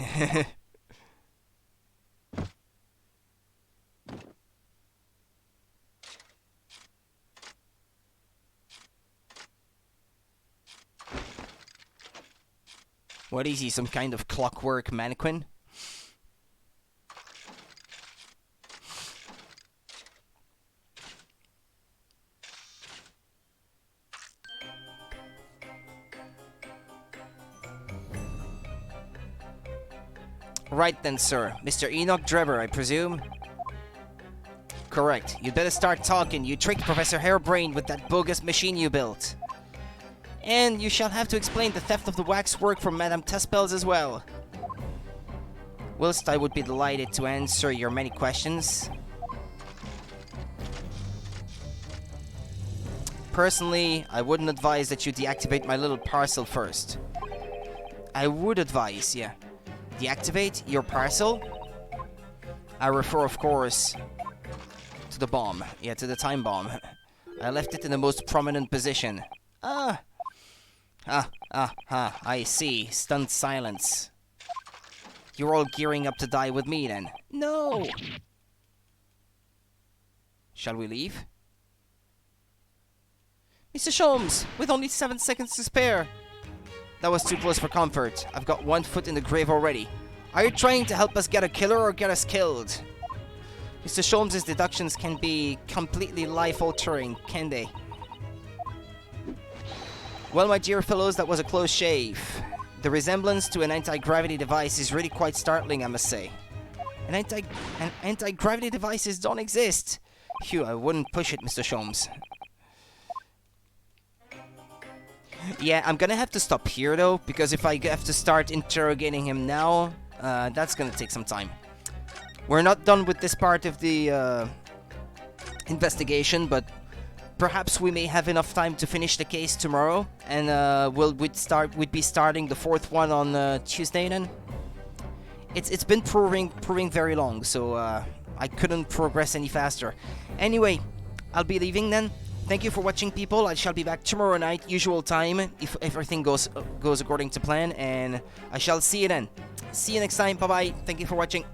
What is he, some kind of clockwork mannequin? Right then, sir. Mr. Enoch Drebber, I presume? Correct. You'd better start talking. You tricked Professor Hairbrain with that bogus machine you built. And you shall have to explain the theft of the waxwork from Madame Tespels as well. Whilst I would be delighted to answer your many questions, personally, I wouldn't advise that you deactivate my little parcel first. I would advise, yeah. Deactivate your parcel? I refer, of course, to the bomb. Yeah, to the time bomb. I left it in the most prominent position. I see. Stunned silence. You're all gearing up to die with me, then. No! Shall we leave? Mr. Sholmes, with only 7 seconds to spare. That was too close for comfort. I've got 1 foot in the grave already. Are you trying to help us get a killer or get us killed? Mr. Sholmes' deductions can be completely life-altering, can they? Well, my dear fellows, that was a close shave. The resemblance to an anti-gravity device is really quite startling, I must say. Anti-gravity devices don't exist. Phew, I wouldn't push it, Mr. Sholmes. Yeah, I'm gonna have to stop here, though, because if I have to start interrogating him now, that's gonna take some time. We're not done with this part of the investigation, but perhaps we may have enough time to finish the case tomorrow, and we'd be starting the 4th one on Tuesday then. It's been proving very long, so I couldn't progress any faster. Anyway, I'll be leaving then. Thank you for watching, people. I shall be back tomorrow night, usual time, if everything goes according to plan, and I shall see you then. See you next time. Bye bye. Thank you for watching.